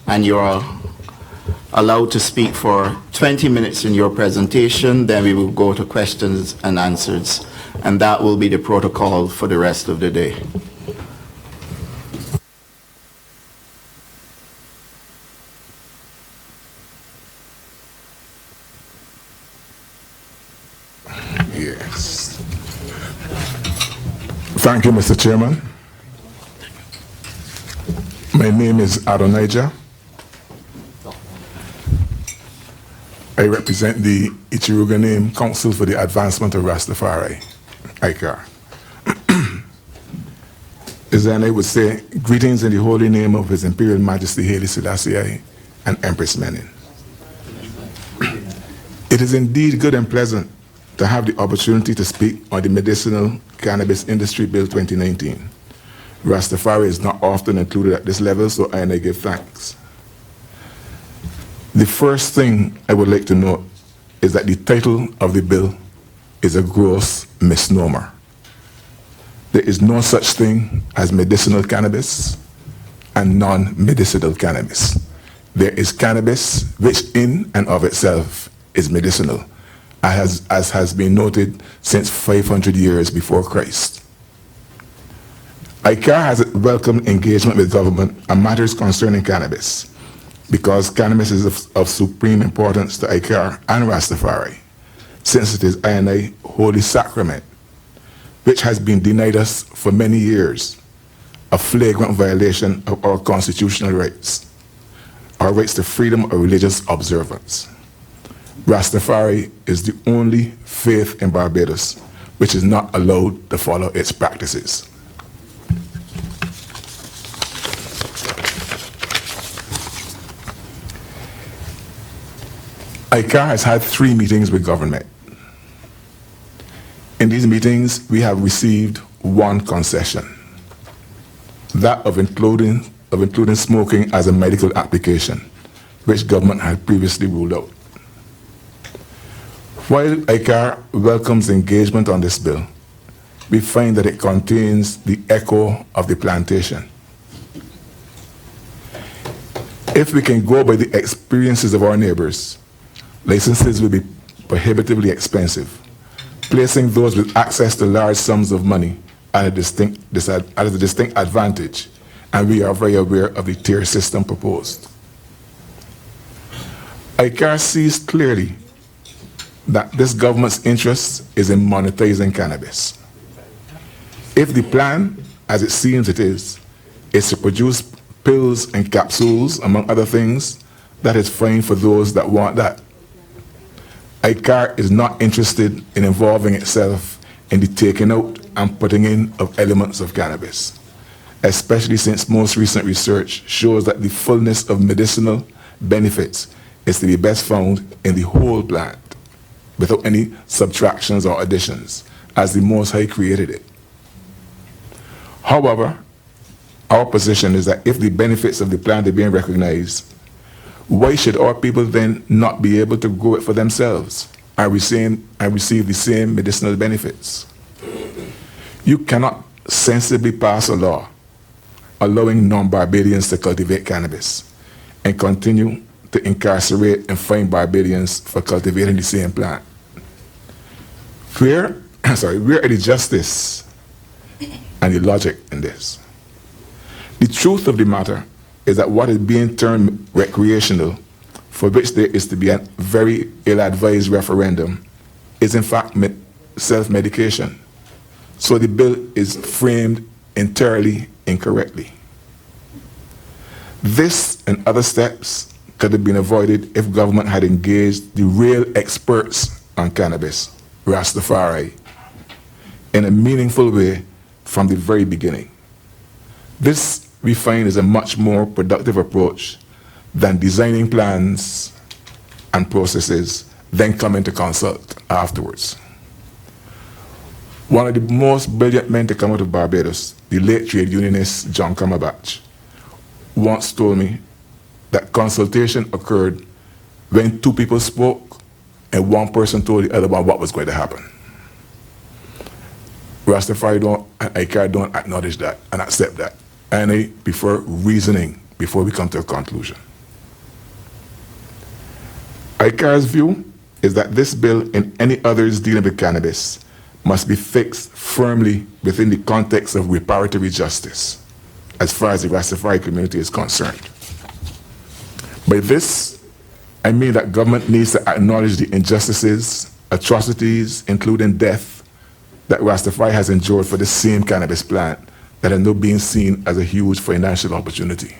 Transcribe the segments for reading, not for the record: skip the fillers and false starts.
and you're allowed to speak for 20 minutes in your presentation. Then we will go to questions and answers, and that will be the protocol for the rest of the day. Yes. Thank you, Mr. Chairman. My name is Adonijah. I represent the Ichiruganim Council for the Advancement of Rastafari, ICAR. As then I would say, greetings in the holy name of His Imperial Majesty Haile Selassie and Empress Menen. It is indeed good and pleasant to have the opportunity to speak on the Medicinal Cannabis Industry Bill 2019. Rastafari is not often included at this level, so I give thanks. The first thing I would like to note is that the title of the bill is a gross misnomer. There is no such thing as medicinal cannabis and non-medicinal cannabis. There is cannabis which in and of itself is medicinal, as has been noted since 500 years before Christ. ICAR has welcomed engagement with government on matters concerning cannabis because cannabis is of supreme importance to ICAR and Rastafari, since it is I holy sacrament, which has been denied us for many years, a flagrant violation of our constitutional rights, our rights to freedom of religious observance. Rastafari is the only faith in Barbados which is not allowed to follow its practices. ICAR has had 3 meetings with government. In these meetings, we have received 1 concession, that of including smoking as a medical application, which government had previously ruled out. While ICAR welcomes engagement on this bill, we find that it contains the echo of the plantation. If we can go by the experiences of our neighbors, licenses will be prohibitively expensive, placing those with access to large sums of money at a distinct advantage, and we are very aware of the tier system proposed. ICAR sees clearly that this government's interest is in monetizing cannabis. If the plan, as it seems it is to produce pills and capsules, among other things, that is fine for those that want that. ICAR is not interested in involving itself in the taking out and putting in of elements of cannabis, especially since most recent research shows that the fullness of medicinal benefits is to be best found in the whole plant, without any subtractions or additions, as the Most High created it. However, our position is that if the benefits of the plant are being recognized, why should our people then not be able to grow it for themselves and receive the same medicinal benefits? You cannot sensibly pass a law allowing non-Barbadians to cultivate cannabis and continue to incarcerate and fine Barbadians for cultivating the same plant. Where are the justice and the logic in this? The truth of the matter is that what is being termed recreational, for which there is to be a very ill-advised referendum, is in fact self-medication. So the bill is framed entirely incorrectly. This and other steps could have been avoided if government had engaged the real experts on cannabis, Rastafari, in a meaningful way from the very beginning. This, we find, is a much more productive approach than designing plans and processes, then coming to consult afterwards. One of the most brilliant men to come out of Barbados, the late trade unionist John Cumberbatch, once told me that consultation occurred when 2 people spoke and one person told the other one what was going to happen. Rastafari and ICAR don't acknowledge that and accept that. And I prefer reasoning before we come to a conclusion. ICAR's view is that this bill and any others dealing with cannabis must be fixed firmly within the context of reparatory justice, as far as the Rastafari community is concerned. By this, I mean that government needs to acknowledge the injustices, atrocities, including death, that Rastafari has endured for the same cannabis plant that are now being seen as a huge financial opportunity.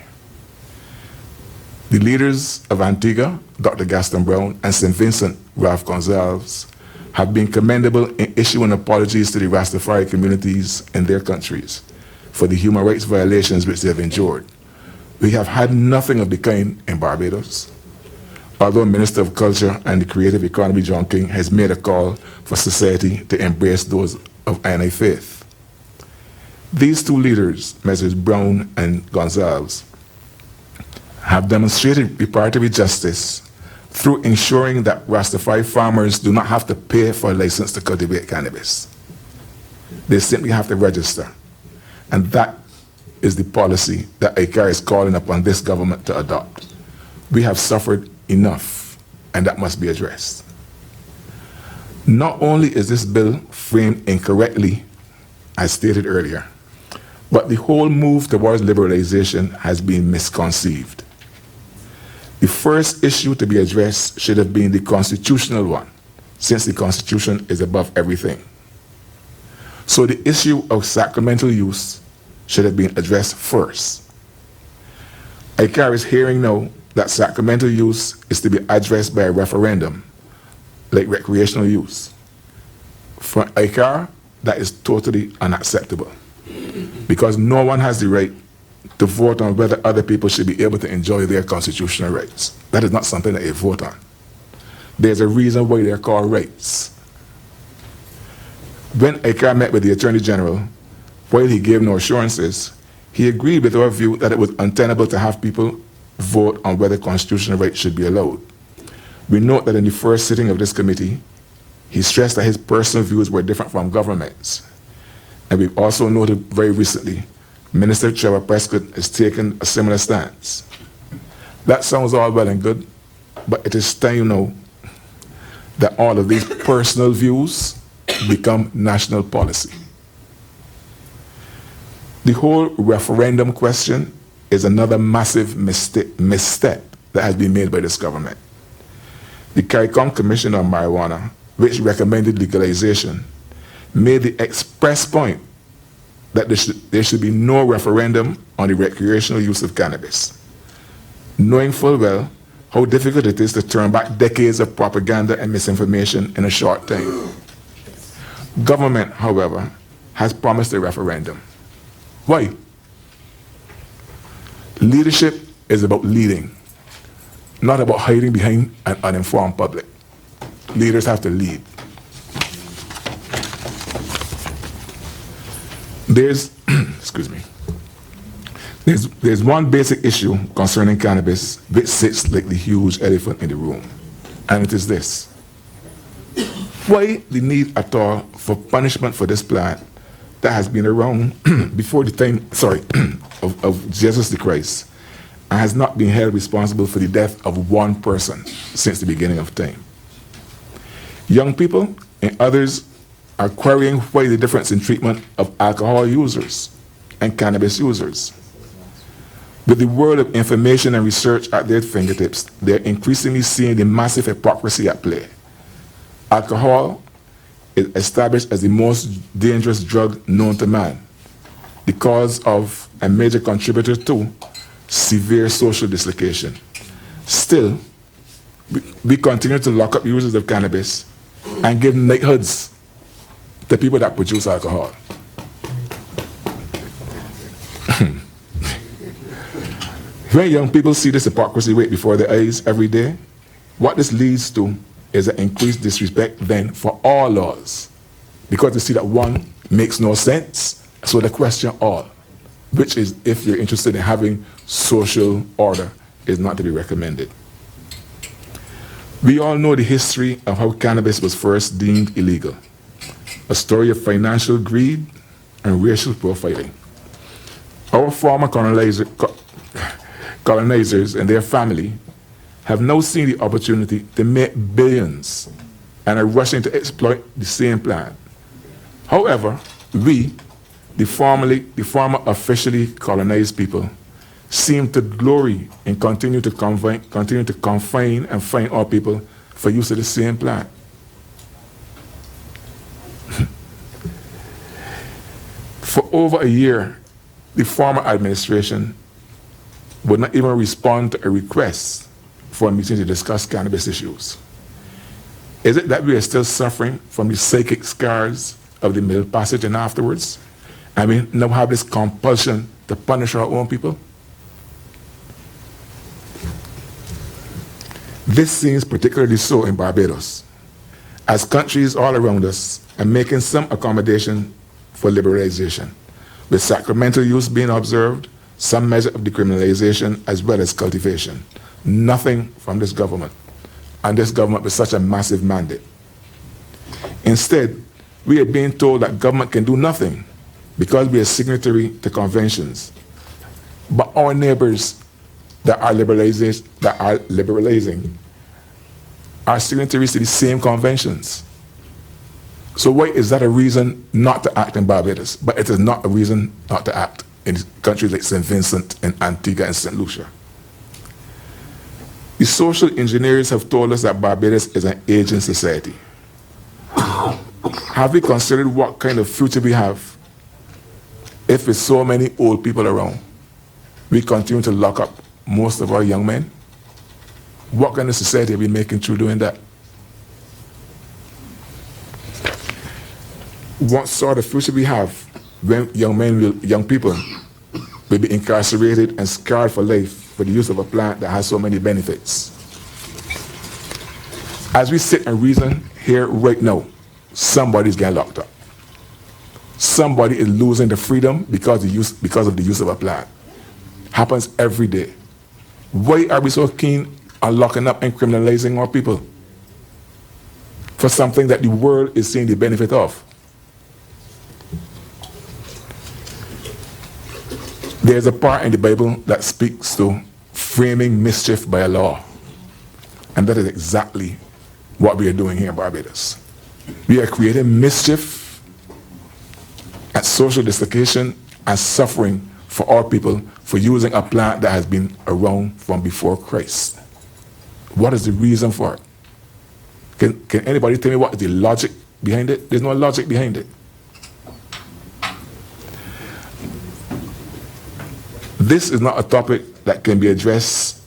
The leaders of Antigua, Dr. Gaston Brown, and St. Vincent, Ralph Gonsalves, have been commendable in issuing apologies to the Rastafari communities in their countries for the human rights violations which they have endured. We have had nothing of the kind in Barbados, although Minister of Culture and the Creative Economy John King has made a call for society to embrace those of INI faith. These two leaders, Messrs. Brown and Gonsalves, have demonstrated reparatory justice through ensuring that Rastafari farmers do not have to pay for a license to cultivate cannabis. They simply have to register. And that is the policy that ICAR is calling upon this government to adopt. We have suffered enough, and that must be addressed. Not only is this bill framed incorrectly, as stated earlier, but the whole move towards liberalization has been misconceived. The first issue to be addressed should have been the constitutional one, since the Constitution is above everything. So the issue of sacramental use should have been addressed first. ICAR is hearing now that sacramental use is to be addressed by a referendum, like recreational use. For ICAR, that is totally unacceptable, because no one has the right to vote on whether other people should be able to enjoy their constitutional rights. That is not something that they vote on. There's a reason why they're called rights. When ICAR met with the Attorney General, while he gave no assurances, he agreed with our view that it was untenable to have people vote on whether constitutional rights should be allowed. We note that in the first sitting of this committee, he stressed that his personal views were different from government's. And we've also noted very recently, Minister Trevor Prescott has taken a similar stance. That sounds all well and good, but it is time now that all of these personal views become national policy. The whole referendum question is another massive misstep that has been made by this government. The CARICOM Commission on Marijuana, which recommended legalization, made the express point that there should be no referendum on the recreational use of cannabis, knowing full well how difficult it is to turn back decades of propaganda and misinformation in a short time. Government, however, has promised a referendum. Why? Leadership is about leading, not about hiding behind an uninformed public. Leaders have to lead. There's, excuse me, there's one basic issue concerning cannabis which sits like the huge elephant in the room, and it is this. Why the need at all for punishment for this plant that has been around before the time, of Jesus the Christ, and has not been held responsible for the death of one person since the beginning of time? Young people and others are querying why the difference in treatment of alcohol users and cannabis users. With the world of information and research at their fingertips, they're increasingly seeing the massive hypocrisy at play. Alcohol is established as the most dangerous drug known to man, the cause of and major contributor to severe social dislocation. Still, we continue to lock up users of cannabis and give knighthoods to people that produce alcohol. When young people see this hypocrisy right before their eyes every day, what this leads to is an increased disrespect then for all laws, because they see that one makes no sense, so they question all, which is, if you're interested in having social order, is not to be recommended. We all know the history of how cannabis was first deemed illegal, a story of financial greed and racial profiling. Our former colonizers and their family have now seen the opportunity to make billions and are rushing to exploit the same plant. However, we, the former officially colonized people, seem to glory in continue to confine and fine our people for use of the same plant. For over a year, the former administration would not even respond to a request for a meeting to discuss cannabis issues. Is it that we are still suffering from the psychic scars of the Middle Passage and afterwards? And we now have this compulsion to punish our own people? This seems particularly so in Barbados, as countries all around us are making some accommodation for liberalization, with sacramental use being observed, some measure of decriminalization, as well as cultivation. Nothing from this government, and this government with such a massive mandate. Instead, we are being told that government can do nothing because we are signatory to conventions. But our neighbors that are liberalizing are signatories to the same conventions. So why is that a reason not to act in Barbados? But it is not a reason not to act in countries like St. Vincent and Antigua and St. Lucia. The social engineers have told us that Barbados is an aging society. Have we considered what kind of future we have if with so many old people around, we continue to lock up most of our young men? What kind of society are we making through doing that? What sort of future we have when young people will be incarcerated and scarred for life for the use of a plant that has so many benefits? As we sit and reason here right now, somebody's getting locked up. Somebody is losing the freedom because of the use of a plant. Happens every day. Why are we so keen on locking up and criminalizing our people for something that the world is seeing the benefit of? There's a part in the Bible that speaks to framing mischief by a law. And that is exactly what we are doing here in Barbados. We are creating mischief and social dislocation and suffering for our people for using a plant that has been around from before Christ. What is the reason for it? Can anybody tell me what is the logic behind it? There's no logic behind it. This is not a topic that can be addressed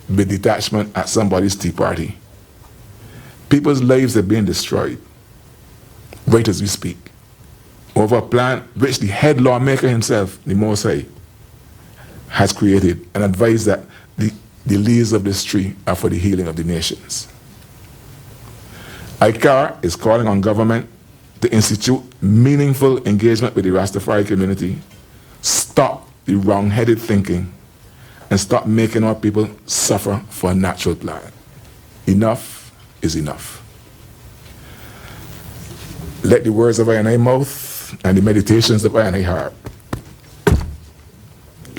with detachment at somebody's tea party. People's lives are being destroyed right as we speak over a plan which the head lawmaker himself, the Most High, has created and advised that the leaves of this tree are for the healing of the nations. ICAR is calling on government to institute meaningful engagement with the Rastafari community, stop the wrong-headed thinking, and stop making our people suffer for a natural plan. Enough is enough. Let the words of I mouth and the meditations of I heart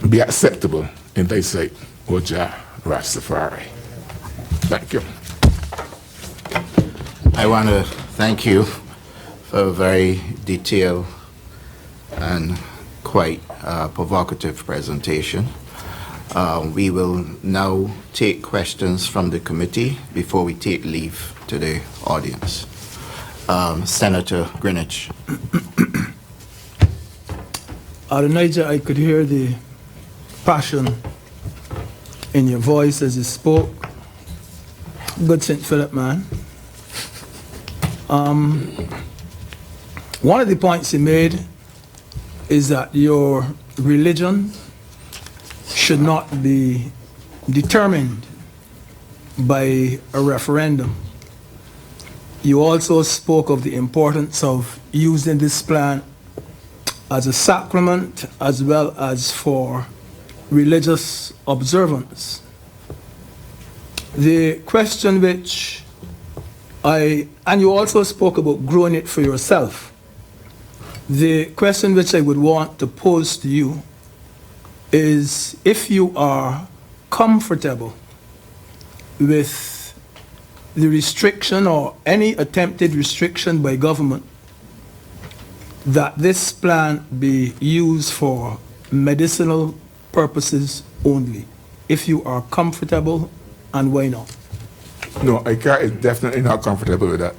be acceptable in thy sight, O Jah Rastafari. Thank you. I want to thank you for a very detailed and quite provocative presentation. We will now take questions from the committee before we take leave to the audience. Senator Greenwich. Adonijah, I could hear the passion in your voice as you spoke. Good St. Philip, man. One of the points you made is that your religion should not be determined by a referendum. You also spoke of the importance of using this plant as a sacrament as well as for religious observance. The question which and you also spoke about growing it for yourself. The question which I would want to pose to you is if you are comfortable with the restriction or any attempted restriction by government that this plant be used for medicinal purposes only, if you are comfortable, and why not? No, ICAR is definitely not comfortable with that.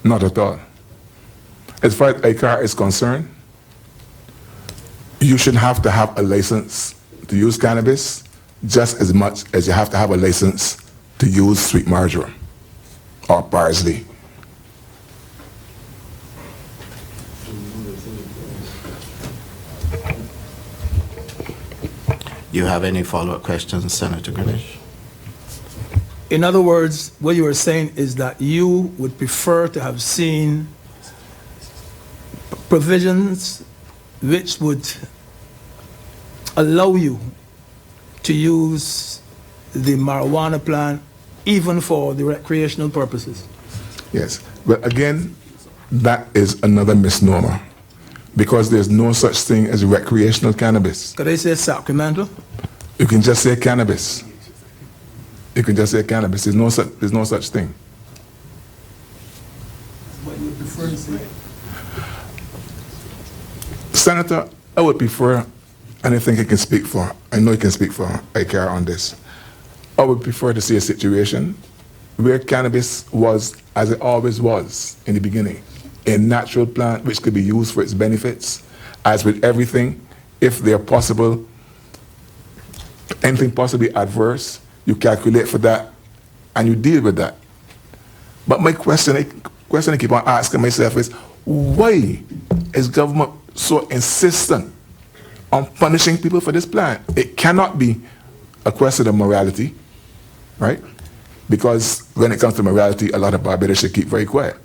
Not at all. As far as ICAR is concerned, you should have to have a license to use cannabis just as much as you have to have a license to use sweet marjoram or parsley. You have any follow-up questions, Senator Greenwich? In other words, what you are saying is that you would prefer to have seen provisions which would allow you to use the marijuana plant even for the recreational purposes. Yes, but again, that is another misnomer because there's no such thing as recreational cannabis. Could I say Sacramento? You can just say cannabis. You can just say cannabis. There's no such thing. What you prefer to say? Senator, I would prefer, and I think I can speak for, I know I can speak for ICAR on this. I would prefer to see a situation where cannabis was, as it always was in the beginning, a natural plant which could be used for its benefits. As with everything, if they're possible, anything possibly adverse, you calculate for that and you deal with that. But my question I keep on asking myself is, why is government so insistent on punishing people for this plant? It cannot be a question of morality, right? Because when it comes to morality, a lot of Barbados should keep very quiet,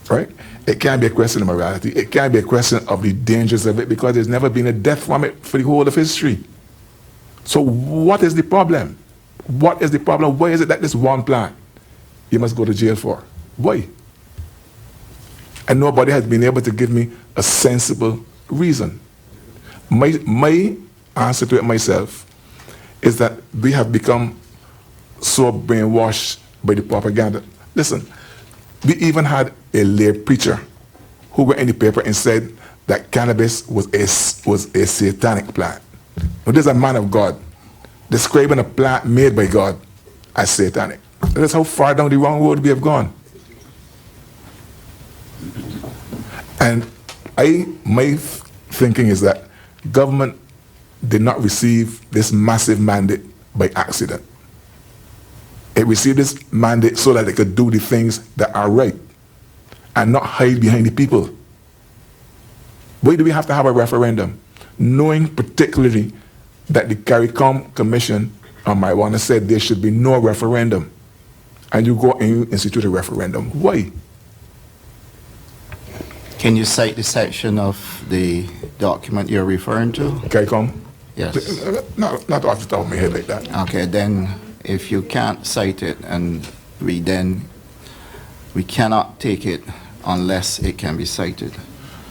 right? It can't be a question of morality. It can't be a question of the dangers of it because there's never been a death from it for the whole of history. So what is the problem? What is the problem? Why is it that this one plant you must go to jail for? Why? And nobody has been able to give me a sensible reason. My answer to it myself is that we have become so brainwashed by the propaganda. Listen, we even had a lay preacher who went in the paper and said that cannabis was a satanic plant. Now, there's a man of God describing a plant made by God as satanic. That's how far down the wrong road we have gone. And my thinking is that government did not receive this massive mandate by accident. It received this mandate so that it could do the things that are right and not hide behind the people. Why do we have to have a referendum? Knowing particularly that the CARICOM Commission on Marijuana said there should be no referendum, and you go and you institute a referendum. Why? Can you cite the section of the document you're referring to? CARICOM? Yes. Not off the top of my head like that. Okay, then if you can't cite it, and we cannot take it unless it can be cited.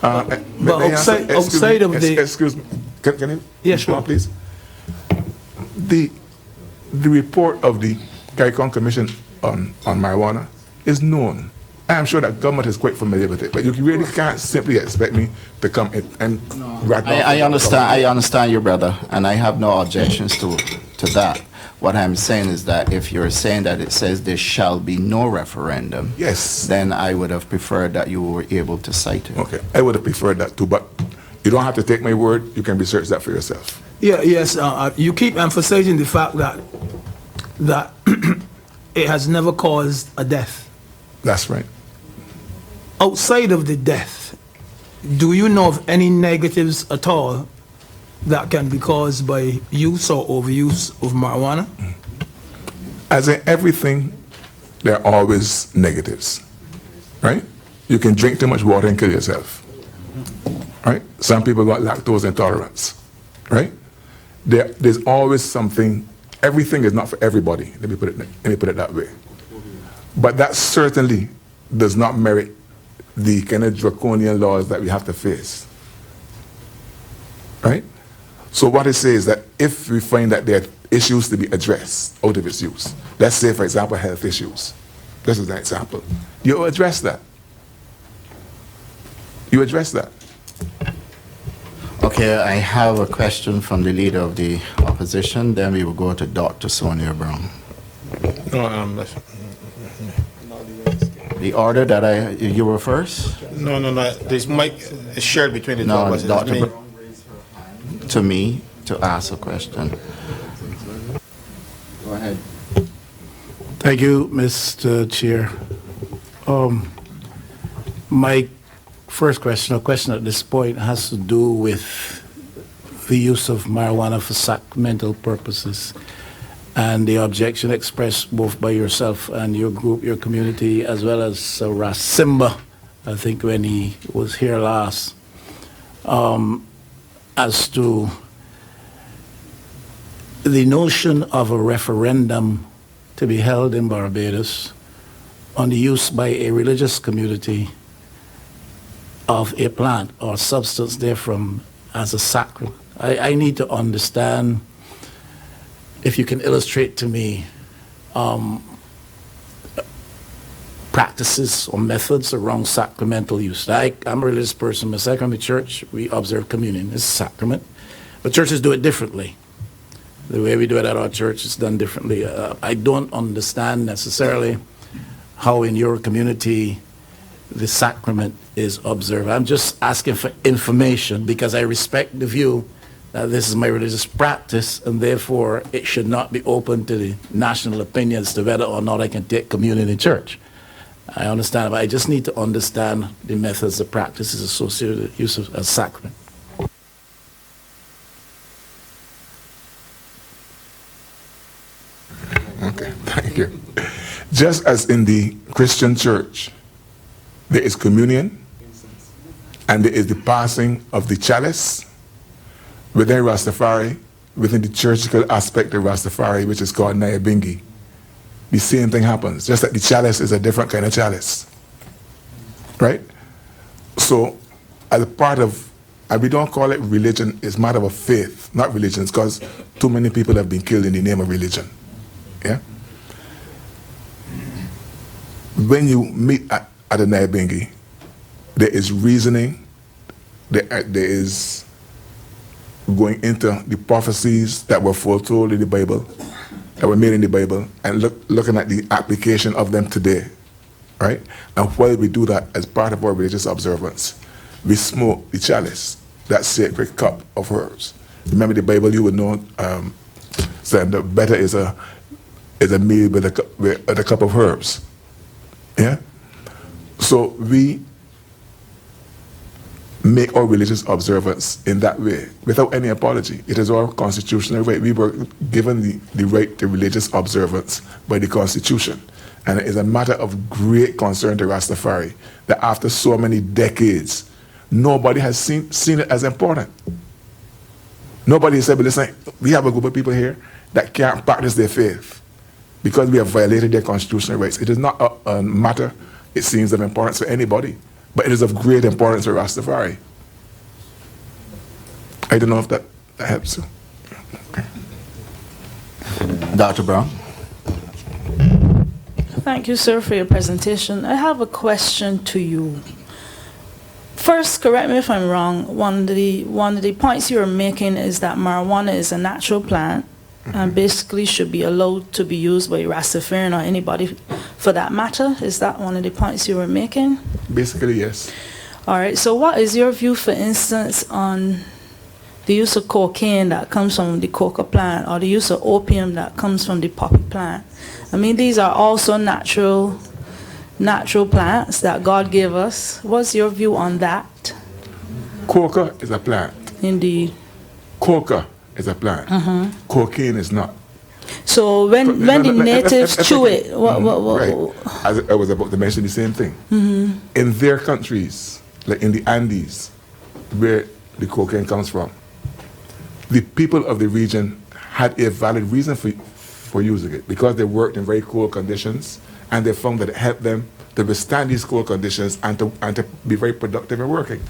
But outside of the... Excuse me, can you? Yeah, sure. Please. The report of the CARICOM Commission on marijuana is known. I am sure that government is quite familiar with it, but you really can't simply expect me to come in and... I understand you, brother, and I have no objections to that. What I'm saying is that if you're saying that it says there shall be no referendum, yes, then I would have preferred that you were able to cite it. Okay, I would have preferred that too, but you don't have to take my word. You can research that for yourself. Yeah, yes, you keep emphasizing the fact that it has never caused a death. That's right. Outside of the death, do you know of any negatives at all that can be caused by use or overuse of marijuana? As in everything, there are always negatives, right? You can drink too much water and kill yourself, right? Some people got lactose intolerance, right? There's always something. Everything is not for everybody. Let me put it that way. But that certainly does not merit the kind of draconian laws that we have to face, right? So what I say is that if we find that there are issues to be addressed out of its use. Let's say, for example, health issues. This is an example. You address that. You address that. Okay, I have a question from the leader of the opposition. Then we will go to Dr. Sonia Brown. No, The order that you were first? no. This mic is shared between the two No, of us. Dr. Me. To me to ask a question. Go ahead. Thank you, Mr. Chair. My first question, or question at this point, has to do with the use of marijuana for sacramental purposes and the objection expressed both by yourself and your group, your community, as well as Rasimba, I think, when he was here last, as to the notion of a referendum to be held in Barbados on the use by a religious community of a plant or substance therefrom as a sacrament. I need to understand, if you can illustrate to me, practices or methods around sacramental use. I'm a religious person. Myself, I'm in church. We observe communion. It's a sacrament. But churches do it differently. The way we do it at our church is done differently. I don't understand necessarily how in your community the sacrament is observed. I'm just asking for information because I respect the view that this is my religious practice and therefore it should not be open to the national opinions to whether or not I can take communion in church. I understand, but I just need to understand the methods, the practices associated with the use of a sacrament. Okay, thank you. Just as in the Christian church, there is communion and there is the passing of the chalice within Rastafari, within the churchical aspect of Rastafari, which is called Nyabingi. The same thing happens, just that the chalice is a different kind of chalice. Right? So, as a part of, and we don't call it religion, it's a matter of faith, not religions, because too many people have been killed in the name of religion. Yeah? When you meet at a Nyabingi, there is reasoning, there is going into the prophecies that were foretold in the Bible, that were made in the Bible, and looking at the application of them today, right? And while we do that as part of our religious observance, we smoke the chalice, that sacred cup of herbs. Remember the Bible, you would know, saying that better is a meal with a cup of herbs. Yeah? So we make our religious observance in that way, without any apology. It is our constitutional right. We were given the right to religious observance by the Constitution. And it is a matter of great concern to Rastafari that after so many decades, nobody has seen it as important. Nobody has said, but listen, we have a group of people here that can't practice their faith because we have violated their constitutional rights. It is not a matter, it seems, of importance for anybody, but it is of great importance for Rastafari. I don't know if that helps you. Okay. Dr. Brown? Thank you, sir, for your presentation. I have a question to you. First, correct me if I'm wrong, one of the points you're making is that marijuana is a natural plant and basically should be allowed to be used by Rastafarian or anybody for that matter. Is that one of the points you were making? Basically, yes. All right, so what is your view, for instance, on the use of cocaine that comes from the coca plant or the use of opium that comes from the poppy plant? I mean, these are also natural plants that God gave us. What's your view on that? Coca is a plant. Indeed. Coca is a plant. Cocaine is not. So when the natives chew it, right. As I was about to mention the same thing. In their countries, like in the Andes, where the cocaine comes from, the people of the region had a valid reason for using it because they worked in very cold conditions and they found that it helped them to withstand these cold conditions and to be very productive in working.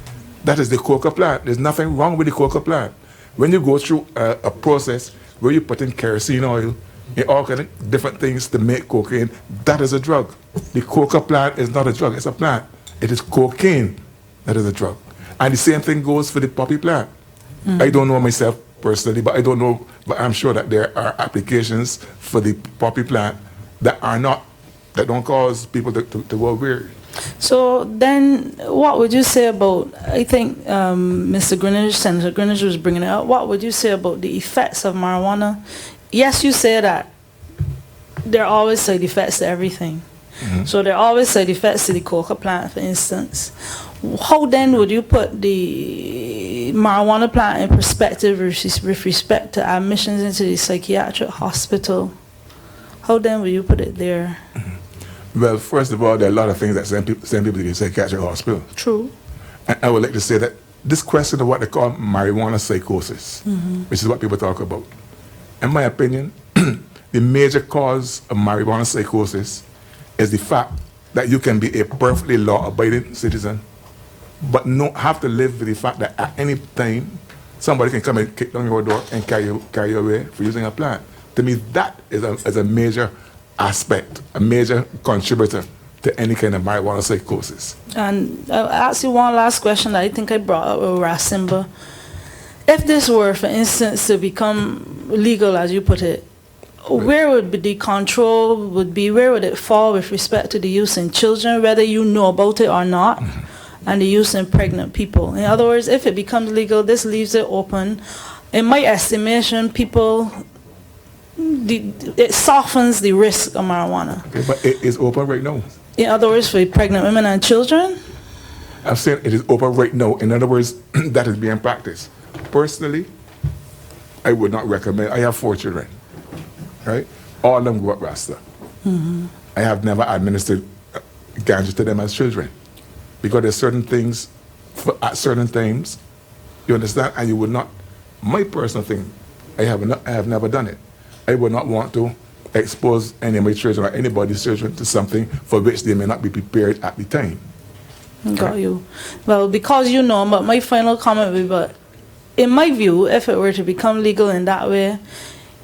That is the coca plant. There's nothing wrong with the coca plant. When you go through a process where you put in kerosene oil, and all kind of different things to make cocaine, that is a drug. The coca plant is not a drug, it's a plant. It is cocaine that is a drug. And the same thing goes for the poppy plant. I don't know myself personally, but I'm sure that there are applications for the poppy plant that don't cause people to go weird. So then, what would you say about, I think Mr. Greenidge, Senator Greenidge was bringing it up, what would you say about the effects of marijuana? Yes, you say that there are always side effects to everything. So there are always side effects to the coca plant, for instance. How then would you put the marijuana plant in perspective with respect to admissions into the psychiatric hospital? How then would you put it there? Well, first of all, there are a lot of things that send people to the psychiatric hospital. True. And I would like to say that this question of what they call marijuana psychosis, which is what people talk about, in my opinion, the major cause of marijuana psychosis is the fact that you can be a perfectly law-abiding citizen, but have to live with the fact that at any time somebody can come and kick down your door and carry you away for using a plant. To me, that is a major aspect, a major contributor to any kind of marijuana psychosis. And I'll ask you one last question that I think I brought up with Rasimba. If this were, for instance, to become legal, as you put it, where would the control be? Where would it fall with respect to the use in children, whether you know about it or not, and the use in pregnant people? In other words, if it becomes legal, this leaves it open. In my estimation, it softens the risk of marijuana. Okay, but it is open right now. In other words, for pregnant women and children? I'm saying it is open right now. In other words, that is being practiced. Personally, I would not recommend. I have 4 children, right? All of them grew up Rasta. I have never administered ganja to them as children because there's certain things at certain times, you understand, and you would not. My personal thing, I have never done it. I would not want to expose any of my children or anybody's children to something for which they may not be prepared at the time. Got you. Well, because you know, but my final comment would be, but in my view, if it were to become legal in that way,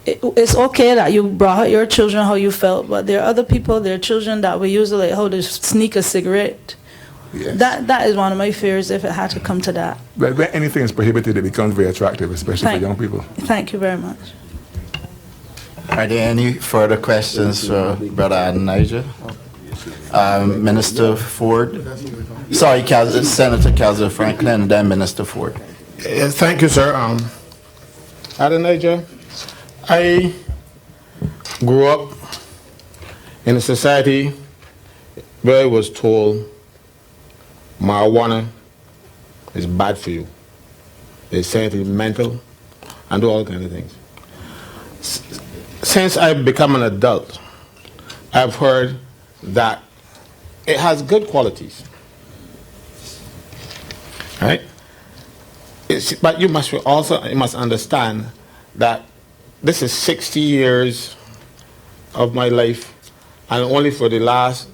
it's okay that you brought out your children how you felt, but there are other people, their children that will use it like how to sneak a cigarette. Yes. That is one of my fears if it had to come to that. But when anything is prohibited, it becomes very attractive, especially for young people. Thank you very much. Are there any further questions for Brother Adonijah? Minister Ford? Sorry, Senator Kelsey Franklin, then Minister Ford. Yes, thank you, sir. Adonijah, I grew up in a society where I was told marijuana is bad for you. They say it is mental and do all kinds of things. Since I've become an adult, I've heard that it has good qualities. Right? But you must understand that this is 60 years of my life, and only for the last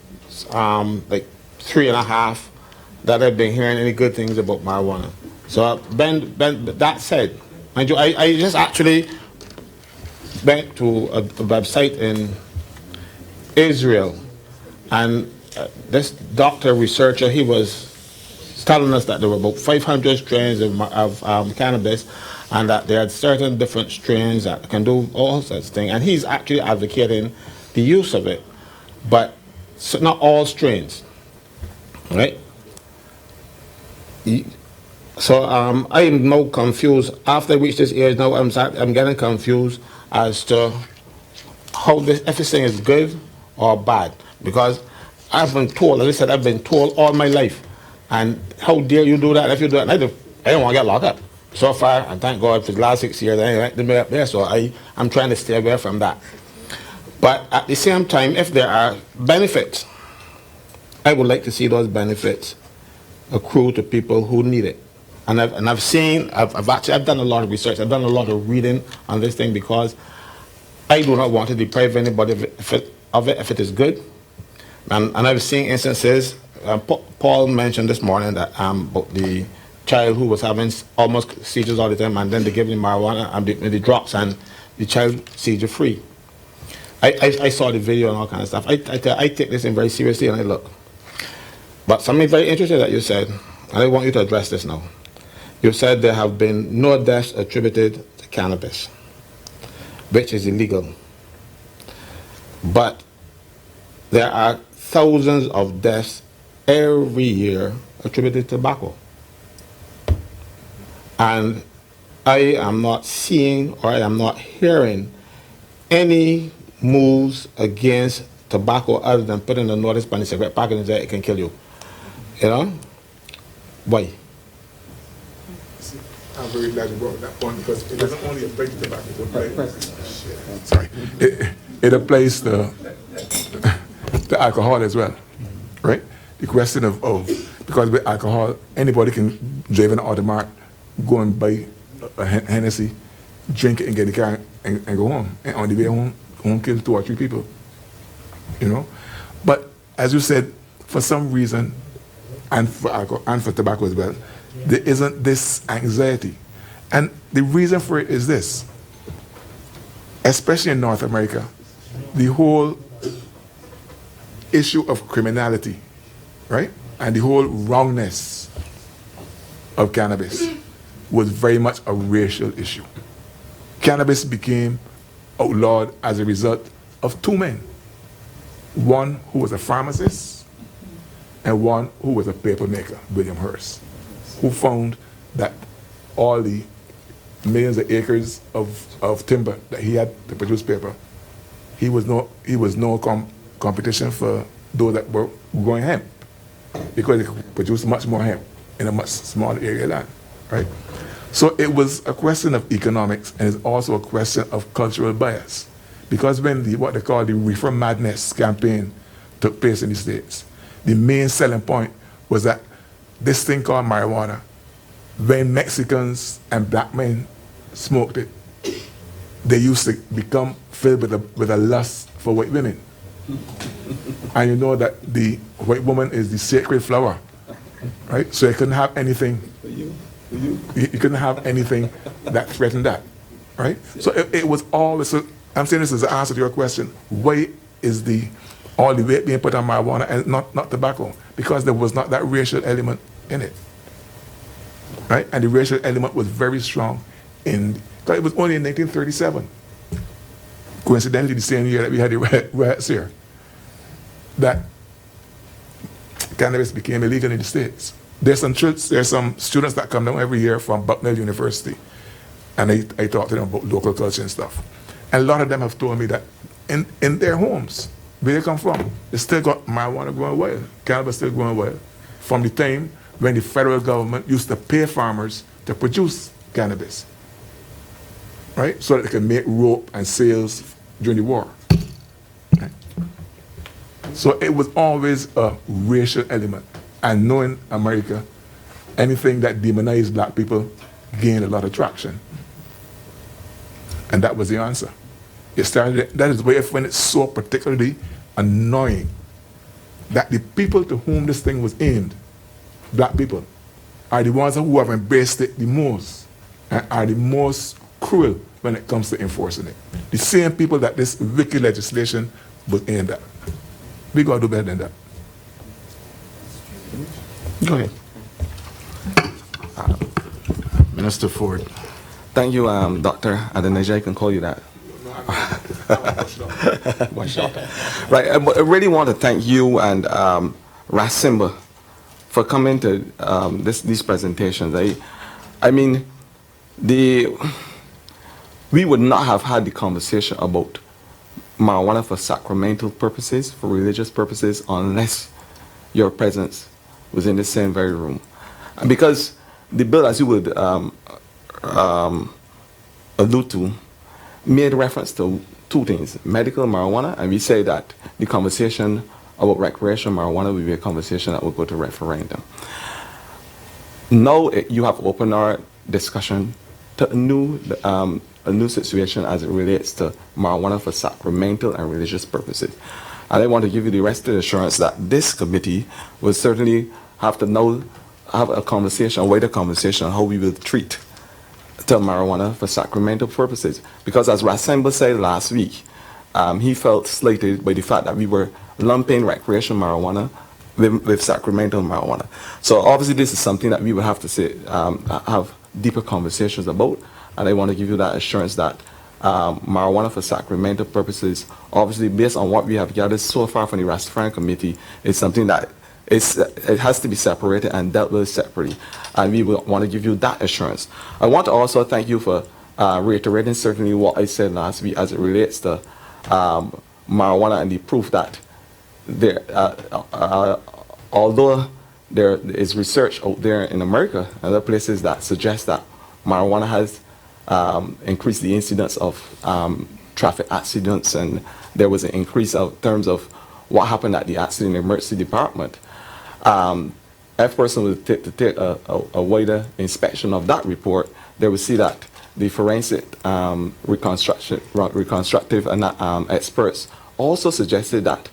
like 3.5 that I've been hearing any good things about marijuana. So that said, mind you, I just actually went to a website in Israel, and this doctor researcher, he was telling us that there were about 500 strains of cannabis, and that there are certain different strains that can do all sorts of things, and he's actually advocating the use of it, but not all strains, right? So I am now confused. After I reach this age now, I'm getting confused as to how if this thing is good or bad, because I've been told, as I said, I've been told all my life, and how dare you do that? If you do that, I don't want to get locked up. So far, and thank God for the last 6 years, I ain't been up there, so I'm trying to stay away from that. But at the same time, if there are benefits, I would like to see those benefits accrue to people who need it. And I've done a lot of research, I've done a lot of reading on this thing, because I do not want to deprive anybody of it if it is good. And I've seen instances, Paul mentioned this morning that about the child who was having almost seizures all the time, and then they give him marijuana and the drops, and the child seizure free. I saw the video and all kind of stuff. I take this in very seriously, and I look. But something very interesting that you said, and I want you to address this now. You said there have been no deaths attributed to cannabis, which is illegal. But there are thousands of deaths every year attributed to tobacco. And I am not seeing, or I am not hearing any moves against tobacco other than putting a notice on the cigarette packet and say it can kill you. You know? Why? I'm very glad you brought that point because it doesn't only apply to tobacco. It applies to alcohol as well, right? The question of because with alcohol, anybody can drive an automat, go and buy a Hennessy, drink it and get the car and go home. And on the way home kill 2 or 3 people, you know? But as you said, for some reason, and for alcohol and for tobacco as well, there isn't this anxiety. And the reason for it is this, especially in North America, the whole issue of criminality, right? And the whole wrongness of cannabis was very much a racial issue. Cannabis became outlawed as a result of 2 men. One who was a pharmacist and one who was a paper maker, William Hearst, who found that all the millions of acres of timber that he had to produce paper, he was no competition for those that were growing hemp, because they could produce much more hemp in a much smaller area of land, right? So it was a question of economics, and it's also a question of cultural bias. Because when what they call the Reefer Madness campaign took place in the States, the main selling point was that this thing called marijuana, when Mexicans and black men smoked it, they used to become filled with a lust for white women. And you know that the white woman is the sacred flower, right? So you couldn't have anything. You couldn't have anything that threatened that, right? So it was always. So I'm saying this as an answer to your question. Why is all the weight being put on marijuana and not tobacco? Because there was not that racial element in it, right? And the racial element was very strong because it was only in 1937, coincidentally the same year that we had the riots here, that cannabis became illegal in the States. There's some students that come down every year from Bucknell University, and I talk to them about local culture and stuff. And a lot of them have told me that in their homes, where they come from, they still got marijuana growing wild, cannabis still growing wild, from the time when the federal government used to pay farmers to produce cannabis, right? So that they could make rope and sails during the war. Right? So it was always a racial element. And knowing America, anything that demonized black people gained a lot of traction. And that was the answer. It started, that is why I find it so particularly annoying that the people to whom this thing was aimed, black people, are the ones who have embraced it the most and are the most cruel when it comes to enforcing it. The same people that this wicked legislation was aimed at. We got to do better than that. Go ahead. Minister Ford. Thank you, Dr. Adenija. I can call you that. Right. I really want to thank you and Rasimba for coming to these presentations. I mean, we would not have had the conversation about marijuana for sacramental purposes, for religious purposes, unless your presence was in the same very room. Because the bill, as you would allude to, made reference to 2 things, medical marijuana, and we say that the conversation about recreational marijuana will be a conversation that will go to referendum. Now you have opened our discussion to a new situation as it relates to marijuana for sacramental and religious purposes. And I want to give you the rest of the assurance that this committee will certainly have to now have a conversation, a wider conversation on how we will treat to marijuana for sacramental purposes. Because as Rasimba said last week, he felt slighted by the fact that we were lumping recreational marijuana with sacramental marijuana. So obviously this is something that we would have to say, have deeper conversations about, and I want to give you that assurance that marijuana for sacramental purposes, obviously based on what we have gathered so far from the Rastafarian Committee, is something that it has to be separated and dealt with separately, and we will want to give you that assurance. I want to also thank you for reiterating certainly what I said last week as it relates to marijuana and the proof that there, although there is research out there in America and other places that suggest that marijuana has increased the incidence of traffic accidents, and there was an increase in terms of what happened at the accident emergency department. If a person would take a wider inspection of that report, they would see that the forensic reconstructive experts also suggested that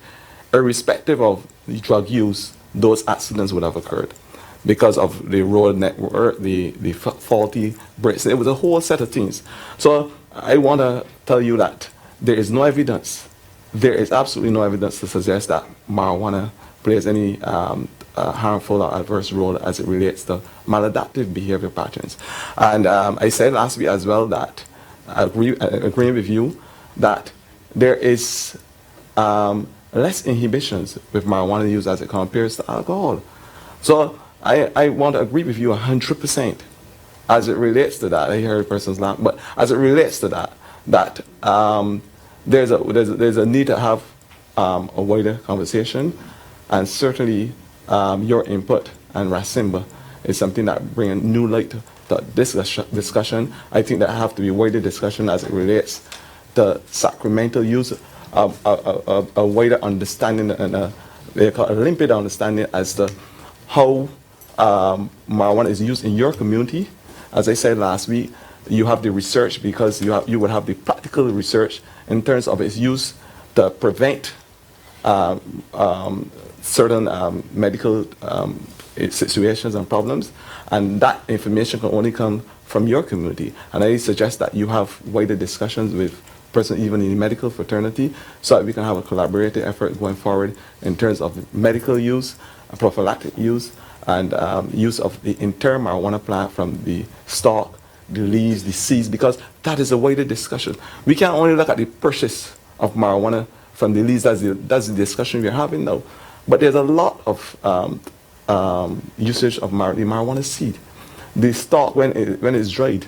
irrespective of the drug use, those accidents would have occurred because of the road network, the faulty brakes. It was a whole set of things. So I want to tell you that there is no evidence, there is absolutely no evidence to suggest that marijuana plays any harmful or adverse role as it relates to maladaptive behavior patterns. And I said last week as well that I agree with you that there is less inhibitions with marijuana use as it compares to alcohol. So I want to agree with you 100% as it relates to that. I hear a person's laugh, but as it relates to that, there's a need to have a wider conversation, and certainly your input and Rasimba is something that brings new light to this discussion. I think that have to be wider discussion as it relates to sacramental use, a wider understanding and a limpid understanding as to how marijuana is used in your community. As I said last week, you have the research because you would have the practical research in terms of its use to prevent certain medical situations and problems, and that information can only come from your community. And I suggest that you have wider discussions with persons even in the medical fraternity so that we can have a collaborative effort going forward in terms of medical use, prophylactic use, and use of the entire marijuana plant from the stalk, the leaves, the seeds, because that is a wider discussion. We can't only look at the purchase of marijuana from the leaves. That's the discussion we're having now. But there's a lot of usage of the marijuana seed. The stalk, when it's dried,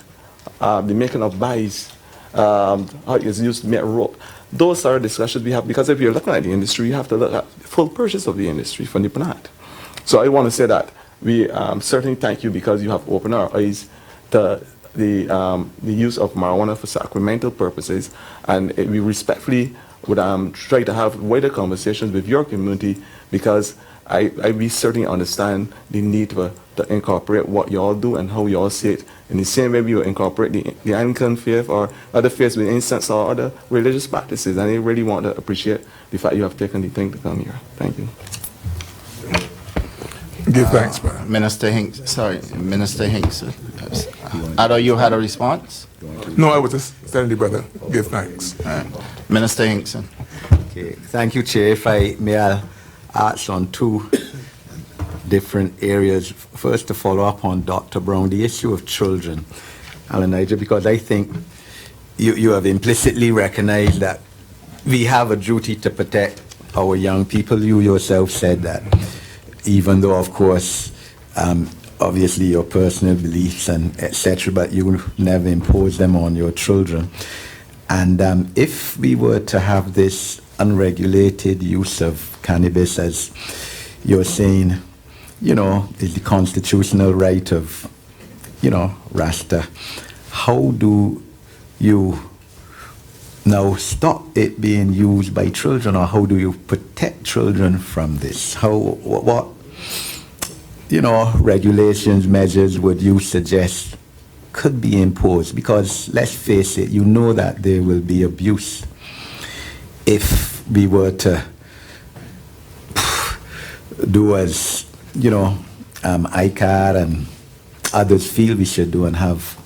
the making of dyes, how it's used to make rope. Those are discussions we have, because if you're looking at the industry, you have to look at the full purchase of the industry from the plant. So I want to say that we certainly thank you because you have opened our eyes to the use of marijuana for sacramental purposes, and we respectfully would try to have wider conversations with your community, because we certainly understand the need to incorporate what y'all do and how y'all see it in the same way we will incorporate the Anglican faith or other faiths with incense or other religious practices. And I really want to appreciate the fact you have taken the time to come here. Thank you. Give thanks, brother. Minister Hinkson. I thought you had a response? No, I was just telling the brother, give thanks. Minister Hinkson. Okay. Thank you, Chair. If I may, I'll ask on two different areas. First, to follow up on Dr. Brown, the issue of children, Alan Niger, because I think you have implicitly recognized that we have a duty to protect our young people. You yourself said that, even though, of course, obviously your personal beliefs and etc., but you never impose them on your children. And if we were to have this unregulated use of cannabis, as you're saying, is the constitutional right of, Rasta, how do you now stop it being used by children, or how do you protect children from this? What regulations, measures would you suggest could be imposed? Because let's face it, you know that there will be abuse if we were to do as, ICAR and others feel we should do, and have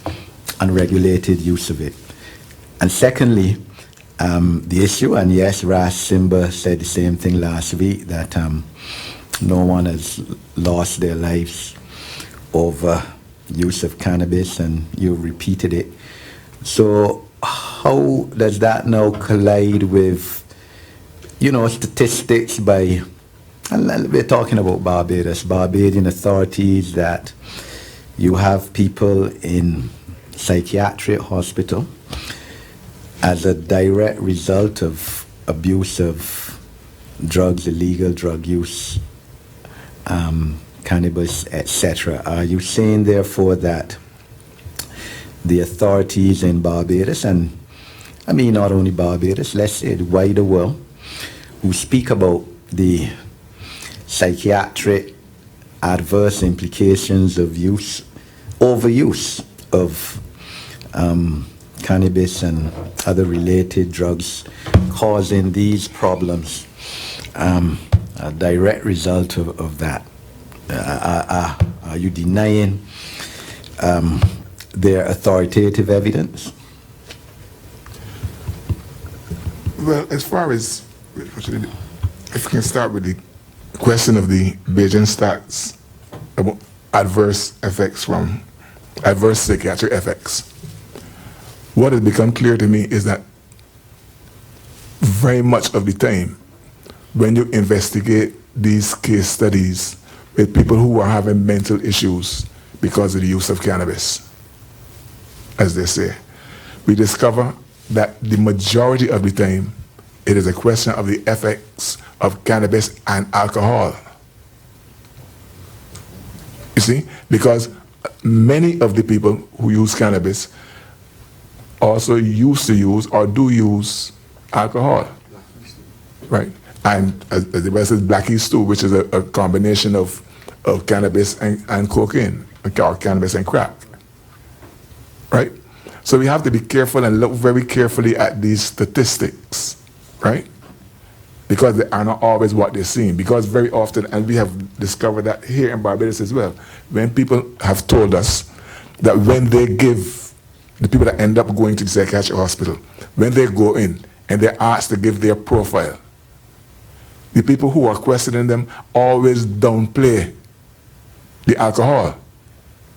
unregulated use of it. And secondly, the issue, and yes, Ras Simba said the same thing last week, that no one has lost their lives over use of cannabis, and you repeated it. So how does that now collide with, statistics by, and we're talking about Barbados, Barbadian authorities, that you have people in psychiatric hospital as a direct result of abuse of drugs, illegal drug use, cannabis, etc. Are you saying, therefore, that the authorities in Barbados, and I mean not only Barbados, let's say the wider world, who speak about the psychiatric adverse implications of overuse of cannabis and other related drugs causing these problems, a direct result of that? Are you denying their authoritative evidence? Well, as far as, if we can start with the question of the Beijing stats about adverse psychiatric effects, what has become clear to me is that very much of the time, when you investigate these case studies with people who are having mental issues because of the use of cannabis, as they say, we discover that the majority of the time, it is a question of the effects of cannabis and alcohol. You see? Because many of the people who use cannabis also used to use or do use alcohol, right? And as the rest is blackies too, which is a combination of cannabis and cocaine, or cannabis and crack, right? So we have to be careful and look very carefully at these statistics, right? Because they are not always what they seem. Because very often, and we have discovered that here in Barbados as well, when people have told us that when they give, the people that end up going to the psychiatric hospital, when they go in and they're asked to give their profile, the people who are questioning them always downplay the alcohol.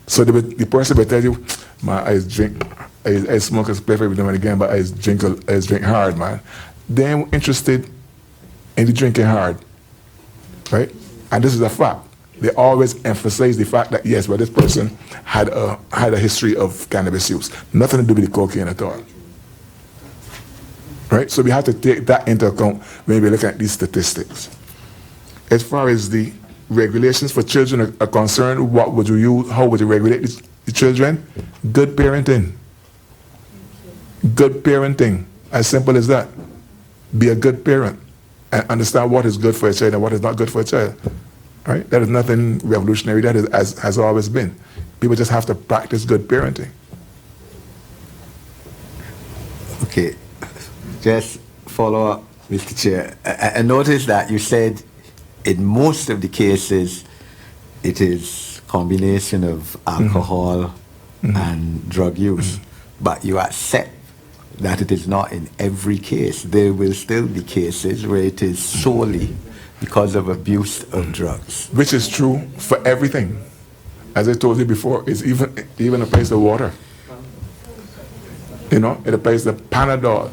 So the person will tell you, man, I smoke a spliff every now and again, but I drink hard, man. They're interested in the drinking hard, right? And this is a fact. They always emphasize the fact that, yes, well, this person had a history of cannabis use. Nothing to do with the cocaine at all. Right? So we have to take that into account when we look at these statistics. As far as the regulations for children are concerned, what would you use? How would you regulate the children? Good parenting. Good parenting. As simple as that. Be a good parent and understand what is good for a child and what is not good for a child. Right? That is nothing revolutionary. That is, has always been. People just have to practice good parenting. Okay. Just follow up, Mr. Chair. I noticed that you said in most of the cases it is combination of alcohol and drug use, but you accept that it is not in every case. There will still be cases where it is solely because of abuse of drugs. Which is true for everything. As I told you before, it's even applies to water. You know, it applies to Panadol,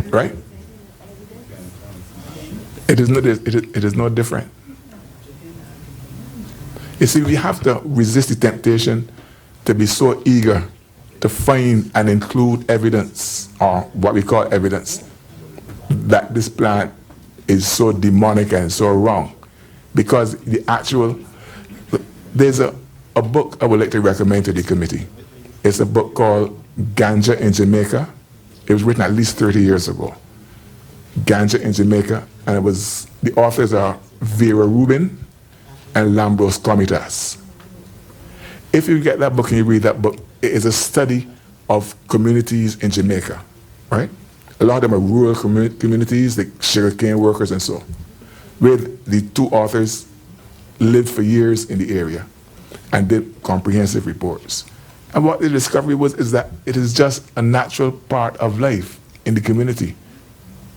right? It is no different. You see, we have to resist the temptation to be so eager to find and include evidence, or what we call evidence, that this plant is so demonic and so wrong. Because there's a book I would like to recommend to the committee. It's a book called Ganja in Jamaica. It was written at least 30 years ago. Ganja in Jamaica, and the authors are Vera Rubin and Lambros Comitas. If you get that book and you read that book, it is a study of communities in Jamaica, right? A lot of them are rural communities, like sugarcane workers and so, where the two authors lived for years in the area and did comprehensive reports. And what the discovery was is that it is just a natural part of life in the community.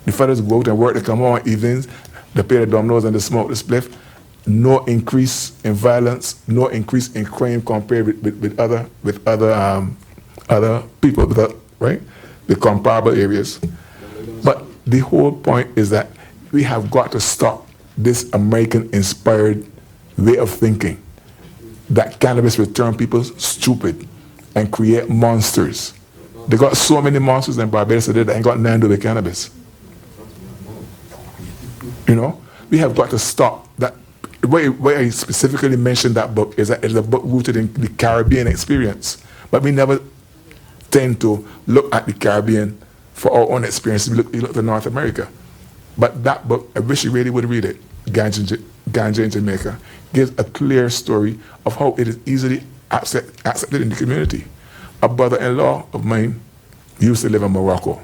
The fellas go out and work, they come home on evenings, they pay the dominoes and they smoke the spliff. No increase in violence, no increase in crime compared with other people, right? The comparable areas. But the whole point is that we have got to stop this American-inspired way of thinking that cannabis will turn people stupid and create monsters. They got so many monsters in Barbados today that ain't got nothing to do with cannabis. You know, we have got to stop that. Why I specifically mentioned that book is that it's a book rooted in the Caribbean experience, but we never tend to look at the Caribbean for our own experience. We look to North America. But that book, I wish you really would read it, Ganja in Jamaica, gives a clear story of how it is easily accepted in the community. A brother-in-law of mine used to live in Morocco,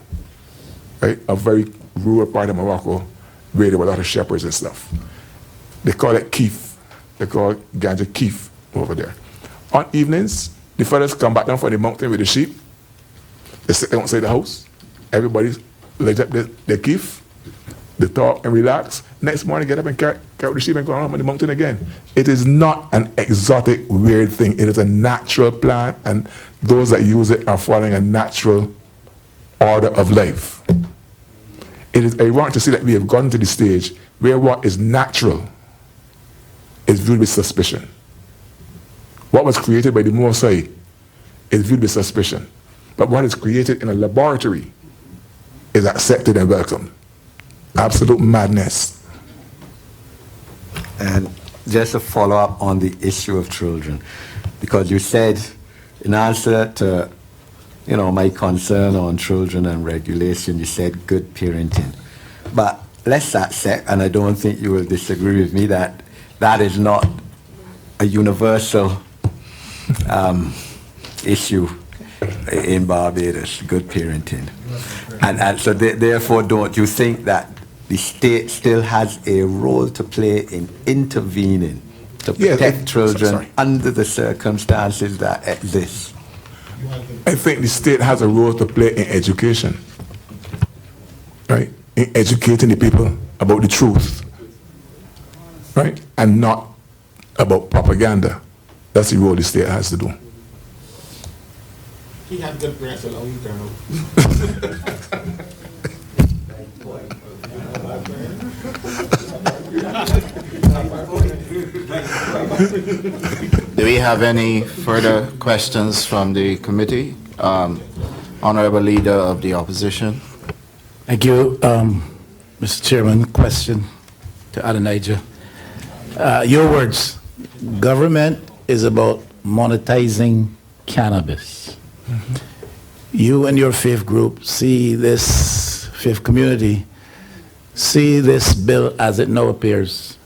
right? A very rural part of Morocco where there were a lot of shepherds and stuff. They call it keef. They call it Ganja keef over there. On evenings, the fellas come back down from the mountain with the sheep. They sit outside the house. Everybody lights up their keef. They talk and relax. Next morning, get up and carry the sheep and go on the mountain again. It is not an exotic, weird thing. It is a natural plant, and those that use it are following a natural order of life. It is ironic to see that we have gotten to the stage where what is natural is viewed with suspicion. What was created by the Most High is viewed with suspicion. But what is created in a laboratory is accepted and welcomed. Absolute madness. And just a follow-up on the issue of children, because you said, in answer to, my concern on children and regulation, you said good parenting. But let's accept, and I don't think you will disagree with me, that that is not a universal issue in Barbados, good parenting. And so therefore, don't you think that the state still has a role to play in intervening to protect children under the circumstances that exist? I think the state has a role to play in education, right? In educating the people about the truth, right? And not about propaganda. That's the role the state has to do. He had good breath along you, Colonel. Do we have any further questions from the committee? Honorable Leader of the Opposition. Thank you, Mr. Chairman. Question to Adonijah. Your words, government is about monetizing cannabis. Mm-hmm. You and your fifth group see this, fifth community, see this bill as it now appears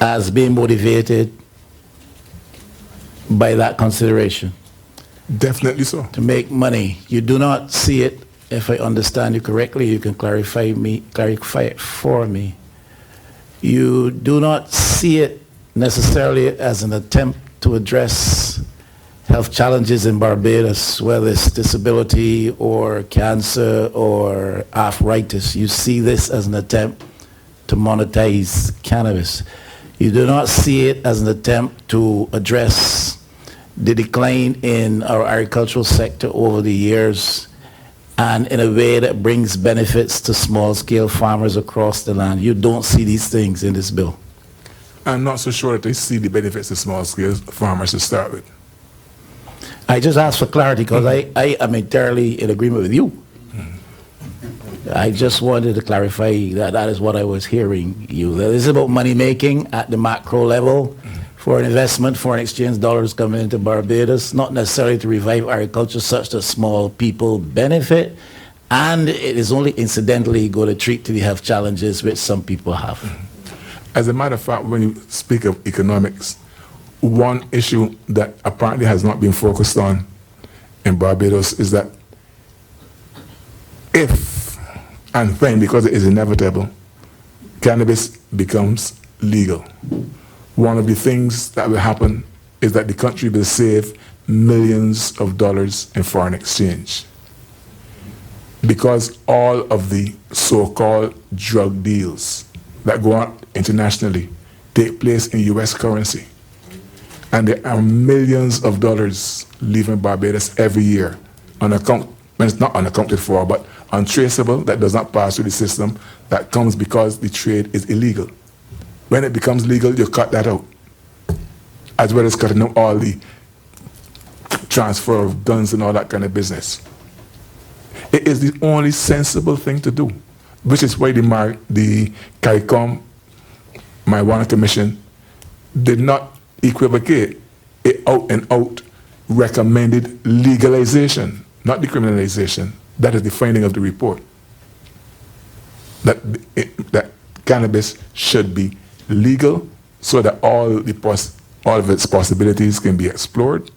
as being motivated by that consideration. Definitely so. To make money. You do not see it, if I understand you correctly, you can clarify it for me. You do not see it necessarily as an attempt to address health challenges in Barbados, whether it's disability or cancer or arthritis. You see this as an attempt to monetize cannabis. You do not see it as an attempt to address the decline in our agricultural sector over the years and in a way that brings benefits to small-scale farmers across the land. You don't see these things in this bill. I'm not so sure that they see the benefits of small-scale farmers to start with. I just asked for clarity because I am entirely in agreement with you. I just wanted to clarify that that is what I was hearing you. That this is about money making at the macro level for an investment, foreign exchange dollars coming into Barbados, not necessarily to revive agriculture such that small people benefit, and it is only incidentally going to treat to the health challenges which some people have. As a matter of fact, when you speak of economics, one issue that apparently has not been focused on in Barbados is that if and when, because it is inevitable, cannabis becomes legal, one of the things that will happen is that the country will save millions of dollars in foreign exchange. Because all of the so-called drug deals that go on internationally take place in US currency. And there are millions of dollars leaving Barbados every year when it's not unaccounted for, but untraceable, that does not pass through the system, that comes because the trade is illegal. When it becomes legal, you cut that out. As well as cutting out all the transfer of guns and all that kind of business. It is the only sensible thing to do, which is why the CARICOM Marijuana Commission did not equivocate. It out and out recommended legalization, not decriminalization. That is the finding of the report. That cannabis should be legal so that all of its possibilities can be explored.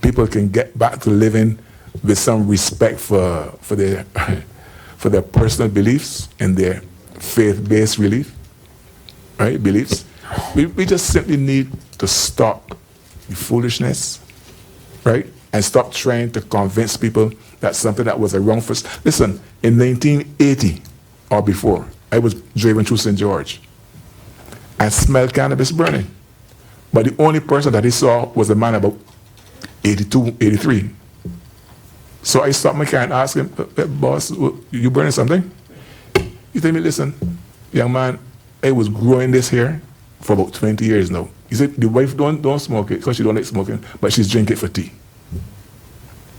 People can get back to living with some respect for their personal beliefs and their faith-based beliefs. We just simply need to stop the foolishness, right? And stop trying to convince people that something that was a wrong first. Listen, in 1980 or before, I was driving through St. George and smelled cannabis burning. But the only person that he saw was a man about 82, 83. So I stopped my car and asked him, boss, you burning something? He told me, listen, young man, I was growing this here for about 20 years now. He said, the wife don't smoke it because she don't like smoking, but she's drinking it for tea.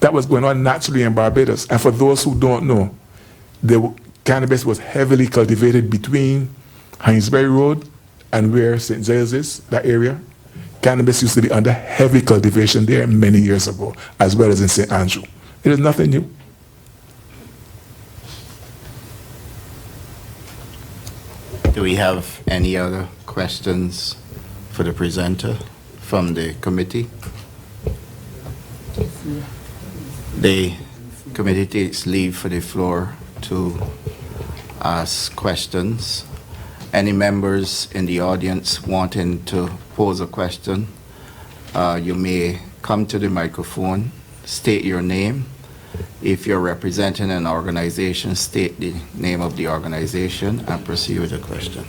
That was going on naturally in Barbados. And for those who don't know, cannabis was heavily cultivated between Hinesbury Road and where St. Giles is, that area. Cannabis used to be under heavy cultivation there many years ago, as well as in St. Andrew. It is nothing new. Do we have any other questions for the presenter from the committee? The committee takes leave for the floor to ask questions. Any members in the audience wanting to pose a question, you may come to the microphone, state your name. If you're representing an organization, state the name of the organization and proceed with the question.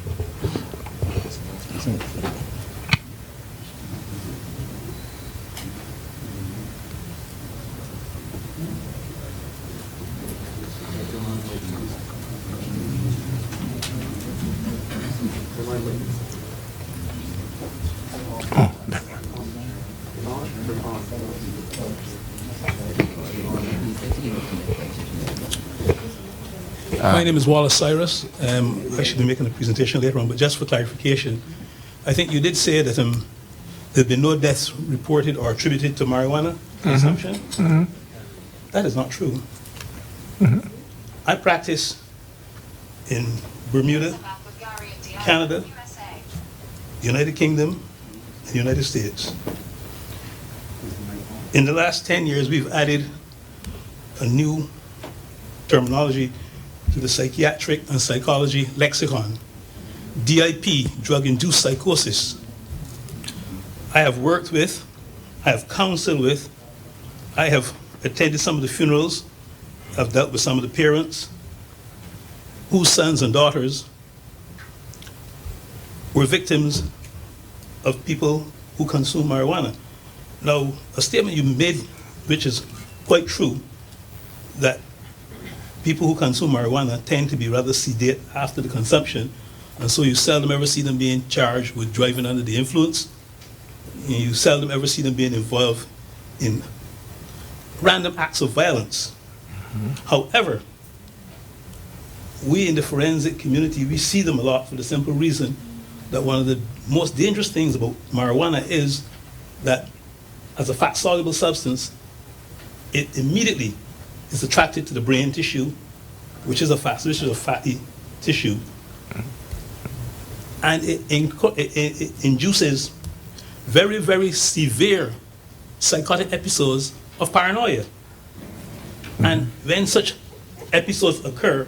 My name is Wallace Cyrus. I should be making a presentation later on, but just for clarification, I think you did say that there have been no deaths reported or attributed to marijuana consumption. Mm-hmm. That is not true. Mm-hmm. I practice in Bermuda, Canada, United Kingdom, and the United States. In the last 10 years, we've added a new terminology to the psychiatric and psychology lexicon. DIP, drug-induced psychosis. I have worked with, I have counseled with, I have attended some of the funerals, I've dealt with some of the parents whose sons and daughters were victims of people who consume marijuana. Now, a statement you made, which is quite true, that people who consume marijuana tend to be rather sedate after the consumption, and so you seldom ever see them being charged with driving under the influence. And you seldom ever see them being involved in random acts of violence. Mm-hmm. However, we in the forensic community, we see them a lot for the simple reason that one of the most dangerous things about marijuana is that as a fat-soluble substance, it immediately is attracted to the brain tissue, which is a fatty tissue, and it induces very, very severe psychotic episodes of paranoia. And when such episodes occur,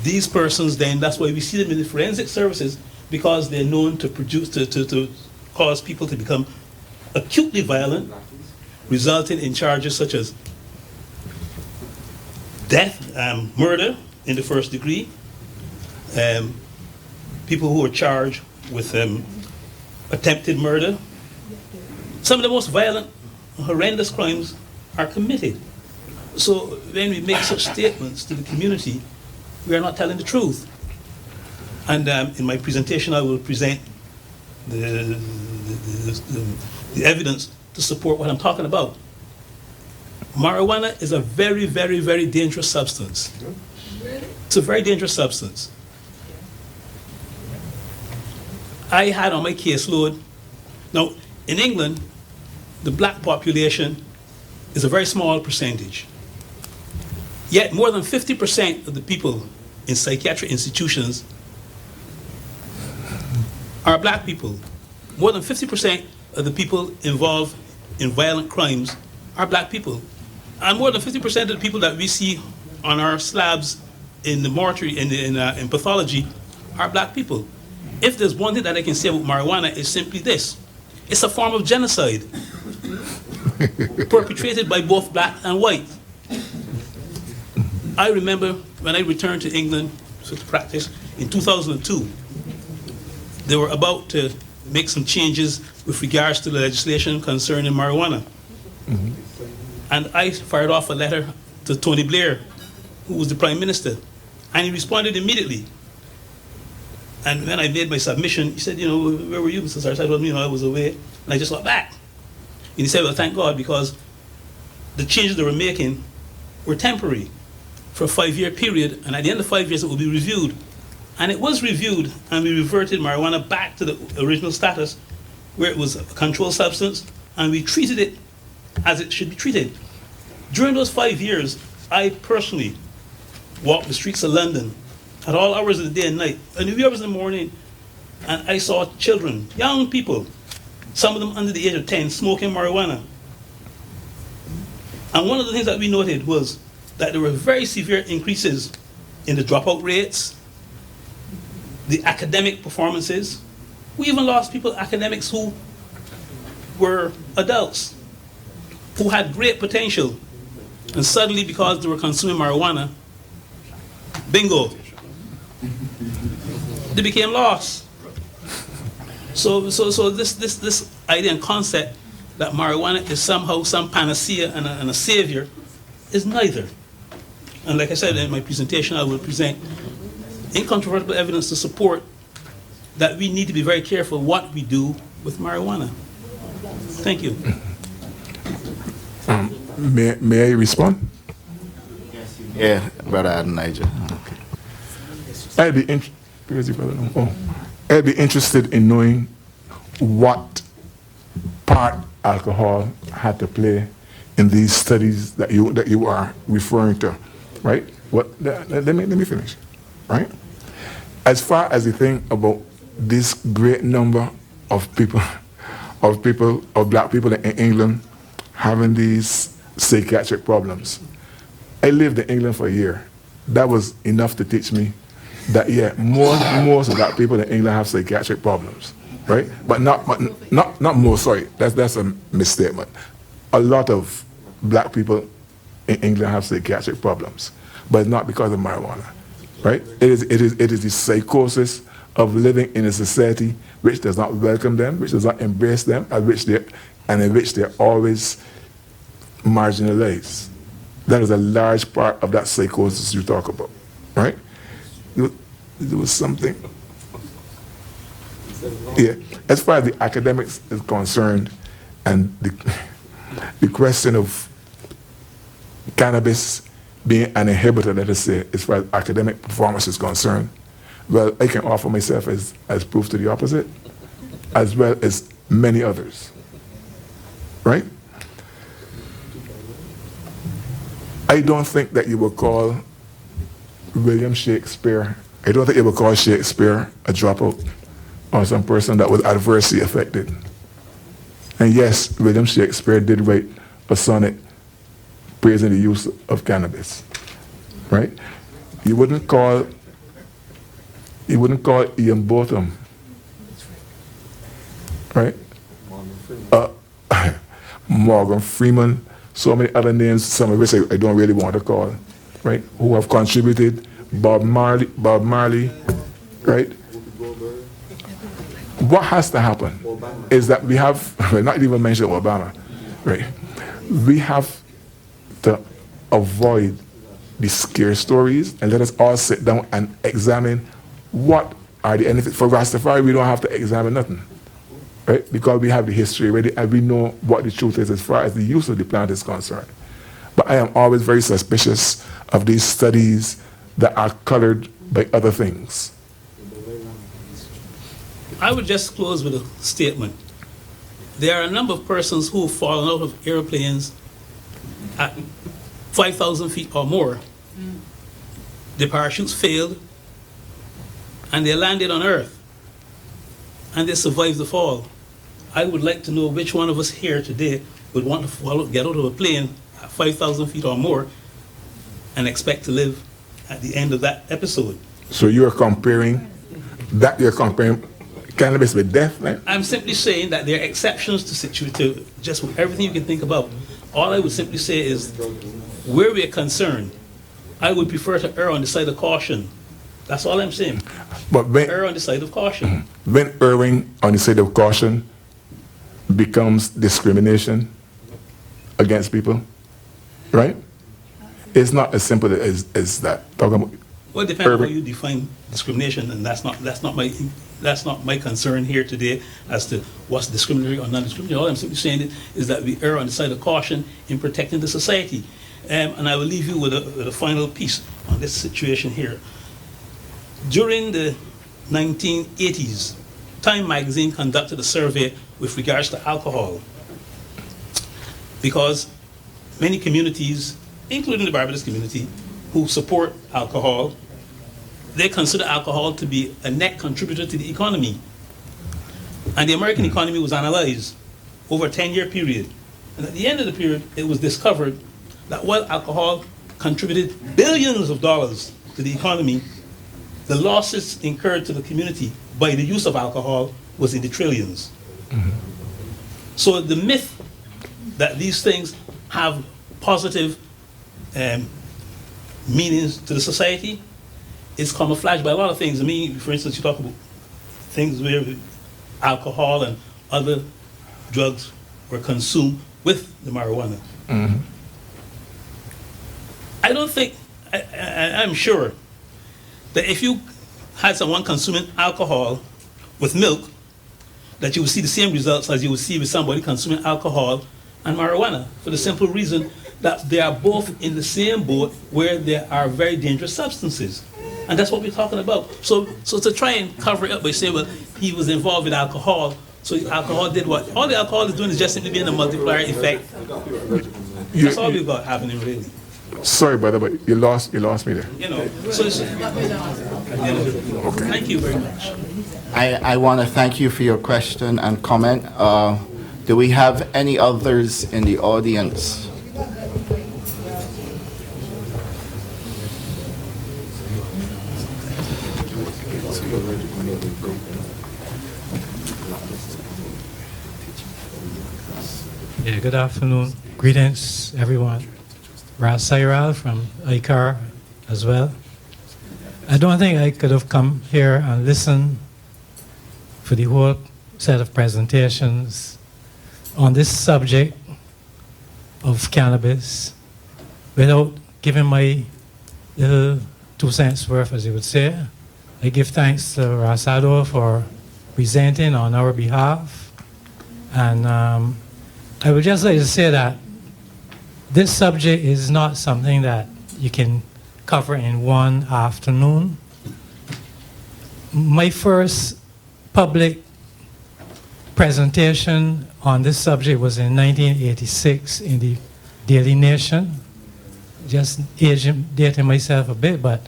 these persons then, that's why we see them in the forensic services, because they're known to produce, to cause people to become acutely violent resulting in charges such as death, murder in the first degree, people who are charged with attempted murder. Some of the most violent, horrendous crimes are committed. So when we make such statements to the community, we are not telling the truth. And in my presentation, I will present the evidence to support what I'm talking about. Marijuana is a very, very, very dangerous substance. It's a very dangerous substance. I had on my caseload, now in England, the black population is a very small percentage. Yet more than 50% of the people in psychiatric institutions are black people. More than 50% of the people involved in violent crimes are black people. And more than 50% of the people that we see on our slabs in the mortuary, in pathology, are black people. If there's one thing that I can say about marijuana, it's simply this. It's a form of genocide perpetrated by both black and white. I remember when I returned to England to practice in 2002, they were about to make some changes with regards to the legislation concerning marijuana. Mm-hmm. And I fired off a letter to Tony Blair, who was the Prime Minister, and he responded immediately. And when I made my submission, he said, where were you, Mr. Sarge? I told him, I was away, and I just got back. And he said, well, thank God, because the changes they were making were temporary for a 5-year period, and at the end of 5 years, it will be reviewed. And it was reviewed, and we reverted marijuana back to the original status, where it was a controlled substance, and we treated it as it should be treated. During those 5 years, I personally walked the streets of London at all hours of the day and night, and 3 hours in the morning, and I saw children, young people, some of them under the age of 10, smoking marijuana. And one of the things that we noted was that there were very severe increases in the dropout rates, the academic performances. We even lost people, academics who were adults, who had great potential, and suddenly because they were consuming marijuana, bingo, they became lost. So this idea and concept that marijuana is somehow some panacea and a savior is neither. And like I said in my presentation, I will present incontrovertible evidence to support that we need to be very careful what we do with marijuana. Thank you. May I respond? Yeah, Brother Adonijah. I'd be interested in knowing what part alcohol had to play in these studies that you are referring to, right? Let me finish, right? As far as the thing about this great number of black people in England having these psychiatric problems, I lived in England for a year. That was enough to teach me that most black people in England have psychiatric problems, right? But not most. Sorry, that's a misstatement. A lot of black people in England have psychiatric problems, but not because of marijuana, right? It is the psychosis of living in a society which does not welcome them, which does not embrace them, in which they're always marginalized. That is a large part of that psychosis you talk about, right? There was something. Yeah, as far as the academics is concerned, and the question of cannabis being an inhibitor, let us say, as far as academic performance is concerned, well, I can offer myself as proof to the opposite, as well as many others, right? I don't think that you would call William Shakespeare, I don't think you would call Shakespeare a dropout or some person that was adversely affected. And yes, William Shakespeare did write a sonnet praising the use of cannabis, right? You wouldn't call Ian Botham, right? Morgan Freeman, so many other names, some of which I don't really want to call, right, who have contributed, Bob Marley, right? What has to happen is that we have, not even mention Obama, right? We have to avoid the scare stories and let us all sit down and examine what are the benefits. For Rastafari, we don't have to examine nothing, right? Because we have the history already and we know what the truth is as far as the use of the plant is concerned. But I am always very suspicious of these studies that are colored by other things. I would just close with a statement. There are a number of persons who have fallen out of airplanes at 5,000 feet or more. The parachutes failed, and they landed on Earth, and they survived the fall. I would like to know which one of us here today would want to get out of a plane at 5,000 feet or more and expect to live at the end of that episode. So you're comparing cannabis with death, man? I'm simply saying that there are exceptions to just everything you can think about. All I would simply say is, where we are concerned, I would prefer to err on the side of caution. That's all I'm saying. But when, Err on the side of caution. when erring on the side of caution becomes discrimination against people, right? It's not as simple as that. Talking about Well, it depends on how you define discrimination, and that's not my concern here today as to what's discriminatory or non-discriminatory. All I'm simply saying is that we err on the side of caution in protecting the society. And I will leave you with a final piece on this situation here. During the 1980s, Time magazine conducted a survey with regards to alcohol, because many communities, including the Barbados community, who support alcohol, they consider alcohol to be a net contributor to the economy. And the American economy was analyzed over a 10-year period. And at the end of the period, it was discovered that while alcohol contributed billions of dollars to the economy, the losses incurred to the community by the use of alcohol was in the trillions. So the myth that these things have positive meanings to the society is camouflaged by a lot of things. I mean, for instance, you talk about things where alcohol and other drugs were consumed with the marijuana. I don't think, I'm sure that if you had someone consuming alcohol with milk, that you would see the same results as you would see with somebody consuming alcohol and marijuana, for the simple reason that they are both in the same boat where there are very dangerous substances. And that's what we're talking about. So to try and cover it up by saying, well, he was involved with alcohol, so alcohol did what? All the alcohol is doing is just simply being a multiplier effect. That's all we've got happening, really. Sorry, brother, but you lost me there. You know, so it's, thank you very much. I want to thank you for your question and comment. Do we have any others in the audience? Yeah, good afternoon. Greetings, everyone. Ras Sairal from ICAR as well. I don't think I could have come here and listened for the whole set of presentations on this subject of cannabis without giving my little 2 cents worth, as you would say. I give thanks to Rasado for presenting on our behalf. And I would just like to say that this subject is not something that you can cover in one afternoon. My first public presentation on this subject was in 1986 in the Daily Nation. Just dating myself a bit, but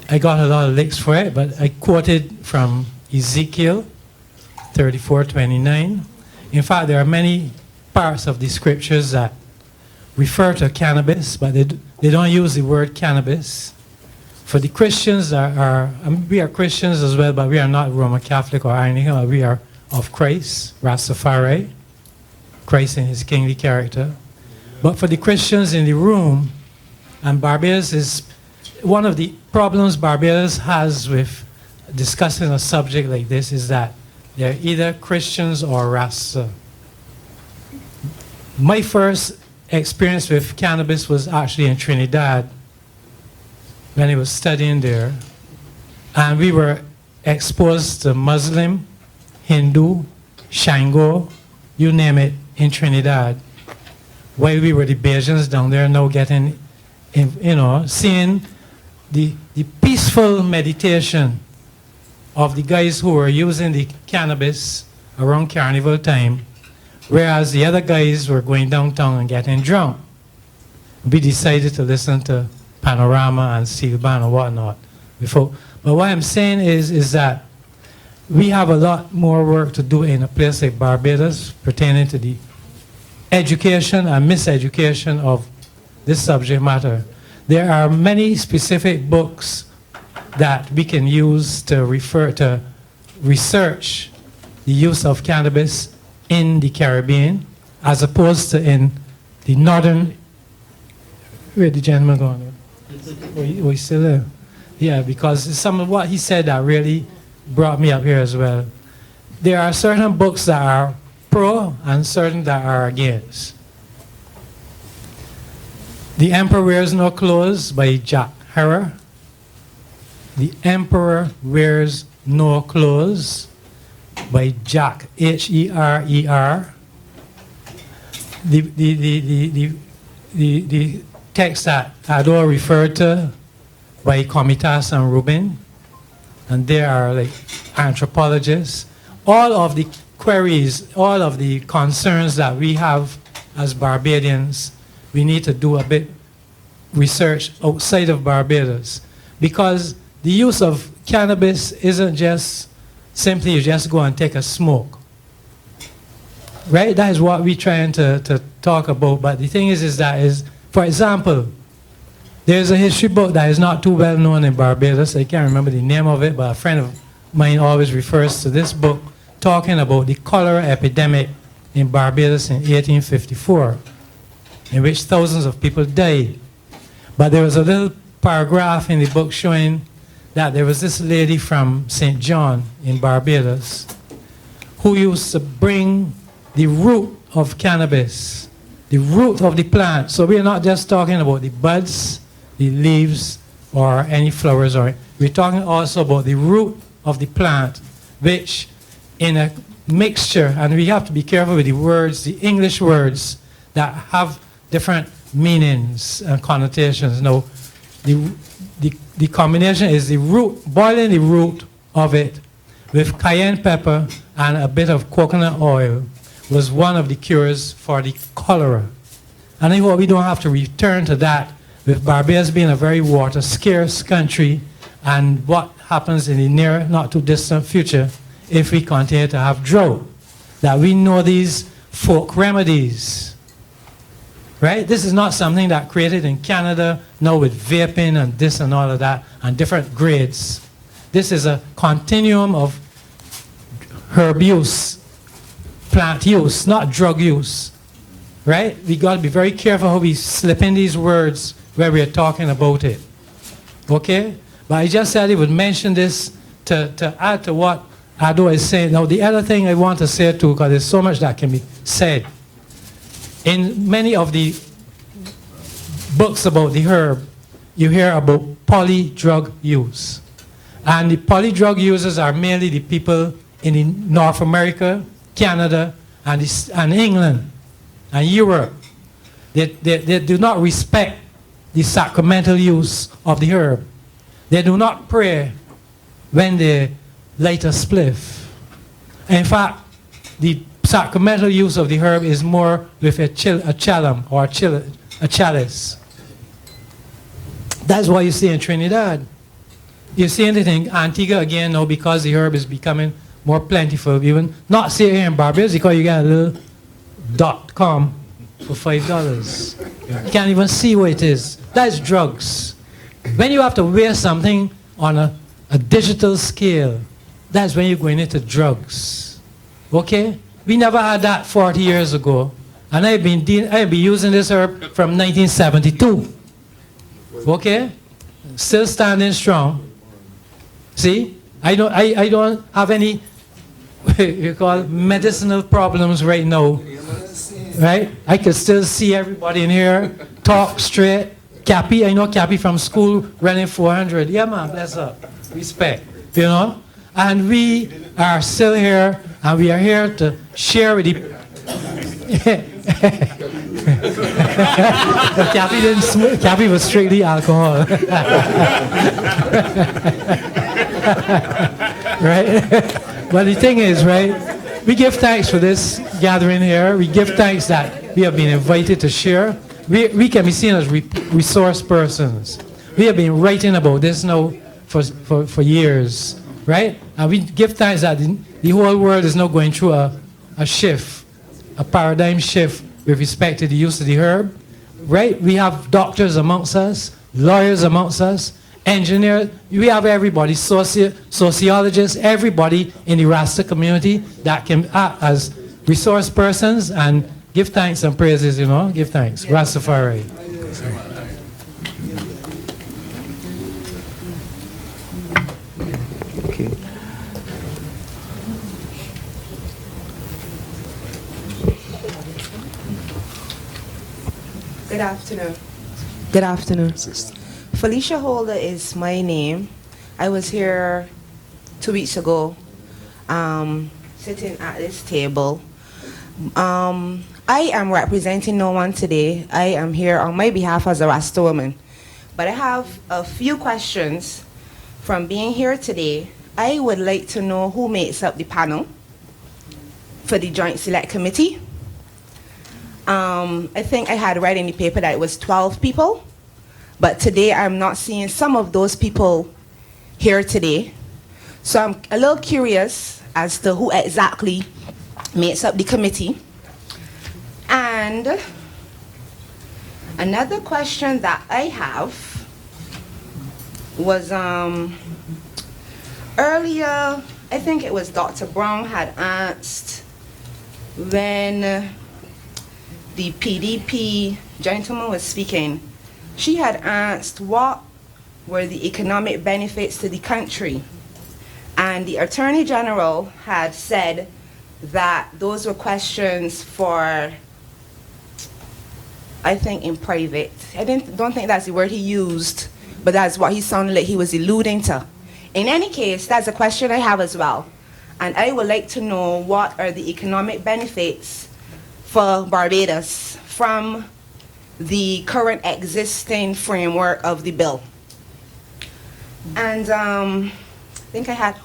I got a lot of licks for it, but I quoted from Ezekiel 34:29. In fact, there are many parts of the scriptures that refer to cannabis, but they don't use the word cannabis. For the Christians, we are Christians as well, but we are not Roman Catholic or anything. We are of Christ, Rastafari, Christ in his kingly character. But for the Christians in the room, and Barbados is one of the problems Barbados has with discussing a subject like this is that they're either Christians or Rasta. My first experience with cannabis was actually in Trinidad when I was studying there, and we were exposed to Muslim, Hindu, Shango, you name it, in Trinidad. While we were the Bajans down there now getting, seeing the peaceful meditation of the guys who were using the cannabis around carnival time, whereas the other guys were going downtown and getting drunk. We decided to listen to Panorama and Silban and whatnot before. But what I'm saying is that we have a lot more work to do in a place like Barbados pertaining to the education and miseducation of this subject matter. There are many specific books that we can use to refer to research the use of cannabis in the Caribbean as opposed to in the northern. Where the gentleman going? We still there? Yeah, because some of what he said that really brought me up here as well. There are certain books that are pro and certain that are against. The Emperor Wears No Clothes by Jack Herer. The Emperor Wears No Clothes by Jack, H-E-R-E-R. The text that Ado referred to by Comitas and Rubin, and they are like anthropologists. All of the queries, all of the concerns that we have as Barbadians, we need to do a bit research outside of Barbados, because the use of cannabis isn't just simply you just go and take a smoke. Right? That is what we're trying to talk about. But the thing is that, for example, there's a history book that is not too well known in Barbados. I can't remember the name of it, but a friend of mine always refers to this book talking about the cholera epidemic in Barbados in 1854, in which thousands of people died. But there was a little paragraph in the book showing that there was this lady from St. John in Barbados who used to bring the root of cannabis, the root of the plant. So we're not just talking about the buds, the leaves, or any flowers. We're talking also about the root of the plant, which in a mixture, and we have to be careful with the words, the English words that have different meanings and connotations. Now, the combination is the root, boiling the root of it with cayenne pepper and a bit of coconut oil was one of the cures for the cholera. And I hope we don't have to return to that, with Barbados being a very water scarce country, and what happens in the near, not too distant future if we continue to have drought. That we know these folk remedies. Right? This is not something that created in Canada now with vaping and this and all of that and different grades. This is a continuum of herb use, plant use, not drug use. Right? We got to be very careful how we slip in these words where we are talking about it. Okay? But I just said I would mention this to add to what Ado is saying. Now, the other thing I want to say too, because there's so much that can be said. In many of the books about the herb, you hear about polydrug use. And the polydrug users are mainly the people in North America, Canada, and England, and Europe. They do not respect the sacramental use of the herb. They do not pray when they light a spliff. In fact, the sacramental use of the herb is more with a chalum or a chalice. That's what you see in Trinidad. You see anything in Antigua again now, because the herb is becoming more plentiful. Even not see it here in Barbados because you get a little .com for $5. You can't even see what it is. That's drugs. When you have to wear something on a digital scale, that's when you're going into drugs. Okay? We never had that 40 years ago. And I've been using this herb from 1972. Okay? Still standing strong. See? I don't have any you call medicinal problems right now. Right? I can still see everybody in here, talk straight. Cappy, I know Cappy from school running 400. Yeah, man, bless up. Respect. You know? And we are still here, and we are here to share with you. Cappy didn't smoke. Cappy was strictly alcohol. Right? But the thing is, right, we give thanks for this gathering here. We give thanks that we have been invited to share. We can be seen as resource persons. We have been writing about this now for years, right? And we give thanks that the whole world is now going through a shift, a paradigm shift with respect to the use of the herb, right? We have doctors amongst us, lawyers amongst us, engineers. We have everybody, sociologists, everybody in the Rasta community that can act as resource persons and give thanks and praises, you know, give thanks. Rastafari. Okay. Good afternoon. Good afternoon. Felicia Holder is my name. I was here 2 weeks ago, sitting at this table. I am representing no one today. I am here on my behalf as a Rasta woman. But I have a few questions from being here today. I would like to know who makes up the panel for the Joint Select Committee. I think I had read in the paper that it was 12 people, but today I'm not seeing some of those people here today. So I'm a little curious as to who exactly makes up the committee. And another question that I have was earlier, I think it was Dr. Brown had asked when the PDP gentleman was speaking, she had asked what were the economic benefits to the country. And the Attorney General had said that those were questions for, I think, in private. I don't think that's the word he used, but that's what he sounded like he was alluding to. In any case, that's a question I have as well. And I would like to know what are the economic benefits for Barbados from the current existing framework of the bill. And I think I had,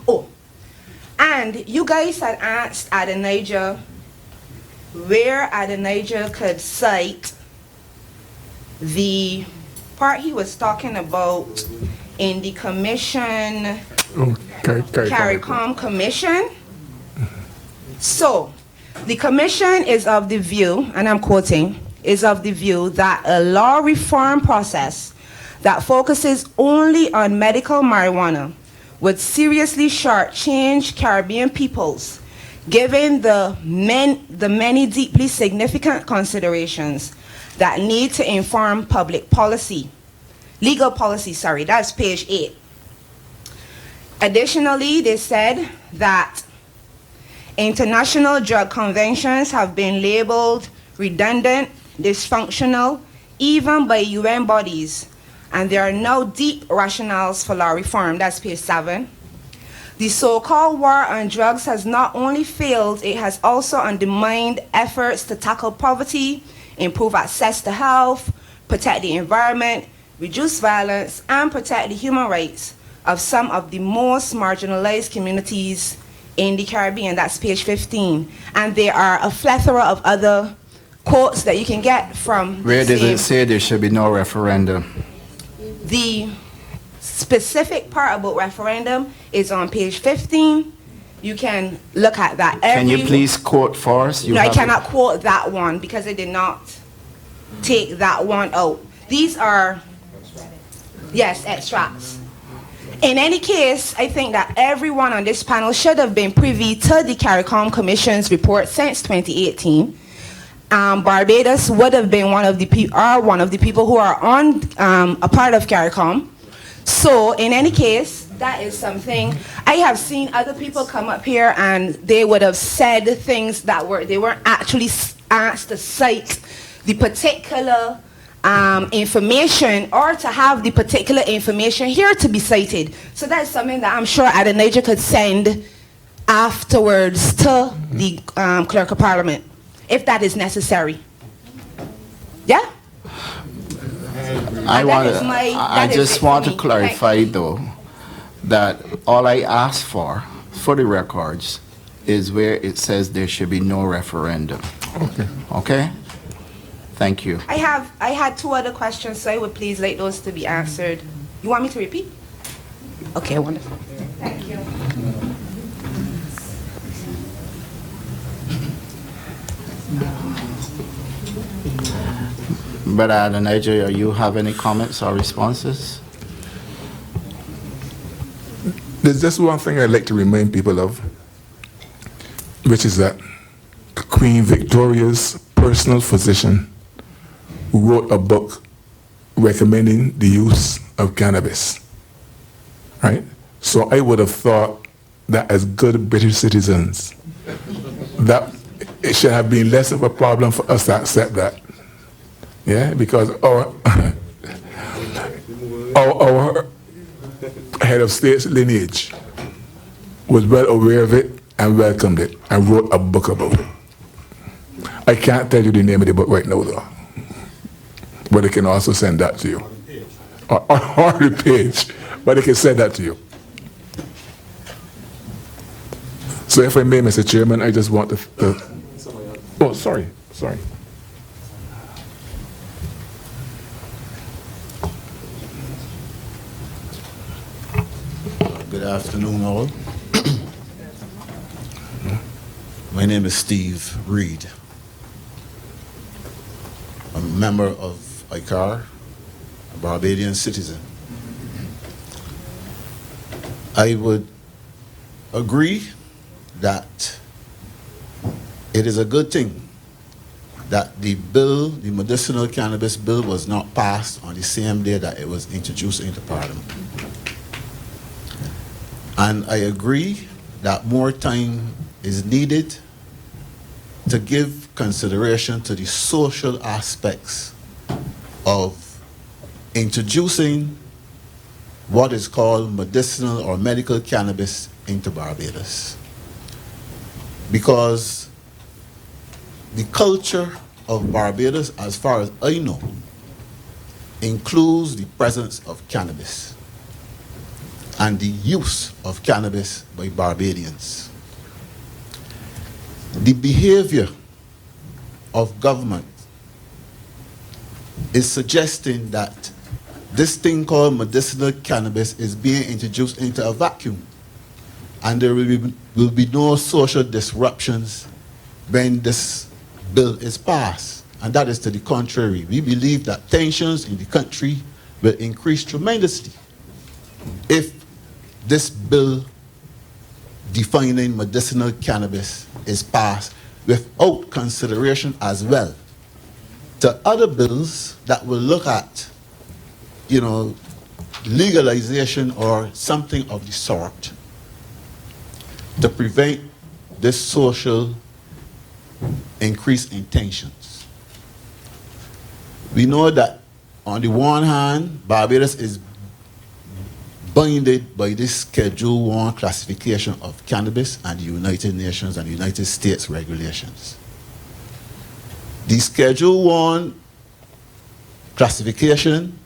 and you guys had asked Adonijah where Adonijah could cite the part he was talking about in the commission, CARICOM commission. So, the commission is of the view, and I'm quoting, is of the view that a law reform process that focuses only on medical marijuana would seriously shortchange Caribbean peoples, given the many deeply significant considerations that need to inform public policy. Legal policy, sorry, that's page 8. Additionally, they said that international drug conventions have been labeled redundant, dysfunctional, even by UN bodies, and there are no deep rationales for law reform. That's page 7. The so-called war on drugs has not only failed, it has also undermined efforts to tackle poverty, improve access to health, protect the environment, reduce violence, and protect the human rights of some of the most marginalized communities in the Caribbean. That's page 15. And there are a plethora of other quotes that you can get from. Where does it say there should be no referendum? The specific part about referendum is on page 15. You can look at that. Can you please quote for us? No, I cannot quote that one because I did not take that one out. These are, yes, extracts. In any case, I think that everyone on this panel should have been privy to the CARICOM Commission's report since 2018. Barbados would have been one of the people who are on a part of CARICOM. So in any case, that is something I have seen other people come up here and they would have said things that they weren't actually asked to cite the particular information or to have the particular information here to be cited. So that's something that I'm sure Adonijah could send afterwards to the Clerk of Parliament, if that is necessary. Yeah? I just want to clarify though, that all I ask for the records, is where it says there should be no referendum. Okay. Okay? Thank you. I had two other questions, so I would please like those to be answered. You want me to repeat? Okay, wonderful. Thank you. Brother Adonijah, you have any comments or responses? There's just one thing I'd like to remind people of, which is that Queen Victoria's personal physician wrote a book recommending the use of cannabis, right? So I would have thought that as good British citizens, that it should have been less of a problem for us to accept that. Yeah, because our head of state's lineage was well aware of it and welcomed it and wrote a book about it. I can't tell you the name of the book right now though, but I can also send that to you. Or the page, but I can send that to you. So if I may, Mr. Chairman, I just want to oh, sorry. Good afternoon, all. My name is Steve Reed. I'm a member of ICAR, a Barbadian citizen. I would agree that it is a good thing that the bill, the medicinal cannabis bill, was not passed on the same day that it was introduced into Parliament. And I agree that more time is needed to give consideration to the social aspects of introducing what is called medicinal or medical cannabis into Barbados. Because the culture of Barbados, as far as I know, includes the presence of cannabis and the use of cannabis by Barbadians. The behavior of government is suggesting that this thing called medicinal cannabis is being introduced into a vacuum, and there will be no social disruptions when this bill is passed. And that is to the contrary. We believe that tensions in the country will increase tremendously if this bill defining medicinal cannabis is passed without consideration as well to other bills that will look at, legalization or something of the sort to prevent this social increase in tensions. We know that on the one hand, Barbados is binded by this Schedule 1 classification of cannabis and the United Nations and United States regulations. The Schedule 1 classification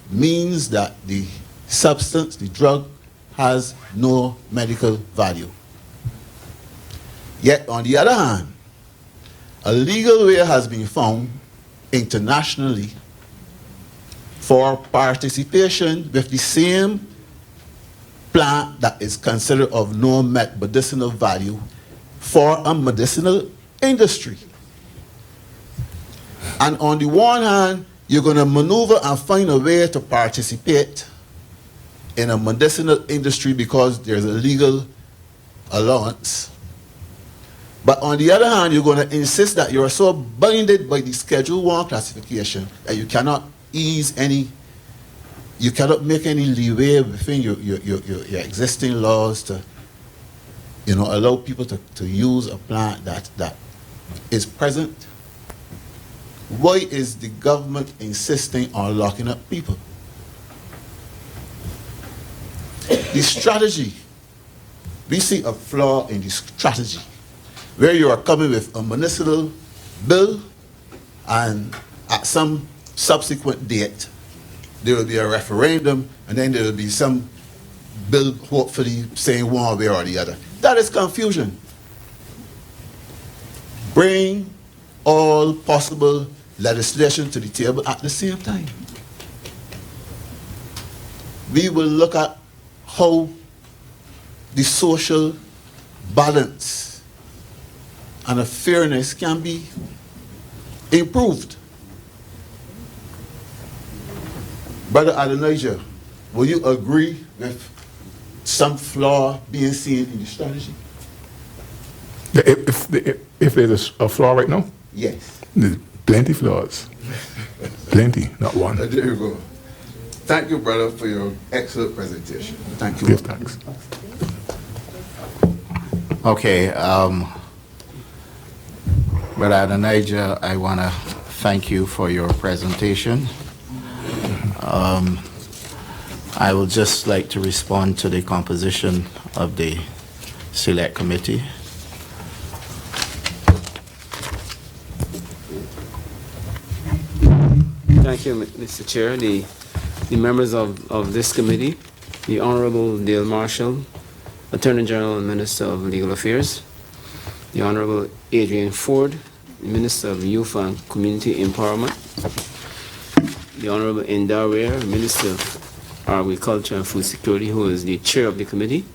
means that the substance, the drug, has no medical value. Yet, on the other hand, a legal way has been found internationally for participation with the same plant that is considered of no medicinal value for a medicinal industry. And on the one hand, you're going to maneuver and find a way to participate in a medicinal industry because there's a legal allowance. But on the other hand, you're going to insist that you're so binded by the Schedule 1 classification that you cannot you cannot make any leeway within your existing laws to, allow people to use a plant that is present. Why is the government insisting on locking up people? The strategy, we see a flaw in the strategy, where you are coming with a municipal bill, and at some subsequent date, there will be a referendum, and then there will be some bill hopefully saying one way or the other. That is confusion. Bring all possible legislation to the table at the same time. We will look at how the social balance and a fairness can be improved. Brother Adonijah, will you agree with some flaw being seen in the strategy? If there's a flaw right now? Yes. There's plenty flaws. Plenty, not one. There you go. Thank you, brother, for your excellent presentation. Thank you. Give thanks. Okay, Brother Adonijah, I want to thank you for your presentation. I would just like to respond to the composition of the Select Committee. Thank you, Mr. Chair. The members of this committee, the Honorable Dale Marshall, Attorney General and Minister of Legal Affairs, the Honorable Adrian Ford, Minister of Youth and Community Empowerment, the Honorable Indar Ware, Minister of Agriculture and Food Security, who is the chair of the committee,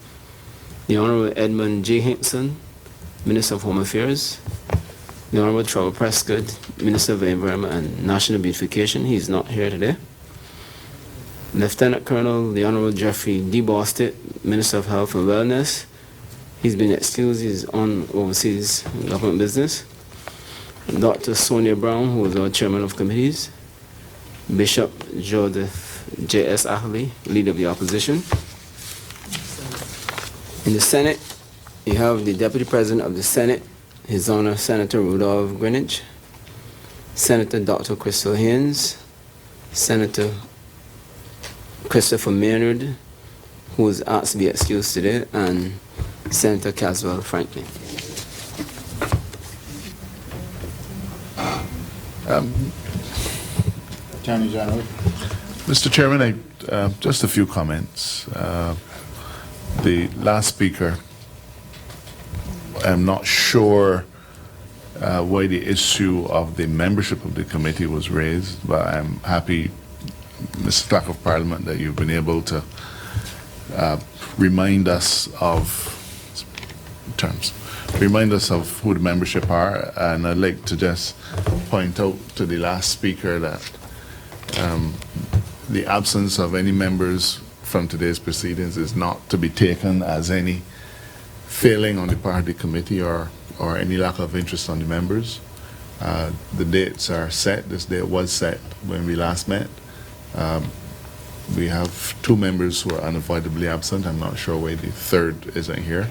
the Honorable Edmund J. Hinkson, Minister of Home Affairs, the Honorable Trevor Prescott, Minister of Environment and National Beautification. He's not here today. Lieutenant Colonel, the Honorable Jeffrey D. Bostic, Minister of Health and Wellness. He's been excused. He's on overseas government business. Dr. Sonia Brown, who is our chairman of committees. Bishop Joseph J.S. Ackley, leader of the opposition. In the Senate, you have the Deputy President of the Senate, His Honor Senator Rudolph Greenwich, Senator Dr. Crystal Haynes, Senator Christopher Maynard, who is asked to be excused today, and Senator Caswell Franklin. Attorney General. Mr. Chairman, just a few comments. The last speaker, I'm not sure why the issue of the membership of the committee was raised, but I'm happy, Mr. Clerk of Parliament, that you've been able to remind us of who the membership are, and I'd like to just point out to the last speaker that the absence of any members from today's proceedings is not to be taken as any failing on the part of the committee or any lack of interest on the members. The dates are set. This date was set when we last met. We have 2 members who are unavoidably absent. I'm not sure why the third isn't here,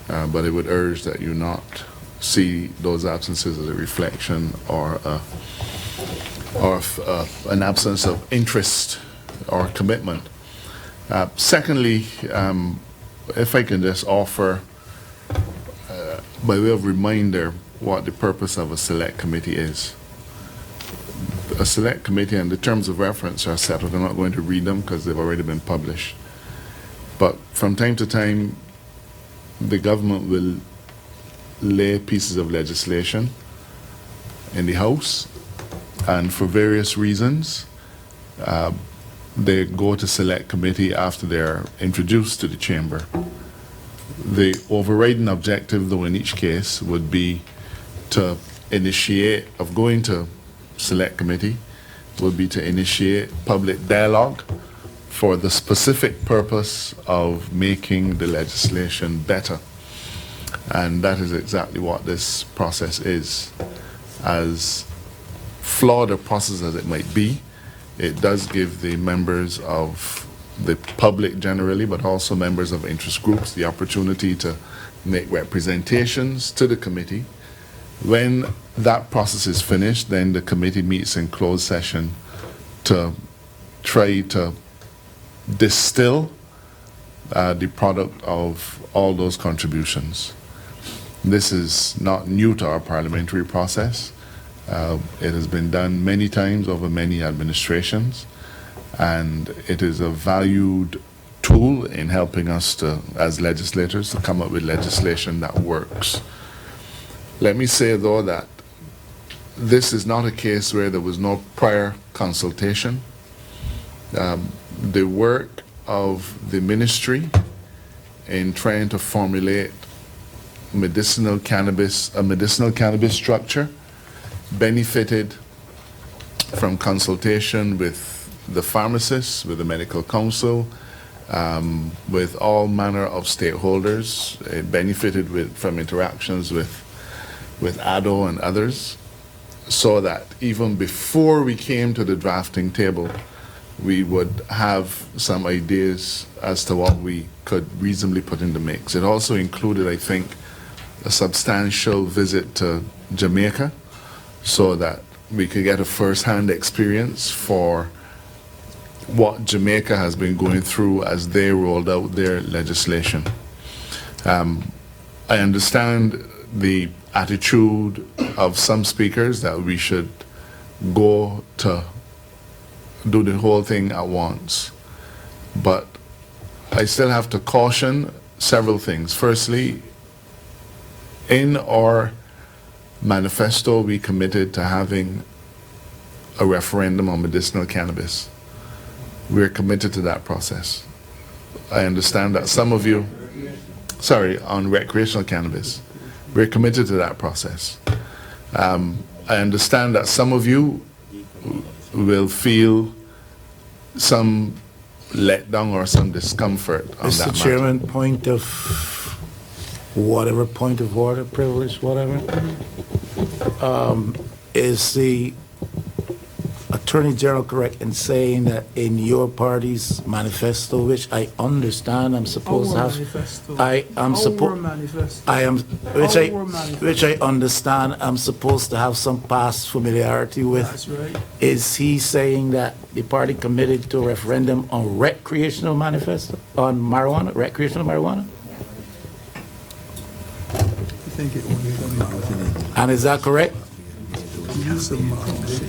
but I would urge that you not see those absences as a reflection or an absence of interest or commitment. Secondly, if I can just offer, by way of reminder, what the purpose of a select committee is. A select committee, and the terms of reference are settled. I'm not going to read them because they've already been published. But from time to time, the government will lay pieces of legislation in the House, and for various reasons, they go to select committee after they're introduced to the chamber. The overriding objective, though, in each case would be to initiate, of going to select committee, would be to initiate public dialogue for the specific purpose of making the legislation better. And that is exactly what this process is. As flawed a process as it might be, it does give the members of the public generally, but also members of interest groups, the opportunity to make representations to the committee. When that process is finished, then the committee meets in closed session to try to distill the product of all those contributions. This is not new to our parliamentary process. It has been done many times over many administrations, and it is a valued tool in helping us to, as legislators, to come up with legislation that works. Let me say, though, that this is not a case where there was no prior consultation. The work of the ministry in trying to formulate a medicinal cannabis structure benefited from consultation with the pharmacists, with the medical council, with all manner of stakeholders. It benefited from interactions with ADO and others, so that even before we came to the drafting table, we would have some ideas as to what we could reasonably put in the mix. It also included, I think, a substantial visit to Jamaica, so that we could get a first-hand experience for what Jamaica has been going through as they rolled out their legislation. I understand the attitude of some speakers that we should go to do the whole thing at once. But I still have to caution several things. Firstly, in our manifesto, we committed to having a referendum on medicinal cannabis. We're committed to that process. I understand that some of you, on recreational cannabis. We're committed to that process. I understand that some of you will feel some letdown or some discomfort on that matter. Mr. Chairman, point of order, privilege, whatever. Is the Attorney General correct in saying that in your party's manifesto, which I understand I'm supposed to have, which I understand I'm supposed to have some past familiarity with. That's right. Is he saying that the party committed to a referendum on recreational marijuana? And is that correct?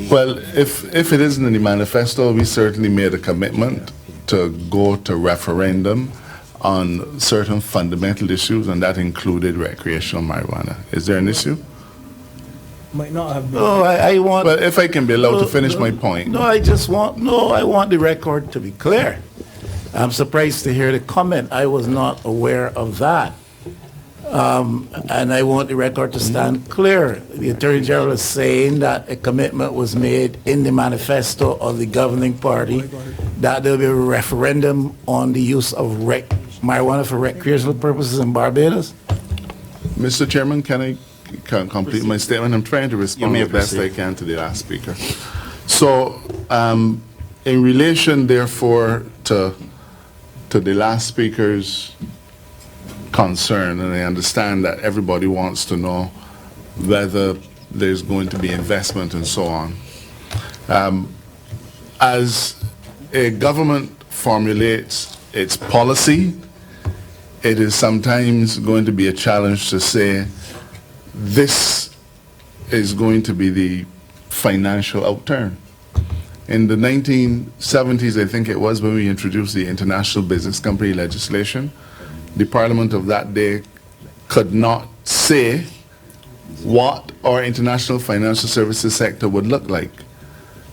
Well, if it isn't in the manifesto, we certainly made a commitment to go to referendum on certain fundamental issues, and that included recreational marijuana. Is there an issue? Might not have been. No, I want... Well, if I can be allowed to finish my point. I want the record to be clear. I'm surprised to hear the comment. I was not aware of that. And I want the record to stand clear. The Attorney General is saying that a commitment was made in the manifesto of the governing party that there will be a referendum on the use of marijuana for recreational purposes in Barbados. Mr. Chairman, can I complete my statement? I'm trying to respond as best I can to the last speaker. So, in relation, therefore, to the last speaker's concern, and I understand that everybody wants to know whether there's going to be investment and so on. As a government formulates its policy, it is sometimes going to be a challenge to say this is going to be the financial outturn. In the 1970s, I think it was, when we introduced the International Business Company legislation, the Parliament of that day could not say what our international financial services sector would look like.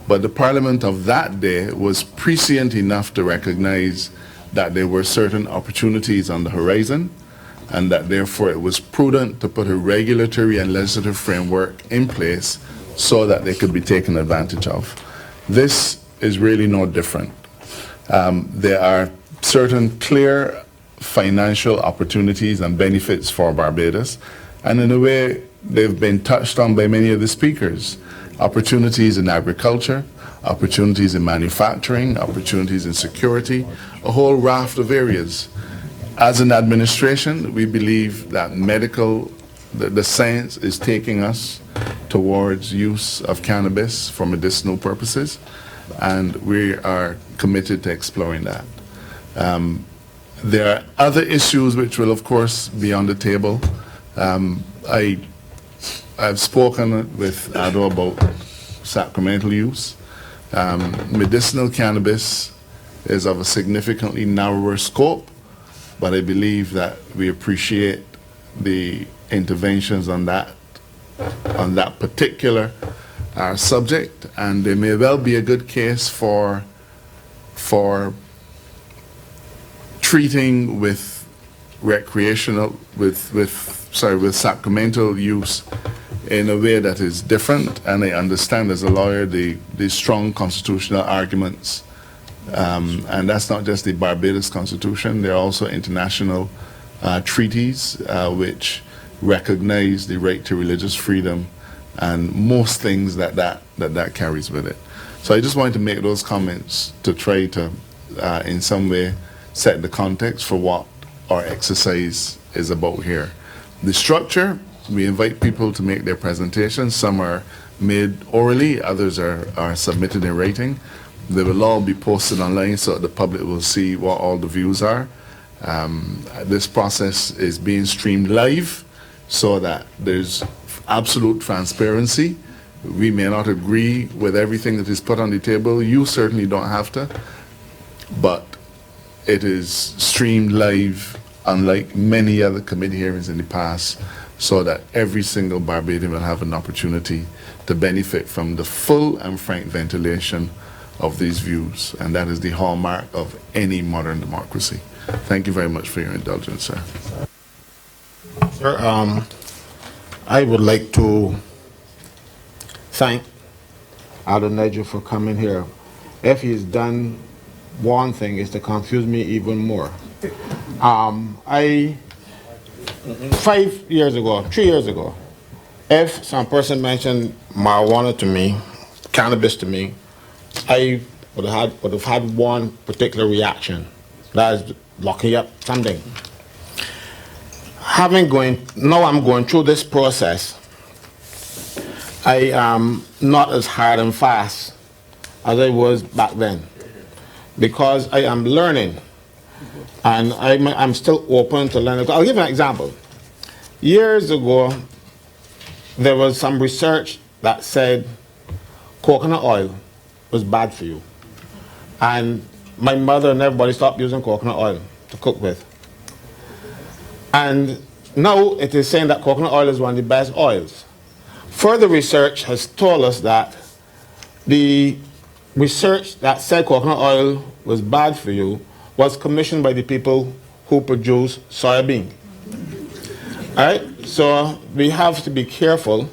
But the Parliament of that day was prescient enough to recognize that there were certain opportunities on the horizon, and that therefore it was prudent to put a regulatory and legislative framework in place so that they could be taken advantage of. This is really no different. There are certain clear financial opportunities and benefits for Barbados. And in a way, they've been touched on by many of the speakers. Opportunities in agriculture, opportunities in manufacturing, opportunities in security, a whole raft of areas. As an administration, we believe that the science is taking us towards use of cannabis for medicinal purposes, and we are committed to exploring that. There are other issues which will, of course, be on the table. I've spoken with Ado about sacramental use. Medicinal cannabis is of a significantly narrower scope, but I believe that we appreciate the interventions on that particular subject, and there may well be a good case for treating with sacramental use in a way that is different. And I understand as a lawyer the strong constitutional arguments, and that's not just the Barbados Constitution. There are also international treaties which recognize the right to religious freedom and most things that carries with it. So I just wanted to make those comments to try to in some way set the context for what our exercise is about here. The structure, we invite people to make their presentations. Some are made orally, others are submitted in writing. They will all be posted online so that the public will see what all the views are. This process is being streamed live so that there's absolute transparency. We may not agree with everything that is put on the table. You certainly don't have to, but it is streamed live, unlike many other committee hearings in the past, so that every single Barbadian will have an opportunity to benefit from the full and frank ventilation of these views. And that is the hallmark of any modern democracy. Thank you very much for your indulgence, sir. Sir, I would like to thank Aldo Nigel for coming here. If he's done one thing, is to confuse me even more. 3 years ago, if some person mentioned marijuana to me, cannabis to me, I would have had one particular reaction. That is locking up something. Now I'm going through this process, I am not as hard and fast as I was back then, because I am learning, and I'm still open to learning. I'll give you an example. Years ago, there was some research that said coconut oil was bad for you, and my mother and everybody stopped using coconut oil to cook with. And now it is saying that coconut oil is one of the best oils. Further research has told us that the research that said coconut oil was bad for you was commissioned by the people who produce soybean. All right, so we have to be careful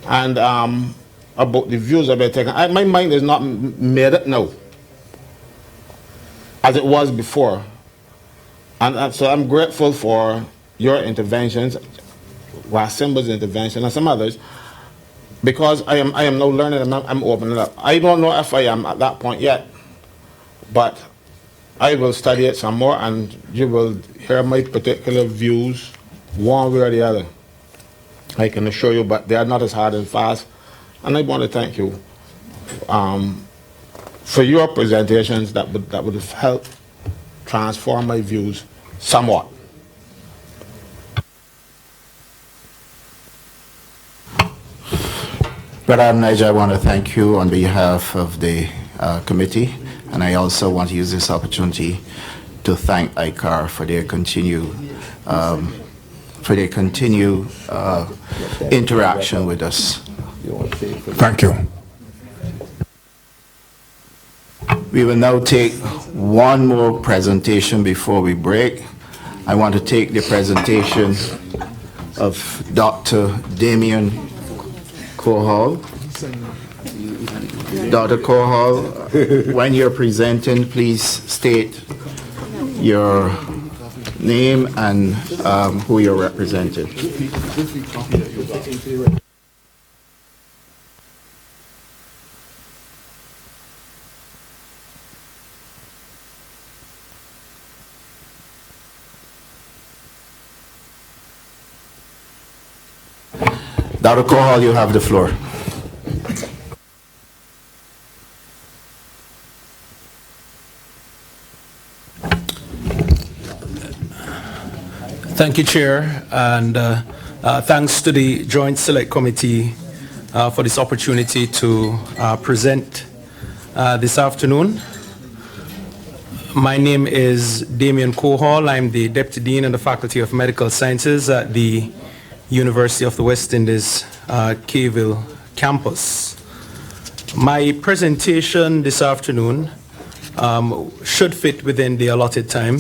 and about the views that we're taking. My mind is not made up now as it was before. And so I'm grateful for your interventions, Simba's intervention, and some others, because I am now learning and I'm opening up. I don't know if I am at that point yet, but I will study it some more, and you will hear my particular views one way or the other. I can assure you, but they are not as hard and fast. And I want to thank you for your presentations that would have helped transform my views somewhat. Brother Nigel, I want to thank you on behalf of the committee, and I also want to use this opportunity to thank ICAR for their continued interaction with us. Thank you. We will now take one more presentation before we break. I want to take the presentation of Dr. Damien Kohal. Dr. Kohal, when you're presenting, please state your name and who you're representing. Dr. Kohal, you have the floor. Thank you, Chair, and thanks to the Joint Select Committee for this opportunity to present this afternoon. My name is Damien Kohal. I'm the Deputy Dean in the Faculty of Medical Sciences at the University of the West Indies, Cayville campus. My presentation this afternoon should fit within the allotted time,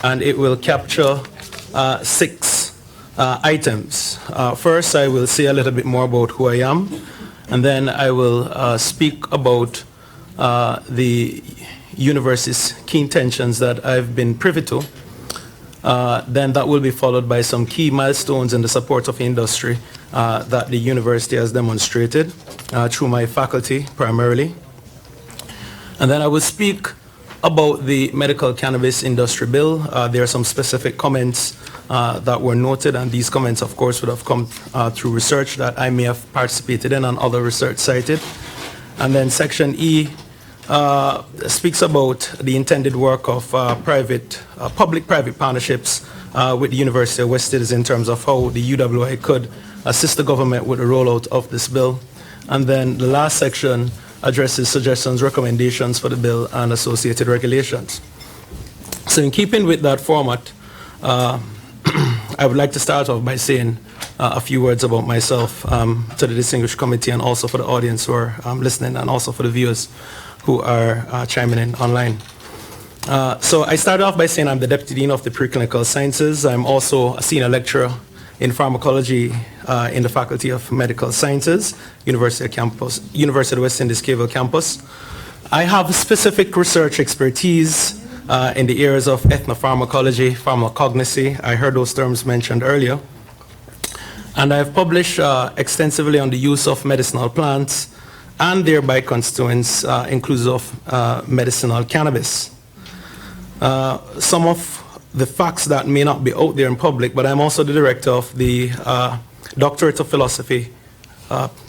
and it will capture 6 items. First, I will say a little bit more about who I am, and then I will speak about the university's key intentions that I've been privy to. Then that will be followed by some key milestones in the support of industry that the university has demonstrated through my faculty primarily. And then I will speak about the medical cannabis industry bill. There are some specific comments that were noted, and these comments, of course, would have come through research that I may have participated in and other research cited. And then Section E speaks about the intended work of public-private partnerships with the University of West Indies in terms of how the UWI could assist the government with the rollout of this bill. And then the last section addresses suggestions, recommendations for the bill and associated regulations. So in keeping with that format, I would like to start off by saying a few words about myself to the distinguished committee and also for the audience who are listening and also for the viewers who are chiming in online. So I started off by saying I'm the Deputy Dean of the Preclinical Sciences. I'm also a Senior Lecturer in Pharmacology in the Faculty of Medical Sciences, University of the West Indies, Cayville campus. I have specific research expertise in the areas of ethnopharmacology, pharmacognosy. I heard those terms mentioned earlier. And I've published extensively on the use of medicinal plants and their bioconstituents, inclusive of medicinal cannabis. Some of the facts that may not be out there in public, but I'm also the director of the Doctorate of Philosophy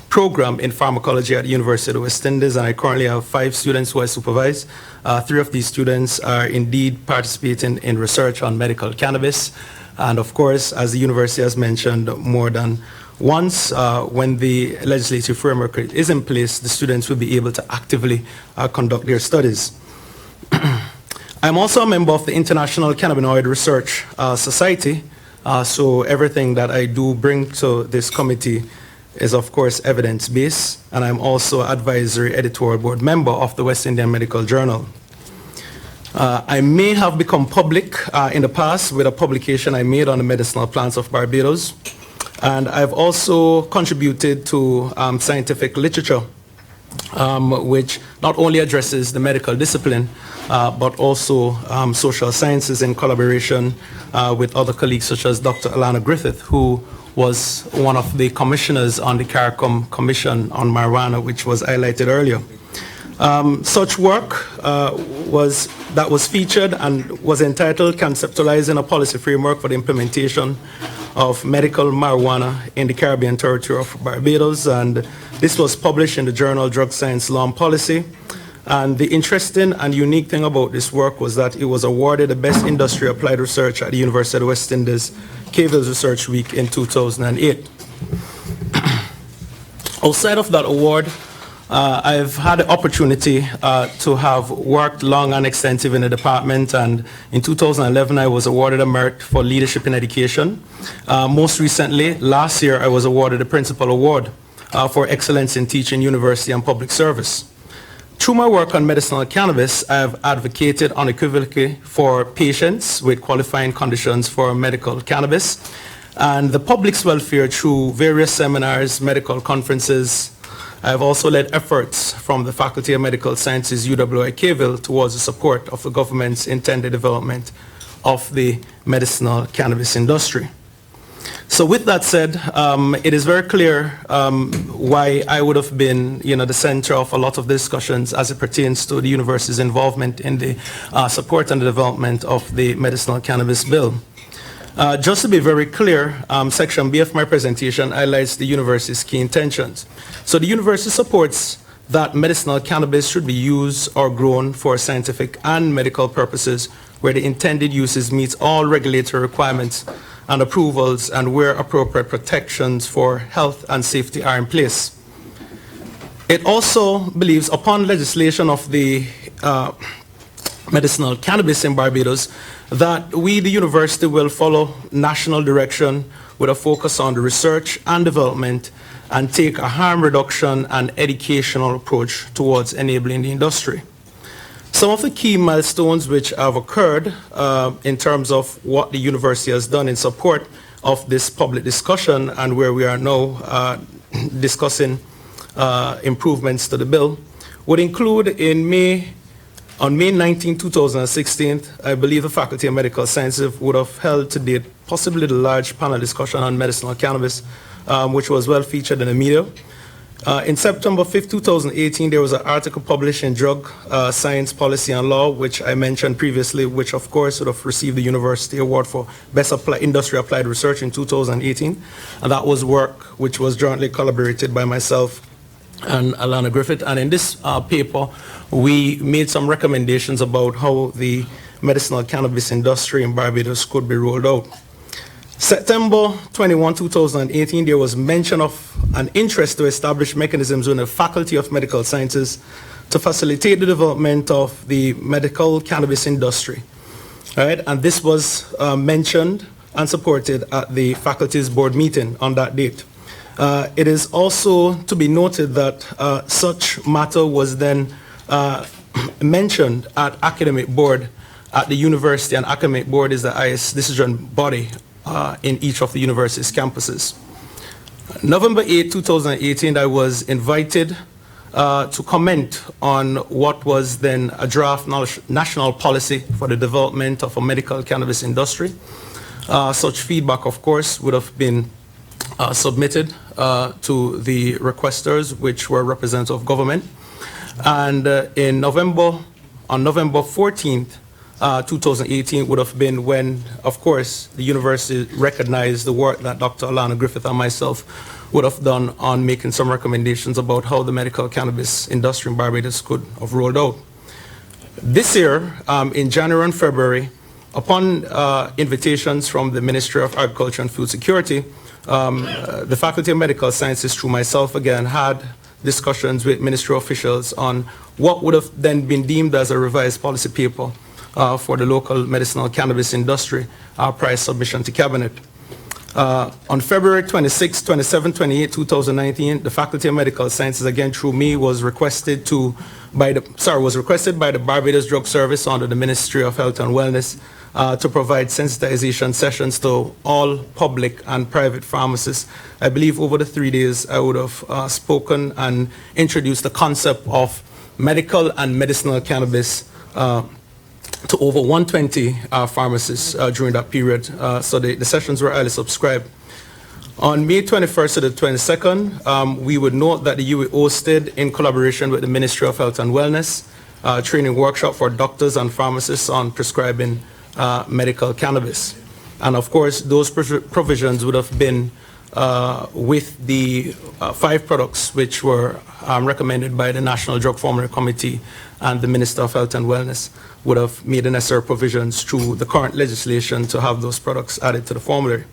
program in pharmacology at the University of the West Indies, and I currently have 5 students who I supervise. 3 of these students are indeed participating in research on medical cannabis. And of course, as the university has mentioned more than once, when the legislative framework is in place, the students will be able to actively conduct their studies. I'm also a member of the International Cannabinoid Research Society, so everything that I do bring to this committee is of course evidence-based, and I'm also advisory editorial board member of the West Indian Medical Journal. I may have become public in the past with a publication I made on the medicinal plants of Barbados, and I've also contributed to scientific literature which not only addresses the medical discipline but also social sciences in collaboration with other colleagues such as Dr. Alana Griffith, who was one of the commissioners on the CARICOM Commission on Marijuana, which was highlighted earlier. Such work was featured and was entitled Conceptualizing a Policy Framework for the Implementation of Medical Marijuana in the Caribbean Territory of Barbados, and this was published in the journal Drug Science Law and Policy. And the interesting and unique thing about this work was that it was awarded the Best Industry Applied Research at the University of the West Indies Cayville's Research Week in 2008. Outside of that award, I've had the opportunity to have worked long and extensive in the department, and in 2011 I was awarded a merit for leadership in education. Most recently, last year, I was awarded the Principal Award for Excellence in Teaching, University and Public Service. Through my work on medicinal cannabis, I have advocated unequivocally for patients with qualifying conditions for medical cannabis and the public's welfare through various seminars, medical conferences. I have also led efforts from the Faculty of Medical Sciences, UWI Cayville, towards the support of the government's intended development of the medicinal cannabis industry. So with that said, it is very clear why I would have been, the center of a lot of discussions as it pertains to the university's involvement in the support and the development of the medicinal cannabis bill. Just to be very clear, Section B of my presentation highlights the university's key intentions. So the university supports that medicinal cannabis should be used or grown for scientific and medical purposes where the intended uses meets all regulatory requirements and approvals and where appropriate protections for health and safety are in place. It also believes upon legislation of the medicinal cannabis in Barbados that we, the university, will follow national direction with a focus on the research and development and take a harm reduction and educational approach towards enabling the industry. Some of the key milestones which have occurred in terms of what the university has done in support of this public discussion and where we are now discussing improvements to the bill would include on May 19, 2016, I believe the Faculty of Medical Sciences would have held to date possibly the large panel discussion on medicinal cannabis, which was well featured in the media. In September 5, 2018, there was an article published in Drug Science Policy and Law, which I mentioned previously, which of course would have received the University Award for Best Industry Applied Research in 2018. And that was work which was jointly collaborated by myself and Alana Griffith. And in this paper, we made some recommendations about how the medicinal cannabis industry in Barbados could be rolled out. September 21, 2018, there was mention of an interest to establish mechanisms within the Faculty of Medical Sciences to facilitate the development of the medical cannabis industry. All right? And this was mentioned and supported at the faculty's board meeting on that date. It is also to be noted that such matter was then mentioned at academic board at the university, and academic board is the highest decision body in each of the university's campuses. November 8, 2018, I was invited to comment on what was then a draft national policy for the development of a medical cannabis industry. Such feedback, of course, would have been submitted to the requesters, which were representatives of government. And on November 14th, 2018 would have been when, of course, the university recognized the work that Dr. Alana Griffith and myself would have done on making some recommendations about how the medical cannabis industry in Barbados could have rolled out. This year, in January and February, upon invitations from the Ministry of Agriculture and Food Security, the Faculty of Medical Sciences, through myself again, had discussions with ministry officials on what would have then been deemed as a revised policy paper for the local medicinal cannabis industry prior submission to Cabinet. On February 26, 27, 28, 2019, the Faculty of Medical Sciences, again through me, was requested by the Barbados Drug Service under the Ministry of Health and Wellness to provide sensitization sessions to all public and private pharmacists. I believe over the 3 days I would have spoken and introduced the concept of medical and medicinal cannabis to over 120 pharmacists during that period. So the sessions were highly subscribed. On May 21st to the 22nd, we would note that the UE hosted, in collaboration with the Ministry of Health and Wellness, a training workshop for doctors and pharmacists on prescribing medical cannabis. And of course, those provisions would have been with the 5 products which were recommended by the National Drug Formulary Committee, and the Minister of Health and Wellness would have made the necessary provisions through the current legislation to have those products added to the formulary.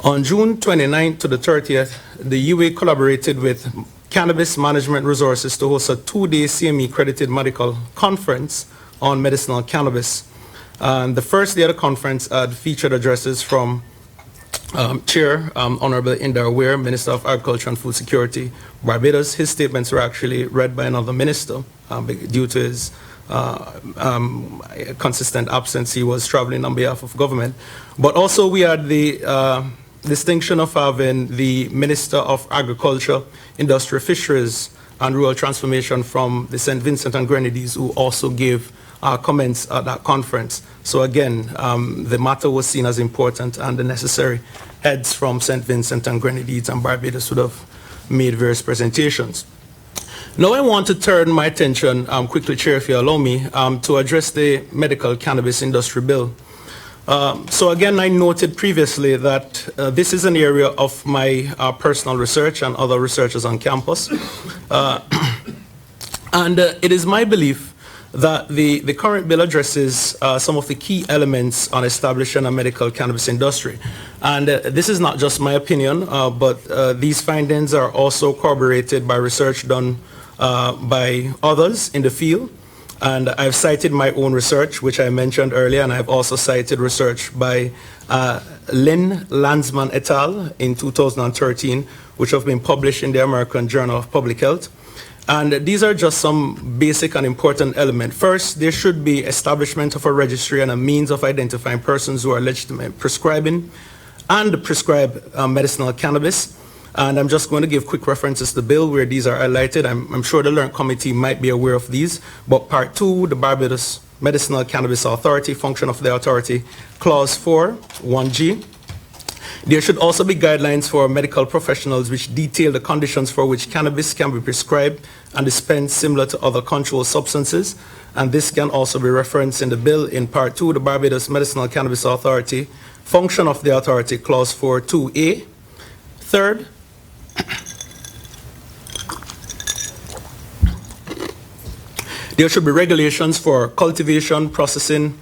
On June 29th to the 30th, the UA collaborated with Cannabis Management Resources to host a 2-day CME-credited medical conference on medicinal cannabis. The first day of the conference had featured addresses from Chair Honorable Indar Ware, Minister of Agriculture and Food Security, Barbados. His statements were actually read by another minister due to his consistent absence. He was traveling on behalf of government. But also we had the distinction of having the Minister of Agriculture, Industry, Fisheries and Rural Transformation from the St. Vincent and Grenadines, who also gave comments at that conference. So again, the matter was seen as important, and the necessary heads from St. Vincent and Grenadines and Barbados would have made various presentations. Now I want to turn my attention quickly, Chair, if you allow me, to address the Medical Cannabis Industry Bill. So again, I noted previously that this is an area of my personal research and other researchers on campus. And it is my belief that the current bill addresses some of the key elements on establishing a medical cannabis industry. And this is not just my opinion, but these findings are also corroborated by research done by others in the field. And I've cited my own research, which I mentioned earlier, and I've also cited research by Lynn Landsman et al. In 2013, which have been published in the American Journal of Public Health. And these are just some basic and important elements. First, there should be establishment of a registry and a means of identifying persons who are legitimate prescribing and prescribe medicinal cannabis. And I'm just going to give quick references to the bill where these are highlighted. I'm sure the Learned Committee might be aware of these. But Part 2, the Barbados Medicinal Cannabis Authority, function of the authority, Clause 4, 1G. There should also be guidelines for medical professionals which detail the conditions for which cannabis can be prescribed and dispensed similar to other controlled substances. And this can also be referenced in the bill in Part 2, the Barbados Medicinal Cannabis Authority, function of the authority, Clause 4, 2A. Third, there should be regulations for cultivation, processing,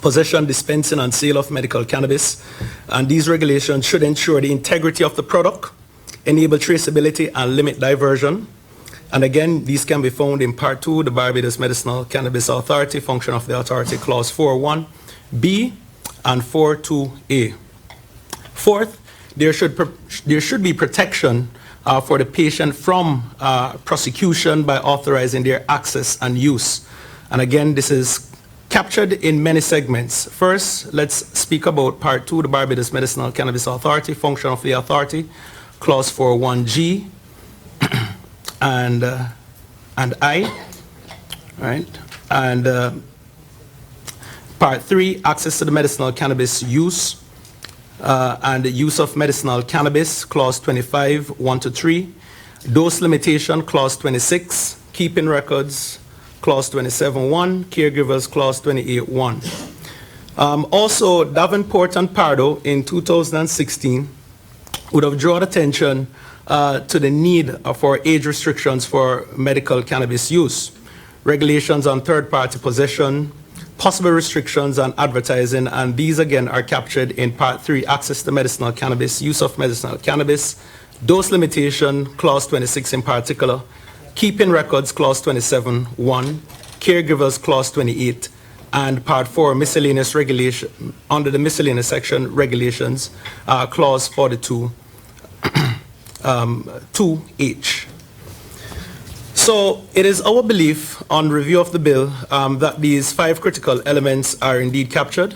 possession, dispensing, and sale of medical cannabis. And these regulations should ensure the integrity of the product, enable traceability, and limit diversion. And again, these can be found in Part 2, the Barbados Medicinal Cannabis Authority, function of the authority, Clause 4.1b and 4.2a. Fourth, there should be protection for the patient from prosecution by authorizing their access and use. And again, this is captured in many segments. First, let's speak about Part 2, the Barbados Medicinal Cannabis Authority, function of the authority, Clause 4.1g and I, right? And Part 3, access to the medicinal cannabis use and the use of medicinal cannabis, Clause 25, 1 to 3. Dose limitation, Clause 26. Keeping records, Clause 27.1, caregivers, Clause 28.1. Also, Davenport and Pardo in 2016 would have drawn attention to the need for age restrictions for medical cannabis use, regulations on third-party possession, possible restrictions on advertising, and these again are captured in Part 3, access to medicinal cannabis, use of medicinal cannabis, dose limitation, Clause 26 in particular, keeping records, Clause 27.1, caregivers, Clause 28, and Part 4, miscellaneous regulation, under the miscellaneous section, regulations, Clause 42, 2H. So it is our belief on review of the bill that these 5 critical elements are indeed captured,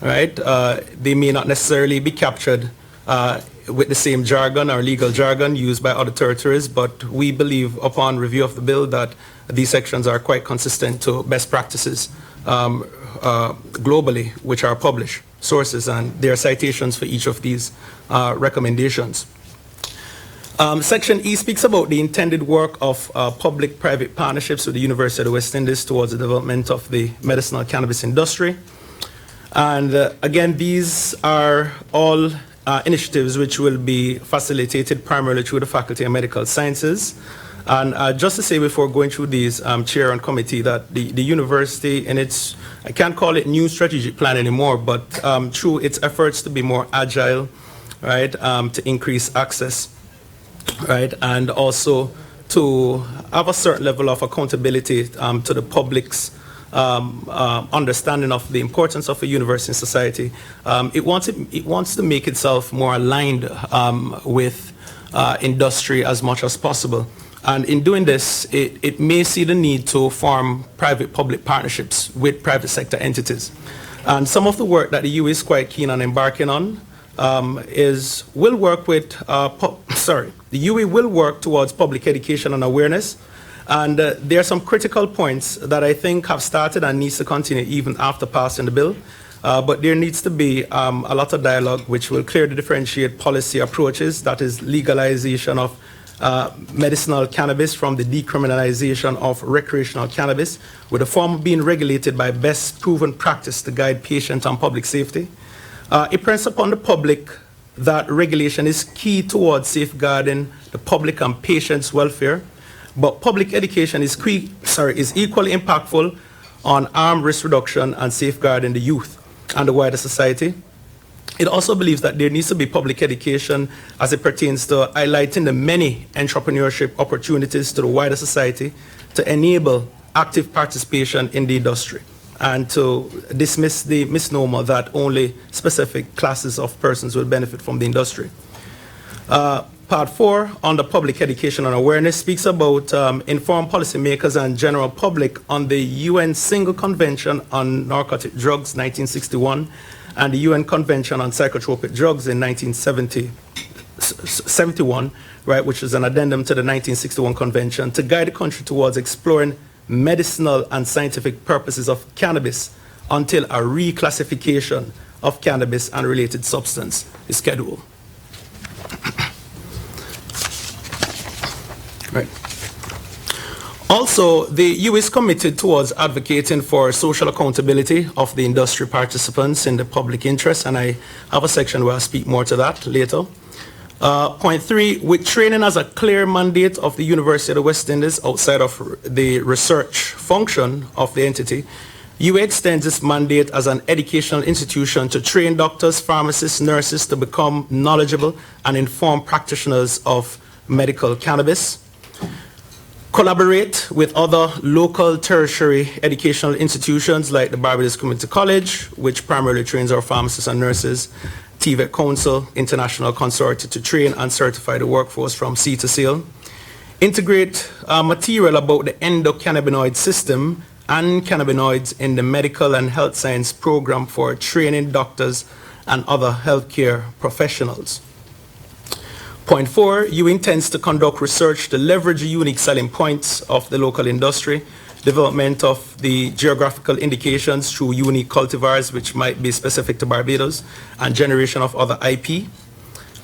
right? They may not necessarily be captured with the same jargon or legal jargon used by other territories, but we believe upon review of the bill that these sections are quite consistent to best practices globally, which are published sources, and there are citations for each of these recommendations. Section E speaks about the intended work of public-private partnerships with the University of the West Indies towards the development of the medicinal cannabis industry. And again, these are all initiatives which will be facilitated primarily through the Faculty of Medical Sciences. And just to say before going through these, Chair and Committee, that the university in its, I can't call it new strategic plan anymore, but through its efforts to be more agile, right, to increase access, right, and also to have a certain level of accountability to the public's understanding of the importance of a university in society. It wants to make itself more aligned with industry as much as possible. And in doing this, it may see the need to form private-public partnerships with private sector entities. And some of the work that the UE is quite keen on embarking on the UE will work towards public education and awareness And there are some critical points that I think have started and needs to continue even after passing the bill. But there needs to be a lot of dialogue which will clearly differentiate policy approaches, that is legalization of medicinal cannabis from the decriminalization of recreational cannabis, with the former being regulated by best proven practice to guide patient and public safety. It pressed upon the public that regulation is key towards safeguarding the public and patients' welfare, but public education is equally impactful on armed risk reduction and safeguarding the youth and the wider society. It also believes that there needs to be public education as it pertains to highlighting the many entrepreneurship opportunities to the wider society to enable active participation in the industry and to dismiss the misnomer that only specific classes of persons will benefit from the industry. Part 4 on the public education and awareness speaks about inform policymakers and general public on the UN Single Convention on Narcotic Drugs 1961 and the UN Convention on Psychotropic Drugs in 1971, right, which is an addendum to the 1961 Convention, to guide the country towards exploring medicinal and scientific purposes of cannabis until a reclassification of cannabis and related substance is scheduled. Right. Also, the EU is committed towards advocating for social accountability of the industry participants in the public interest, and I have a section where I'll speak more to that later. Point 3, with training as a clear mandate of the University of the West Indies outside of the research function of the entity, EU extends its mandate as an educational institution to train doctors, pharmacists, nurses to become knowledgeable and informed practitioners of medical cannabis. Collaborate with other local tertiary educational institutions like the Barbados Community College, which primarily trains our pharmacists and nurses, TVET Council, International Consortium to train and certify the workforce from sea to sail. Integrate material about the endocannabinoid system and cannabinoids in the medical and health science program for training doctors and other healthcare professionals. Point 4, EU intends to conduct research to leverage the unique selling points of the local industry, development of the geographical indications through unique cultivars which might be specific to Barbados, and generation of other IP.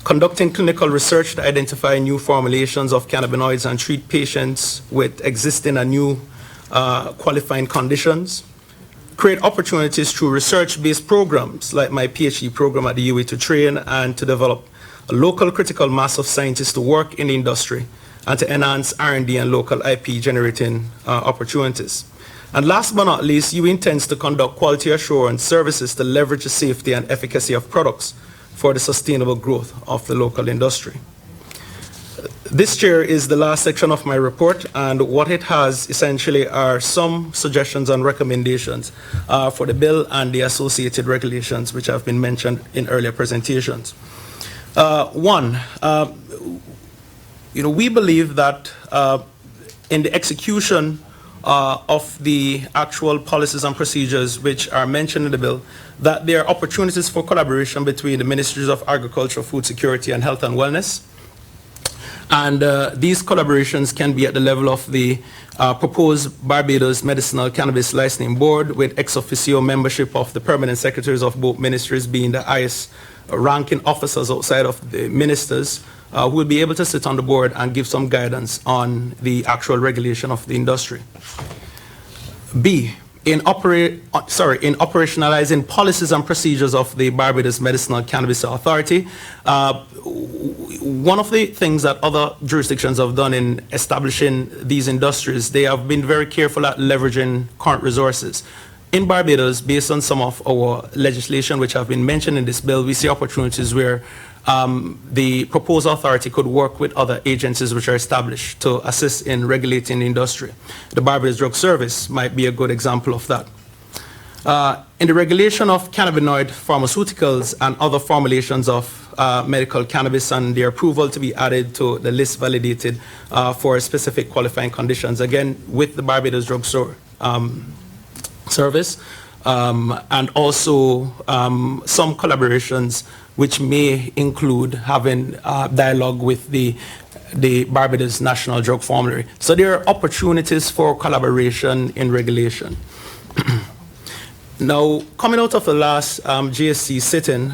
Conducting clinical research to identify new formulations of cannabinoids and treat patients with existing and new qualifying conditions. Create opportunities through research-based programs like my PhD program at the UE to train and to develop a local critical mass of scientists to work in the industry and to enhance R&D and local IP generating opportunities. And last but not least, EU intends to conduct quality assurance services to leverage the safety and efficacy of products for the sustainable growth of the local industry. This, Chair, is the last section of my report, and what it has essentially are some suggestions and recommendations for the bill and the associated regulations which have been mentioned in earlier presentations. One, we believe that in the execution of the actual policies and procedures which are mentioned in the bill, that there are opportunities for collaboration between the Ministries of Agriculture, Food Security, and Health and Wellness. And these collaborations can be at the level of the proposed Barbados Medicinal Cannabis Licensing Board, with ex officio membership of the permanent secretaries of both ministries being the highest ranking officers outside of the ministers, who will be able to sit on the board and give some guidance on the actual regulation of the industry. B, in operationalizing policies and procedures of the Barbados Medicinal Cannabis Authority, one of the things that other jurisdictions have done in establishing these industries, they have been very careful at leveraging current resources. In Barbados, based on some of our legislation which have been mentioned in this bill, we see opportunities where the proposed authority could work with other agencies which are established to assist in regulating the industry. The Barbados Drug Service might be a good example of that. In the regulation of cannabinoid pharmaceuticals and other formulations of medical cannabis and their approval to be added to the list validated for specific qualifying conditions, again, with the Barbados Drug Service. and also some collaborations which may include having dialogue with the Barbados National Drug Formulary. So there are opportunities for collaboration in regulation. Now, coming out of the last GSC sitting,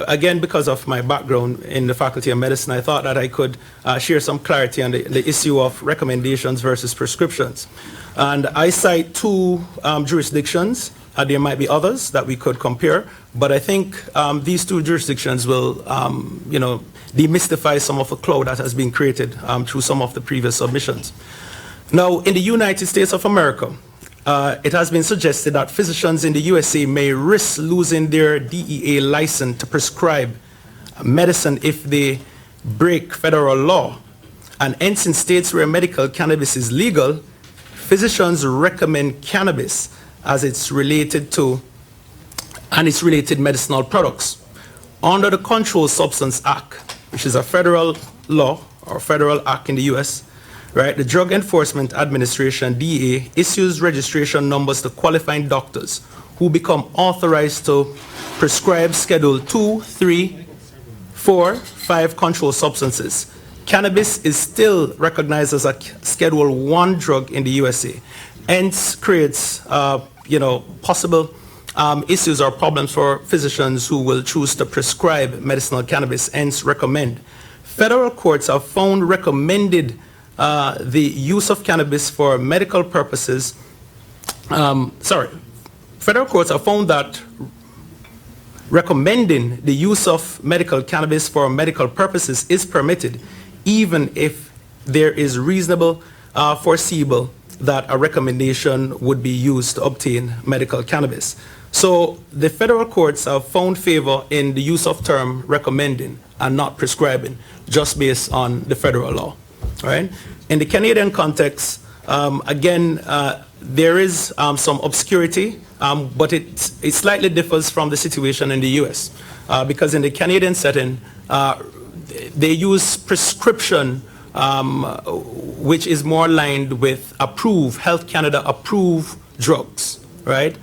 again, because of my background in the Faculty of Medicine, I thought that I could share some clarity on the issue of recommendations versus prescriptions. And I cite two jurisdictions. There might be others that we could compare, but I think these two jurisdictions will, demystify some of the cloud that has been created through some of the previous submissions. Now, in the United States of America, it has been suggested that physicians in the USA may risk losing their DEA license to prescribe medicine if they break federal law. And hence, in states where medical cannabis is legal, physicians recommend cannabis as it's related to and its related medicinal products. Under the Controlled Substance Act, which is a federal law or federal act in the US, right, the Drug Enforcement Administration, DEA, issues registration numbers to qualifying doctors who become authorized to prescribe Schedule 2, 3, 4, 5 controlled substances. Cannabis is still recognized as a Schedule 1 drug in the USA, hence creates possible issues or problems for physicians who will choose to prescribe medicinal cannabis, hence recommend. Federal courts have found recommended the use of cannabis for medical purposes. Federal courts have found that recommending the use of medical cannabis for medical purposes is permitted, even if there is reasonable foreseeable that a recommendation would be used to obtain medical cannabis. So the federal courts have found favor in the use of term recommending and not prescribing, just based on the federal law. Right? In the Canadian context, again, there is some obscurity, but it slightly differs from the situation in the US. Because in the Canadian setting, they use prescription, which is more aligned with Health Canada approved drugs, right?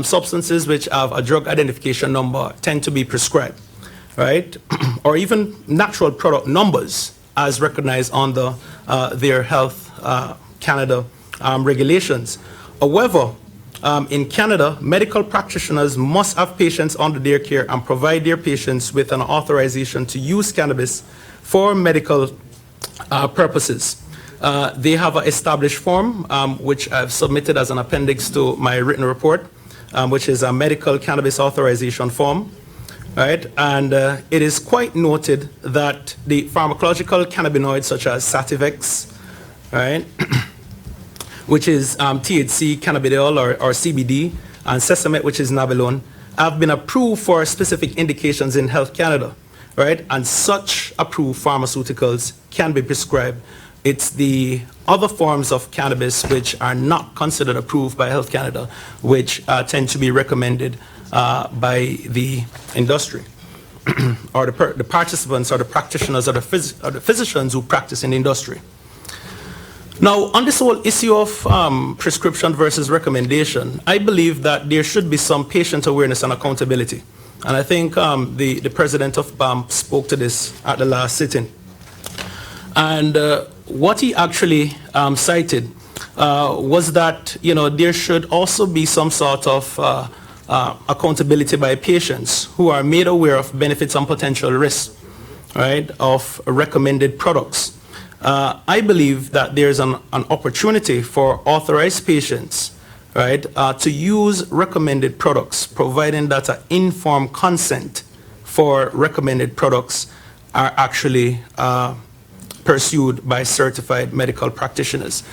Substances which have a drug identification number tend to be prescribed, right? Or even natural product numbers as recognized under their Health Canada regulations. However, in Canada, medical practitioners must have patients under their care and provide their patients with an authorization to use cannabis for medical purposes. They have an established form, which I've submitted as an appendix to my written report, which is a medical cannabis authorization form. Right? And it is quite noted that the pharmacological cannabinoids such as Sativex, right, which is THC cannabidiol or CBD, and Sesamet, which is Nabilone, have been approved for specific indications in Health Canada, right? And such approved pharmaceuticals can be prescribed. It's the other forms of cannabis which are not considered approved by Health Canada, which tend to be recommended by the industry or the participants or the practitioners or the physicians who practice in the industry. Now, on this whole issue of prescription versus recommendation, I believe that there should be some patient awareness and accountability. And I think the president of BAM spoke to this at the last sitting. And what he actually cited was that, there should also be some sort of accountability by patients who are made aware of benefits and potential risks, right, of recommended products. I believe that there's an opportunity for authorized patients, right, to use recommended products, providing that an informed consent for recommended products are actually pursued by certified medical practitioners.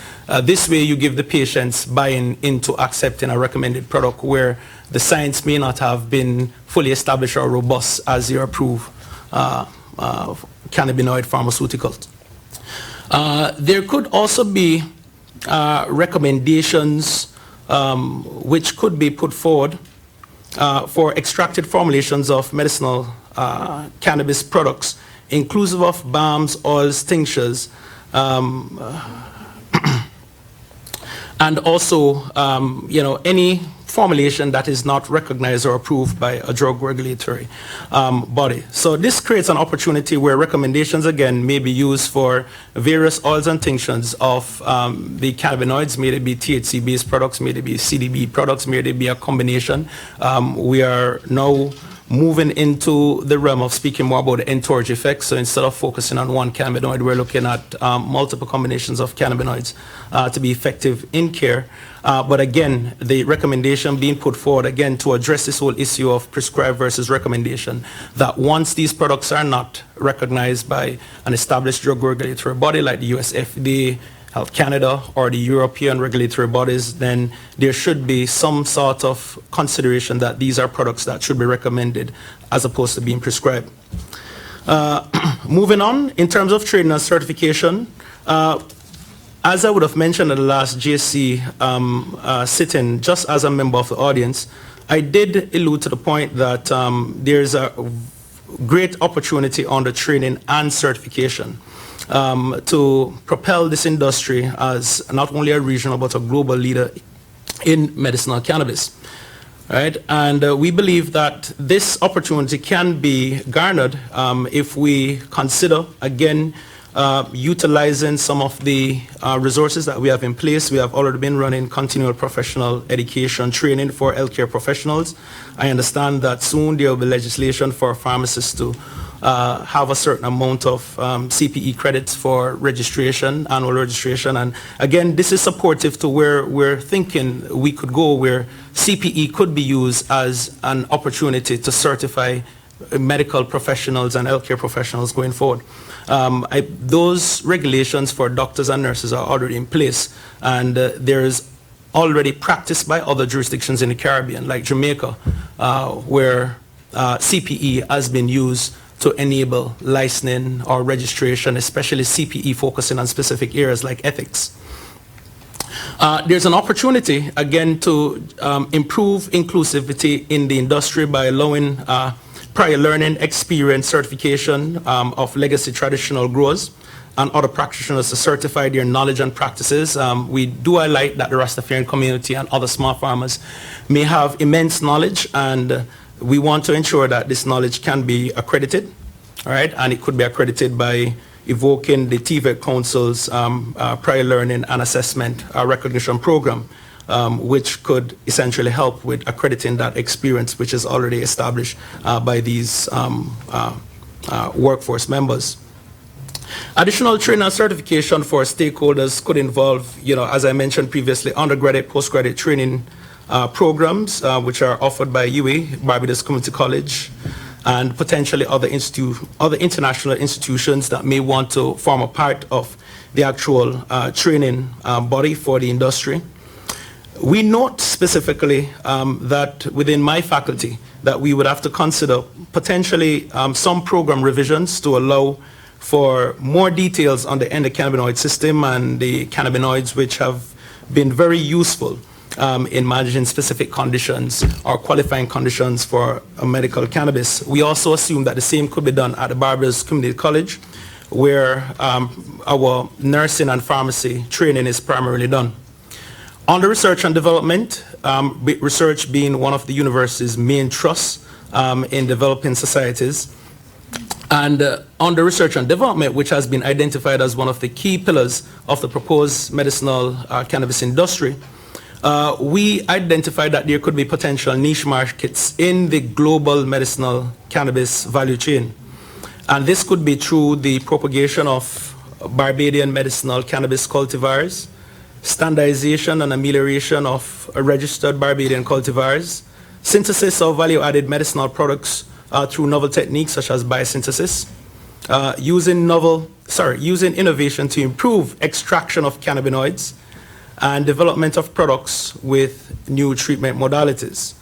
This way you give the patients buy-in into accepting a recommended product where the science may not have been fully established or robust as your approved cannabinoid pharmaceuticals. There could also be recommendations which could be put forward for extracted formulations of medicinal cannabis products, inclusive of balms, oils, tinctures, and also, any formulation that is not recognized or approved by a drug regulatory body. So this creates an opportunity where recommendations, again, may be used for various oils and tinctures of the cannabinoids, may they be THC-based products, may they be CBD products, may they be a combination. We are now moving into the realm of speaking more about the entourage effect. So instead of focusing on one cannabinoid, we're looking at multiple combinations of cannabinoids to be effective in care. But again, the recommendation being put forward, again, to address this whole issue of prescribed versus recommendation, that once these products are not recognized by an established drug regulatory body like the US FDA, Health Canada, or the European regulatory bodies, then there should be some sort of consideration that these are products that should be recommended as opposed to being prescribed. Moving on, in terms of training and certification, as I would have mentioned at the last JC sitting, just as a member of the audience, I did allude to the point that there's a great opportunity on the training and certification to propel this industry as not only a regional but a global leader in medicinal cannabis. Right? And we believe that this opportunity can be garnered if we consider, again, utilizing some of the resources that we have in place. We have already been running continual professional education training for healthcare professionals. I understand that soon there will be legislation for pharmacists to have a certain amount of CPE credits for registration, annual registration. And again, this is supportive to where we're thinking we could go, where CPE could be used as an opportunity to certify medical professionals and healthcare professionals going forward. Those regulations for doctors and nurses are already in place, and there is already practice by other jurisdictions in the Caribbean, like Jamaica, where CPE has been used to enable licensing or registration, especially CPE focusing on specific areas like ethics. There's an opportunity, again, to improve inclusivity in the industry by allowing prior learning, experience, certification of legacy traditional growers and other practitioners to certify their knowledge and practices. We do highlight that the Rastafarian community and other small farmers may have immense knowledge, and we want to ensure that this knowledge can be accredited, all right? And it could be accredited by evoking the TVET Council's prior learning and assessment recognition program, which could essentially help with accrediting that experience which is already established by these workforce members. Additional training and certification for stakeholders could involve, as I mentioned previously, undergraduate, postgraduate training programs which are offered by UWI, Barbados Community College, and potentially other international institutions that may want to form a part of the actual training body for the industry. We note specifically that within my faculty that we would have to consider potentially some program revisions to allow for more details on the endocannabinoid system and the cannabinoids which have been very useful in managing specific conditions or qualifying conditions for medical cannabis. We also assume that the same could be done at the Barbados Community College, where our nursing and pharmacy training is primarily done. On the research and development, research being one of the university's main thrusts in developing societies, and on the research and development, which has been identified as one of the key pillars of the proposed medicinal cannabis industry, we identified that there could be potential niche markets in the global medicinal cannabis value chain. And this could be through the propagation of Barbadian medicinal cannabis cultivars, standardization and amelioration of registered Barbadian cultivars, synthesis of value-added medicinal products through novel techniques such as biosynthesis, using innovation to improve extraction of cannabinoids, and development of products with new treatment modalities.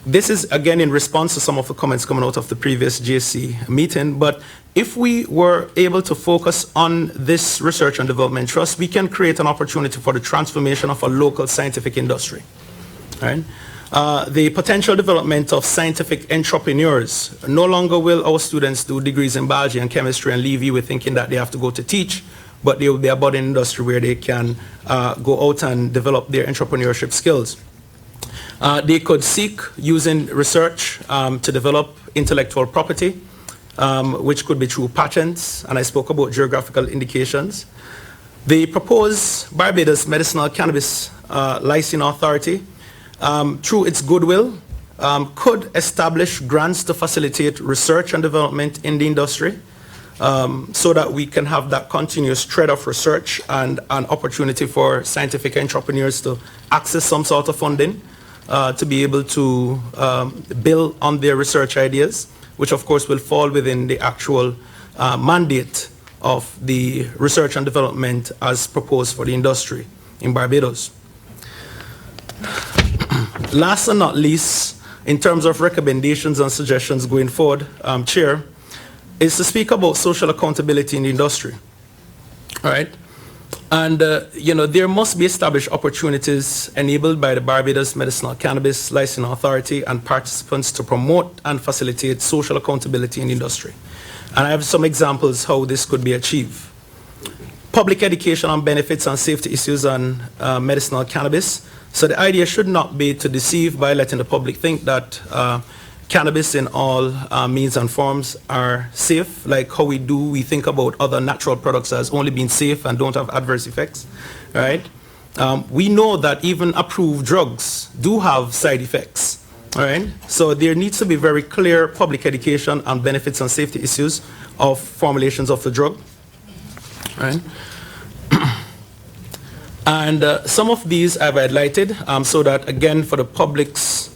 This is, again, in response to some of the comments coming out of the previous JC meeting, but if we were able to focus on this research and development trust, we can create an opportunity for the transformation of a local scientific industry. Right? The potential development of scientific entrepreneurs. No longer will our students do degrees in biology and chemistry and leave you with thinking that they have to go to teach, but there will be a budding industry where they can go out and develop their entrepreneurship skills. They could seek using research to develop intellectual property, which could be through patents, and I spoke about geographical indications. The proposed Barbados Medicinal Cannabis Licensing Authority, through its goodwill, could establish grants to facilitate research and development in the industry, so that we can have that continuous thread of research and an opportunity for scientific entrepreneurs to access some sort of funding to be able to build on their research ideas, which of course will fall within the actual mandate of the research and development as proposed for the industry in Barbados. Last and not least, in terms of recommendations and suggestions going forward, Chair, is to speak about social accountability in the industry. All right? And, there must be established opportunities enabled by the Barbados Medicinal Cannabis Licensing Authority and participants to promote and facilitate social accountability in the industry. And I have some examples how this could be achieved. Public education on benefits and safety issues on medicinal cannabis. So the idea should not be to deceive by letting the public think that cannabis in all means and forms are safe, like how we think about other natural products as only being safe and don't have adverse effects, right? We know that even approved drugs do have side effects, all right? So there needs to be very clear public education on benefits and safety issues of formulations of the drug, right? And some of these I've highlighted so that, again, for the public's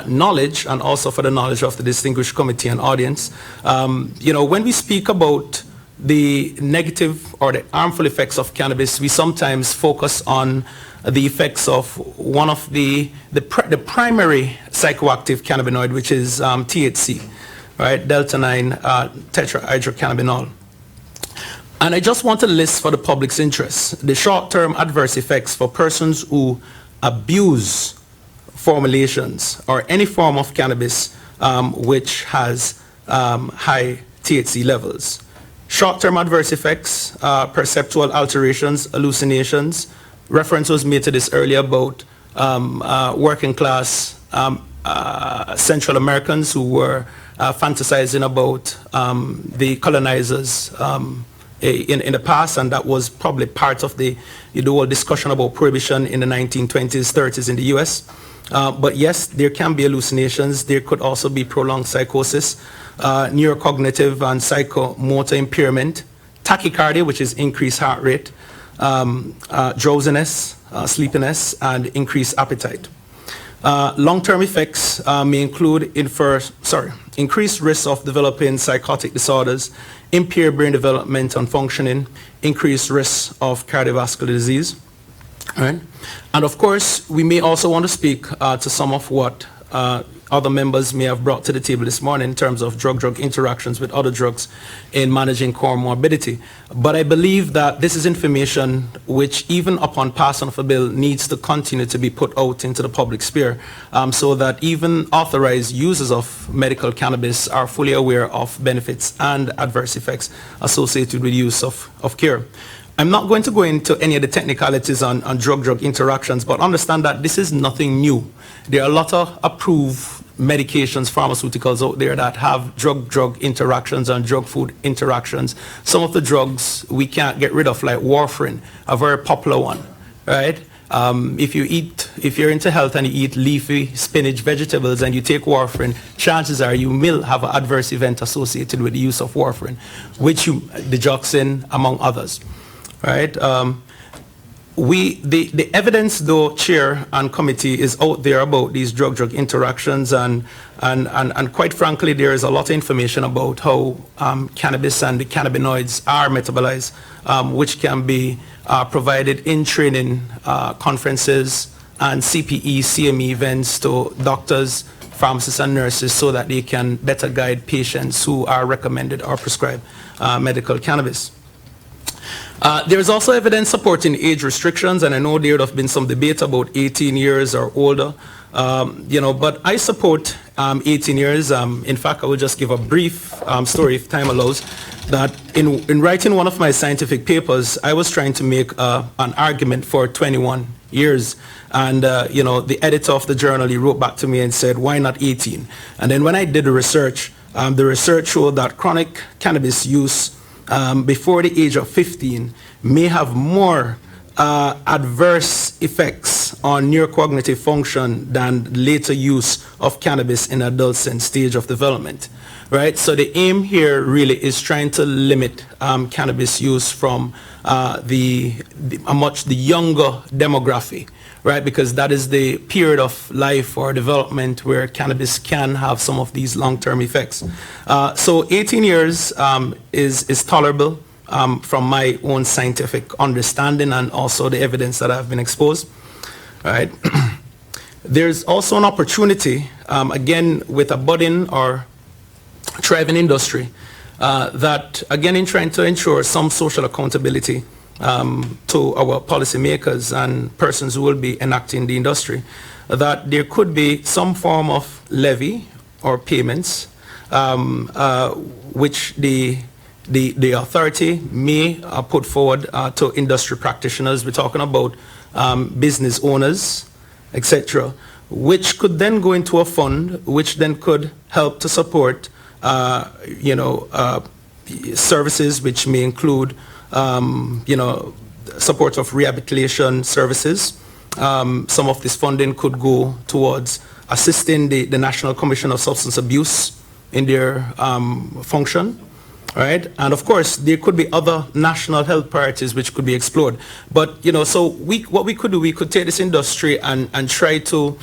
knowledge and also for the knowledge of the distinguished committee and audience, when we speak about the negative or the harmful effects of cannabis, we sometimes focus on the effects of one of the primary psychoactive cannabinoid, which is THC, right? Delta-9 tetrahydrocannabinol. And I just want to list for the public's interest the short-term adverse effects for persons who abuse formulations or any form of cannabis which has high THC levels. Short-term adverse effects, perceptual alterations, hallucinations. Reference was made to this earlier about working class Central Americans who were fantasizing about the colonizers in the past, and that was probably part of the whole discussion about prohibition in the 1920s, 30s in the US. But yes, there can be hallucinations. There could also be prolonged psychosis, neurocognitive and psychomotor impairment, tachycardia, which is increased heart rate, drowsiness, sleepiness, and increased appetite. Long-term effects may include increased risk of developing psychotic disorders, impaired brain development and functioning, increased risk of cardiovascular disease. Right? And of course, we may also want to speak to some of what other members may have brought to the table this morning in terms of drug-drug interactions with other drugs in managing comorbidity. But I believe that this is information which, even upon passing of a bill, needs to continue to be put out into the public sphere so that even authorized users of medical cannabis are fully aware of benefits and adverse effects associated with use of care. I'm not going to go into any of the technicalities on drug-drug interactions, but understand that this is nothing new. There are a lot of approved medications, pharmaceuticals out there that have drug-drug interactions and drug-food interactions. Some of the drugs we can't get rid of, like warfarin, a very popular one, right? If you're into health and you eat leafy spinach vegetables and you take warfarin, chances are you will have an adverse event associated with the use of warfarin, which digoxin, among others. Right? The evidence, though, Chair and committee, is out there about these drug-drug interactions, and quite frankly, there is a lot of information about how cannabis and the cannabinoids are metabolized, which can be provided in training conferences and CPE, CME events to doctors, pharmacists, and nurses so that they can better guide patients who are recommended or prescribed medical cannabis. There is also evidence supporting age restrictions, and I know there have been some debate about 18 years or older, but I support 18 years. In fact, I will just give a brief story, if time allows, that in writing one of my scientific papers, I was trying to make an argument for 21 years. And, the editor of the journal, he wrote back to me and said, why not 18? And then when I did the research showed that chronic cannabis use before the age of 15 may have more adverse effects on neurocognitive function than later use of cannabis in adults and stage of development, right? So the aim here really is trying to limit cannabis use from the younger demography, right? Because that is the period of life or development where cannabis can have some of these long-term effects. So 18 years is tolerable. From my own scientific understanding and also the evidence that I've been exposed. Right? There's also an opportunity, again, with a budding or thriving industry, that, again, in trying to ensure some social accountability to our policymakers and persons who will be enacting the industry, that there could be some form of levy or payments which the authority may put forward to industry practitioners. We're talking about business owners, etc., which could then go into a fund, which then could help to support, services which may include, support of rehabilitation services. Some of this funding could go towards assisting the National Commission of Substance Abuse in their function. Right, and of course there could be other national health priorities which could be explored. But so what we could do, we could take this industry and try to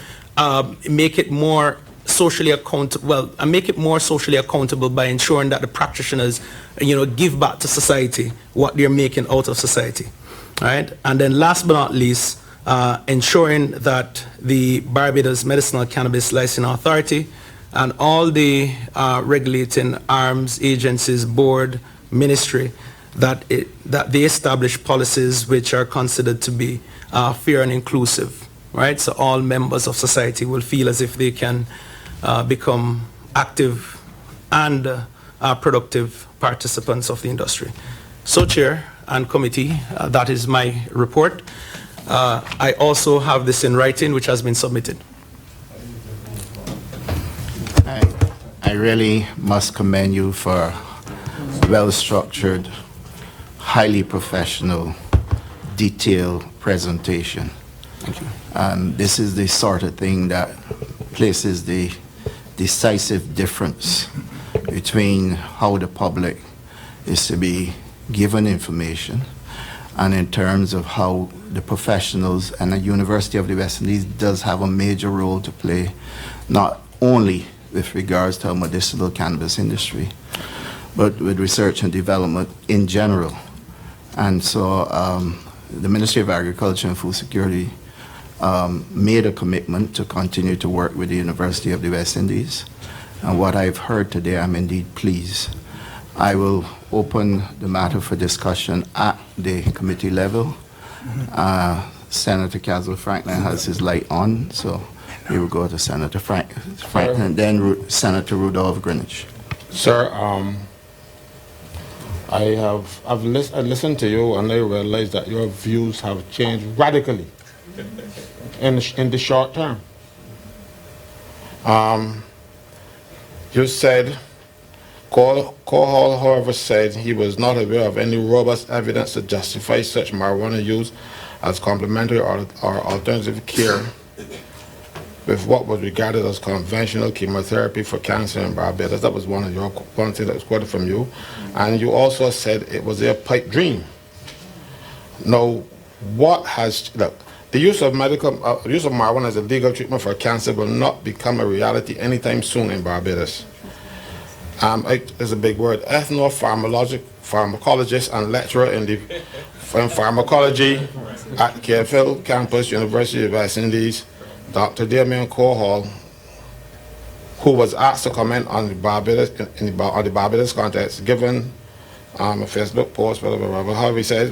make it more socially accountable. Well, and make it more socially accountable by ensuring that the practitioners, give back to society what they're making out of society. Right, and then last but not least, ensuring that the Barbados Medicinal Cannabis Licensing Authority and all the regulating arms, agencies, board, ministry, that they establish policies which are considered to be fair and inclusive, right? So all members of society will feel as if they can become active and productive participants of the industry. So, Chair and committee, that is my report. I also have this in writing, which has been submitted. I really must commend you for well-structured, highly professional, detailed presentation. Thank you. And this is the sort of thing that places the decisive difference between how the public is to be given information and in terms of how the professionals, and the University of the West Indies does have a major role to play, not only with regards to our medicinal cannabis industry, but with research and development in general. And so the Ministry of Agriculture and Food Security made a commitment to continue to work with the University of the West Indies. And what I've heard today, I'm indeed pleased. I will open the matter for discussion at the committee level. Senator Castle Franklin has his light on, so we will go to Senator Franklin, and then Senator Rudolph Greenwich. Sir, I've listened to you and I realize that your views have changed radically in the short term. You said, Hall, however, said he was not aware of any robust evidence to justify such marijuana use as complementary or alternative care with what was regarded as conventional chemotherapy for cancer in Barbados. That was one thing that was quoted from you. And you also said it was a pipe dream. Now, the use of marijuana as a legal treatment for cancer will not become a reality anytime soon in Barbados. It's a big word. Ethnopharmacologist and lecturer in pharmacology at KFL campus, University of West Indies, Dr. Damian Hall, who was asked to comment on the Barbados context, given a Facebook post, however, he says,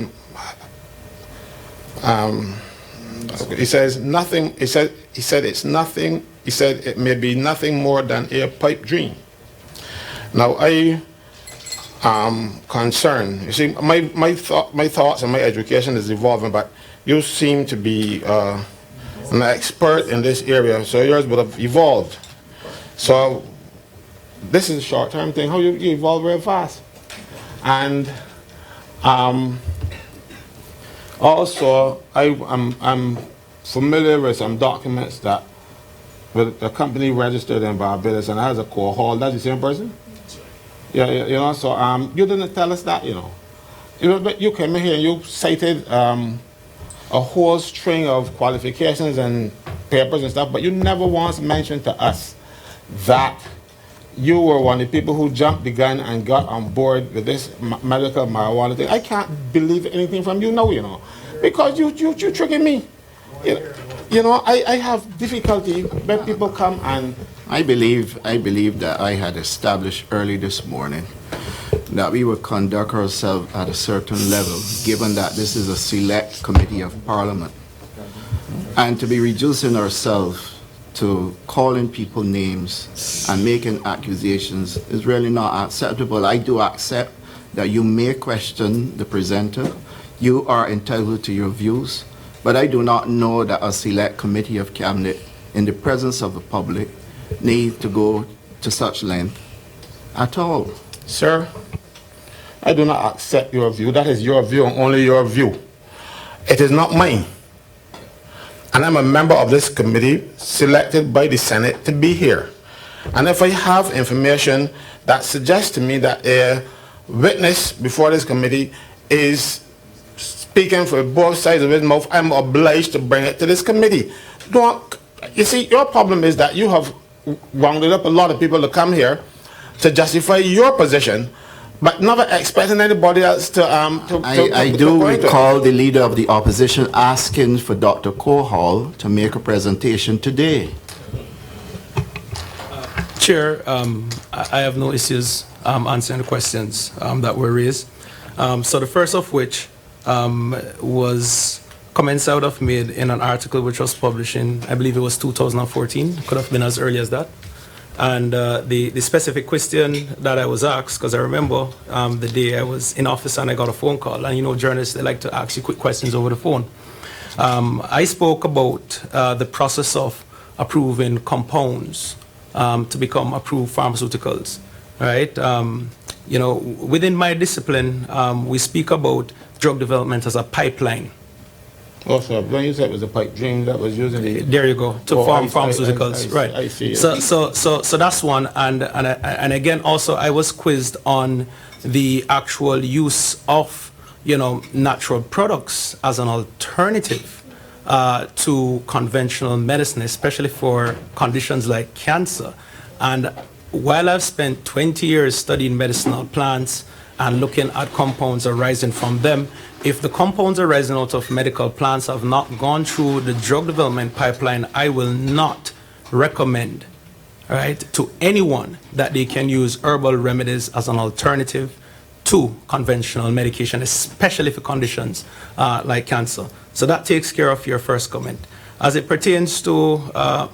it may be nothing more than a pipe dream. Now I am concerned. You see, my thoughts and my education is evolving, but you seem to be an expert in this area, so yours would have evolved. So this is a short-term thing. How you evolve very fast. And also, I'm familiar with some documents that with a company registered in Barbados and has a core hall. That's the same person? Yeah, you know, so you didn't tell us that, you know. But you came in here and you cited a whole string of qualifications and papers and stuff, but you never once mentioned to us that you were one of the people who jumped the gun and got on board with this medical marijuana thing. I can't believe anything from you now, you know, because you tricking me. You know, I have difficulty when people come and... I believe that I had established early this morning that we would conduct ourselves at a certain level, given that this is a select committee of parliament. And to be reducing ourselves to calling people names and making accusations is really not acceptable. I do accept that you may question the presenter. You are entitled to your views, but I do not know that a select committee of cabinet in the presence of the public need to go to such length at all. Sir, I do not accept your view. That is your view and only your view. It is not mine. And I'm a member of this committee selected by the Senate to be here. And if I have information that suggests to me that a witness before this committee is speaking for both sides of his mouth, I'm obliged to bring it to this committee. You see, your problem is that you have rounded up a lot of people to come here to justify your position, but never expecting anybody else to I do recall the leader of the opposition asking for Dr. Kohal to make a presentation today. Chair, I have no issues answering the questions that were raised. So the first of which was comments I would have made in an article which was published in, I believe it was 2014, could have been as early as that. And the specific question that I was asked, because I remember the day I was in office and I got a phone call, and you know journalists, they like to ask you quick questions over the phone. I spoke about the process of approving compounds to become approved pharmaceuticals, right? You know, within my discipline, we speak about drug development as a pipeline. Also, when you said it was a pipe dream that was using it. There you go, to form pharmaceuticals, right? I see. So that's one, and again, also I was quizzed on the actual use of, you know, natural products as an alternative to conventional medicine, especially for conditions like cancer. And while I've spent 20 years studying medicinal plants and looking at compounds arising from them, if the compounds arising out of medical plants have not gone through the drug development pipeline, I will not recommend, right, to anyone that they can use herbal remedies as an alternative to conventional medication, especially for conditions like cancer. So that takes care of your first comment. As it pertains to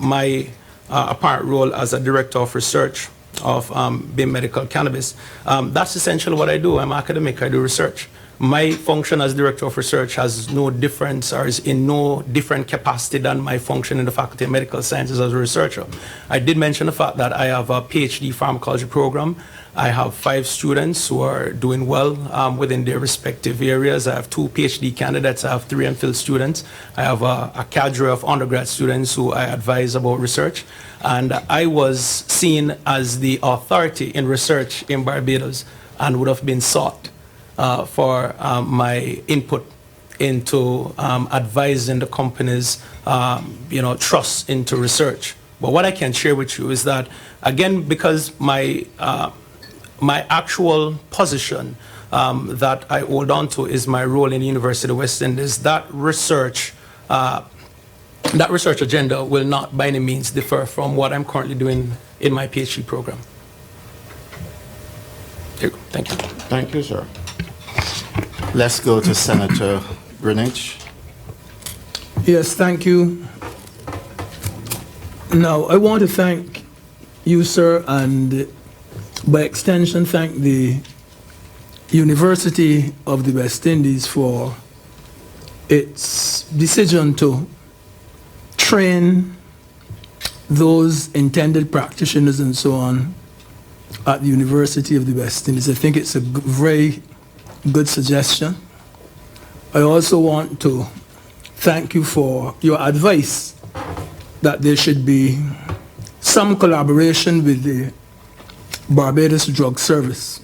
my apparent role as a director of research of BIM Medical Cannabis, that's essentially what I do. I'm academic, I do research. My function as director of research has no difference or is in no different capacity than my function in the Faculty of Medical Sciences as a researcher. I did mention the fact that I have a PhD pharmacology program. I have 5 students who are doing well within their respective areas. I have 2 PhD candidates. I have 3 MPhil students. I have a cadre of undergrad students who I advise about research. And I was seen as the authority in research in Barbados and would have been sought for my input into advising the company's trust into research. But what I can share with you is that, again, because my actual position that I hold on to is my role in the University of West Indies, that research agenda will not by any means differ from what I'm currently doing in my PhD program. There you go. Thank you. Thank you, sir. Let's go to Senator Greenwich. Yes, thank you. Now, I want to thank you, sir, and by extension, thank the University of the West Indies for its decision to train those intended practitioners and so on at the University of the West Indies. I think it's a very good suggestion. I also want to thank you for your advice that there should be some collaboration with the Barbados Drug Service.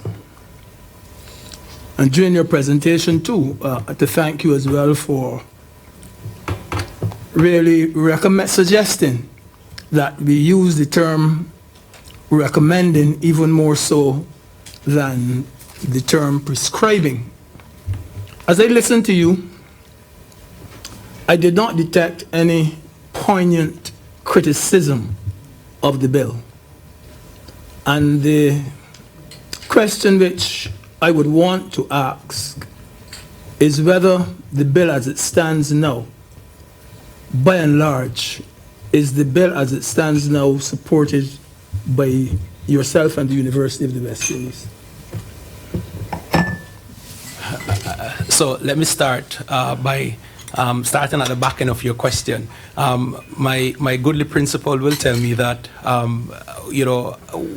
And during your presentation too, to thank you as well for really suggesting that we use the term recommending even more so than the term prescribing. As I listened to you, I did not detect any poignant criticism of the bill. And the question which I would want to ask is whether the bill as it stands now, by and large, is the bill as it stands now supported by yourself and the University of the West Indies? So let me start by starting at the back end of your question. My goodly principal will tell me that,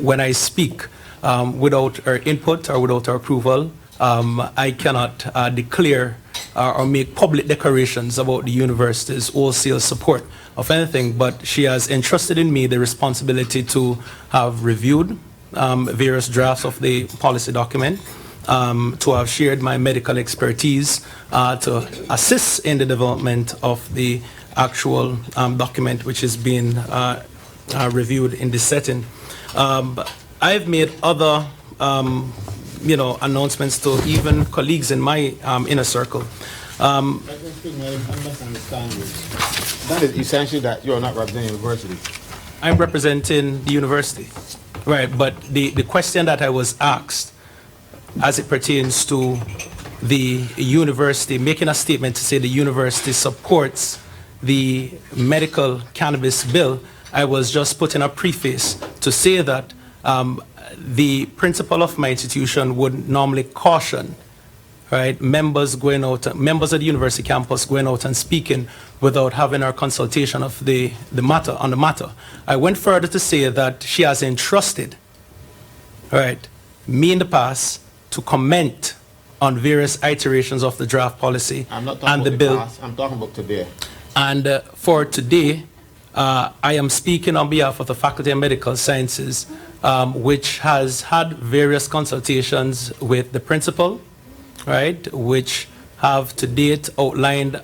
when I speak without her input or without her approval, I cannot declare or make public declarations about the university's wholesale support of anything, but she has entrusted in me the responsibility to have reviewed various drafts of the policy document, to have shared my medical expertise, to assist in the development of the actual document which is being reviewed in this setting. I've made other announcements to even colleagues in my inner circle. That is essentially that you're not representing the university. I'm representing the university, right? But the question that I was asked, as it pertains to the university, making a statement to say the university supports the medical cannabis bill, I was just putting a preface to say that the principal of my institution would normally caution, right, members of the university campus going out and speaking without having our consultation of the matter. I went further to say that she has entrusted, right, me in the past to comment on various iterations of the draft policy I'm not talking and about the bill. Past, I'm talking about today. And for today, I am speaking on behalf of the Faculty of Medical Sciences, which has had various consultations with the principal, right, which have to date outlined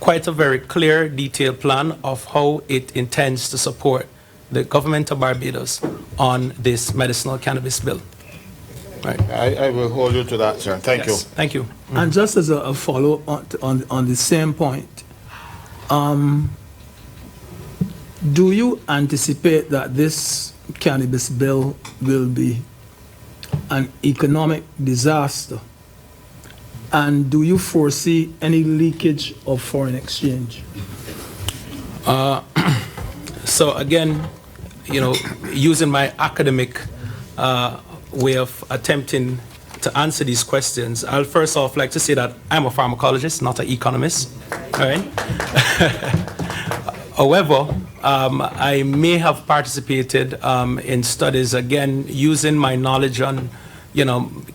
quite a very clear, detailed plan of how it intends to support the government of Barbados on this medicinal cannabis bill. Right. I will hold you to that, sir. Thank you. Thank you. And just as a follow-up on the same point, do you anticipate that this cannabis bill will be an economic disaster? And do you foresee any leakage of foreign exchange? So again, using my academic way of attempting to answer these questions, I'll first off like to say that I'm a pharmacologist, not an economist. All right. However, I may have participated in studies, again, using my knowledge on,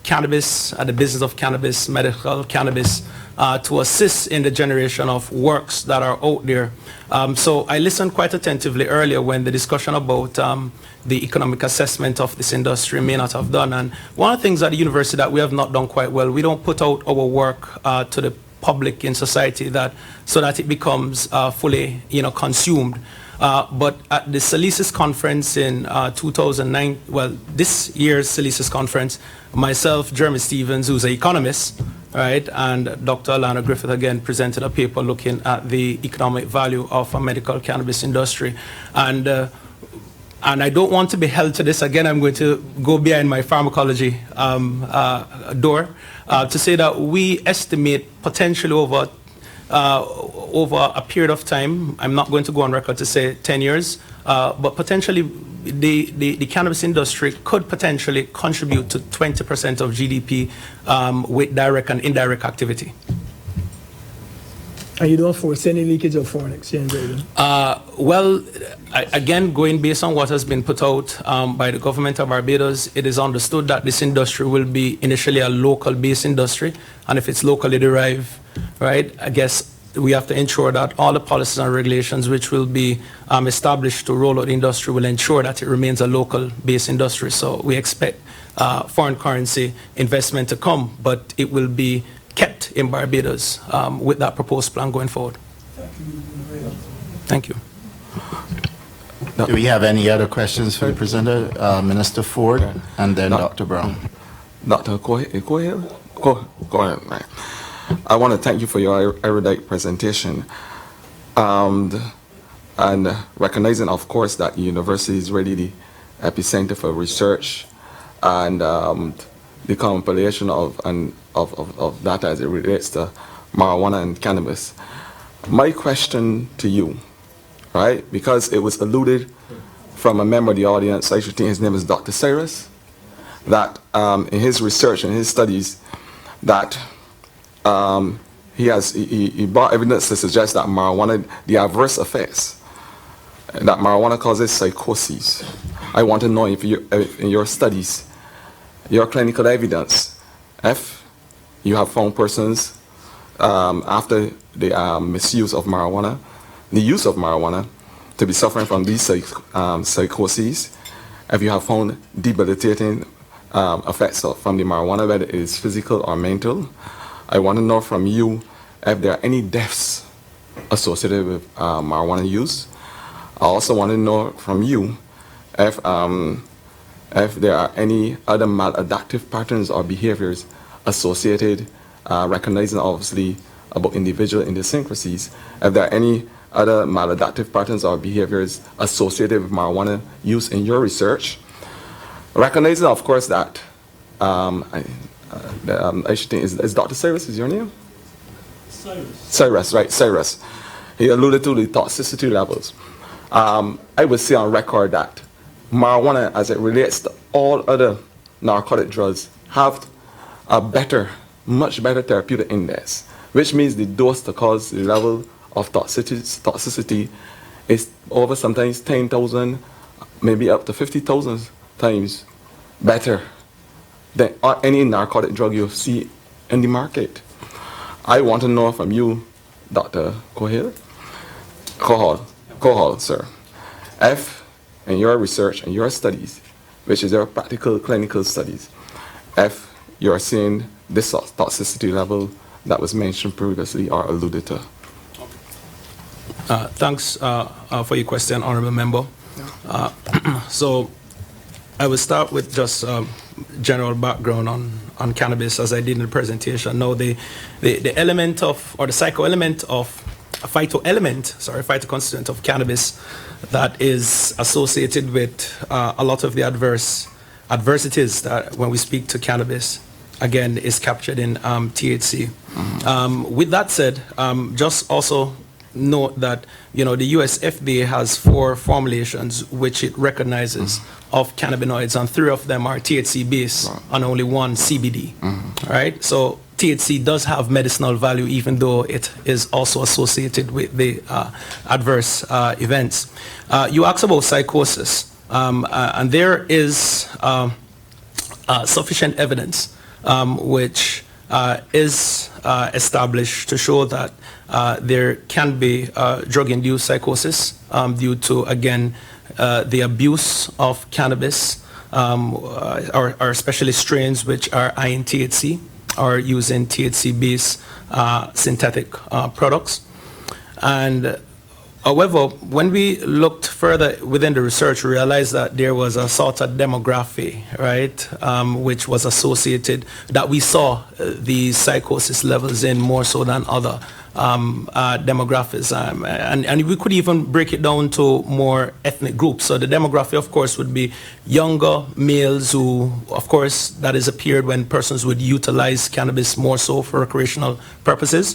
cannabis, the business of cannabis, medical cannabis, to assist in the generation of works that are out there. So I listened quite attentively earlier when the discussion about the economic assessment of this industry may not have done. And one of the things at the university that we have not done quite well, we don't put out our work to the public in society so that it becomes fully consumed. But at the Salisis conference in 2009, well, this year's Salisis conference, myself, Jeremy Stevens, who's an economist, right, and Dr. Alana Griffith again presented a paper looking at the economic value of a medical cannabis industry. And I don't want to be held to this. Again, I'm going to go behind my pharmacology door to say that we estimate potentially over a period of time, I'm not going to go on record to say 10 years, but potentially the cannabis industry could potentially contribute to 20% of GDP with direct and indirect activity. And you don't foresee any leakage of foreign exchange either? Well, again, going based on what has been put out by the government of Barbados, it is understood that this industry will be initially a local-based industry, and if it's locally derived, right, I guess we have to ensure that all the policies and regulations which will be established to roll out the industry will ensure that it remains a local-based industry. So we expect foreign currency investment to come, but it will be kept in Barbados with that proposed plan going forward. Thank you. Do we have any other questions for the presenter? Minister Ford and then Dr. Brown. Dr. Go ahead. Right. I want to thank you for your erudite presentation and recognizing, of course, that the university is really the epicenter for research and the compilation of data as it relates to marijuana and cannabis. My question to you, right, because it was alluded from a member of the audience, I should think his name is Dr. Cyrus, that in his research and his studies that he brought evidence to suggest that marijuana, the adverse effects that marijuana causes psychosis. I want to know if in your studies, your clinical evidence, if you have found persons after the misuse of marijuana, the use of marijuana, to be suffering from these psychoses, if you have found debilitating effects from the marijuana, whether it is physical or mental. I want to know from you if there are any deaths associated with marijuana use. I also want to know from you if there are any other maladaptive patterns or behaviors associated, recognizing obviously about individual idiosyncrasies, if there are any other maladaptive patterns or behaviors associated with marijuana use in your research, recognizing, of course, that I should think, is Dr. Cyrus, is your name? Cyrus, right, Cyrus. He alluded to the toxicity levels. I would say on record that marijuana, as it relates to all other narcotic drugs, have a much better therapeutic index, which means the dose to cause the level of toxicity is over sometimes 10,000, maybe up to 50,000 times better than any narcotic drug you see in the market. I want to know from you, Dr. Kohal, sir, if in your research and your studies, which is your practical clinical studies, if you're seeing this toxicity level that was mentioned previously or alluded to. Thanks for your question, Honorable Member. So I will start with just general background on cannabis, as I did in the presentation. Now, the element of, or the psychoelement of, phytoconstituent of cannabis that is associated with a lot of the adversities that when we speak to cannabis, again, is captured in THC. With that said, just also note that, you know, the US FDA has 4 formulations which it recognizes of cannabinoids, and 3 of them are THC based and only 1 CBD. Right? So THC does have medicinal value, even though it is also associated with the adverse events. You asked about psychosis, and there is sufficient evidence which is established to show that there can be drug-induced psychosis due to, again, the abuse of cannabis, or especially strains which are high in THC or using THC-based synthetic products. And however, when we looked further within the research, we realized that there was a sort of demography, right, which was associated, that we saw the psychosis levels in more so than other demographics. And we could even break it down to more ethnic groups. So the demography, of course, would be younger males who, of course, that is a period when persons would utilize cannabis more so for recreational purposes.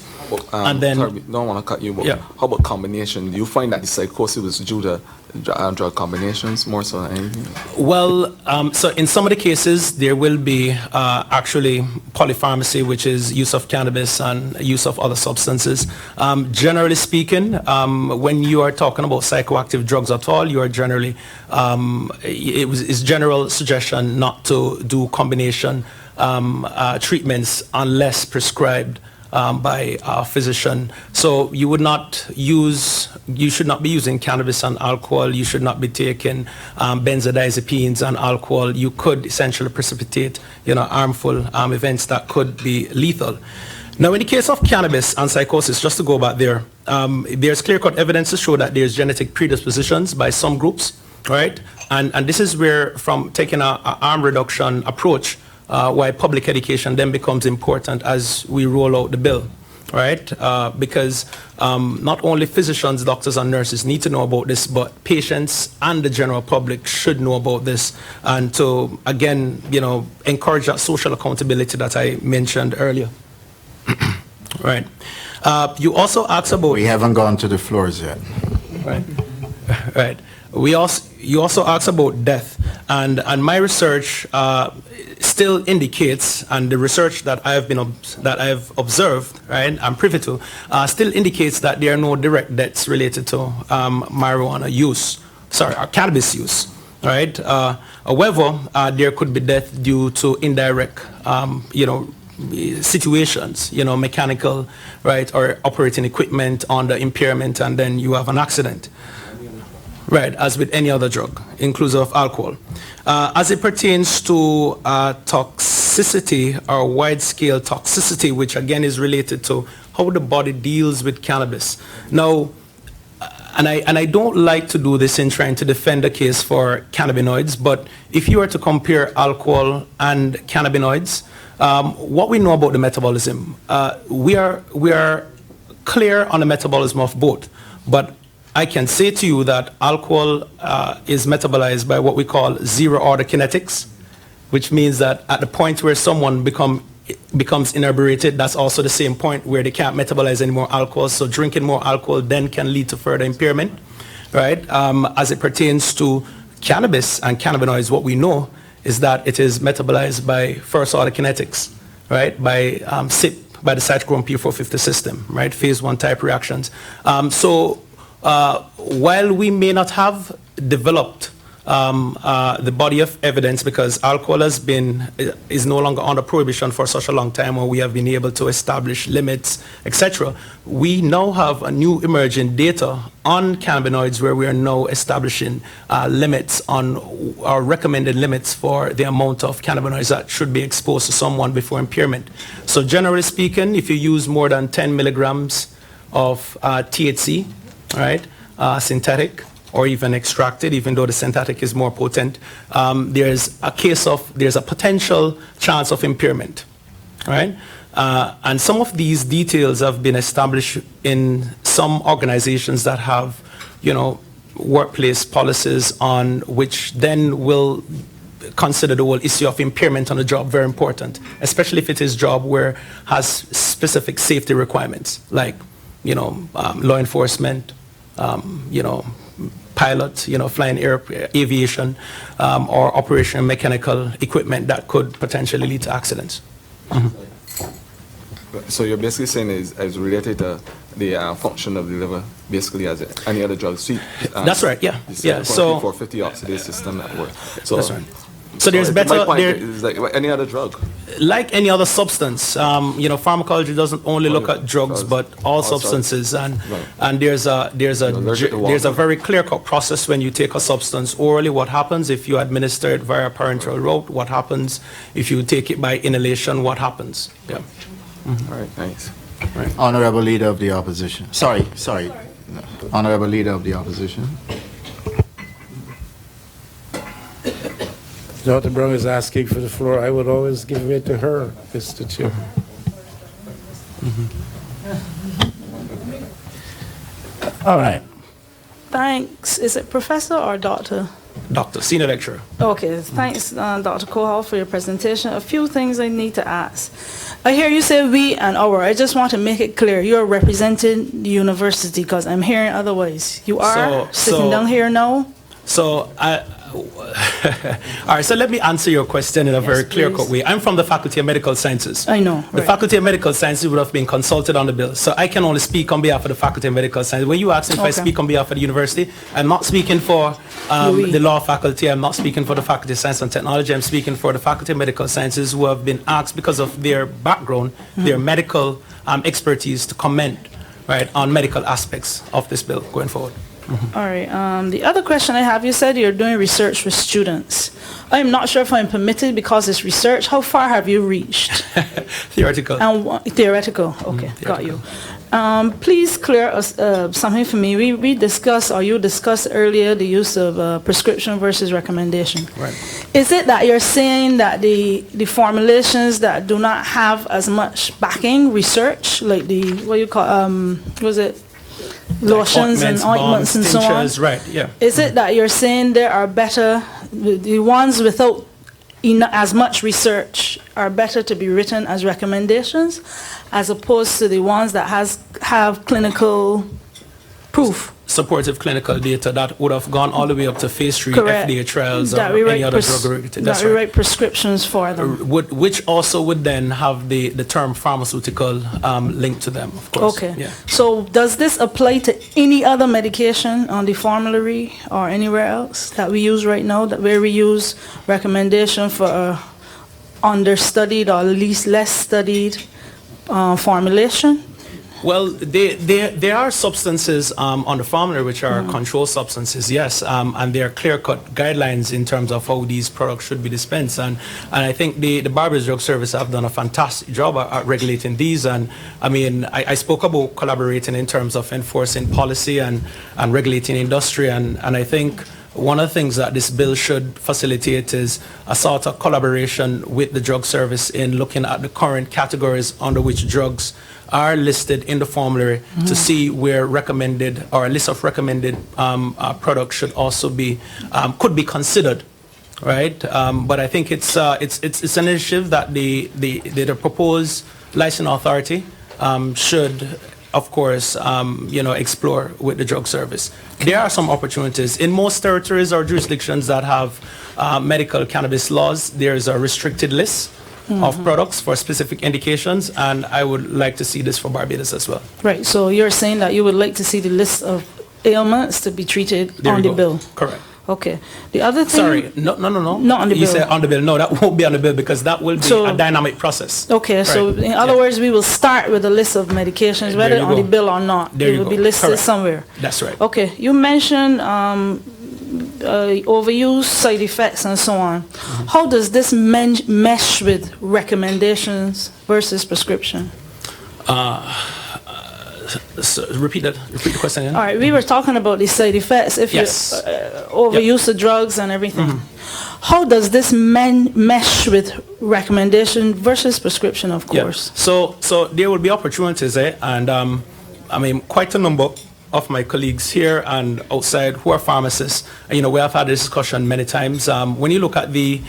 And then, sorry, don't want to cut you, but how about combination? Do you find that the psychosis was due to drug combinations more so than anything? Well, so in some of the cases, there will be actually polypharmacy, which is use of cannabis and use of other substances. Generally speaking, when you are talking about psychoactive drugs at all, you are generally, it's general suggestion not to do combination treatments unless prescribed by a physician. So you should not be using cannabis and alcohol. You should not be taking benzodiazepines and alcohol. You could essentially precipitate, harmful events that could be lethal. Now, in the case of cannabis and psychosis, just to go back there, there's clear-cut evidence to show that there's genetic predispositions by some groups, right? And this is where, from taking a harm reduction approach, why public education then becomes important as we roll out the bill, right? Because not only physicians, doctors, and nurses need to know about this, but patients and the general public should know about this, and to, again, encourage that social accountability that I mentioned earlier. Right. You also asked about... We haven't gone to the floors yet. Right. Right. You also asked about death, and my research still indicates, and the research that I have observed, right, I'm privy to, still indicates that there are no direct deaths related to cannabis use, right? However, there could be death due to indirect, situations, mechanical, right, or operating equipment under impairment, and then you have an accident. Right, as with any other drug, inclusive of alcohol. As it pertains to toxicity or wide-scale toxicity, which again is related to how the body deals with cannabis. Now, and I don't like to do this in trying to defend the case for cannabinoids, but if you were to compare alcohol and cannabinoids, what we know about the metabolism, we are clear on the metabolism of both, but I can say to you that alcohol is metabolized by what we call zero-order kinetics, which means that at the point where someone becomes inebriated, that's also the same point where they can't metabolize any more alcohol. So drinking more alcohol then can lead to further impairment, right? As it pertains to cannabis and cannabinoids, what we know is that it is metabolized by first-order kinetics, right? By CYP, by the cytochrome P450 system, right? Phase 1 type reactions. While we may not have developed the body of evidence, because alcohol is no longer under prohibition for such a long time, or we have been able to establish limits, etc., we now have a new emerging data on cannabinoids where we are now establishing limits on our recommended limits for the amount of cannabinoids that should be exposed to someone before impairment. So generally speaking, if you use more than 10 milligrams of THC, right, synthetic or even extracted, even though the synthetic is more potent, there's a potential chance of impairment, right? And some of these details have been established in some organizations that have, workplace policies on which then will consider the whole issue of impairment on the job very important, especially if it is a job where has specific safety requirements, like law enforcement, pilot, flying aviation, or operation mechanical equipment that could potentially lead to accidents. Mm-hmm. So you're basically saying is related to the function of the liver, basically as any other drug. That's right. Yeah. Yeah. So 450 oxidase system that works. So that's right. So there's better. It's like any other drug. Like any other substance, pharmacology doesn't only look at drugs, but all substances, and there's a very clear-cut process when you take a substance orally. What happens if you administer it via parenteral route? What happens if you take it by inhalation? What happens? Yeah. Mm-hmm. All right. Thanks. Right. Honorable Leader of the Opposition. Sorry. Honorable Leader of the Opposition. Dr. Brown is asking for the floor. I would always give it to her, Mr. Chair. Mm-hmm. All right. Thanks. Is it professor or doctor? Doctor, senior lecturer. Okay, thanks, Dr. Kohal, for your presentation. A few things I need to ask. I hear you say we and our. I just want to make it clear. You are representing the university because I'm hearing otherwise. You are sitting down here now? So, all right, so let me answer your question in a very clear-cut way. I'm from the Faculty of Medical Sciences. I know. The Faculty of Medical Sciences would have been consulted on the bill, so I can only speak on behalf of the Faculty of Medical Sciences. When you ask me if I speak on behalf of the university, I'm not speaking for the law faculty, I'm not speaking for the Faculty of Science and Technology, I'm speaking for the Faculty of Medical Sciences who have been asked because of their background, their medical expertise to comment, right, on medical aspects of this bill going forward. All right. The other question I have, you said you're doing research with students. I'm not sure if I'm permitted because it's research. How far have you reached? Theoretical. Theoretical. Okay, got you. Please clear us something for me. We discussed, or you discussed earlier, the use of prescription versus recommendation. Right. Is it that you're saying that the formulations that do not have as much backing research, like the, what you call, was it? Lotions and ointments and so on. Right, yeah. Is it that you're saying there are better, the ones without as much research are better to be written as recommendations as opposed to the ones that have clinical proof? Supportive clinical data that would have gone all the way up to phase 3 FDA trials or any other drug related. That we write prescriptions for them. Which also would then have the term pharmaceutical linked to them, of course. Okay. Yeah. So does this apply to any other medication on the formulary or anywhere else that we use right now, that where we use recommendation for a understudied or at least less studied formulation? Well, there are substances on the formulary which are controlled substances, yes, and there are clear-cut guidelines in terms of how these products should be dispensed. And I think the Barbados Drug Service have done a fantastic job at regulating these. And I mean, I spoke about collaborating in terms of enforcing policy and regulating industry. And I think one of the things that this bill should facilitate is a sort of collaboration with the drug service in looking at the current categories under which drugs are listed in the formulary to see where recommended or a list of recommended products should also be could be considered, right? But I think it's an initiative that the proposed licensing authority should, of course, explore with the drug service. There are some opportunities in most territories or jurisdictions that have medical cannabis laws. There is a restricted list of products for specific indications, and I would like to see this for Barbados as well. Right, so you're saying that you would like to see the list of ailments to be treated on the bill? Correct. Okay. The other thing... Sorry, no. Not on the bill. You said on the bill. No, that won't be on the bill because that will be a dynamic process. Okay, right. So in other words, we will start with a list of medications, whether on the bill or not. They will be listed somewhere. That's right. Okay, you mentioned overuse, side effects, and so on. How does this mesh with recommendations versus prescription? So repeat the question again. All right, we were talking about the side effects if you overuse of drugs and everything. How does this mesh with recommendation versus prescription, of course? So there will be opportunities, and I mean, quite a number of my colleagues here and outside who are pharmacists, we have had this discussion many times. When you look at the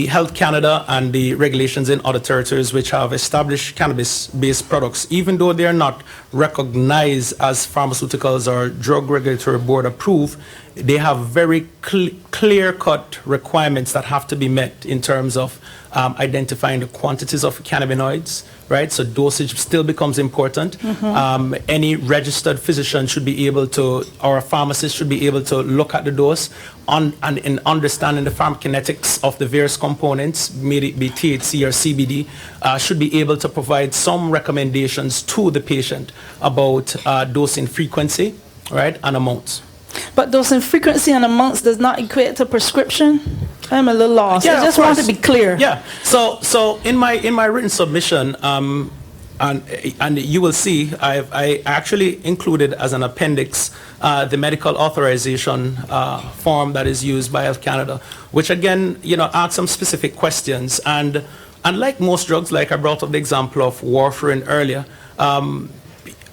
Health Canada and the regulations in other territories which have established cannabis-based products, even though they are not recognized as pharmaceuticals or drug regulatory board approved, they have very clear-cut requirements that have to be met in terms of identifying the quantities of cannabinoids, right? So dosage still becomes important. Any registered physician should be able to, or a pharmacist should be able to look at the dose and in understanding the pharmacokinetics of the various components, be it THC or CBD, should be able to provide some recommendations to the patient about dosing frequency, right, and amounts. But dosing frequency and amounts does not equate to prescription? I'm a little lost. I just want to be clear. Yeah. So in my written submission, and you will see, I actually included as an appendix the medical authorization form that is used by Health Canada, which again, asks some specific questions. And unlike most drugs, like I brought up the example of warfarin earlier,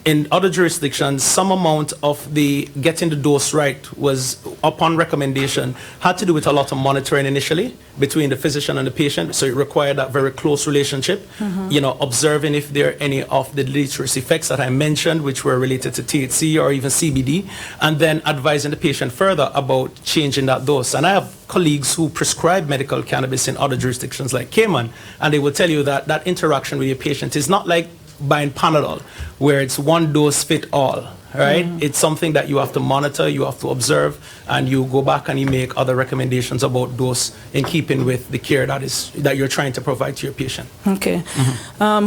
in other jurisdictions, some amount of the getting the dose right was, upon recommendation, had to do with a lot of monitoring initially between the physician and the patient. So it required that very close relationship, observing if there are any of the deleterious effects that I mentioned, which were related to THC or even CBD, and then advising the patient further about changing that dose. And I have colleagues who prescribe medical cannabis in other jurisdictions like Cayman, and they will tell you that that interaction with your patient is not like buying Panadol, where it's one dose fit all, right? It's something that you have to monitor, you have to observe, and you go back and you make other recommendations about dose in keeping with the care that you're trying to provide to your patient. Okay.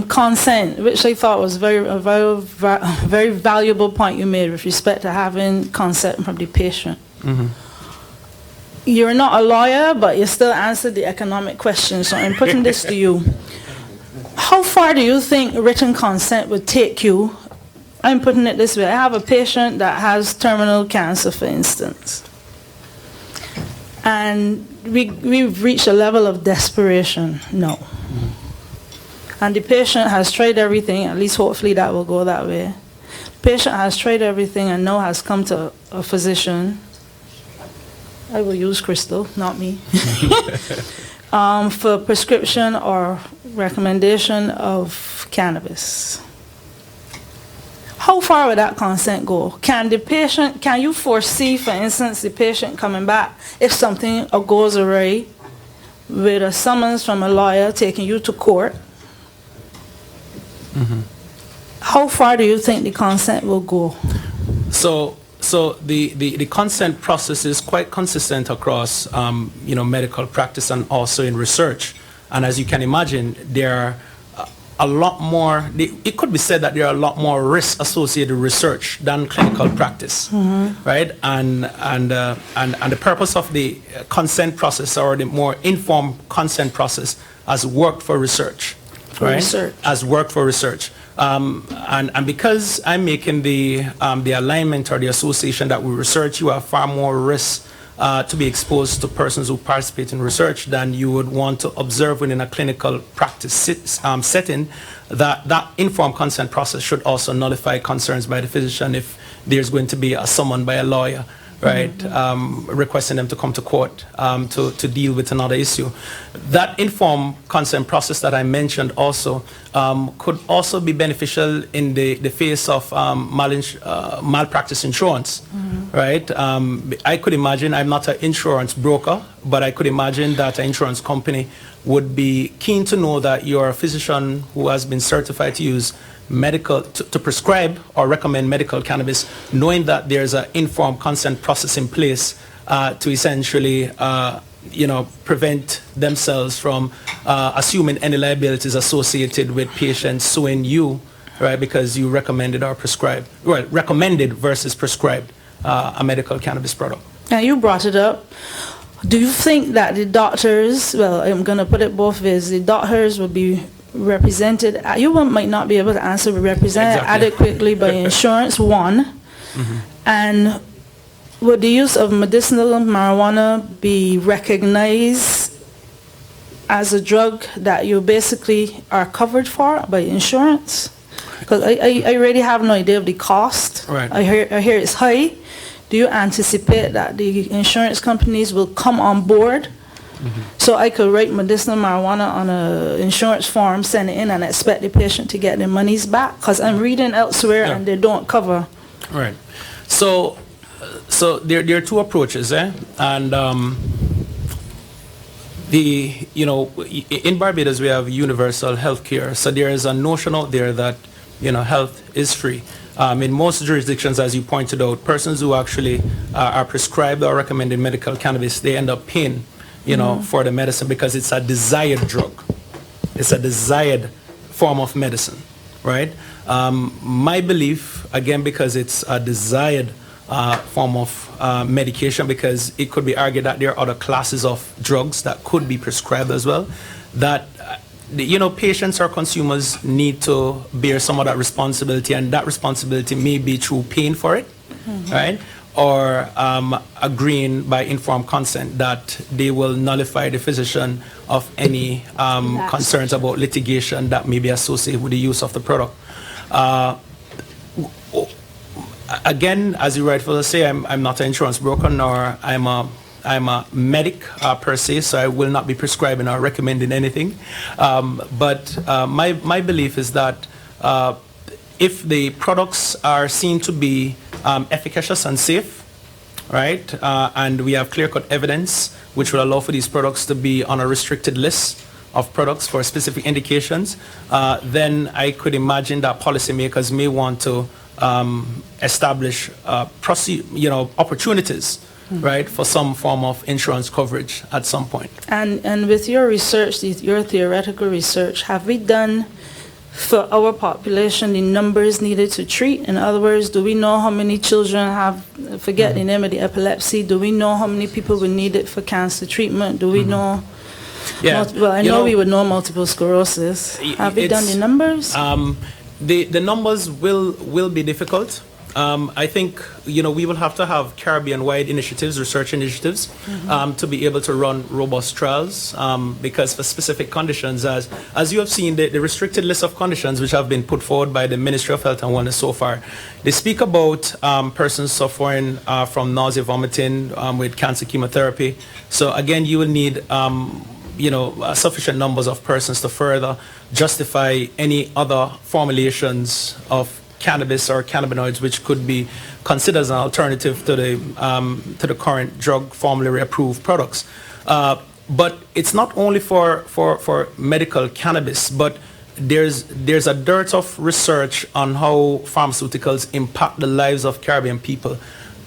Consent, which I thought was a very valuable point you made with respect to having consent from the patient. You're not a lawyer, but you still answered the economic question, so I'm putting this to you. How far do you think written consent would take you? I'm putting it this way. I have a patient that has terminal cancer, for instance. And we've reached a level of desperation. No. And the patient has tried everything, at least hopefully that will go that way. The patient has tried everything and now has come to a physician. I will use Crystal, not me. For prescription or recommendation of cannabis. How far would that consent go? Can you foresee, for instance, the patient coming back if something goes awry with a summons from a lawyer taking you to court? How far do you think the consent will go? So the consent process is quite consistent across medical practice and also in research. And as you can imagine, there are a lot more, it could be said that there are a lot more risks associated with research than clinical practice, right? And the purpose of the consent process, or the more informed consent process, has worked for research, right? Has worked for research. And because I'm making the alignment or the association that we research, you have far more risks to be exposed to persons who participate in research than you would want to observe within a clinical practice setting. That informed consent process should also nullify concerns by the physician if there's going to be a summon by a lawyer, right, requesting them to come to court to deal with another issue. That informed consent process that I mentioned also could also be beneficial in the face of malpractice insurance, right? I could imagine, I'm not an insurance broker, but I could imagine that an insurance company would be keen to know that you're a physician who has been certified to use to prescribe or recommend medical cannabis, knowing that there's an informed consent process in place to essentially prevent themselves from assuming any liabilities associated with patients suing you, right, because you recommended or prescribed, well, recommended versus prescribed a medical cannabis product. And you brought it up. Do you think that the doctors, well, I'm going to put it both ways, the doctors will be represented, you might not be able to answer, represented adequately by insurance, one, and would the use of medicinal marijuana be recognized as a drug that you basically are covered for by insurance? Because I really have no idea of the cost. Right. I hear it's high. Do you anticipate that the insurance companies will come on board? So I could write medicinal marijuana on an insurance form, send it in, and expect the patient to get their monies back? Because I'm reading elsewhere and they don't cover. Right. So there are two approaches, and in Barbados we have universal health care. So there is a notion out there that health is free. In most jurisdictions, as you pointed out, persons who actually are prescribed or recommended medical cannabis, they end up paying for the medicine because it's a desired drug. It's a desired form of medicine, right? My belief, again, because it's a desired form of medication, because it could be argued that there are other classes of drugs that could be prescribed as well, that patients or consumers need to bear some of that responsibility, and that responsibility may be through paying for it, right? Or agreeing by informed consent that they will nullify the physician of any concerns about litigation that may be associated with the use of the product. Again, as you rightfully say, I'm not an insurance broker, nor I'm a medic per se, so I will not be prescribing or recommending anything. But my belief is that if the products are seen to be efficacious and safe, right, and we have clear-cut evidence which will allow for these products to be on a restricted list of products for specific indications, then I could imagine that policymakers may want to establish opportunities, right, for some form of insurance coverage at some point. And with your research, your theoretical research, have we done for our population the numbers needed to treat? In other words, do we know how many children have, forget the name of the epilepsy, do we know how many people would need it for cancer treatment? Do we know? Yeah. Well, I know we would know multiple sclerosis. Have we done the numbers? The numbers will be difficult. I think, we will have to have Caribbean-wide initiatives, research initiatives, to be able to run robust trials, because for specific conditions, as you have seen, the restricted list of conditions which have been put forward by the Ministry of Health and Wellness so far, they speak about persons suffering from nausea, vomiting, with cancer chemotherapy. So again, you will need sufficient numbers of persons to further justify any other formulations of cannabis or cannabinoids which could be considered as an alternative to the current drug formulary approved products. But it's not only for medical cannabis, but there's a dearth of research on how pharmaceuticals impact the lives of Caribbean people.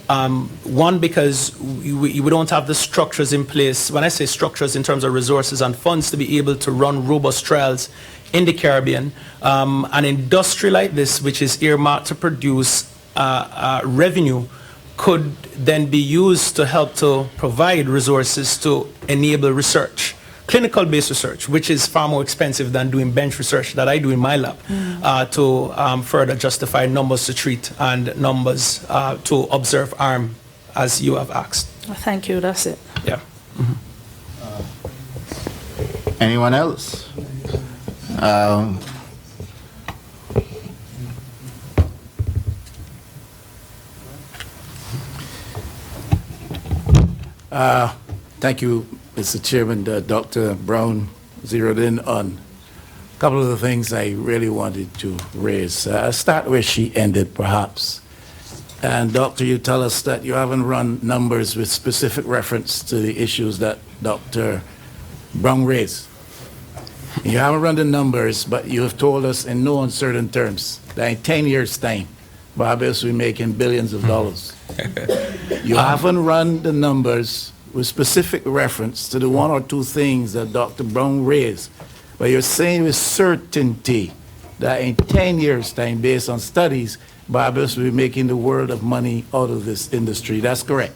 One, because we don't have the structures in place. When I say structures, in terms of resources and funds to be able to run robust trials in the Caribbean, an industry like this, which is earmarked to produce revenue, could then be used to help to provide resources to enable research, clinical-based research, which is far more expensive than doing bench research that I do in my lab, to further justify numbers to treat and numbers to observe harm, as you have asked. Thank you, that's it. Yeah. Anyone else? Thank you, Mr. Chairman. Dr. Brown zeroed in on a couple of the things I really wanted to raise. I'll start where she ended, perhaps. And Doctor, you tell us that you haven't run numbers with specific reference to the issues that Dr. Brown raised. You haven't run the numbers, but you have told us in no uncertain terms that in 10 years' time, Barbados will be making billions of dollars. You haven't run the numbers with specific reference to the one or two things that Dr. Brown raised, but you're saying with certainty that in 10 years' time, based on studies, Barbados will be making the world of money out of this industry. That's correct.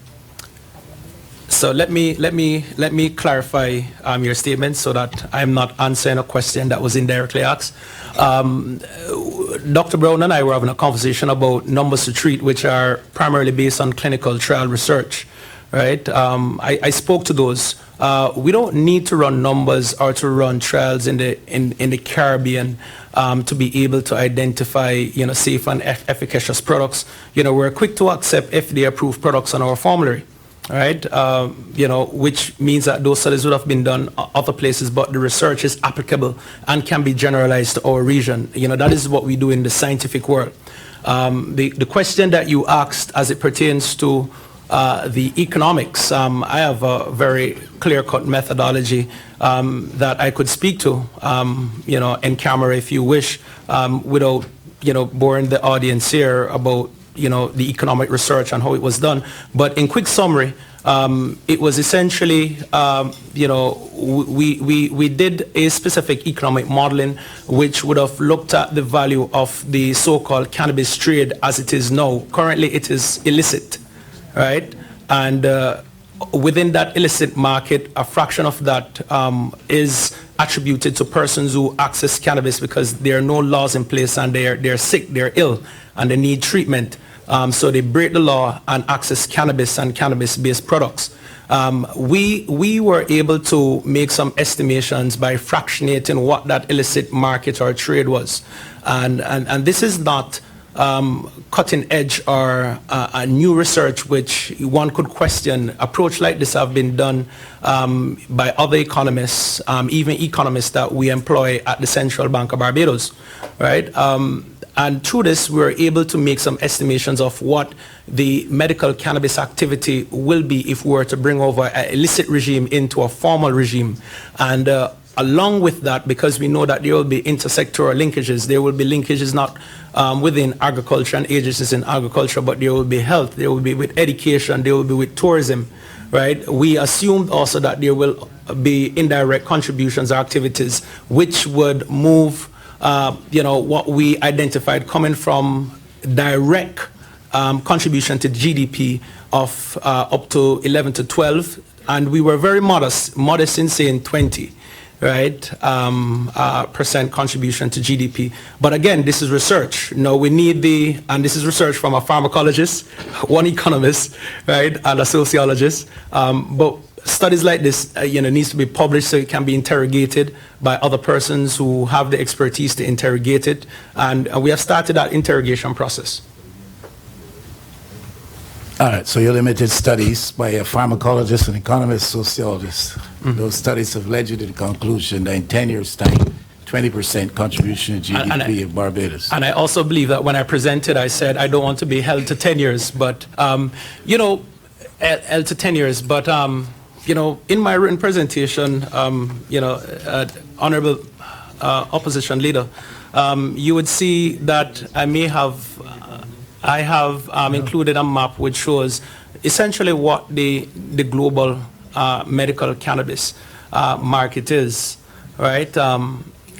So let me clarify your statement so that I'm not answering a question that was indirectly asked. Dr. Brown and I were having a conversation about numbers to treat, which are primarily based on clinical trial research, right? I spoke to those. We don't need to run numbers or to run trials in the Caribbean to be able to identify, safe and efficacious products. We're quick to accept FDA-approved products on our formulary. All right, which means that those studies would have been done other places, but the research is applicable and can be generalized to our region. That is what we do in the scientific world. The question that you asked as it pertains to the economics, I have a very clear-cut methodology that I could speak to, in camera if you wish, without, boring the audience here about the economic research and how it was done. But in quick summary, it was essentially, we did a specific economic modeling which would have looked at the value of the so-called cannabis trade as it is now. Currently, it is illicit, right? And within that illicit market, a fraction of that is attributed to persons who access cannabis because there are no laws in place and they're sick, they're ill, and they need treatment. So they break the law and access cannabis and cannabis-based products. We were able to make some estimations by fractionating what that illicit market or trade was. And this is not cutting edge or a new research which one could question. Approach like this have been done by other economists, even economists that we employ at the Central Bank of Barbados, right? And through this, we're able to make some estimations of what the medical cannabis activity will be if we were to bring over an illicit regime into a formal regime. And along with that, because we know that there will be intersectoral linkages, there will be linkages not within agriculture and agencies in agriculture, but there will be health, there will be with education, there will be with tourism, right? We assumed also that there will be indirect contributions or activities which would move what we identified coming from direct contribution to GDP of up to 11 to 12, and we were very modest in saying 20, right, percent contribution to GDP. But again, this is research. We need and this is research from a pharmacologist, one economist, right, and a sociologist. But studies like this, needs to be published so it can be interrogated by other persons who have the expertise to interrogate it. And we have started that interrogation process. All right, so you limited studies by a pharmacologist, an economist, sociologist. Those studies have led you to the conclusion that in 10 years' time, 20% contribution to GDP of Barbados. And I also believe that when I presented, I said I don't want to be held to 10 years, but, held to 10 years, but, in my written presentation, honorable opposition leader, you would see that I have included a map which shows essentially what the global medical cannabis market is, right?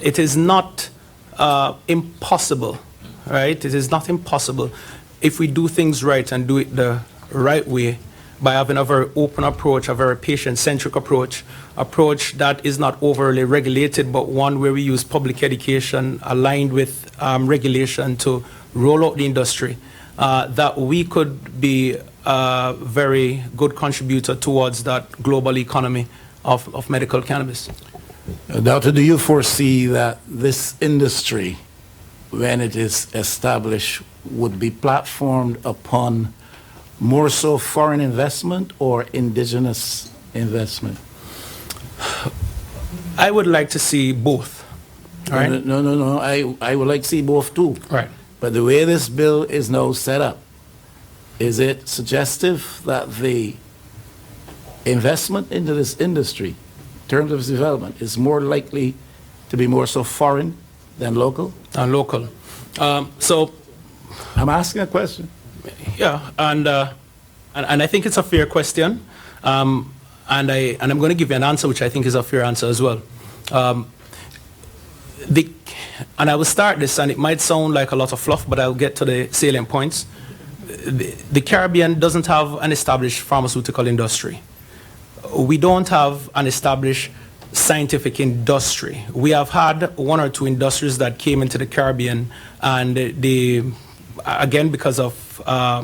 It is not impossible, right? It is not impossible if we do things right and do it the right way, by having a very open approach, a very patient-centric approach that is not overly regulated, but one where we use public education aligned with regulation to roll out the industry, that we could be a very good contributor towards that global economy of medical cannabis. Doctor, do you foresee that this industry, when it is established, would be platformed upon more so foreign investment or indigenous investment? I would like to see both. Right? No. I would like to see both too. Right. But the way this bill is now set up, is it suggestive that the investment into this industry, in terms of its development, is more likely to be more so foreign than local? Local. So I'm asking a question. Yeah, and I think it's a fair question, and I'm going to give you an answer which I think is a fair answer as well. And I will start this, and it might sound like a lot of fluff, but I'll get to the salient points. The Caribbean doesn't have an established pharmaceutical industry. We don't have an established scientific industry. We have had one or two industries that came into the Caribbean, and again, because of how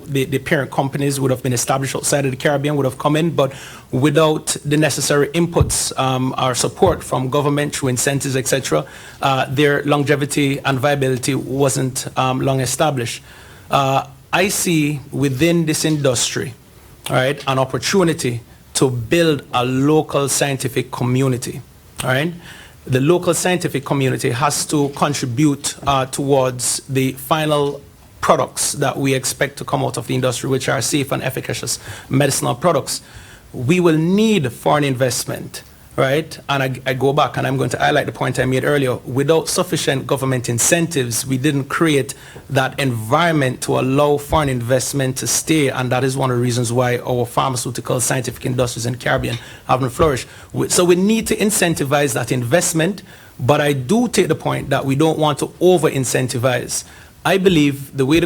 the parent companies would have been established outside of the Caribbean would have come in, but without the necessary inputs or support from government through incentives, etc., their longevity and viability wasn't long established. I see within this industry, all right, an opportunity to build a local scientific community, all right? The local scientific community has to contribute towards the final products that we expect to come out of the industry, which are safe and efficacious medicinal products. We will need foreign investment, right? And I go back and I'm going to highlight the point I made earlier. Without sufficient government incentives, we didn't create that environment to allow foreign investment to stay, and that is one of the reasons why our pharmaceutical scientific industries in the Caribbean haven't flourished. So we need to incentivize that investment, but I do take the point that we don't want to over-incentivize. I believe the way the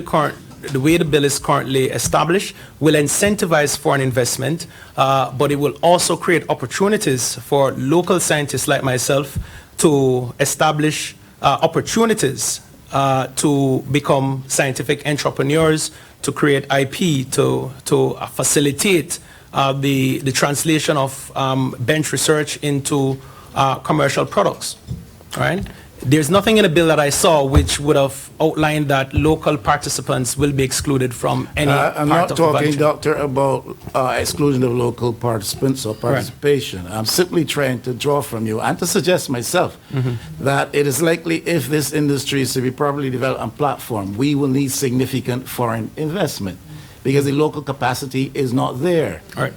bill is currently established will incentivize foreign investment, but it will also create opportunities for local scientists like myself to establish opportunities to become scientific entrepreneurs, to create IP, to facilitate the translation of bench research into commercial products. Right? there's nothing in the bill that I saw which would have outlined that local participants will be excluded from any I'm part not of the value talking, chain. Doctor, about exclusion of local participants or participation. I'm simply trying to draw from you and to suggest myself that it is likely if this industry is to be properly developed and platformed, we will need significant foreign investment because the local capacity is not there. Right.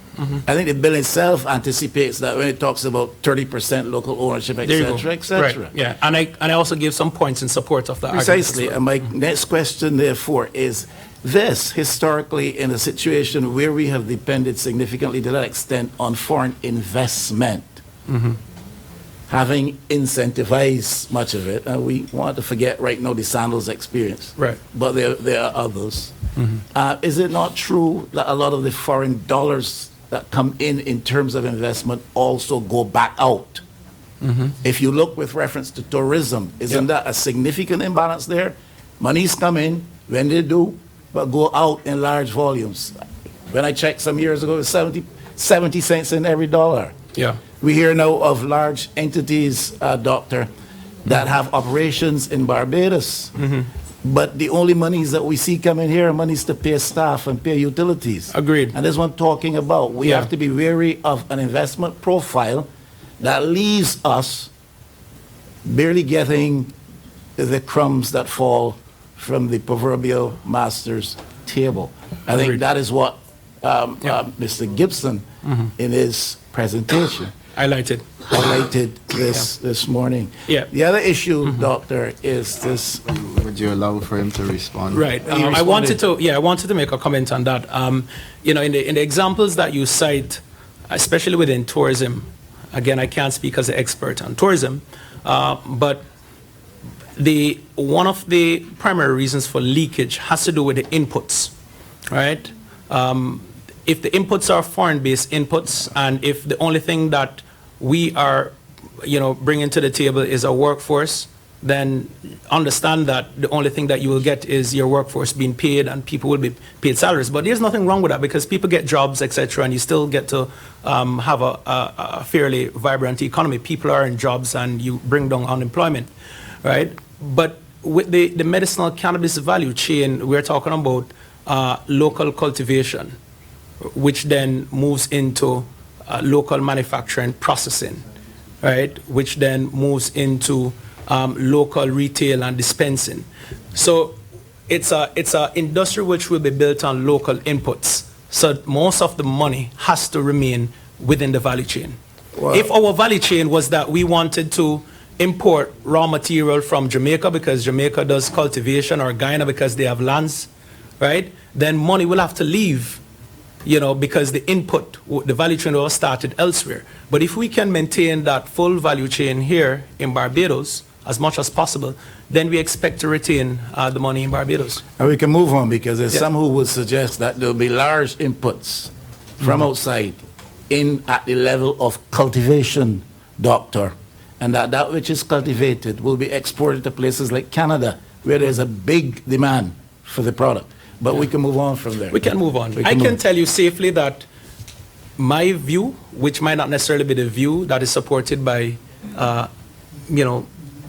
I think the bill itself anticipates that when it talks about 30% local ownership, et There you go. cetera, et cetera. Right. Yeah, and I also give some points in support of that. Precisely. And my next question, therefore, is this historically in a situation where we have depended significantly to that extent on foreign investment, having incentivized much of it, and we want to forget right now the Sandals experience, Right. but there are others. Is it not true that a lot of the foreign dollars that come in terms of investment also go back out? If you look with reference to tourism, isn't that a significant imbalance there? Monies come in when they do, but go out in large volumes. When I checked some years ago, it was 70 cents in every dollar. Yeah. We hear now of large entities, Doctor, that have operations in Barbados. But the only monies that we see coming here are monies to pay staff and pay utilities. Agreed. And that's what I'm talking about. We Yeah. have to be wary of an investment profile that leaves us barely getting the crumbs that fall from the proverbial master's table. I think Agreed. that is what Mr. Gibson, in his presentation, Highlighted. this morning. Yeah. The other issue, Doctor, is this. Would you allow for him to respond? Right. He I wanted responded. to make a comment on that. In the examples that you cite, especially within tourism, again, I can't speak as an expert on tourism, but one of the primary reasons for leakage has to do with the inputs, right? If the inputs are foreign-based inputs, and if the only thing that we are, bringing to the table is a workforce, then understand that the only thing that you will get is your workforce being paid and people will be paid salaries. But there's nothing wrong with that because people get jobs, etc., and you still get to have a fairly vibrant economy. People are in jobs and you bring down unemployment, right? But with the medicinal cannabis value chain, we're talking about local cultivation, which then moves into local manufacturing processing, right? Which then moves into local retail and dispensing. So it's a industry which will be built on local inputs. So most of the money has to remain within the value chain. Wow. If our value chain was that we wanted to import raw material from Jamaica because Jamaica does cultivation or Guyana because they have lands, right? Then money will have to leave, because the input, the value chain was started elsewhere. But if we can maintain that full value chain here in Barbados as much as possible, then we expect to retain the money in Barbados. And we can move on because there's Yeah. some who would suggest that there'll be large inputs from outside in at the level of cultivation, Doctor, and that which is cultivated will be exported to places like Canada where there's a big demand for the product. But we can move on from there. We can move on. We I can move. tell you safely that my view, which might not necessarily be the view that is supported by,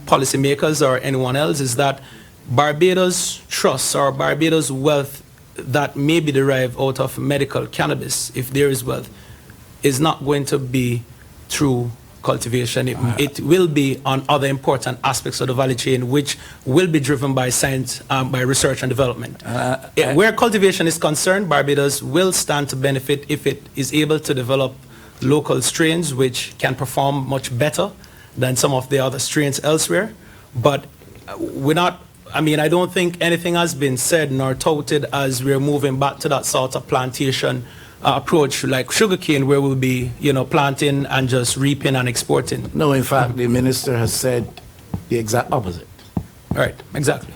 policymakers or anyone else, is that Barbados trusts or Barbados wealth that may be derived out of medical cannabis, if there is wealth, is not going to be through cultivation. It will be on other important aspects of the value chain, which will be driven by science, by research and development. Where cultivation is concerned, Barbados will stand to benefit if it is able to develop local strains which can perform much better than some of the other strains elsewhere. But I don't think anything has been said nor touted as we're moving back to that sort of plantation approach like sugarcane, where we'll be, planting and just reaping and exporting. No, in fact, the minister has said the exact opposite. Right, exactly.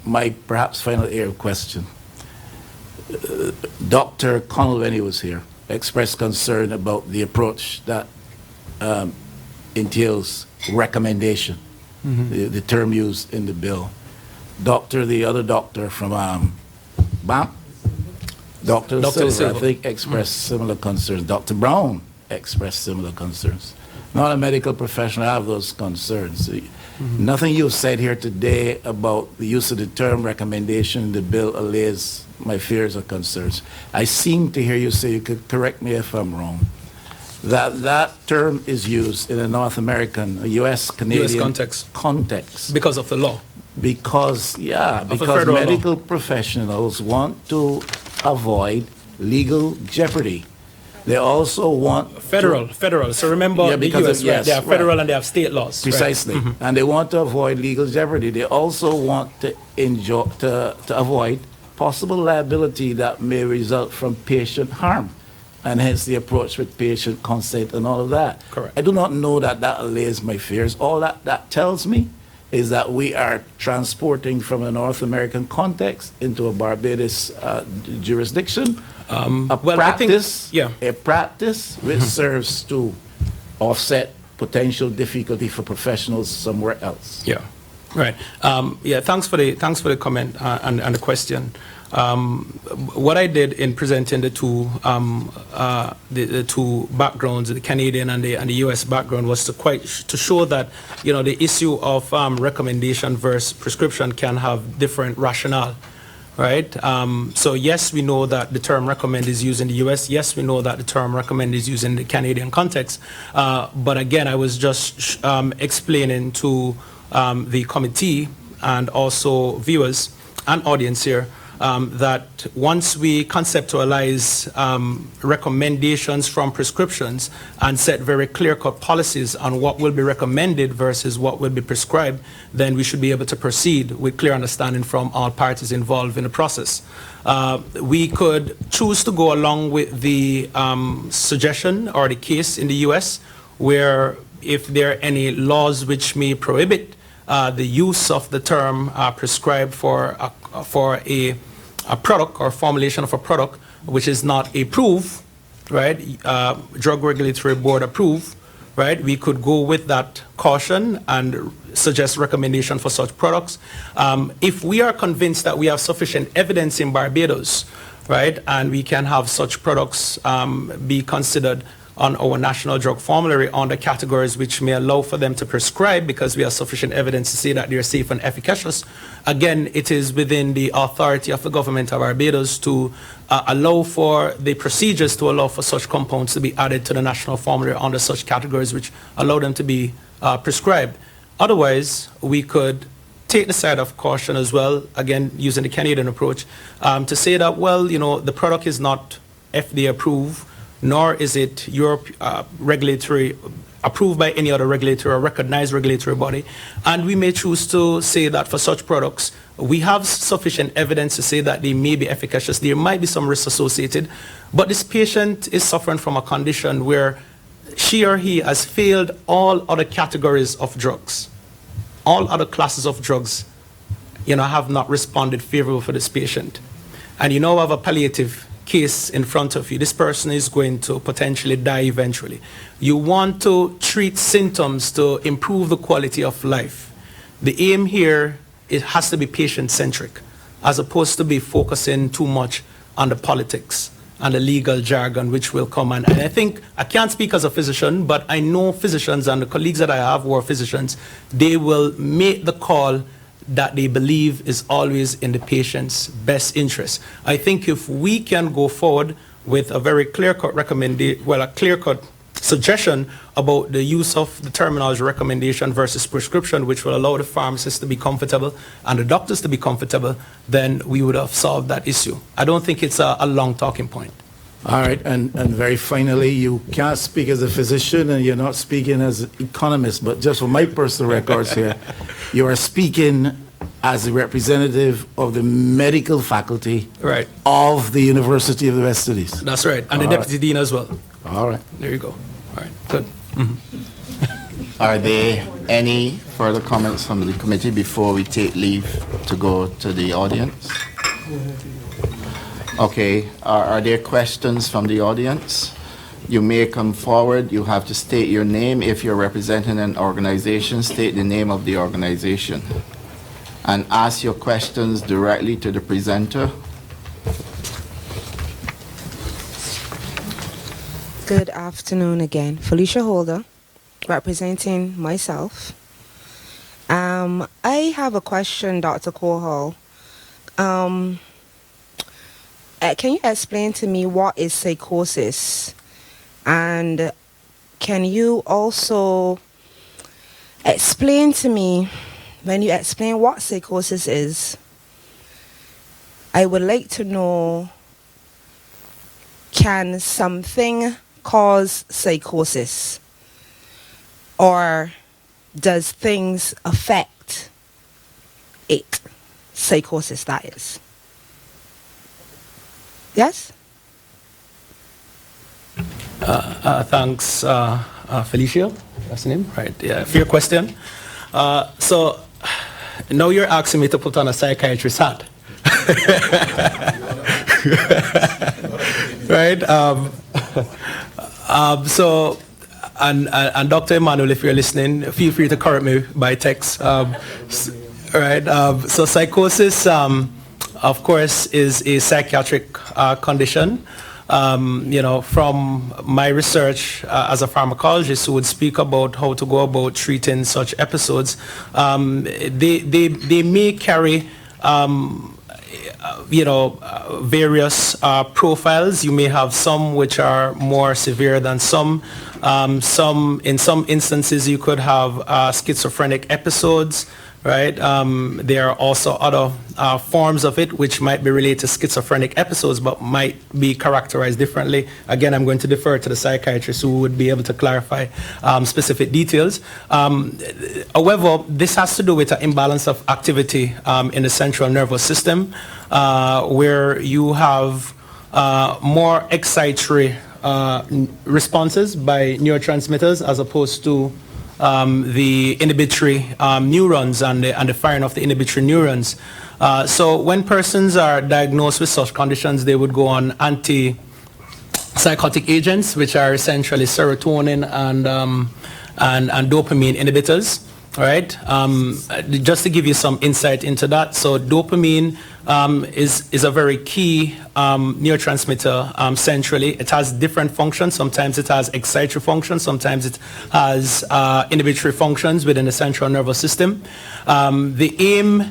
My perhaps final area of question. Dr. Connell, when he was here, expressed concern about the approach that entails recommendation, the term used in the bill. The other doctor from BAM, Dr. Silver, I think, expressed similar concerns. Dr. Brown expressed similar concerns. Not a medical professional, I have those concerns. Nothing you've said here today about the use of the term recommendation in the bill allays my fears or concerns. I seem to hear you say, you could correct me if I'm wrong, that term is used in a North American, a U.S. Canadian context. Because of the law. Because federal law. medical professionals want to avoid legal jeopardy. They also want federal. So remember the U.S. yes, they have federal right. and they have state laws. Precisely, Right? and they want to avoid legal jeopardy. They also want to avoid possible liability that may result from patient harm, and hence the approach with patient consent and all of that. Correct. I do not know that allays my fears. All that tells me is that we are transporting from a North American context into a Barbados jurisdiction. A practice which serves to offset potential difficulty for professionals somewhere else. Yeah, right. Thanks for the comment and the question. What I did in presenting the two backgrounds, the Canadian and the U.S. background, was to show that the issue of recommendation versus prescription can have different rationale. Right. So yes, we know that the term recommend is used in the U.S. Yes, we know that the term recommend is used in the Canadian context. But again, I was just explaining to the committee and also viewers and audience here that once we conceptualize recommendations from prescriptions and set very clear-cut policies on what will be recommended versus what will be prescribed, then we should be able to proceed with clear understanding from all parties involved in the process. We could choose to go along with the suggestion or the case in the U.S. where if there are any laws which may prohibit the use of the term prescribed for a product or formulation of a product which is not approved, right? Drug Regulatory Board approved, right? We could go with that caution and suggest recommendation for such products. If we are convinced that we have sufficient evidence in Barbados, right, and we can have such products be considered on our national drug formulary under categories which may allow for them to prescribe because we have sufficient evidence to say that they're safe and efficacious. Again, it is within the authority of the government of Barbados to allow for the procedures to allow for such compounds to be added to the national formulary under such categories which allow them to be prescribed. Otherwise, we could take the side of caution as well, again, using the Canadian approach, to say that, well, the product is not FDA approved, nor is it Europe regulatory approved by any other regulatory or recognized regulatory body. And we may choose to say that for such products, we have sufficient evidence to say that they may be efficacious. There might be some risks associated, but this patient is suffering from a condition where she or he has failed all other categories of drugs. All other classes of drugs, have not responded favorable for this patient. And have a palliative case in front of you. This person is going to potentially die eventually. You want to treat symptoms to improve the quality of life. The aim here, it has to be patient-centric, as opposed to be focusing too much on the politics and the legal jargon which will come. And I think, I can't speak as a physician, but I know physicians and the colleagues that I have who are physicians, they will make the call that they believe is always in the patient's best interest. I think if we can go forward with a very clear-cut a clear-cut suggestion about the use of the terminology recommendation versus prescription, which will allow the pharmacists to be comfortable and the doctors to be comfortable, then we would have solved that issue. I don't think it's a long talking point. All right, and very finally, you can't speak as a physician and you're not speaking as an economist, but just for my personal records here, you are speaking as a representative of the medical faculty of the University of the West Indies. That's right, and the deputy dean as well. All right. There you go. All right, good. Are there any further comments from the committee before we take leave to go to the audience? Okay, are there questions from the audience? You may come forward. You have to state your name. If you're representing an organization, state the name of the organization. And ask your questions directly to the presenter. Good afternoon again. Felicia Holder, representing myself I have a question, Dr. Kohal. Can you explain to me what is psychosis? And can you also explain to me, when you explain what psychosis is, I would like to know, can something cause psychosis? Or does things affect it? Psychosis, that is. Yes? Thanks, Felicia. That's the name, right? Yeah, for your question. So now you're asking me to put on a psychiatrist hat, right? So, and Dr. Emmanuel, if you're listening, feel free to correct me by text, right? So psychosis, of course, is a psychiatric condition. From my research as a pharmacologist who would speak about how to go about treating such episodes, they may carry, various profiles. You may have some which are more severe than some. In some instances, you could have schizophrenic episodes. Right. There are also other forms of it which might be related to schizophrenic episodes but might be characterized differently. Again, I'm going to defer to the psychiatrist who would be able to clarify specific details. However, this has to do with an imbalance of activity in the central nervous system where you have more excitatory responses by neurotransmitters as opposed to the inhibitory neurons and the firing of the inhibitory neurons. So when persons are diagnosed with such conditions, they would go on anti-psychotic agents, which are essentially serotonin and dopamine inhibitors. Right? Just to give you some insight into that, so dopamine is a very key neurotransmitter centrally. It has different functions. Sometimes it has excitatory functions. Sometimes it has inhibitory functions within the central nervous system. The aim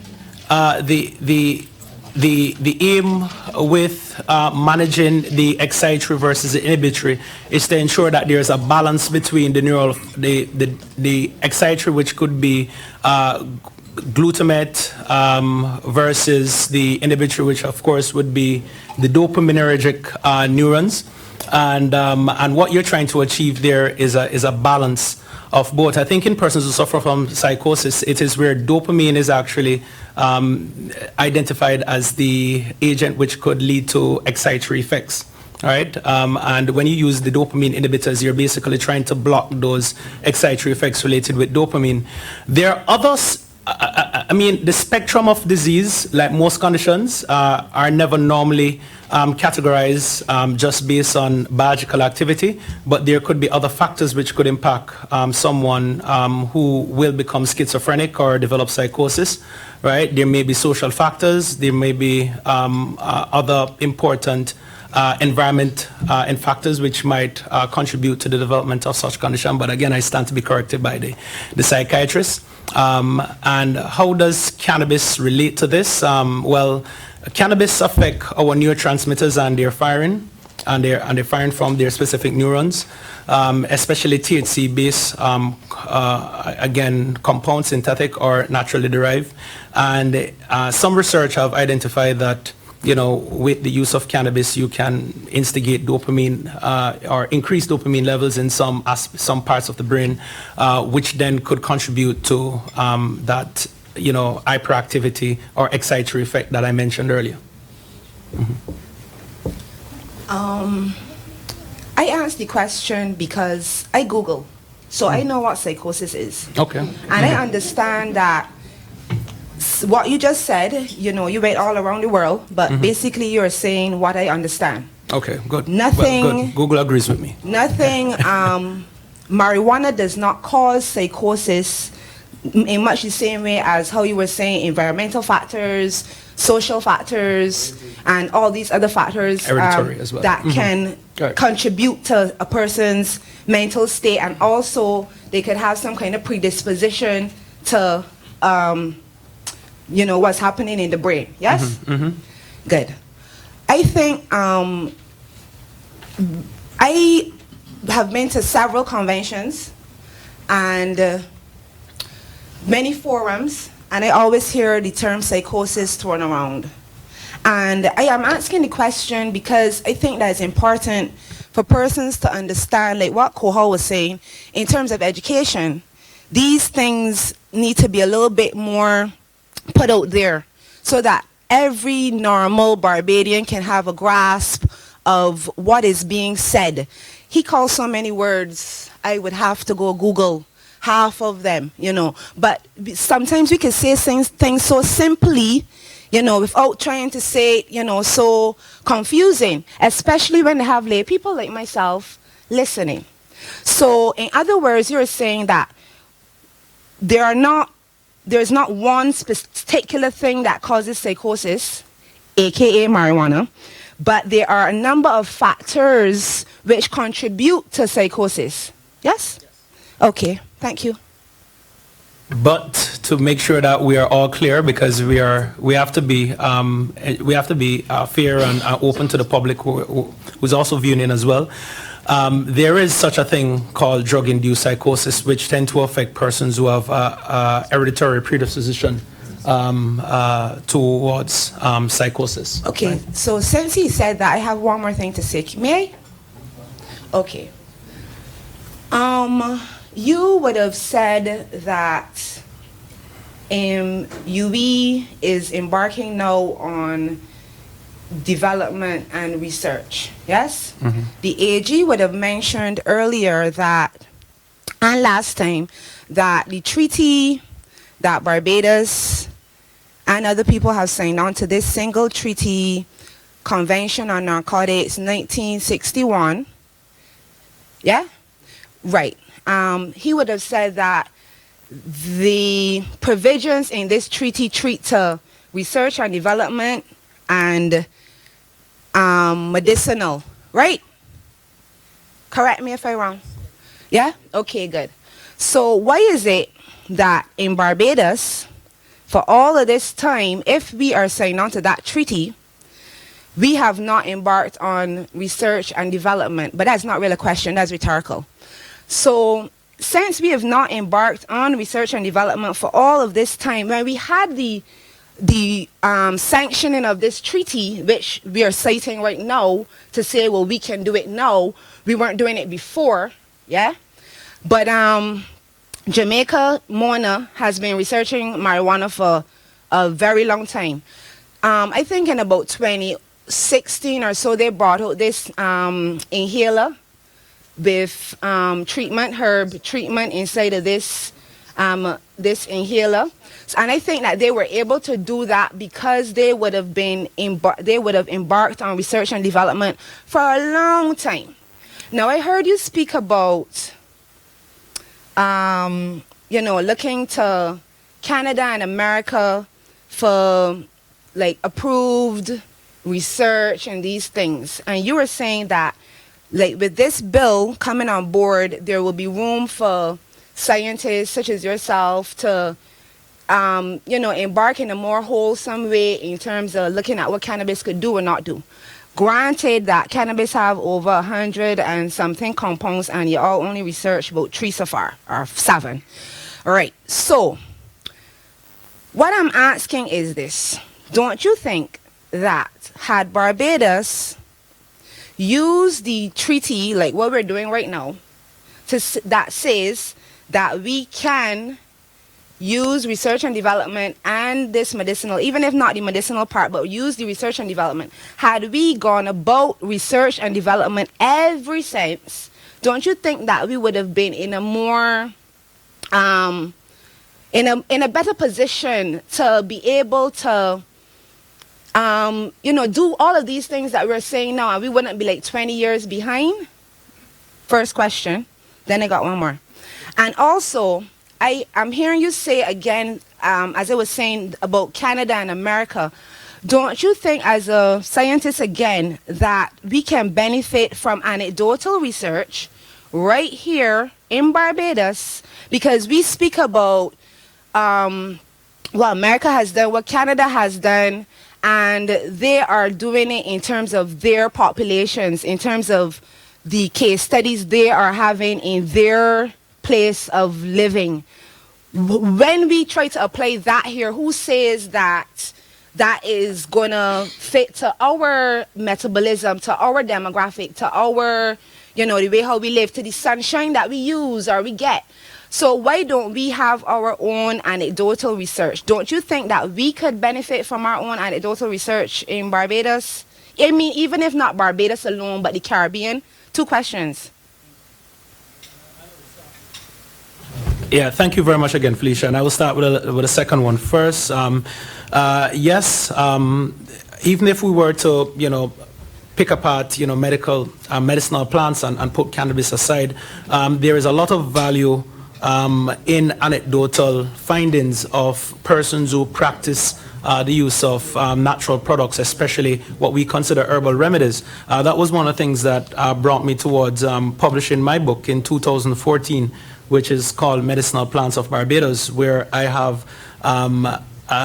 with managing the excitatory versus the inhibitory is to ensure that there is a balance between the excitatory, which could be glutamate, versus the inhibitory, which of course would be the dopaminergic neurons. And what you're trying to achieve there is a balance of both. I think in persons who suffer from psychosis, it is where dopamine is actually identified as the agent which could lead to excitatory effects. All right, and when you use the dopamine inhibitors, you're basically trying to block those excitatory effects related with dopamine. There are others. The spectrum of disease, like most conditions, are never normally categorized just based on biological activity, but there could be other factors which could impact someone who will become schizophrenic or develop psychosis, right? There may be social factors, there may be other important environment and factors which might contribute to the development of such condition, but again, I stand to be corrected by the psychiatrist. And how does cannabis relate to this? Well, cannabis affect our neurotransmitters and their firing, and they're firing from their specific neurons, especially THC-based, again, compound, synthetic or naturally derived. And some research have identified that with the use of cannabis, you can instigate dopamine or increase dopamine levels in some parts of the brain, which then could contribute to that, hyperactivity or excitatory effect that I mentioned earlier. I asked the question because I Google, so I know what psychosis is. Okay. And I understand that what you just said, you went all around the world, but basically you're saying what I understand. Okay, good. Nothing. Well, good. Google agrees with me. Nothing. Marijuana does not cause psychosis in much the same way as how you were saying environmental factors, social factors, and all these other factors hereditary as well. that can contribute to a person's mental state, and also they could have some kind of predisposition to what's happening in the brain. Yes? Good. I think I have been to several conventions and many forums, and I always hear the term psychosis thrown around. And I am asking the question because I think that it's important for persons to understand, like what Kohal was saying, in terms of education, these things need to be a little bit more put out there so that every normal Barbadian can have a grasp of what is being said. He calls so many words, I would have to go Google half of them, But sometimes we can say things so simply, without trying to say it, so confusing, especially when they have lay people like myself listening. So in other words, you're saying that there's not one particular thing that causes psychosis, aka marijuana, but there are a number of factors which contribute to psychosis. Yes? Okay, thank you. But to make sure that we are all clear, because we have to be fair and open to the public who's also viewing in as well. There is such a thing called drug-induced psychosis, which tend to affect persons who have hereditary predisposition towards psychosis. Okay, right? So since he said that, I have one more thing to say. May I? Okay. You would have said that UE is embarking now on development and research, yes? The AG would have mentioned earlier that, and last time, that the treaty that Barbados and other people have signed on to, this single treaty convention on narcotics 1961, yeah? Right. He would have said that the provisions in this treaty treat to research and development and medicinal, right? Correct me if I'm wrong. Yeah? Okay, good. So why is it that in Barbados, for all of this time, if we are signed on to that treaty, we have not embarked on research and development? But that's not really a question, that's rhetorical. So since we have not embarked on research and development for all of this time, when we had the sanctioning of this treaty, which we are citing right now to say, well, we can do it now, we weren't doing it before, yeah? But Jamaica, Mona, has been researching marijuana for a very long time. I think in about 2016 or so, they brought out this inhaler with herb treatment inside of this inhaler. And I think that they were able to do that because they would have embarked on research and development for a long time. Now, I heard you speak about, looking to Canada and America for, like, approved research and these things. And you were saying that, like, with this bill coming on board, there will be room for scientists such as yourself to, embark in a more wholesome way in terms of looking at what cannabis could do or not do. Granted that cannabis have over 100 and something compounds, and you all only research about 3 so far, or 7. All right, so what I'm asking is this. Don't you think that had Barbados use the treaty, like what we're doing right now, that says that we can use research and development and this medicinal, even if not the medicinal part, but use the research and development. Had we gone about research and development ever since, don't you think that we would have been in a more, in a better position to be able to do all of these things that we're saying now, and we wouldn't be like 20 years behind? First question. Then I got one more. And also, I'm hearing you say again, as I was saying about Canada and America, don't you think as a scientist again that we can benefit from anecdotal research right here in Barbados? Because we speak about what America has done, what Canada has done, and they are doing it in terms of their populations, in terms of the case studies they are having in their place of living. When we try to apply that here, who says that that is going to fit to our metabolism, to our demographic, to our, you know, the way how we live, to the sunshine that we use or we get? So why don't we have our own anecdotal research? Don't you think that we could benefit from our own anecdotal research in Barbados? I mean, even if not Barbados alone, but the Caribbean? 2 questions. Yeah, thank you very much again, Felicia. And I will start with the second one first. Yes, even if we were to, you know, pick apart, you know, medicinal plants and put cannabis aside, there is a lot of value in anecdotal findings of persons who practice the use of natural products, especially what we consider herbal remedies. That was one of the things that brought me towards publishing my book in 2014, which is called Medicinal Plants of Barbados, where I have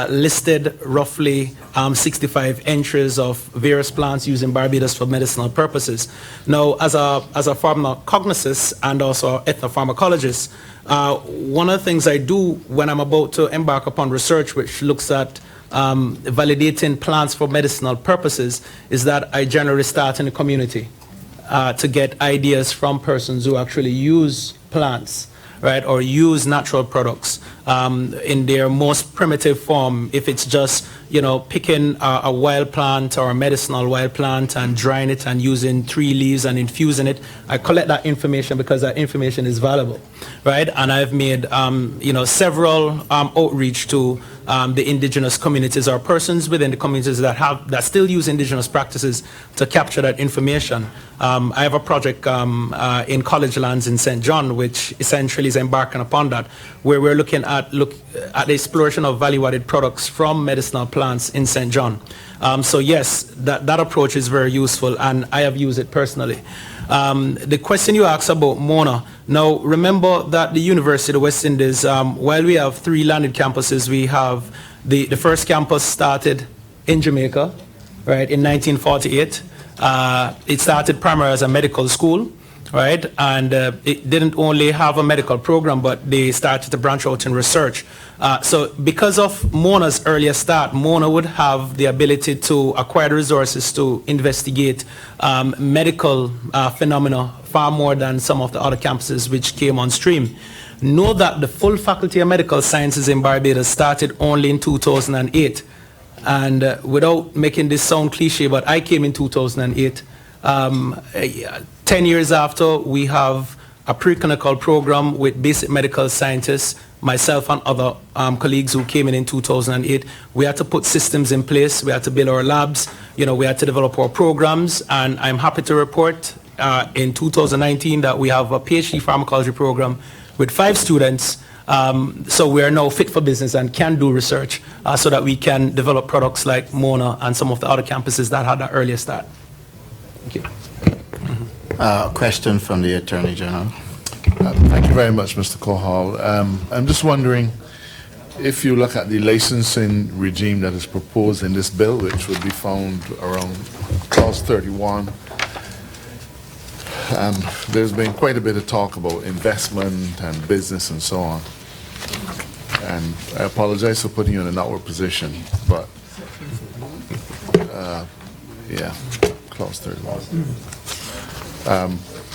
listed roughly 65 entries of various plants used in Barbados for medicinal purposes. Now, as a pharmacognosist and also ethnopharmacologist, one of the things I do when I'm about to embark upon research which looks at validating plants for medicinal purposes is that I generally start in the community to get ideas from persons who actually use plants, right, or use natural products in their most primitive form. If it's just, you know, picking a wild plant or a medicinal wild plant and drying it and using 3 leaves and infusing it, I collect that information because that information is valuable, right? And I've made, you know, several outreach to the indigenous communities or persons within the communities that still use indigenous practices to capture that information. I have a project in college lands in St. John, which essentially is embarking upon that, where we're looking at the exploration of value-added products from medicinal plants in St. John. So yes, that approach is very useful, and I have used it personally. The question you asked about Mona, now remember that the University of the West Indies, while we have 3 landed campuses, we have the first campus started in Jamaica, right, in 1948. It started primarily as a medical school, right, and it didn't only have a medical program, but they started to branch out in research. So because of Mona's earlier start, Mona would have the ability to acquire the resources to investigate medical phenomena far more than some of the other campuses which came on stream. Know that the full Faculty of Medical Sciences in Barbados started only in 2008. And without making this sound cliche, but I came in 2008. 10 years after, we have a preclinical program with basic medical scientists, myself and other colleagues who came in 2008. We had to put systems in place. We had to build our labs. You know, we had to develop our programs. And I'm happy to report in 2019 that we have a PhD pharmacology program with 5 students. So we are now fit for business and can do research so that we can develop products like Mona and some of the other campuses that had an earlier start. Thank you. Question from the Attorney General. Thank you very much, Mr. Kohal. I'm just wondering if you look at the licensing regime that is proposed in this bill, which would be found around clause 31, there's been quite a bit of talk about investment and business and so on. And I apologize for putting you in an awkward position, but yeah, clause 31.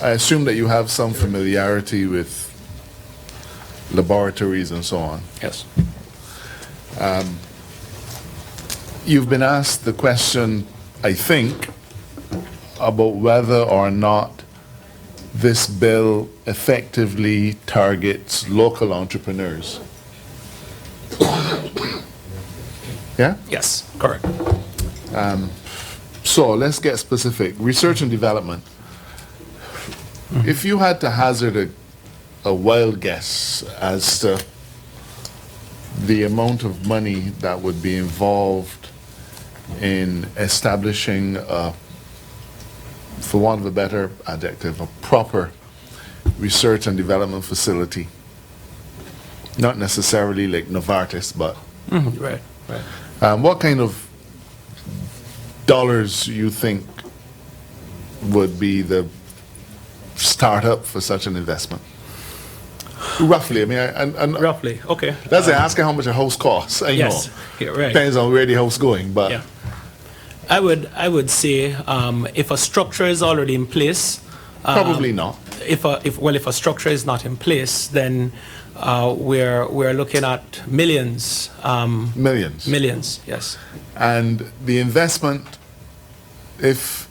I assume that you have some familiarity with laboratories and so on. Yes. You've been asked the question, I think, about whether or not this bill effectively targets local entrepreneurs. Yeah? Yes, correct. So let's get specific. Research and development. If you had to hazard a wild guess as to the amount of money that would be involved in establishing, for want of a better adjective, a proper research and development facility, not necessarily like Novartis, but Right, right. What kind of dollars you think would be the startup for such an investment? Roughly, I mean, Roughly, okay. That's asking how much a house costs. I Yes, know. yeah, right. Depends on where the house going, but Yeah. I would say if a structure is already in place. Probably not. If a structure is not in place, then we're looking at millions. Millions. Millions, yes. And the investment, if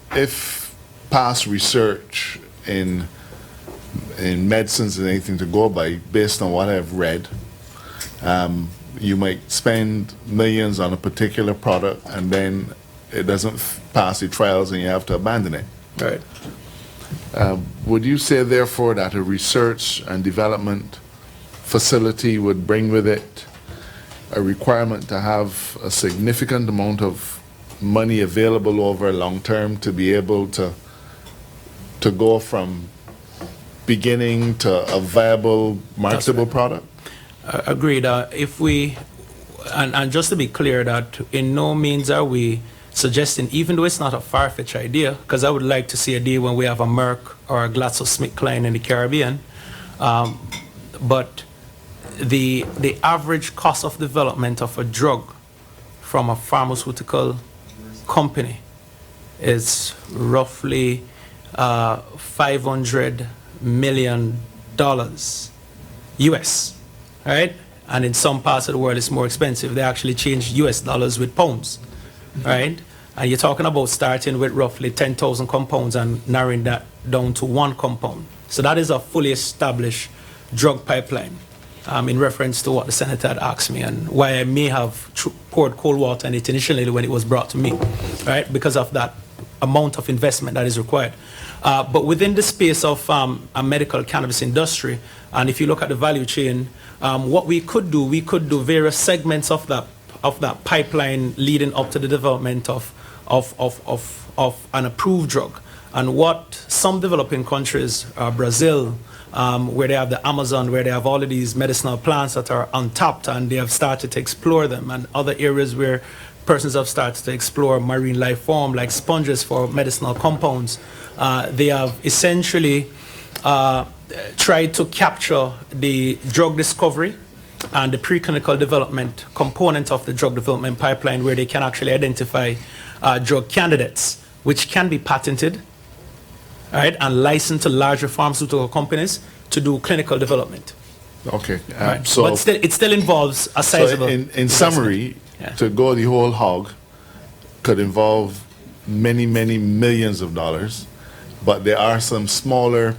past research in medicines and anything to go by, based on what I've read, you might spend millions on a particular product and then it doesn't pass the trials and you have to abandon it. Right. Would you say, therefore, that a research and development facility would bring with it a requirement to have a significant amount of money available over long term to be able to go from beginning to a viable, marketable product? Agreed. If we, and just to be clear, that in no means are we suggesting, even though it's not a far-fetched idea, because I would like to see a day when we have a Merck or a GlaxoSmithKline in the Caribbean, but the average cost of development of a drug from a pharmaceutical company is roughly $500 million US, right? And in some parts of the world it's more expensive. They actually change US dollars with pounds, right? And you're talking about starting with roughly 10,000 compounds and narrowing that down to one compound. So that is a fully established drug pipeline, in reference to what the senator had asked me and why I may have poured cold water on it initially when it was brought to me, right? Because of that amount of investment that is required. But within the space of a medical cannabis industry, and if you look at the value chain, what we could do various segments of that pipeline leading up to the development of an approved drug. And what some developing countries, Brazil, where they have the Amazon, where they have all of these medicinal plants that are untapped and they have started to explore them, and other areas where persons have started to explore marine life form like sponges for medicinal compounds. They have essentially tried to capture the drug discovery and the preclinical development component of the drug development pipeline, where they can actually identify drug candidates which can be patented, right, and licensed to larger pharmaceutical companies to do clinical development. Okay. Right. So But it still involves a sizable. So in summary, Yeah. to go the whole hog could involve many, many millions of dollars, but there are some smaller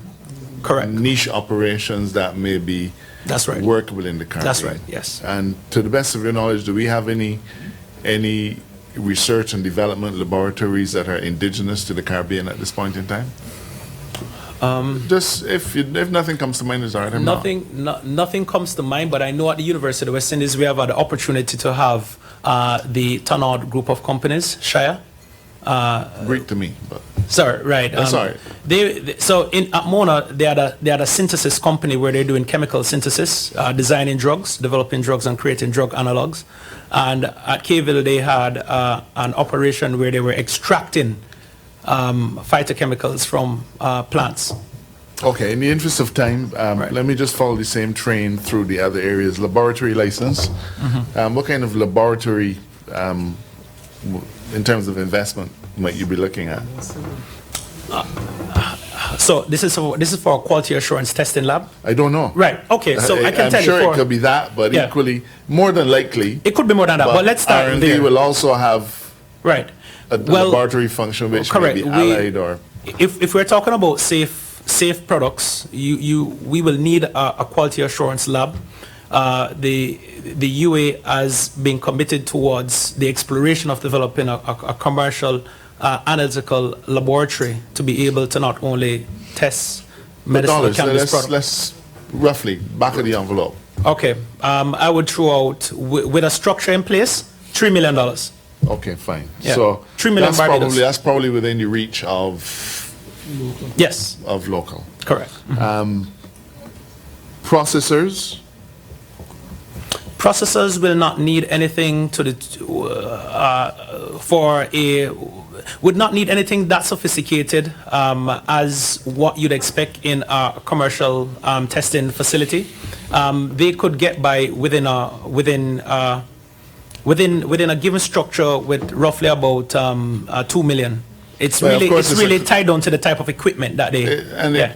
niche operations that may be That's right. workable in the Caribbean. That's right, yes. And to the best of your knowledge, do we have any research and development laboratories that are indigenous to the Caribbean at this point in time? Just if nothing comes to mind, is all right. Nothing comes to mind, but I know at the University of the West Indies we have had the opportunity to have the Tanard group of companies, Shire. Greek to me, but sorry, right? That's all right. So at Mona they had a synthesis company where they're doing chemical synthesis, designing drugs, developing drugs, and creating drug analogs. And at Kville they had an operation where they were extracting phytochemicals from plants. Okay, in the interest of time, let me just follow the same train through the other areas. Laboratory license. What kind of laboratory, in terms of investment, might you be looking at? So this is for a quality assurance testing lab? I don't know. Right, okay, so I can tell you. I'm sure it could be that, but Yeah. equally, more than likely. It could be more than that, but let's start R&D there. will also have Right. a laboratory function which may be allied or... If we're talking about safe products, we will need a quality assurance lab. The UA has been committed towards the exploration of developing a commercial analytical laboratory to be able to not only test medicinal cannabis products. Let's roughly back of the envelope. Okay, I would throw out with a structure in place, $3 million. Okay, fine. Yeah. So 3 million Barbados. that's probably within the reach of Yes. Of local. Correct. Processors. Processors will not need anything would not need anything that sophisticated as what you'd expect in a commercial testing facility. They could get by within a given structure with roughly about 2 million. It's Well, of really course, it's really tied down to the type of equipment that they.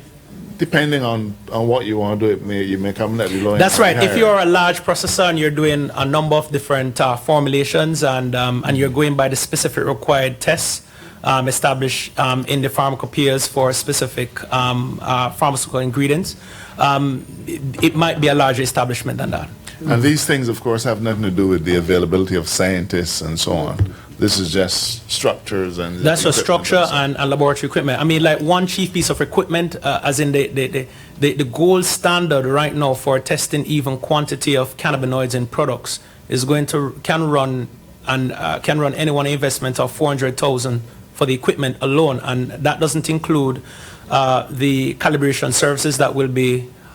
Depending on what you want to do, you may come at the low end. That's right. If higher. you're a large processor and you're doing a number of different formulations and you're going by the specific required tests established in the pharmacopoeias for specific pharmaceutical ingredients, it might be a larger establishment than that. And these things, of course, have nothing to do with the availability of scientists and so on. This is just structures and... That's a structure and laboratory equipment. I mean, like one chief piece of equipment, as in the gold standard right now for testing even quantity of cannabinoids in products is can run anyone an investment of 400,000 for the equipment alone, and that doesn't include the calibration services that will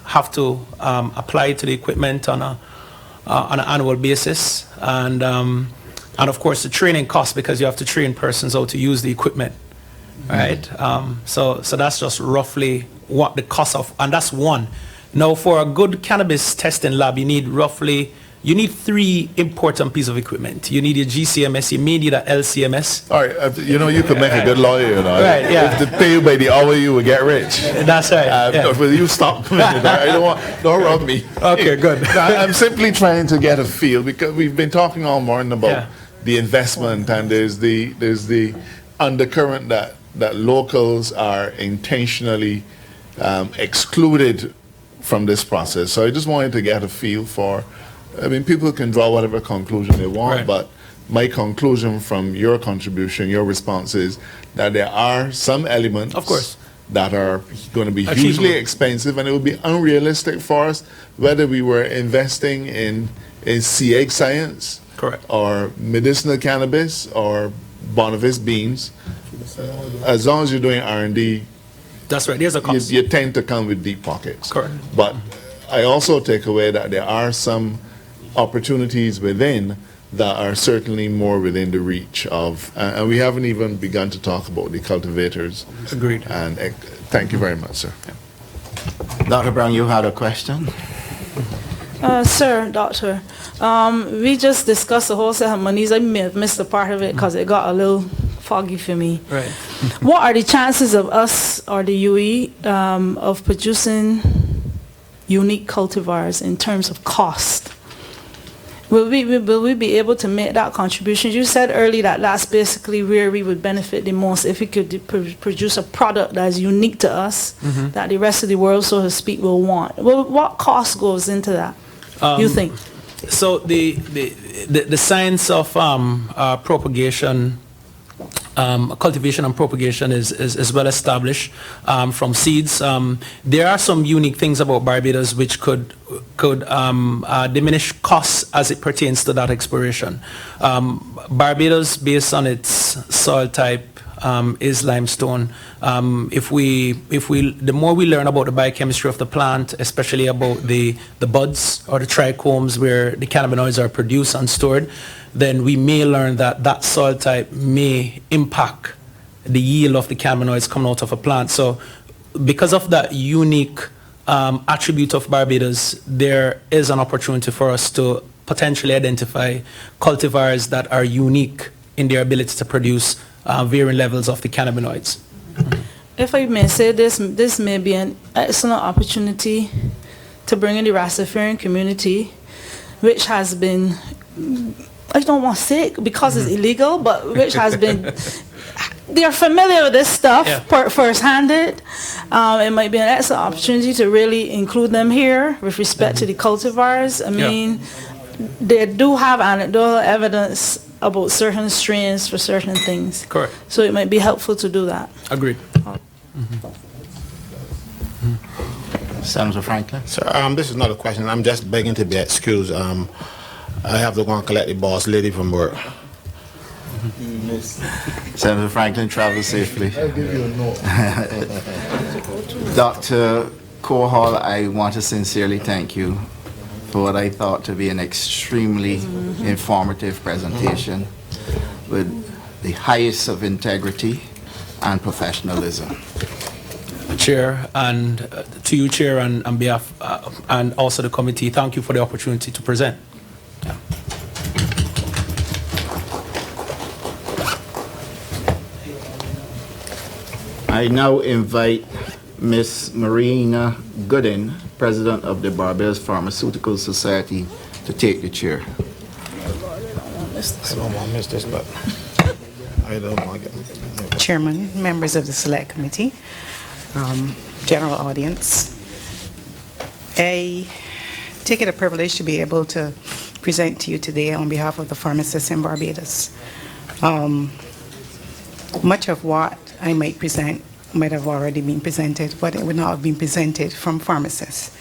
have to apply to the equipment on an annual basis, and of course the training costs, because you have to train persons how to use the equipment, right? So that's just roughly what the cost of, and that's one. Now, for a good cannabis testing lab, you need 3 important pieces of equipment. You need your GCMS, you may need a LCMS. All right, you could make a good lawyer, Right, yeah. If they pay you by the hour, you will get rich. That's right. Will you stop? Don't rub me. Okay, good. I'm simply trying to get a feel, because we've been talking all morning about the investment, and there's the undercurrent that locals are intentionally excluded from this process. So I just wanted to get a feel for, people can draw whatever conclusion they want, but my conclusion from your contribution, your response is that there are some elements, of course, that are going to be hugely expensive, and it would be unrealistic for us, whether we were investing in CA science, correct, or medicinal cannabis, or Boniface beans. As long as you're doing R&D, that's right. There's a cost. You tend to come with deep pockets. Correct. But I also take away that there are some opportunities within that are certainly more within the reach of, and we haven't even begun to talk about the cultivators. Agreed. And thank you very much, sir. Dr. Brown, you had a question? Sir, doctor, we just discussed the wholesale monies. I may have missed a part of it because it got a little foggy for me. Right. What are the chances of us or the UE of producing unique cultivars in terms of cost? Will we be able to make that contribution? You said earlier that that's basically where we would benefit the most, if we could produce a product that is unique to us, that the rest of the world, so to speak, will want. Well, what cost goes into that, you think? So the science of propagation, cultivation and propagation is well established from seeds. There are some unique things about Barbados which could diminish costs as it pertains to that exploration. Barbados, based on its soil type, is limestone. The more we learn about the biochemistry of the plant, especially about the buds or the trichomes where the cannabinoids are produced and stored, then we may learn that soil type may impact the yield of the cannabinoids coming out of a plant. So because of that unique attribute of Barbados, there is an opportunity for us to potentially identify cultivars that are unique in their ability to produce varying levels of the cannabinoids. If I may say this may be an excellent opportunity to bring in the Rastafarian community, which has been, I don't want to say it because it's illegal, but which has been, they're familiar with this stuff first-handed. It might be an excellent opportunity to really include them here with respect to the cultivars. I mean, they do have anecdotal evidence about certain strains for certain things. Correct. So it might be helpful to do that. Agreed. Senator Franklin. Sir, this is not a question. I'm just begging to be excused. I have to go and collect the boss lady from work. Senator Franklin, travel safely. I'll give you a note. Dr. Kohal, I want to sincerely thank you for what I thought to be an extremely informative presentation with the highest of integrity and professionalism. Chair, and to you, Chair, and on behalf, and also the committee, thank you for the opportunity to present. I now invite Ms. Marina Gooden, President of the Barbados Pharmaceutical Society, to take the chair. I don't want to miss this, but I don't want to. Chairman, members of the Select Committee, general audience, I take it a privilege to be able to present to you today on behalf of the pharmacists in Barbados. Much of what I might present might have already been presented, but it would not have been presented from pharmacists.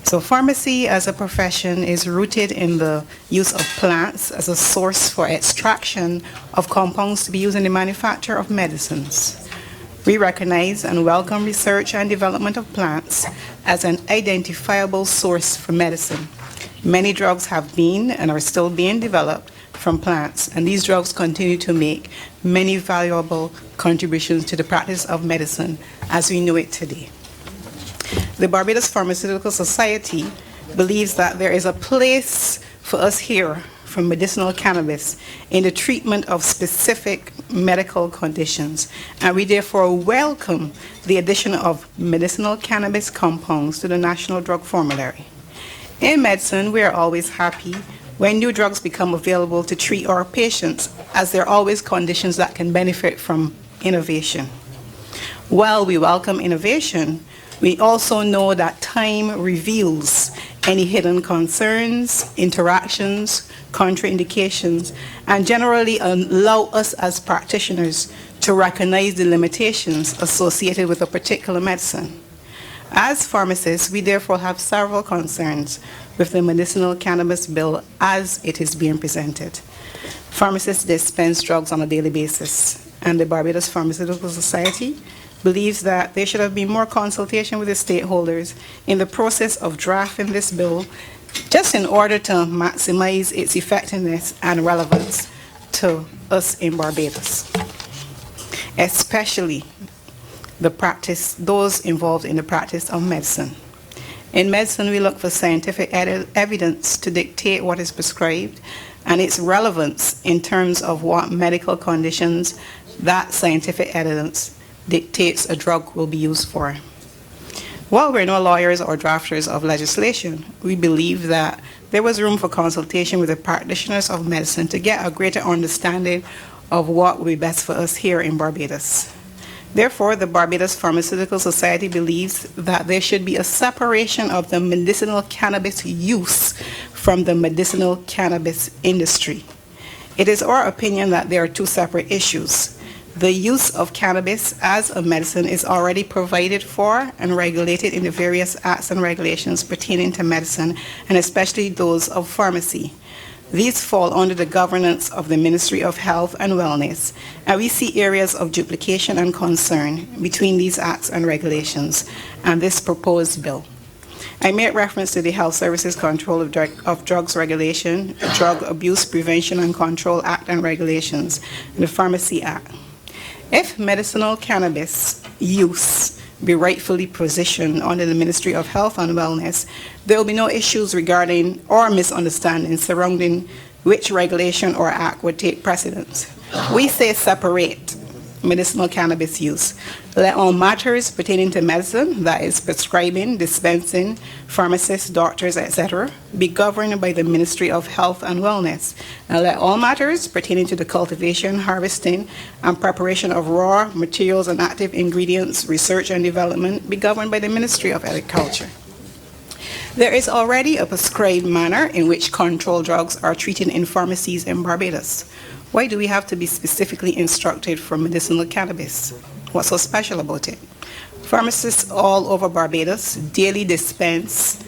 So pharmacy as a profession is rooted in the use of plants as a source for extraction of compounds to be used in the manufacture of medicines. We recognize and welcome research and development of plants as an identifiable source for medicine. Many drugs have been and are still being developed from plants, and these drugs continue to make many valuable contributions to the practice of medicine as we know it today. The Barbados Pharmaceutical Society believes that there is a place for us here for medicinal cannabis in the treatment of specific medical conditions, and we therefore welcome the addition of medicinal cannabis compounds to the National Drug Formulary. In medicine, we are always happy when new drugs become available to treat our patients, as there are always conditions that can benefit from innovation. While we welcome innovation, we also know that time reveals any hidden concerns, interactions, contraindications, and generally allow us as practitioners to recognize the limitations associated with a particular medicine. As pharmacists, we therefore have several concerns with the medicinal cannabis bill as it is being presented. Pharmacists dispense drugs on a daily basis, and the Barbados Pharmaceutical Society believes that there should have been more consultation with the stakeholders in the process of drafting this bill, just in order to maximize its effectiveness and relevance to us in Barbados, especially those involved in the practice of medicine. In medicine, we look for scientific evidence to dictate what is prescribed and its relevance in terms of what medical conditions that scientific evidence dictates a drug will be used for. While we're no lawyers or drafters of legislation, we believe that there was room for consultation with the practitioners of medicine to get a greater understanding of what will be best for us here in Barbados. Therefore, the Barbados Pharmaceutical Society believes that there should be a separation of the medicinal cannabis use from the medicinal cannabis industry. It is our opinion that there are two separate issues. The use of cannabis as a medicine is already provided for and regulated in the various acts and regulations pertaining to medicine, and especially those of pharmacy. These fall under the governance of the Ministry of Health and Wellness, and we see areas of duplication and concern between these acts and regulations and this proposed bill. I made reference to the Health Services Control of Drugs Regulation, Drug Abuse Prevention and Control Act and Regulations, and the Pharmacy Act. If medicinal cannabis use be rightfully positioned under the Ministry of Health and Wellness, there will be no issues regarding or misunderstandings surrounding which regulation or act would take precedence. We say separate medicinal cannabis use. Let all matters pertaining to medicine, that is prescribing, dispensing, pharmacists, doctors, etc., be governed by the Ministry of Health and Wellness. And let all matters pertaining to the cultivation, harvesting, and preparation of raw materials and active ingredients, research and development be governed by the Ministry of Agriculture. There is already a prescribed manner in which controlled drugs are treated in pharmacies in Barbados. Why do we have to be specifically instructed for medicinal cannabis? What's so special about it? Pharmacists all over Barbados daily dispense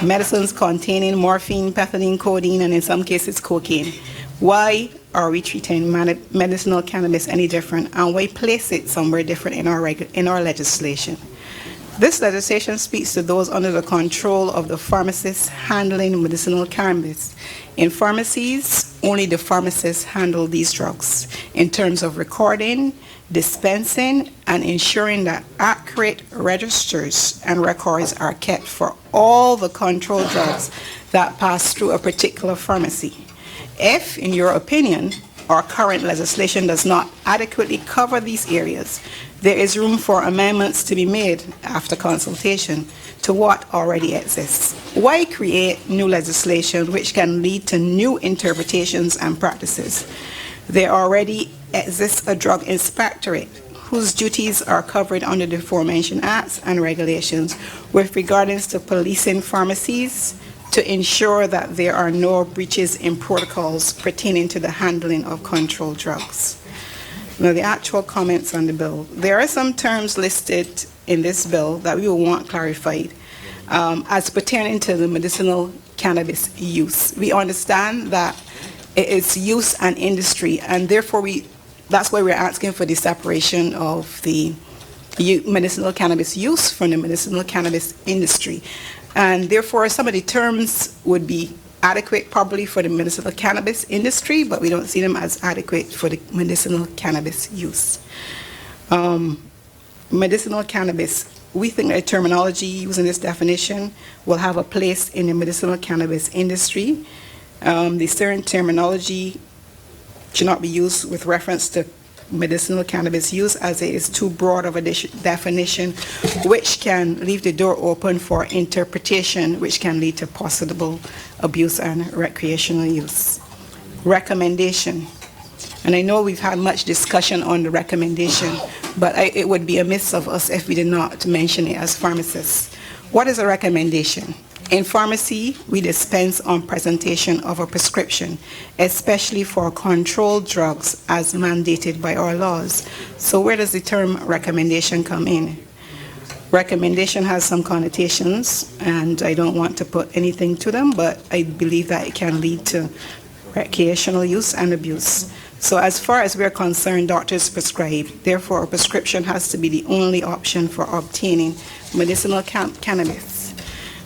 medicines containing morphine, pethidine, codeine, and in some cases cocaine. Why are we treating medicinal cannabis any different, and why place it somewhere different in our legislation? This legislation speaks to those under the control of the pharmacists handling medicinal cannabis. In pharmacies, only the pharmacists handle these drugs in terms of recording, dispensing, and ensuring that accurate registers and records are kept for all the controlled drugs that pass through a particular pharmacy. If, in your opinion, our current legislation does not adequately cover these areas, there is room for amendments to be made after consultation to what already exists. Why create new legislation which can lead to new interpretations and practices? There already exists a drug inspectorate whose duties are covered under the aforementioned acts and regulations with regards to policing pharmacies to ensure that there are no breaches in protocols pertaining to the handling of controlled drugs. Now, the actual comments on the bill. There are some terms listed in this bill that we will want clarified as pertaining to the medicinal cannabis use. We understand that it is use and industry, and therefore that's why we're asking for the separation of the medicinal cannabis use from the medicinal cannabis industry. And therefore, some of the terms would be adequate probably for the medicinal cannabis industry, but we don't see them as adequate for the medicinal cannabis use. Medicinal cannabis, we think that terminology using this definition will have a place in the medicinal cannabis industry. The certain terminology should not be used with reference to medicinal cannabis use, as it is too broad of a definition, which can leave the door open for interpretation, which can lead to possible abuse and recreational use. Recommendation. And I know we've had much discussion on the recommendation, but it would be amiss of us if we did not mention it as pharmacists. What is a recommendation? In pharmacy, we dispense on presentation of a prescription, especially for controlled drugs as mandated by our laws. So where does the term recommendation come in? Recommendation has some connotations, and I don't want to put anything to them, but I believe that it can lead to recreational use and abuse. So as far as we're concerned, doctors prescribe. Therefore, a prescription has to be the only option for obtaining medicinal cannabis.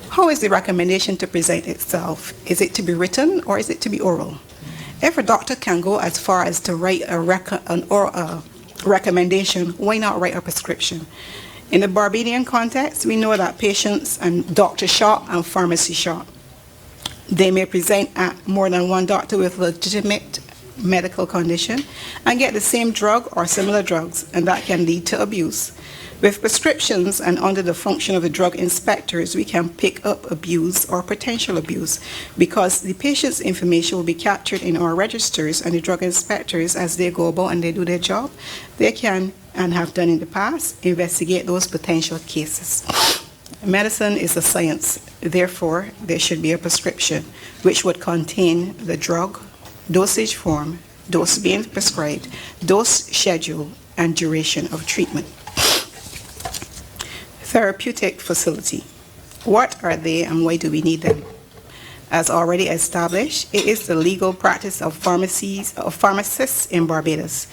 How is the recommendation to present itself? Is it to be written or is it to be oral? If a doctor can go as far as to write a recommendation, why not write a prescription? In the Barbadian context, we know that patients and doctor shop and pharmacy shop. They may present at more than one doctor with legitimate medical condition and get the same drug or similar drugs, and that can lead to abuse. With prescriptions and under the function of the drug inspectors, we can pick up abuse or potential abuse because the patient's information will be captured in our registers, and the drug inspectors, as they go about and they do their job, they can, and have done in the past, investigate those potential cases. Medicine is a science. Therefore, there should be a prescription which would contain the drug, dosage form, dose being prescribed, dose schedule, and duration of treatment. Therapeutic facility. What are they and why do we need them? As already established, it is the legal practice of pharmacists in Barbados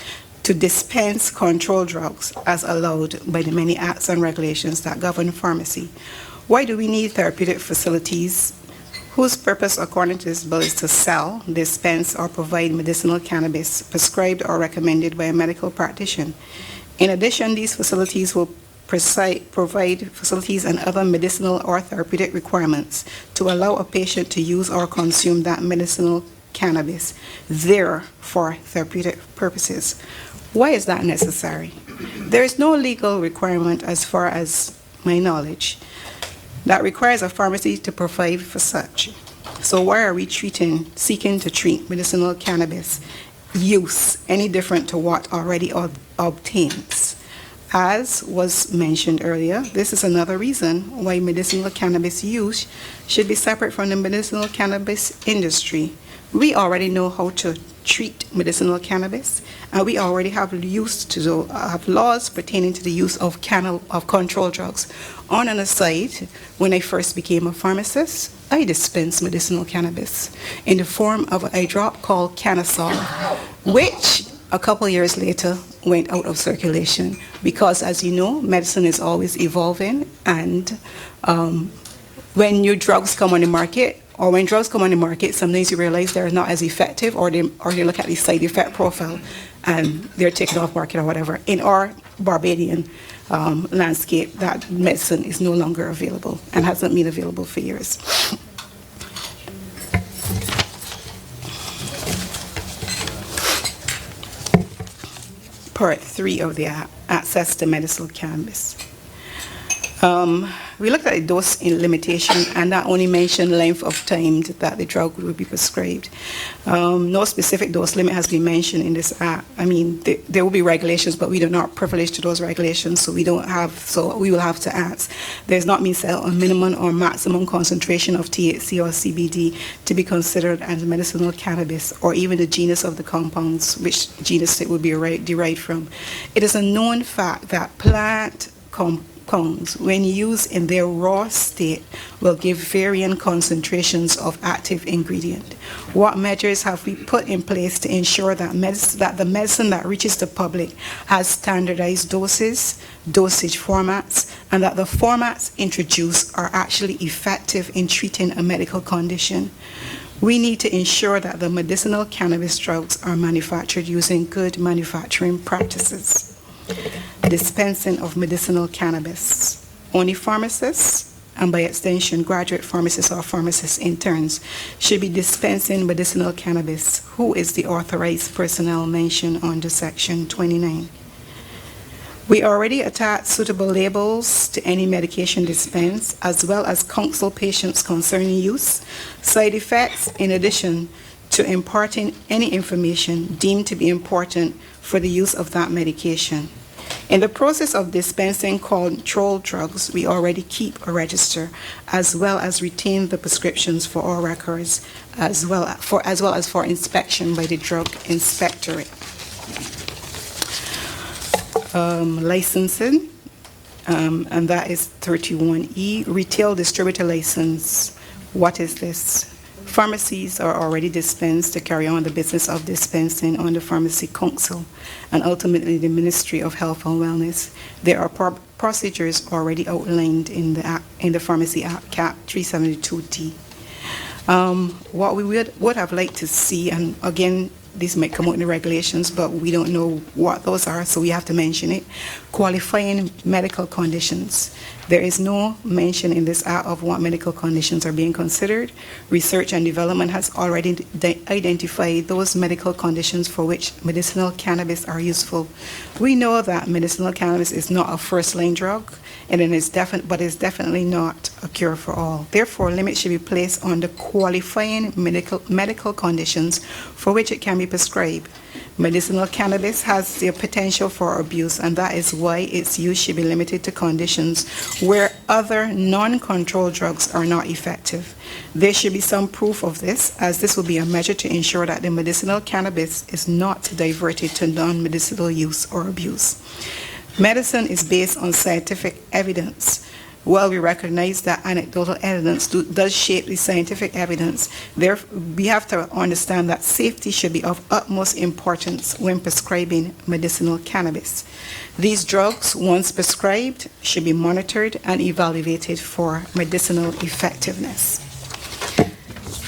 to dispense controlled drugs as allowed by the many acts and regulations that govern pharmacy. Why do we need therapeutic facilities whose purpose, according to this bill, is to sell, dispense, or provide medicinal cannabis prescribed or recommended by a medical practitioner? In addition, these facilities will provide facilities and other medicinal or therapeutic requirements to allow a patient to use or consume that medicinal cannabis there for therapeutic purposes. Why is that necessary? There is no legal requirement, as far as my knowledge, that requires a pharmacy to provide for such. So why are we seeking to treat medicinal cannabis use any different to what already obtains? As was mentioned earlier, this is another reason why medicinal cannabis use should be separate from the medicinal cannabis industry. We already know how to treat medicinal cannabis, and we already have laws pertaining to the use of controlled drugs. On an aside, when I first became a pharmacist, I dispensed medicinal cannabis in the form of a drop called Canasol, which a couple years later, went out of circulation because, as you know, medicine is always evolving, and when new drugs come on the market, or when drugs come on the market, sometimes you realize they're not as effective, or they look at the side effect profile and they're taken off market or whatever. In our Barbadian landscape, that medicine is no longer available and hasn't been available for years. Part 3 of the access to medicinal cannabis. We looked at the dose limitation, and that only mentioned length of time that the drug would be prescribed. No specific dose limit has been mentioned in this act. I mean, there will be regulations, but we are not privileged to those regulations, so we will have to ask. There's not been set a minimum or maximum concentration of THC or CBD to be considered as medicinal cannabis, or even the genus of the compounds, which genus it would be derived from. It is a known fact that plant compounds, when used in their raw state, will give varying concentrations of active ingredient. What measures have we put in place to ensure that the medicine that reaches the public has standardized doses, dosage formats, and that the formats introduced are actually effective in treating a medical condition? We need to ensure that the medicinal cannabis drugs are manufactured using good manufacturing practices. Dispensing of medicinal cannabis. Only pharmacists, and by extension graduate pharmacists or pharmacist interns, should be dispensing medicinal cannabis. Who is the authorized personnel mentioned under Section 29? We already attach suitable labels to any medication dispensed, as well as counsel patients concerning use, side effects, in addition to imparting any information deemed to be important for the use of that medication. In the process of dispensing controlled drugs, we already keep a register, as well as retain the prescriptions for all records, as well as for inspection by the drug inspectorate. Licensing, and that is 31E, retail distributor license. What is this? Pharmacies are already dispensed to carry on the business of dispensing on the Pharmacy Council and ultimately the Ministry of Health and Wellness. There are procedures already outlined in the Pharmacy Act, Cap 372D. What we would have liked to see, and again, these might come out in the regulations, but we don't know what those are, so we have to mention it. Qualifying medical conditions. There is no mention in this act of what medical conditions are being considered. Research and development has already identified those medical conditions for which medicinal cannabis are useful. We know that medicinal cannabis is not a first-line drug, and it is but is definitely not a cure for all. Therefore, limits should be placed on the qualifying medical conditions for which it can be prescribed. Medicinal cannabis has the potential for abuse, and that is why its use should be limited to conditions where other non-controlled drugs are not effective. There should be some proof of this, as this will be a measure to ensure that the medicinal cannabis is not diverted to non-medicinal use or abuse. Medicine is based on scientific evidence. While we recognize that anecdotal evidence does shape the scientific evidence, we have to understand that safety should be of utmost importance when prescribing medicinal cannabis. These drugs, once prescribed, should be monitored and evaluated for medicinal effectiveness.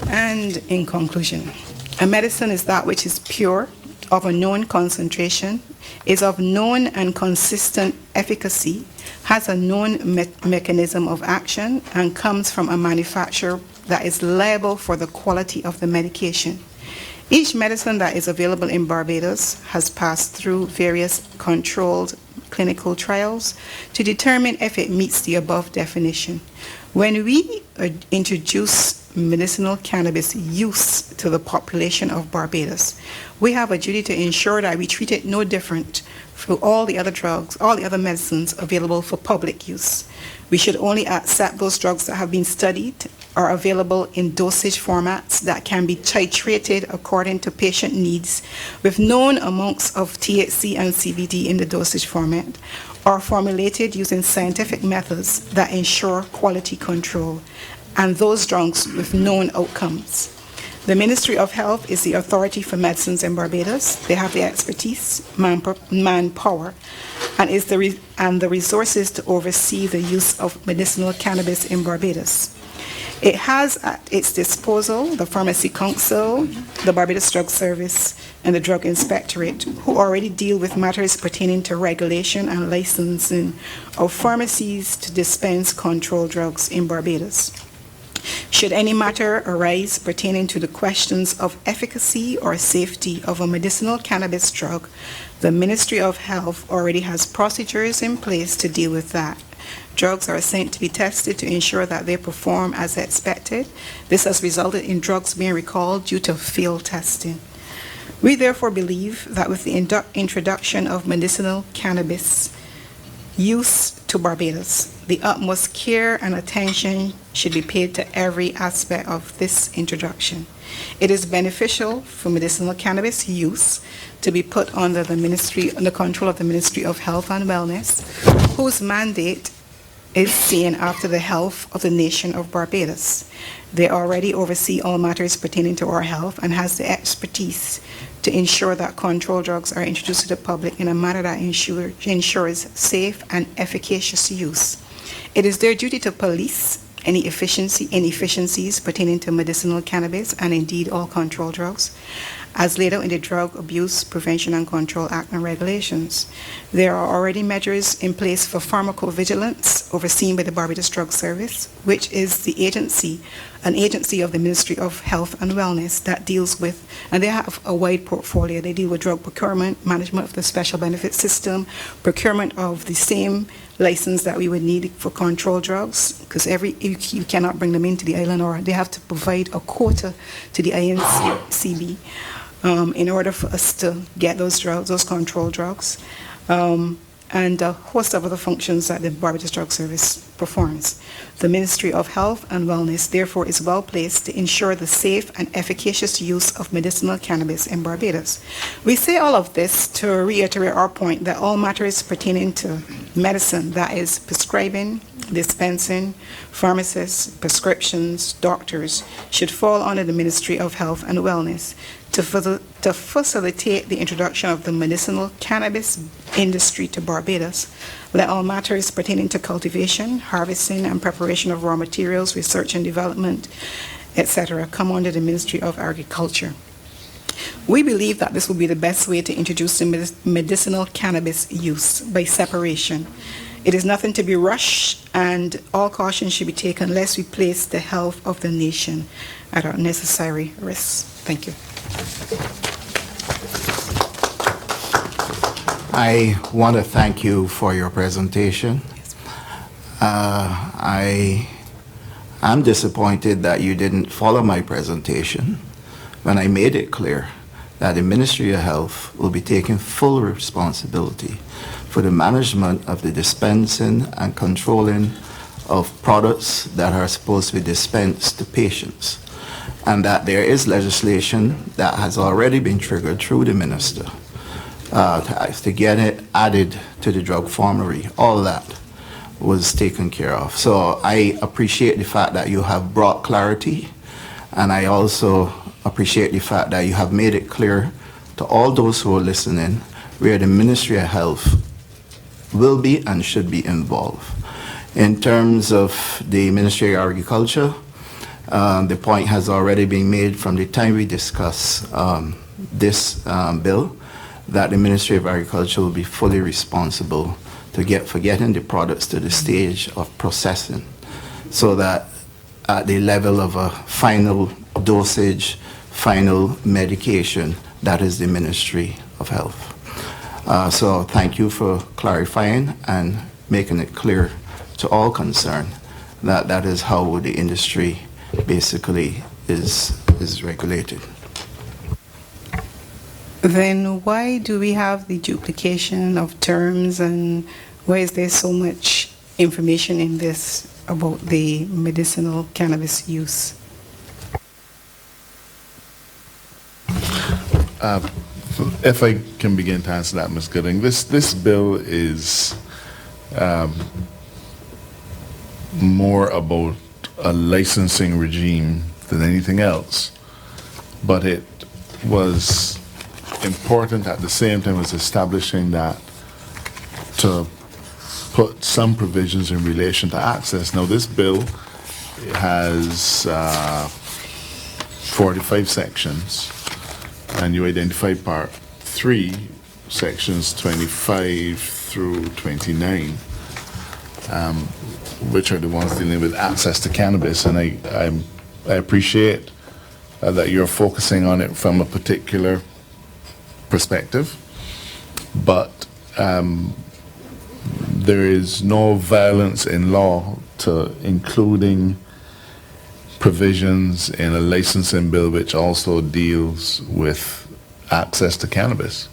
And in conclusion, a medicine is that which is pure, of a known concentration, is of known and consistent efficacy, has a known mechanism of action, and comes from a manufacturer that is liable for the quality of the medication. Each medicine that is available in Barbados has passed through various controlled clinical trials to determine if it meets the above definition. When we introduce medicinal cannabis use to the population of Barbados, we have a duty to ensure that we treat it no different from all the other drugs, all the other medicines available for public use. We should only accept those drugs that have been studied, are available in dosage formats that can be titrated according to patient needs, with known amounts of THC and CBD in the dosage format, are formulated using scientific methods that ensure quality control, and those drugs with known outcomes. The Ministry of Health is the authority for medicines in Barbados. They have the expertise, manpower, and the resources to oversee the use of medicinal cannabis in Barbados. It has at its disposal the Pharmacy Council, the Barbados Drug Service, and the Drug Inspectorate, who already deal with matters pertaining to regulation and licensing of pharmacies to dispense controlled drugs in Barbados. Should any matter arise pertaining to the questions of efficacy or safety of a medicinal cannabis drug, the Ministry of Health already has procedures in place to deal with that. Drugs are sent to be tested to ensure that they perform as expected. This has resulted in drugs being recalled due to failed testing. We therefore believe that with the introduction of medicinal cannabis use to Barbados, the utmost care and attention should be paid to every aspect of this introduction. It is beneficial for medicinal cannabis use to be put under the control of the Ministry of Health and Wellness, whose mandate is seen after the health of the nation of Barbados. They already oversee all matters pertaining to our health and has the expertise to ensure that controlled drugs are introduced to the public in a manner that ensures safe and efficacious use. It is their duty to police any inefficiencies pertaining to medicinal cannabis and indeed all controlled drugs, as laid out in the Drug Abuse Prevention and Control Act and regulations. There are already measures in place for pharmacovigilance overseen by the Barbados Drug Service, which is an agency of the Ministry of Health and Wellness that deals with, and they have a wide portfolio. They deal with drug procurement, management of the special benefit system, procurement of the same license that we would need for controlled drugs, because you cannot bring them into the island, or they have to provide a quota to the INCB in order for us to get those drugs, those controlled drugs, and a host of other functions that the Barbados Drug Service performs. The Ministry of Health and Wellness, therefore, is well placed to ensure the safe and efficacious use of medicinal cannabis in Barbados. We say all of this to reiterate our point that all matters pertaining to medicine, that is prescribing, dispensing, pharmacists, prescriptions, doctors, should fall under the Ministry of Health and Wellness to facilitate the introduction of the medicinal cannabis industry to Barbados. Let all matters pertaining to cultivation, harvesting, and preparation of raw materials, research and development, etc., come under the Ministry of Agriculture. We believe that this will be the best way to introduce the medicinal cannabis use, by separation. It is nothing to be rushed, and all caution should be taken lest we place the health of the nation at unnecessary risk. Thank you. I want to thank you for your presentation. I am disappointed that you didn't follow my presentation when I made it clear that the Ministry of Health will be taking full responsibility for the management of the dispensing and controlling of products that are supposed to be dispensed to patients, and that there is legislation that has already been triggered through the minister to get it added to the drug formulary. All that was taken care of. So I appreciate the fact that you have brought clarity, and I also appreciate the fact that you have made it clear to all those who are listening where the Ministry of Health will be and should be involved. In terms of the Ministry of Agriculture, the point has already been made from the time we discussed this bill, that the Ministry of Agriculture will be fully responsible for getting the products to the stage of processing, so that at the level of a final dosage, final medication, that is the Ministry of Health. So thank you for clarifying and making it clear to all concerned that that is how the industry basically is regulated. Then why do we have the duplication of terms, and why is there so much information in this about the medicinal cannabis use? If I can begin to answer that, Ms. Gooding, this bill is more about a licensing regime than anything else. but it was important at the same time as establishing that to put some provisions in relation to access. Now, this bill has 45 sections, and you identify part 3, sections 25 through 29, which are the ones dealing with access to cannabis. And I appreciate that you're focusing on it from a particular perspective, but there is no violence in law to including provisions in a licensing bill which also deals with access to cannabis.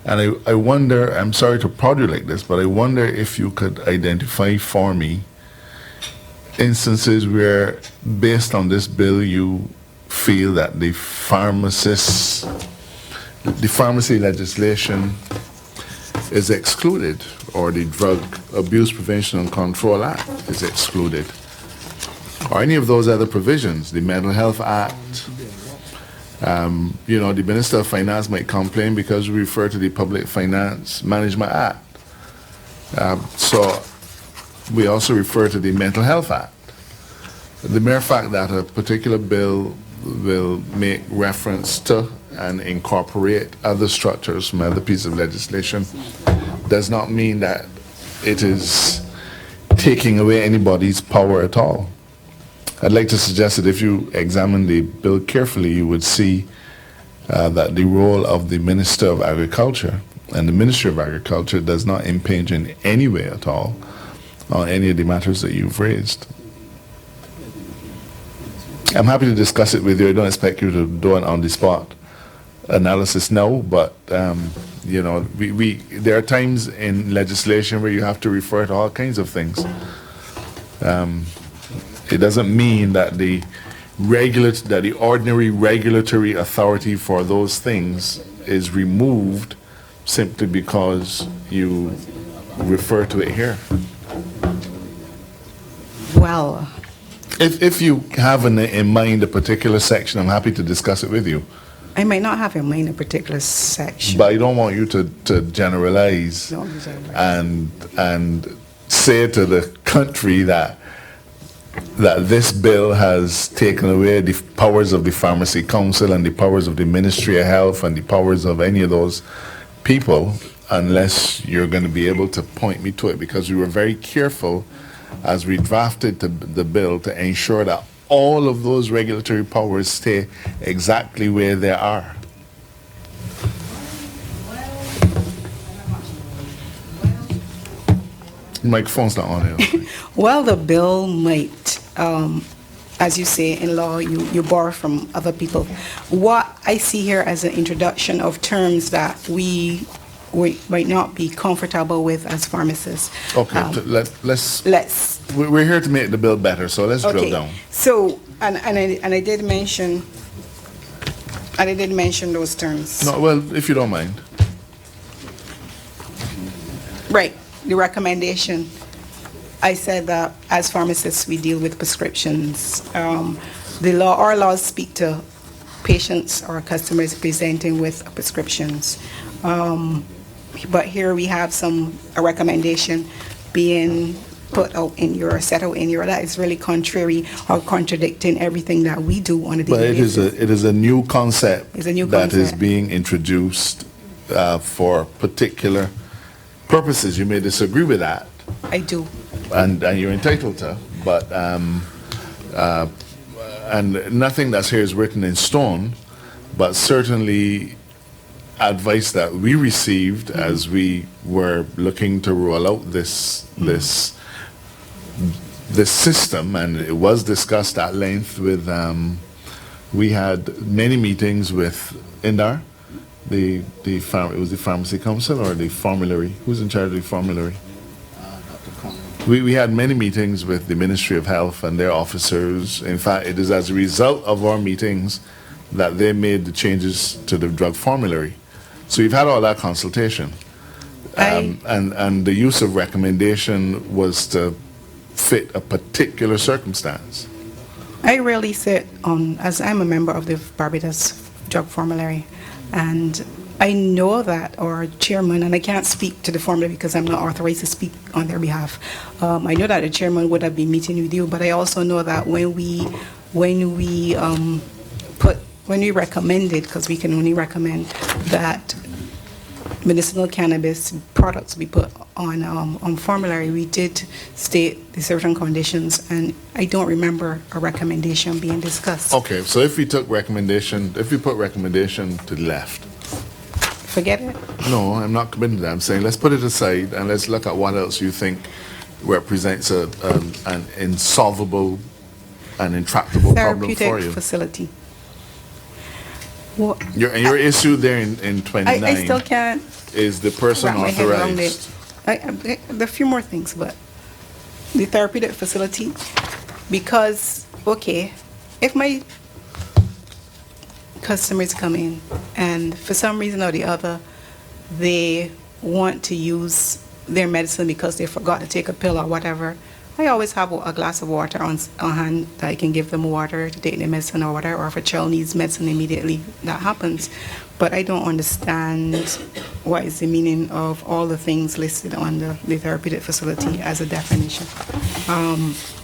And I wonder, I'm sorry to prod you like this, but I wonder if you could identify for me instances where, based on this bill, you feel that the pharmacy legislation is excluded, or the Drug Abuse Prevention and Control Act is excluded, or any of those other provisions, the Mental Health Act. You know, the Minister of Finance might complain because we refer to the Public Finance Management Act. So we also refer to the Mental Health Act. The mere fact that a particular bill will make reference to and incorporate other structures from other pieces of legislation does not mean that it is taking away anybody's power at all. I'd like to suggest that if you examine the bill carefully, you would see that the role of the Minister of Agriculture and the Ministry of Agriculture does not impinge in any way at all on any of the matters that you've raised. I'm happy to discuss it with you. I don't expect you to do an on-the-spot analysis now, but you know, there are times in legislation where you have to refer to all kinds of things. It doesn't mean that the ordinary regulatory authority for those things is removed simply because you refer to it here. Well, if you have in mind a particular section, I'm happy to discuss it with you. I might not have in mind a particular section. But I don't want you to generalize and say to the country that this bill has taken away the powers of the Pharmacy Council and the powers of the Ministry of Health and the powers of any of those people, unless you're going to be able to point me to it, because we were very careful as we drafted the bill to ensure that all of those regulatory powers stay exactly where they are. The microphone's not on here. Well, the bill might, as you say, in law, you borrow from other people. What I see here as an introduction of terms that we might not be comfortable with as pharmacists. Okay, we're here to make the bill better, so let's drill down. So, and I did mention those terms. No, well, if you don't mind. Right. The recommendation, I said that as pharmacists we deal with prescriptions. Our laws speak to patients or customers presenting with prescriptions. But here we have a recommendation being set out in your that is really contrary or contradicting everything that we do on a daily basis. But it is a new concept that is being introduced for particular purposes. You may disagree with that. I do. And you're entitled to, but and nothing that's here is written in stone, but certainly advice that we received as we were looking to roll out this system, and it was discussed at length with we had many meetings with INDAR, it was the Pharmacy Council or the formulary. Who's in charge of the formulary? We had many meetings with the Ministry of Health and their officers. In fact, it is as a result of our meetings that they made the changes to the drug formulary. So you've had all that consultation. And the use of recommendation was to fit a particular circumstance. I rarely sit on, as I'm a member of the Barbados Drug Formulary, and I know that our chairman, and I can't speak to the formulary because I'm not authorized to speak on their behalf. I know that the chairman would have been meeting with you, but I also know that when we recommended, because we can only recommend that medicinal cannabis products be put on formulary, we did state the certain conditions, and I don't remember a recommendation being discussed. Okay, so if we put recommendation to the left. Forget it. No, I'm not committing to that. I'm saying let's put it aside and let's look at what else you think represents an insolvable and intractable problem for Therapeutic you. facility. What? Your issue there in 29 I still can't is the person wrap my head around authorized. it. There are a few more things, but the therapeutic facility, because, okay, if my customers come in and for some reason or the other, they want to use their medicine because they forgot to take a pill or whatever, I always have a glass of water on hand that I can give them water to take their medicine or whatever, or if a child needs medicine immediately, that happens. But I don't understand what is the meaning of all the things listed on the therapeutic facility as a definition.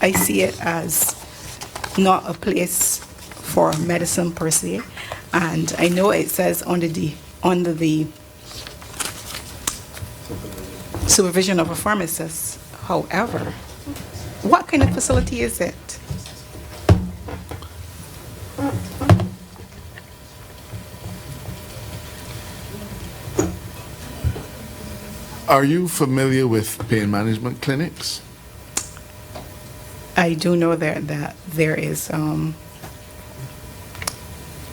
I see it as not a place for medicine per se, and I know it says under the supervision of a pharmacist. However, what kind of facility is it? Are you familiar with pain management clinics? I do know that there is.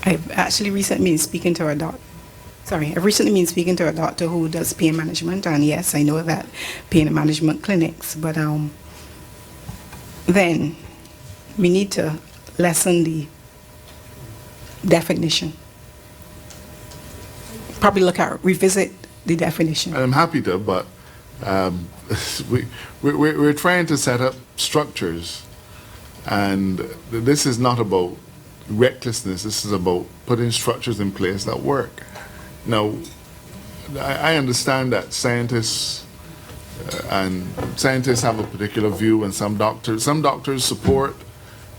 I've actually recently been speaking to a doctor. I've recently been speaking to a doctor who does pain management, and yes, I know that pain management clinics. But then we need to lessen the definition. Probably revisit the definition. I'm happy to, but we're trying to set up structures, and this is not about recklessness. This is about putting structures in place that work. Now, I understand that scientists have a particular view, and some doctors support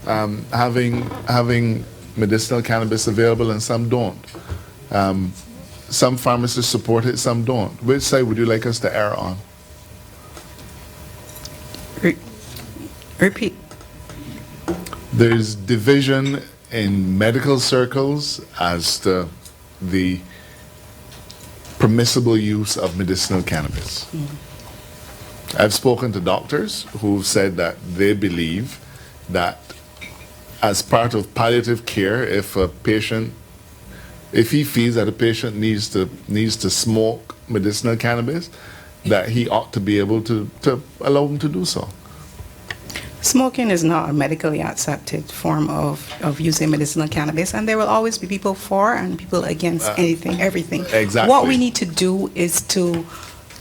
having medicinal cannabis available, and some don't. Some pharmacists support it, some don't. Which side would you like us to err on? Repeat. There's division in medical circles as to the permissible use of medicinal cannabis. I've spoken to doctors who've said that they believe that as part of palliative care, if he feels that a patient needs to smoke medicinal cannabis, that he ought to be able to allow him to do so. Smoking is not a medically accepted form of using medicinal cannabis, and there will always be people for and people against everything. Exactly. What we need to do is to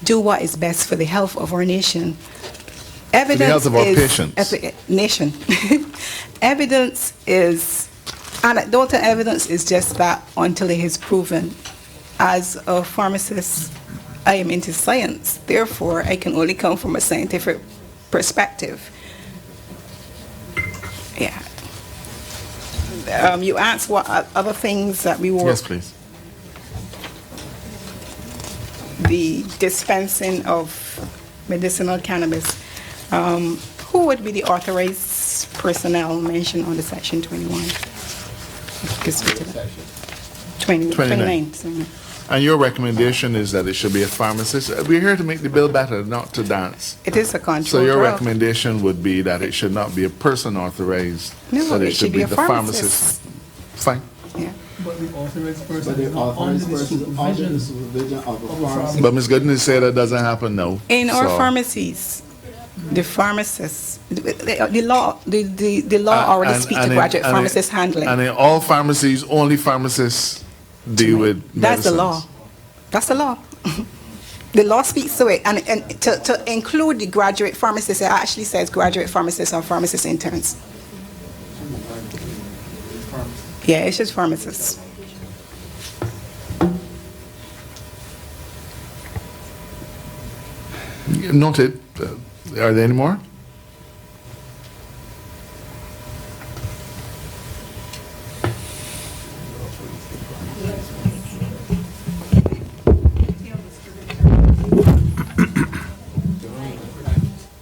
do what is best for the health of our nation. For the health of our patients. Nation. Evidence is, anecdotal evidence is just that until it is proven. As a pharmacist, I am into science. Therefore, I can only come from a scientific perspective. Yeah. You asked what other things that we were... Yes, please. The dispensing of medicinal cannabis. Who would be the authorized personnel mentioned on the section 21? 29. Sorry. And your recommendation is that it should be a pharmacist? We're here to make the bill better, not to dance. It is a controlled So your drug. recommendation would be that it should not be a person authorized, No, that it should be a the pharmacist. Fine. Yeah. But the authorized person is not under the supervision of a pharmacist. But Ms. Goodness said that doesn't happen now. In our So- pharmacies, the pharmacists, the law already and- speaks and to in- graduate and in- pharmacist handling. And in all pharmacies, only pharmacists deal with That's the medicines. law. That's the law. The law speaks to it, and to include the graduate pharmacists, it actually says graduate pharmacists or pharmacist interns. Yeah, it's just pharmacists. Noted. Are there any more?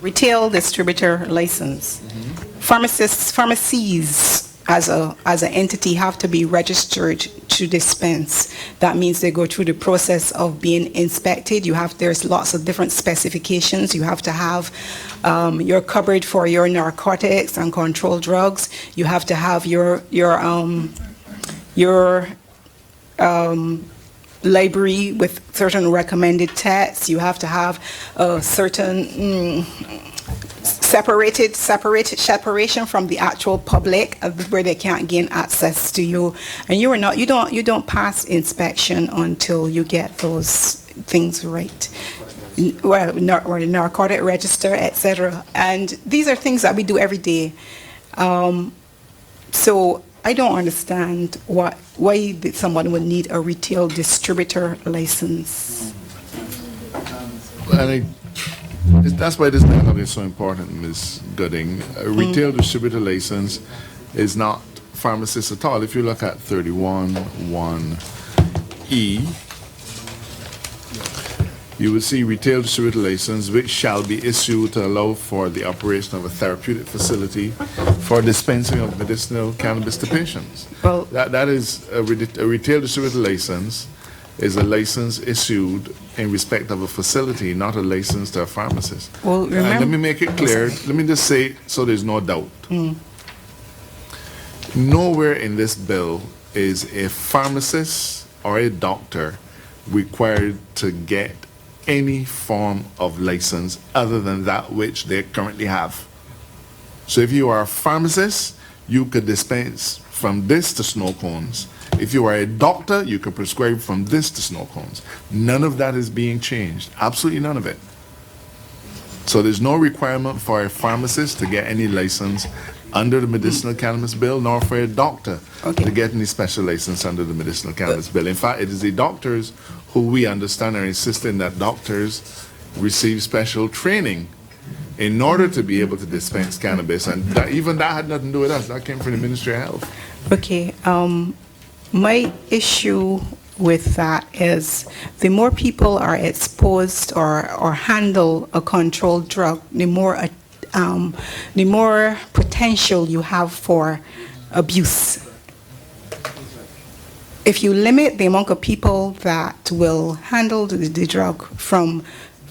Retail distributor license. Pharmacies as an entity have to be registered to dispense. That means they go through the process of being inspected. There's lots of different specifications. You have to have your cupboard for your narcotics and controlled drugs. You have to have your library with certain recommended tests. You have to have a certain separation from the actual public where they can't gain access to you, and you don't pass inspection until you get those things right. Well, or the narcotic register, etc. And these are things that we do every day. So I don't understand why someone would need a retail distributor license. That's why this dialogue is so important, Ms. Gooding. A retail distributor license is not pharmacist at all. If you look at 31(1)(e), you will see retail distributor license, which shall be issued to allow for the operation of a therapeutic facility for dispensing of medicinal cannabis to patients. Well, that is a retail distributor license is a license issued in respect of a facility, not a license to a pharmacist. Well, And let me make it clear. Let me just say so there's no doubt. Nowhere in this bill is a pharmacist or a doctor required to get any form of license other than that which they currently have. So if you are a pharmacist, you could dispense from this to snow cones. If you are a doctor, you can prescribe from this to snow cones. None of that is being changed. Absolutely none of it. So there's no requirement for a pharmacist to get any license under the Medicinal Cannabis Bill, nor for a doctor to get any special license under the Medicinal Cannabis Bill. In fact, it is the doctors who we understand are insisting that doctors receive special training in order to be able to dispense cannabis. And even that had nothing to do with us. That came from the Ministry of Health. Okay. My issue with that is the more people are exposed or handle a controlled drug, the more potential you have for abuse. If you limit the amount of people that will handle the drug from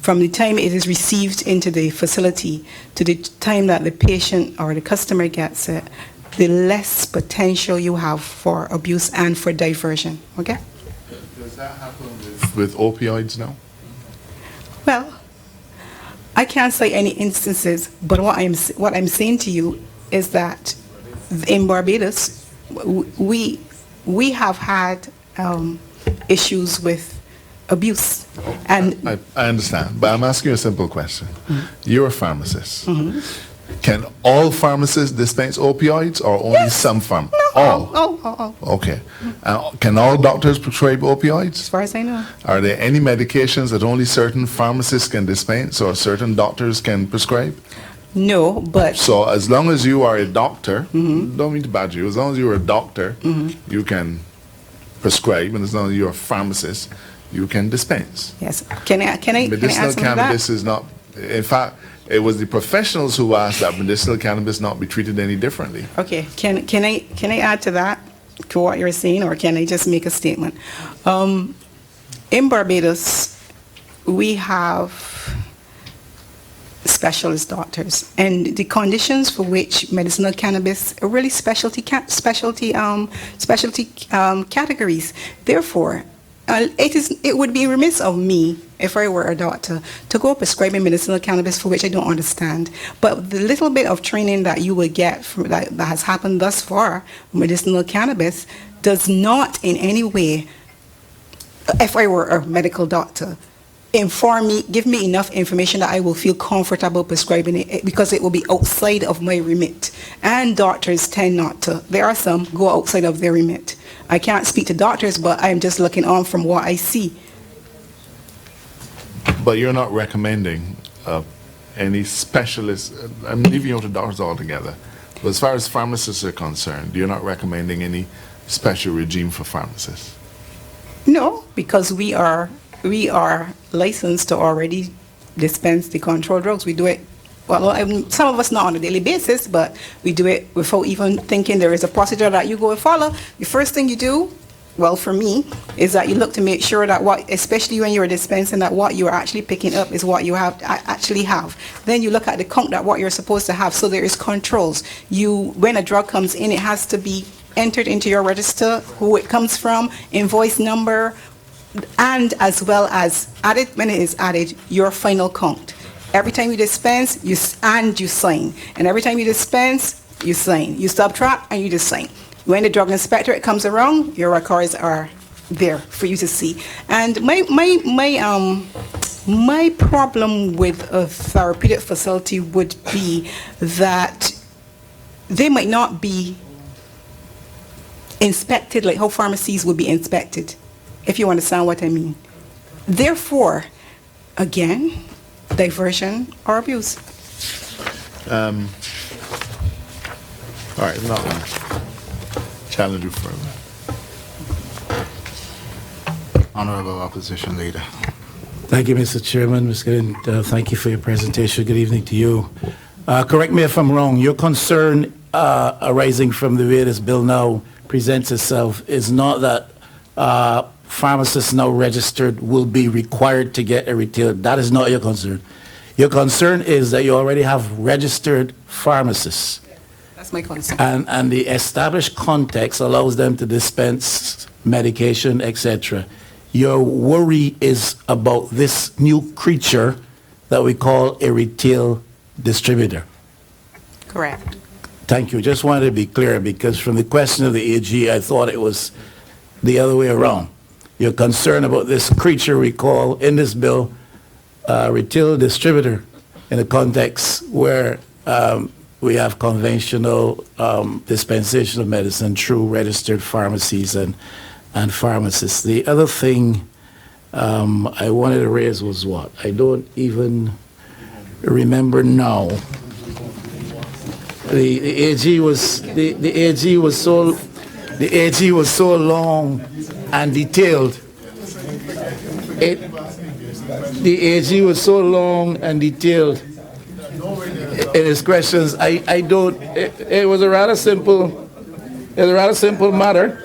the time it is received into the facility to the time that the patient or the customer gets it, the less potential you have for abuse and for diversion. Okay? Does that happen with opioids now? Well, I can't say any instances, but what I'm saying to you is that in Barbados, we have had issues with abuse. And I understand, but I'm asking you a simple question. You're a pharmacist. Can all pharmacists dispense opioids or only some pharmacists? No, all. Okay. Can all doctors prescribe opioids? As far as I know. Are there any medications that only certain pharmacists can dispense or certain doctors can prescribe? No, but... So as long as you are a doctor, don't mean to badger you, as long as you are a doctor, you can prescribe, and as long as you're a pharmacist, you can dispense. Yes. Can I Medicinal add cannabis is not, in fact, it was the professionals who asked that medicinal cannabis not be treated any differently. Okay. Can I add to that, to what you're saying, or can I just make a statement? In Barbados, we have specialist doctors, and the conditions for which medicinal cannabis are really specialty categories. Therefore, it would be remiss of me if I were a doctor to go prescribing medicinal cannabis for which I don't understand. But the little bit of training that you will get that has happened thus far, medicinal cannabis, does not in any way, if I were a medical doctor, inform me, give me enough information that I will feel comfortable prescribing it, because it will be outside of my remit. And doctors tend not to. There are some go outside of their remit. I can't speak to doctors, but I'm just looking on from what I see. But you're not recommending any specialist, I'm leaving you to doctors altogether. But as far as pharmacists are concerned, you're not recommending any special regime for pharmacists? No, because we are licensed to already dispense the controlled drugs. We do it, well, some of us not on a daily basis, but we do it without even thinking there is a procedure that you go and follow. The first thing you do, well, for me, is that you look to make sure that what, especially when you're dispensing, that what you're actually picking up is what you have actually have. Then you look at the count that what you're supposed to have, so there is controls. When a drug comes in, it has to be entered into your register, who it comes from, invoice number, and as well as added, when it is added, your final count. Every time you dispense, you sign. And every time you dispense, you sign. You subtract and you just sign. When the drug inspector comes around, your records are there for you to see. And my problem with a therapeutic facility would be that they might not be inspected like how pharmacies would be inspected, if you understand what I mean. Therefore, again, diversion or abuse. All right, not one. Challenge you further. Honorable Opposition Leader. Thank you, Mr. Chairman. Ms. Gideon, thank you for your presentation. Good evening to you. Correct me if I'm wrong. Your concern arising from the way this bill now presents itself is not that pharmacists now registered will be required to get a retail. That is not your concern. Your concern is that you already have registered pharmacists. That's my concern. And the established context allows them to dispense medication, etc. Your worry is about this new creature that we call a retail distributor. Correct. Thank you. Just wanted to be clear, because from the question of the AG, I thought it was the other way around. You're concerned about this creature we call in this bill retail distributor in a context where we have conventional dispensation of medicine through registered pharmacies and pharmacists. The other thing I wanted to raise was what? I don't even remember now. The AG was so long and detailed. The AG was so long and detailed in his questions. It was a rather simple matter.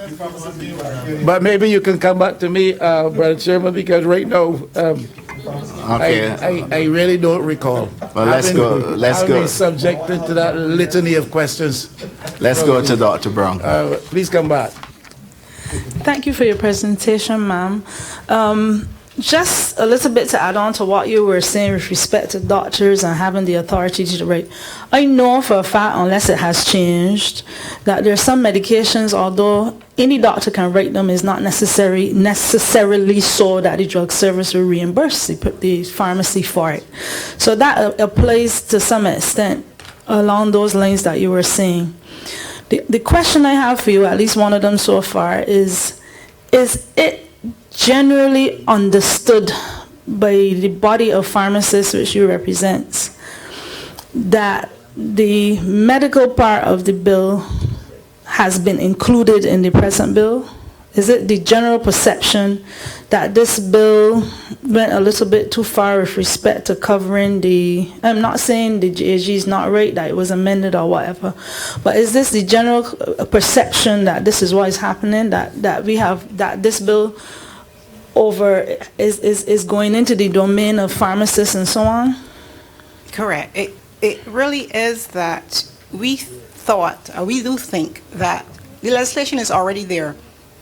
But maybe you can come back to me, Brother Chairman, because right now I really don't recall. Well, let's go. I've been subjected to that litany of questions. Let's go to Dr. Brown. Please come back. Thank you for your presentation, ma'am. Just a little bit to add on to what you were saying with respect to doctors and having the authority to write. I know for a fact, unless it has changed, that there are some medications, although any doctor can write them, is not necessarily so that the drug service will reimburse the pharmacy for it. So that applies to some extent along those lines that you were saying. The question I have for you, at least one of them so far, is it generally understood by the body of pharmacists which you represent that the medical part of the bill has been included in the present bill? Is it the general perception that this bill went a little bit too far with respect to covering the, I'm not saying the AG is not right, that it was amended or whatever, but is this the general perception that this is what is happening, that we have, that this bill is going into the domain of pharmacists and so on? Correct. It really is that we do think that the legislation is already there.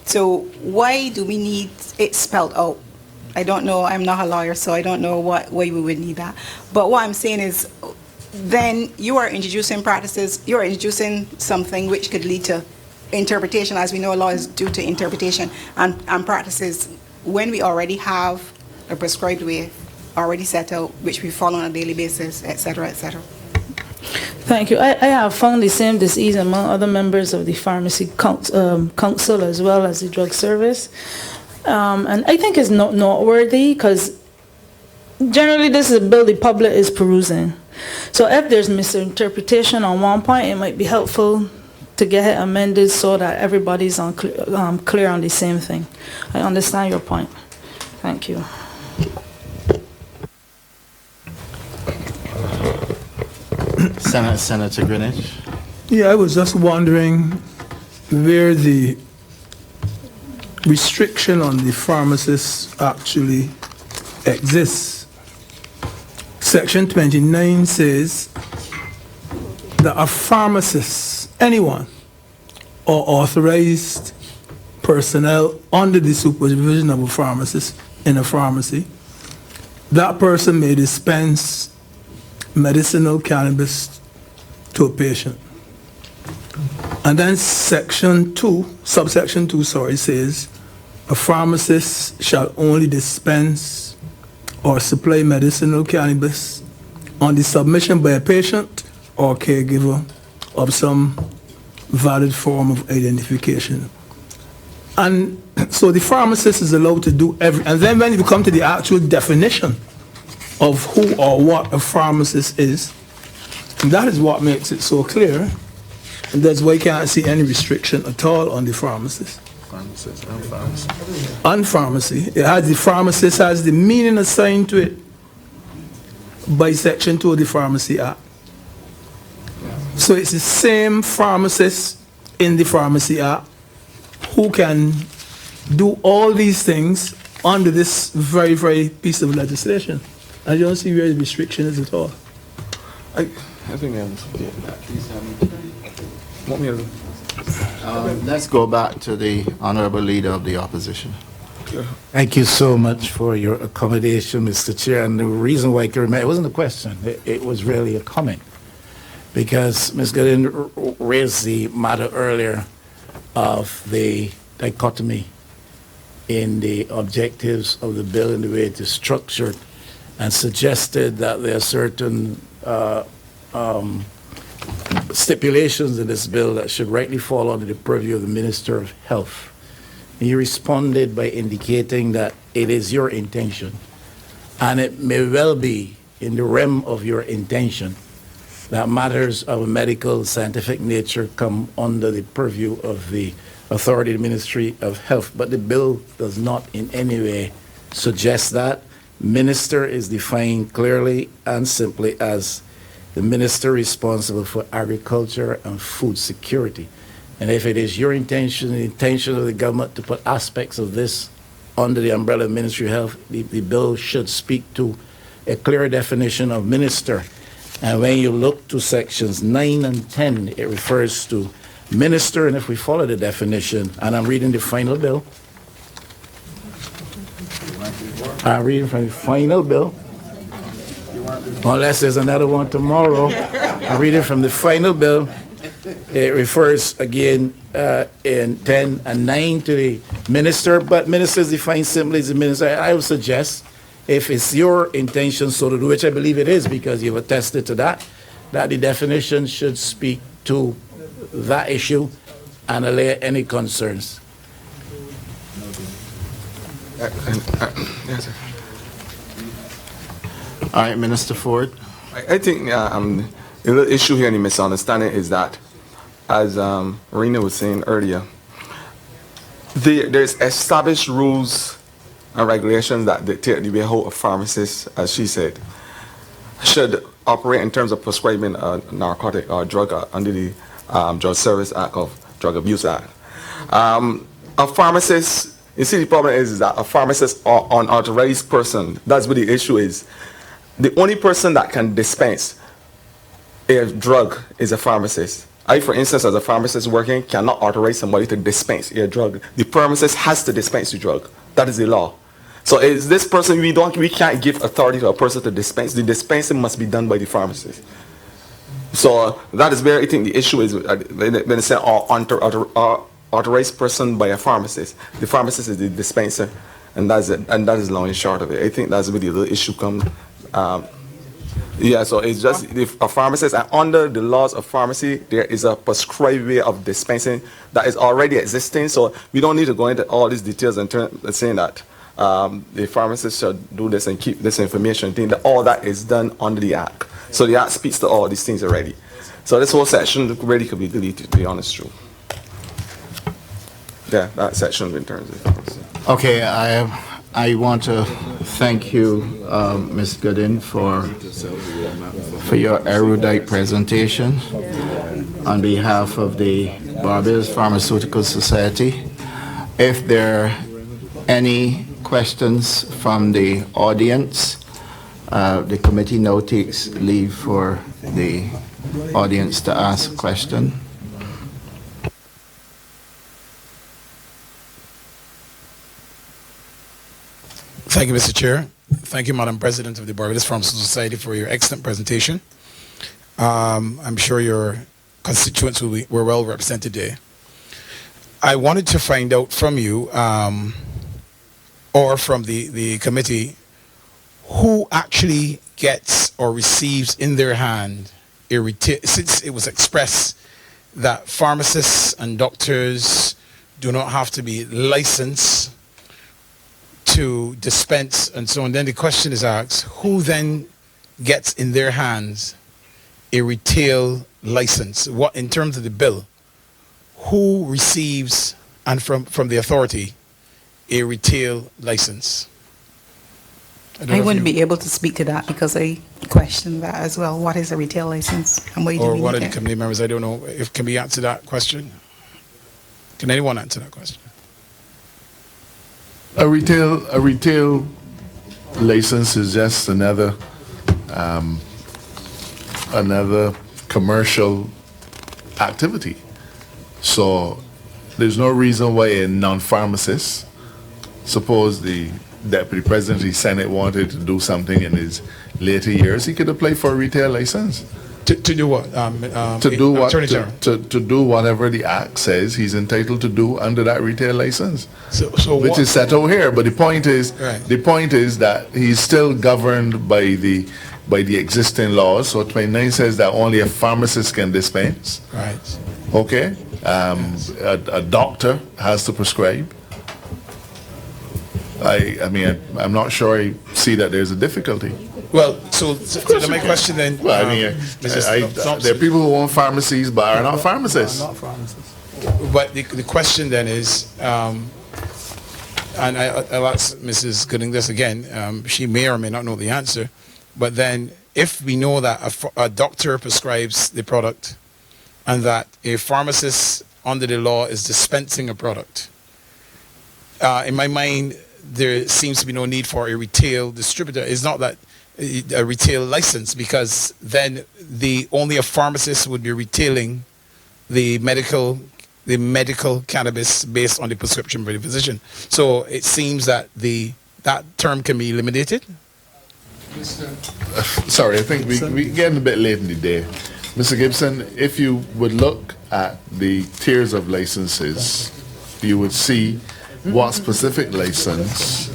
So why do we need it spelled out? I don't know. I'm not a lawyer, so I don't know why we would need that. But what I'm saying is, then you are introducing practices, you're introducing something which could lead to interpretation. As we know, law is due to interpretation and practices when we already have a prescribed way already set out, which we follow on a daily basis, et cetera, et cetera. Thank you. I have found the same disease among other members of the pharmacy council as well as the drug service. And I think it's not noteworthy because generally this is a bill the public is perusing. So if there's misinterpretation on one point, it might be helpful to get it amended so that everybody's clear on the same thing. I understand your point. Thank you. Senator Greenwich. Yeah, I was just wondering where the restriction on the pharmacists actually exists. Section 29 says that a pharmacist, anyone, or authorized personnel under the supervision of a pharmacist in a pharmacy, that person may dispense medicinal cannabis to a patient. And then subsection 2, says, a pharmacist shall only dispense or supply medicinal cannabis on the submission by a patient or caregiver of some valid form of identification. And so the pharmacist is allowed to do and then when you come to the actual definition of who or what a pharmacist is, and that is what makes it so clear, and that's why you can't see any restriction at all on the pharmacist. Pharmacist and pharmacy. And pharmacy. The pharmacist has the meaning assigned to it by Section 2 of the Pharmacy Act. So it's the same pharmacist in the Pharmacy Act who can do all these things under this very, very piece of legislation. I don't see where the restriction is at all. I think want me to... Let's go back to the Honorable Leader of the Opposition. Thank you so much for your accommodation, Mr. Chair. And the reason why I can remember, it wasn't a question, it was really a comment. Because Ms. Gooden raised the matter earlier of the dichotomy in the objectives of the bill and the way it is structured, and suggested that there are certain stipulations in this bill that should rightly fall under the purview of the Minister of Health. And you responded by indicating that it is your intention, and it may well be in the realm of your intention, that matters of a medical, scientific nature come under the purview of the authority of the Ministry of Health. But the bill does not in any way suggest that. Minister is defined clearly and simply as the minister responsible for agriculture and food security. And if it is your intention, the intention of the government to put aspects of this under the umbrella of Ministry of Health, the bill should speak to a clear definition of minister. And when you look to sections 9 and 10, it refers to minister, and if we follow the definition, and I'm reading the final bill, I'm reading from the final bill, unless there's another one tomorrow. I'm reading from the final bill. It refers again in 10 and 9 to the minister, but minister is defined simply as the minister. I would suggest, if it's your intention so to do, which I believe it is because you've attested to that, that the definition should speak to that issue and allay any concerns. Yes, sir. All right, Minister Ford. I think the little issue here and the misunderstanding is that, as Rena was saying earlier, there's established rules and regulations that dictate the way how a pharmacist, as she said, should operate in terms of prescribing a narcotic or drug under the Drug Service Act of Drug Abuse Act. A pharmacist, you see, the problem is that a pharmacist or unauthorized person, that's what the issue is. The only person that can dispense a drug is a pharmacist. I, for instance, as a pharmacist working, cannot authorize somebody to dispense a drug. The pharmacist has to dispense the drug. That is the law. So is this person, we can't give authority to a person to dispense. The dispensing must be done by the pharmacist. So that is where I think the issue is when they say authorized person by a pharmacist. The pharmacist is the dispenser, and that's it. And that is long and short of it. I think that's where the issue comes. Yeah, so it's just if a pharmacist, and under the laws of pharmacy, there is a prescribed way of dispensing that is already existing. So we don't need to go into all these details and saying that the pharmacist should do this and keep this information. I think that all that is done under the Act. So the Act speaks to all these things already. So this whole section really could be deleted, to be honest, true. Yeah, that section in terms of pharmacy. Okay, I want to thank you, Ms. Gooden, for your erudite presentation on behalf of the Barbados Pharmaceutical Society. If there are any questions from the audience, the committee now takes leave for the audience to ask a question. Thank you, Mr. Chair. Thank you, Madam President of the Barbados Pharmaceutical Society, for your excellent presentation. I'm sure your constituents were well represented there. I wanted to find out from you, or from the committee, who actually gets or receives in their hand since it was expressed that pharmacists and doctors do not have to be licensed to dispense and so on. Then the question is asked, who then gets in their hands a retail license? What, in terms of the bill, who receives, and from the authority, a retail license? I wouldn't be able to speak to that because I question that as well. What is a retail license and what do you Or do what with are the it? committee members? I don't know. If can we answer that question? Can anyone answer that question? A retail license is just another commercial activity. So there's no reason why a non-pharmacist, suppose the Deputy President of the Senate wanted to do something in his later years, he could apply for a retail license. To do what? To do whatever the Act says he's entitled to do under that retail license, which is set out here. But the point is that he's still governed by the existing laws. So 29 says that only a pharmacist can dispense. Right. Okay. A doctor has to prescribe. I mean, I'm not sure I see that there's a difficulty. Well, so my question then. Well, I mean, there are people who own pharmacies but are not pharmacists. But the question then is, and I'll ask Mrs. Gooding this again. She may or may not know the answer. But then, if we know that a doctor prescribes the product, and that a pharmacist under the law is dispensing a product, in my mind, there seems to be no need for a retail distributor. It's not that a retail license, because then only a pharmacist would be retailing the medical cannabis based on the prescription by the physician. So it seems that that term can be eliminated. Sorry, I think we're getting a bit late in the day. Mr. Gibson, if you would look at the tiers of licenses, you would see what specific license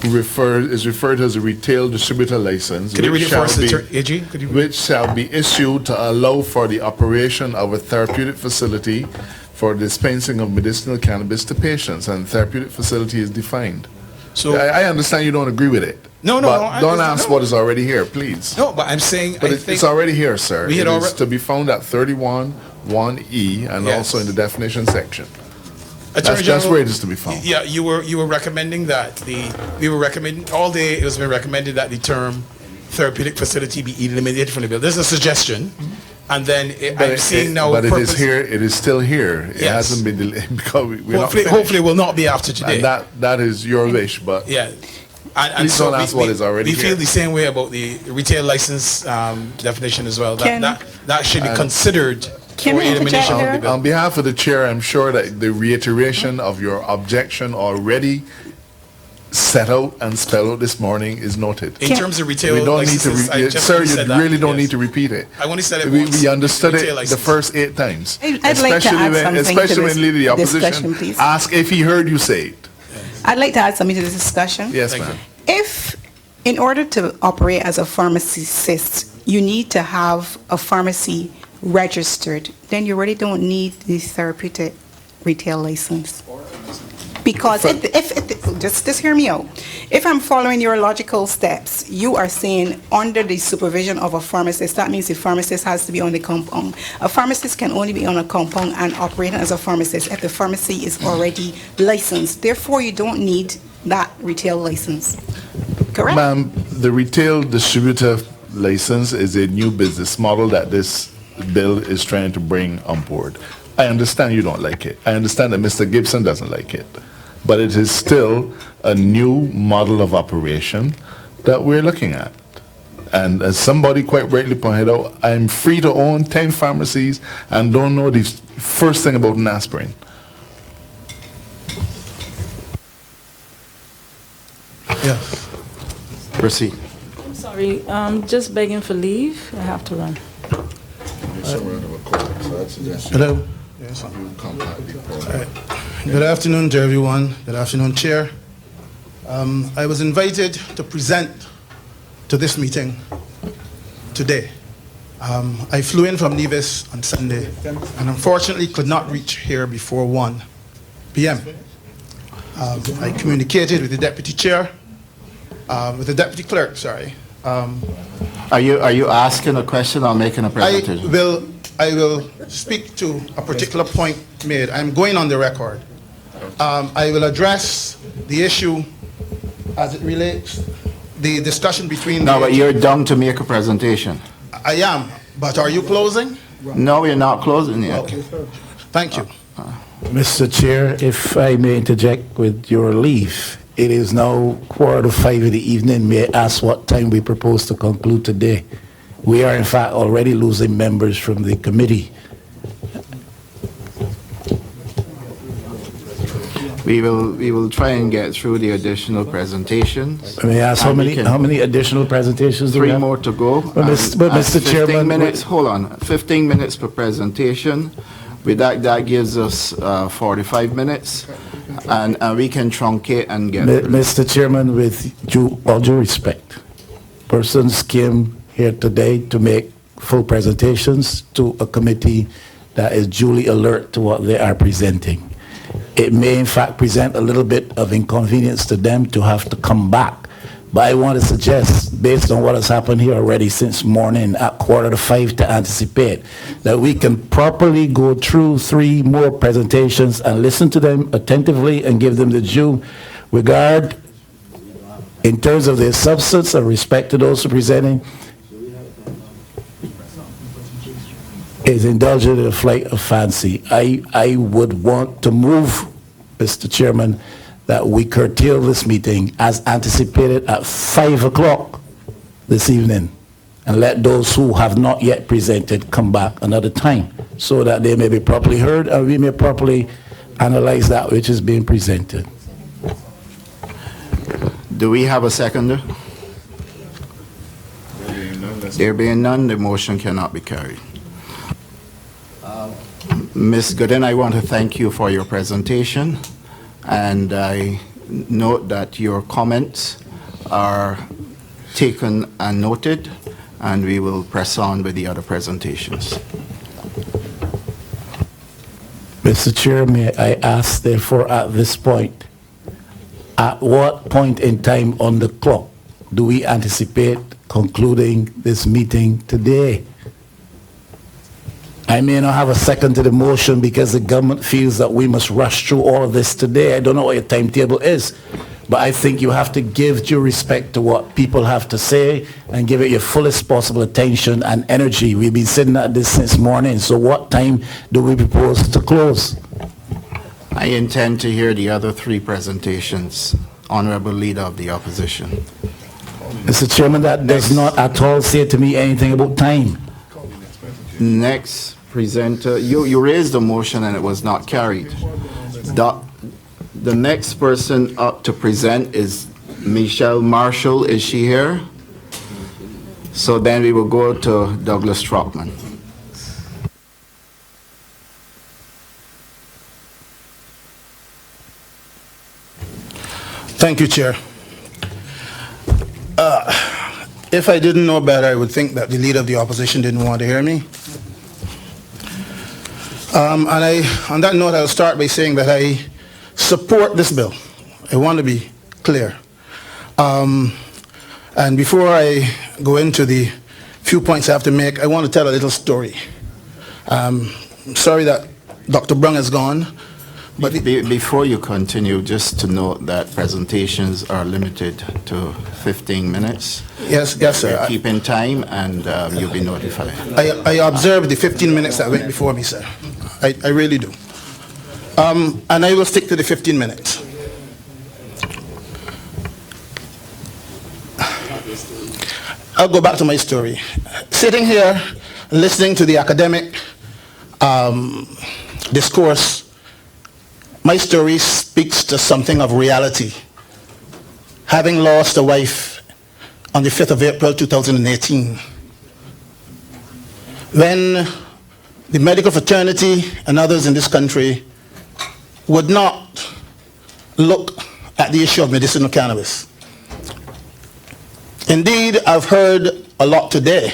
is referred to as a retail distributor license, which shall be issued to allow for the operation of a therapeutic facility for dispensing of medicinal cannabis to patients, and therapeutic facility is defined. So I understand you don't agree with it. No, but don't ask what is already here, please. No, but I'm saying, but it's already here, sir. It is to be found at 31(1)(e) and also in the definition section. That's where it is to be found. Yeah, you were recommending that all day it has been recommended that the term therapeutic facility be eliminated from the bill. There's a suggestion, and then I'm seeing now. But it is here. It is still here. It hasn't been delayed because we're hopefully, it will not be after today. And that is your wish, but yeah. And please so don't ask what is already here. We feel the same way about the retail license definition as well. That should be considered. On behalf of the chair, I'm sure that the reiteration of your objection already set out and spelled out this morning is noted. In terms of retail we don't need to licenses, I just sir, only you said that, really don't yes. need to repeat it. I only said it we, once. we understood Retail it the license. first 8 times. I'd like to especially add when, something to especially this when leader the discussion, opposition please. ask if he heard you say it. I'd like to add something to this discussion. Yes, ma'am. If, in order to operate as a pharmacist, you need to have a pharmacy registered, then you really don't need the therapeutic retail license. Because just hear me out. If I'm following your logical steps, you are saying under the supervision of a pharmacist, that means the pharmacist has to be on the compound. A pharmacist can only be on a compound and operating as a pharmacist if the pharmacy is already licensed. Therefore, you don't need that retail license. Correct? Ma'am, the retail distributor license is a new business model that this bill is trying to bring on board. I understand you don't like it. I understand that Mr. Gibson doesn't like it. But it is still a new model of operation that we're looking at. And as somebody quite rightly pointed out, I'm free to own 10 pharmacies and don't know the first thing about an aspirin. Yeah. Proceed. I'm sorry, just begging for leave. I have to run. Hello. Yes. Good afternoon to everyone. Good afternoon, Chair. I was invited to present to this meeting today. I flew in from Nevis on Sunday and unfortunately could not reach here before 1 p.m. I communicated with the Deputy Chair, with the Deputy Clerk, sorry. Are you asking a question or making a presentation? I will speak to a particular point made. I'm going on the record. I will address the issue as it relates, the discussion between... No, but you're done to make a presentation. I am, but are you closing? No, you're not closing yet. Okay. Thank you. Mr. Chair, if I may interject with your leave, it is now 4:45 in the evening. May I ask what time we propose to conclude today? We are in fact already losing members from the committee. We will try and get through the additional presentations. May I ask how many additional presentations do we 3 have? more to go. But Mr. 15 Chairman, minutes, hold on, 15 minutes per presentation. With that gives us 45 minutes, and we can truncate and get through. Mr. Chairman, with all due respect, persons came here today to make full presentations to a committee that is duly alert to what they are presenting. It may in fact present a little bit of inconvenience to them to have to come back. But I want to suggest, based on what has happened here already since morning at 4:45, to anticipate that we can properly go through 3 more presentations and listen to them attentively and give them the due regard in terms of their substance and respect to those who are presenting, is indulgent in a flight of fancy. I would want to move, Mr. Chairman, that we curtail this meeting as anticipated at 5 o'clock this evening and let those who have not yet presented come back another time so that they may be properly heard and we may properly analyze that which is being presented. Do we have a seconder? There being none, the motion cannot be carried. Ms. Gooden, I want to thank you for your presentation, and I note that your comments are taken and noted, and we will press on with the other presentations. Mr. Chair, may I ask therefore at this point, at what point in time on the clock do we anticipate concluding this meeting today? I may not have a second to the motion because the government feels that we must rush through all of this today. I don't know what your timetable is, but I think you have to give due respect to what people have to say and give it your fullest possible attention and energy. We've been sitting at this since morning, so what time do we propose to close? I intend to hear the other 3 presentations, Honorable Leader of the Opposition. Mr. Chairman, that does not at all say to me anything about time. Next presenter, you raised the motion and it was not carried. The next person up to present is Michelle Marshall. Is she here? So then we will go to Douglas Strockman. Thank you, Chair. If I didn't know better, I would think that the leader of the opposition didn't want to hear me. On that note, I'll start by saying that I support this bill. I want to be clear. And before I go into the few points I have to make, I want to tell a little story. Sorry that Dr. Brung is gone. But before you continue, just to note that presentations are limited to 15 minutes. Yes, sir. Keep in time, and you'll be notified. I observed the 15 minutes that went before me, sir. I really do. And I will stick to the 15 minutes. I'll go back to my story. Sitting here, listening to the academic discourse, my story speaks to something of reality. Having lost a wife on the 5th of April 2018, when the medical fraternity and others in this country would not look at the issue of medicinal cannabis. Indeed, I've heard a lot today,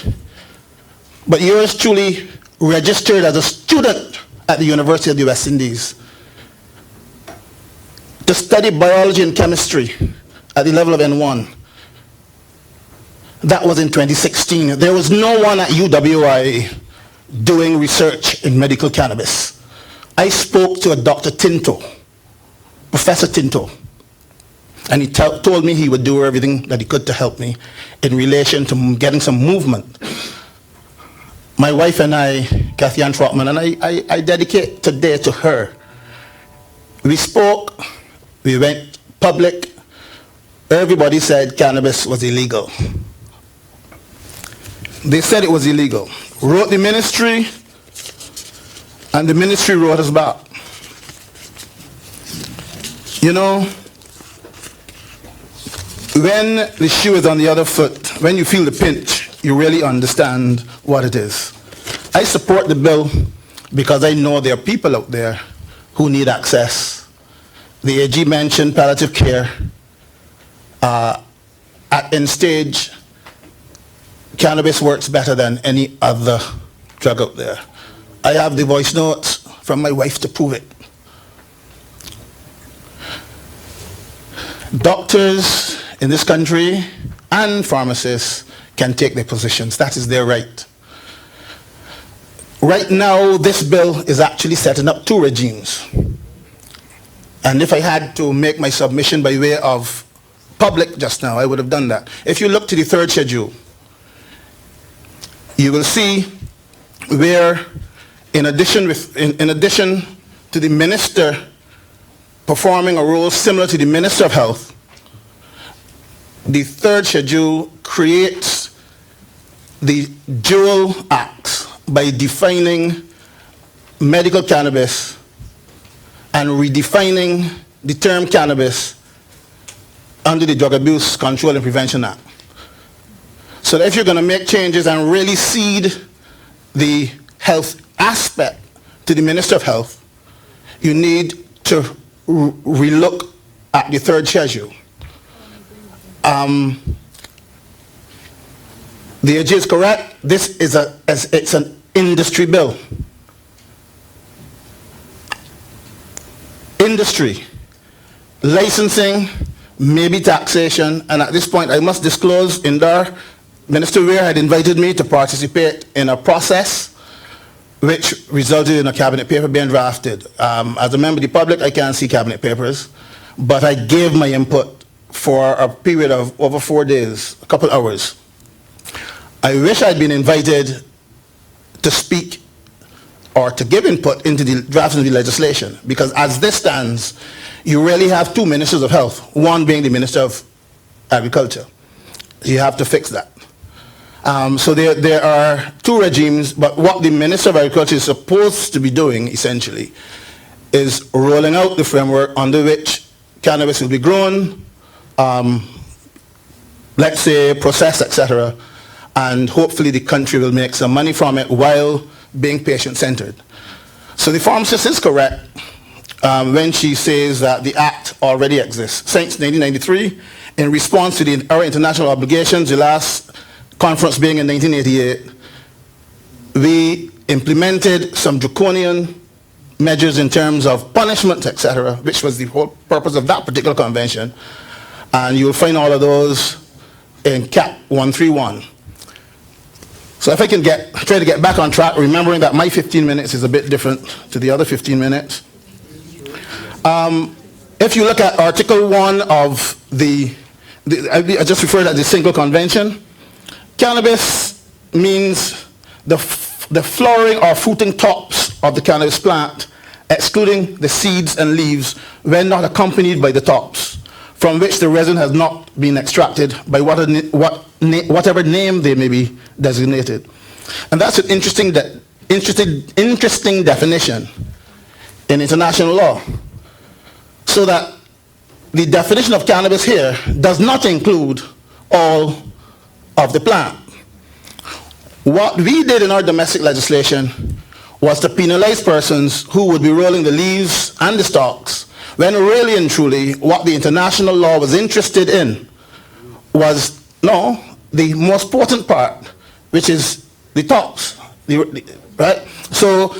but yours truly registered as a student at the University of the West Indies to study biology and chemistry at the level of N1. That was in 2016. There was no one at UWI doing research in medical cannabis. I spoke to a Dr. Tinto, Professor Tinto, and he told me he would do everything that he could to help me in relation to getting some movement. My wife and I, Kathy Ann Trotman, and I dedicate today to her. We spoke, we went public, everybody said cannabis was illegal. They said it was illegal. Wrote the ministry, and the ministry wrote us back. You know, when the shoe is on the other foot, when you feel the pinch, you really understand what it is. I support the bill because I know there are people out there who need access. The AG mentioned palliative care. At end stage, cannabis works better than any other drug out there. I have the voice notes from my wife to prove it. Doctors in this country and pharmacists can take their positions. That is their right. Right now, this bill is actually setting up two regimes. And if I had to make my submission by way of public just now, I would have done that. If you look to the third schedule, you will see where, in addition to the minister performing a role similar to the Minister of Health, the third schedule creates the dual acts by defining medical cannabis and redefining the term cannabis under the Drug Abuse Control and Prevention Act. So that if you're going to make changes and really cede the health aspect to the Minister of Health, you need to relook at the third schedule. The AG is correct. This is it's an industry bill. Industry, licensing, maybe taxation, and at this point I must disclose, Indar, Minister Weir had invited me to participate in a process which resulted in a cabinet paper being drafted. As a member of the public, I can't see cabinet papers, but I gave my input for a period of over 4 days, a couple hours. I wish I'd been invited to speak or to give input into the drafting of the legislation, because as this stands, you really have two ministers of health, one being the Minister of Agriculture. You have to fix that. So there are two regimes, but what the Minister of Agriculture is supposed to be doing, essentially, is rolling out the framework under which cannabis will be grown, let's say processed, etc., and hopefully the country will make some money from it while being patient-centered. So the pharmacist is correct when she says that the Act already exists. Since 1993, in response to our international obligations, the last conference being in 1988, we implemented some draconian measures in terms of punishment, etc., which was the whole purpose of that particular convention. And you will find all of those in Cap 131. So if I can try to get back on track, remembering that my 15 minutes is a bit different to the other 15 minutes. If you look at Article 1 of I just referred to the single convention, cannabis means the flowering or fruiting tops of the cannabis plant, excluding the seeds and leaves when not accompanied by the tops, from which the resin has not been extracted by whatever name they may be designated. And that's an interesting definition in international law. So that the definition of cannabis here does not include all of the plant. What we did in our domestic legislation was to penalize persons who would be rolling the leaves and the stalks, when really and truly what the international law was interested in was, the most potent part, which is the tops, right? So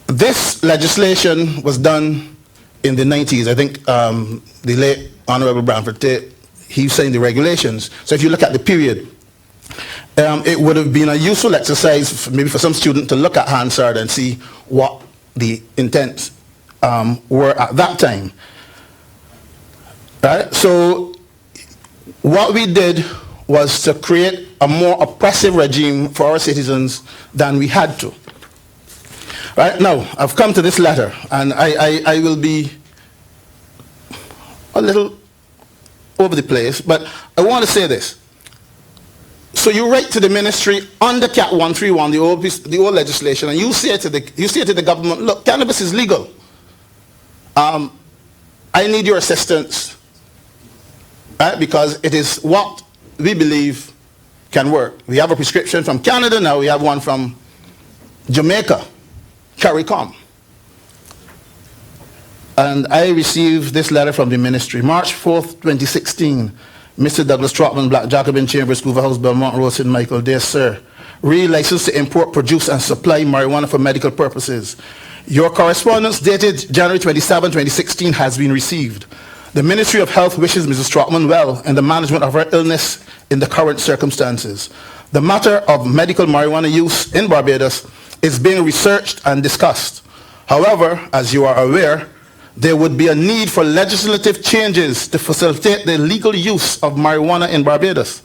this legislation was done in the 90s. I think the late Honorable Branford Tate, he signed the regulations. So if you look at the period, it would have been a useful exercise maybe for some student to look at Hansard and see what the intents were at that time. Right? So what we did was to create a more oppressive regime for our citizens than we had to. Right? Now, I've come to this letter, and I will be a little over the place, but I want to say this. So you write to the ministry under Cap 131, the old legislation, and you say to the government, look, cannabis is legal. I need your assistance, right? Because it is what we believe can work. We have a prescription from Canada now. We have one from Jamaica, CARICOM. And I received this letter from the ministry, March 4th, 2016. Mr. Douglas Trotman, Black Jacobin Chambers, Hoover House, Belmont Road, St. Michael. Dear sir, re-license to import, produce, and supply marijuana for medical purposes. Your correspondence dated January 27, 2016 has been received. The Ministry of Health wishes Mrs. Trotman well in the management of her illness in the current circumstances. The matter of medical marijuana use in Barbados is being researched and discussed. However, as you are aware, there would be a need for legislative changes to facilitate the legal use of marijuana in Barbados.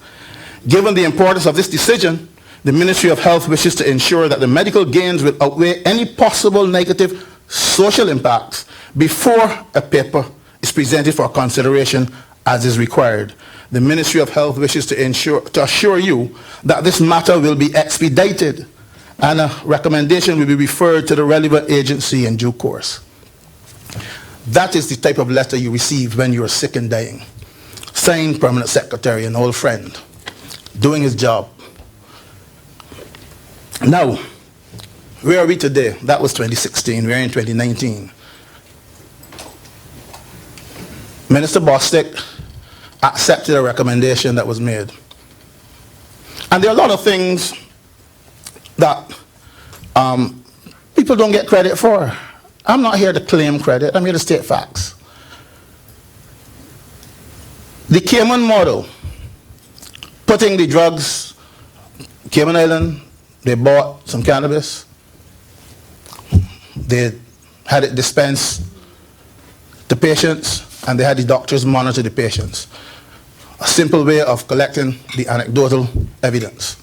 Given the importance of this decision, the Ministry of Health wishes to ensure that the medical gains will outweigh any possible negative social impacts before a paper is presented for consideration as is required. The Ministry of Health wishes to assure you that this matter will be expedited and a recommendation will be referred to the relevant agency in due course. That is the type of letter you receive when you're sick and dying. Signed, Permanent Secretary, an old friend, doing his job. Now, where are we today? That was 2016. We're in 2019. Minister Bostic accepted a recommendation that was made. And there are a lot of things that people don't get credit for. I'm not here to claim credit. I'm here to state facts. The Cayman model, putting the drugs, Cayman Island, they bought some cannabis. They had it dispensed to patients, and they had the doctors monitor the patients. A simple way of collecting the anecdotal evidence.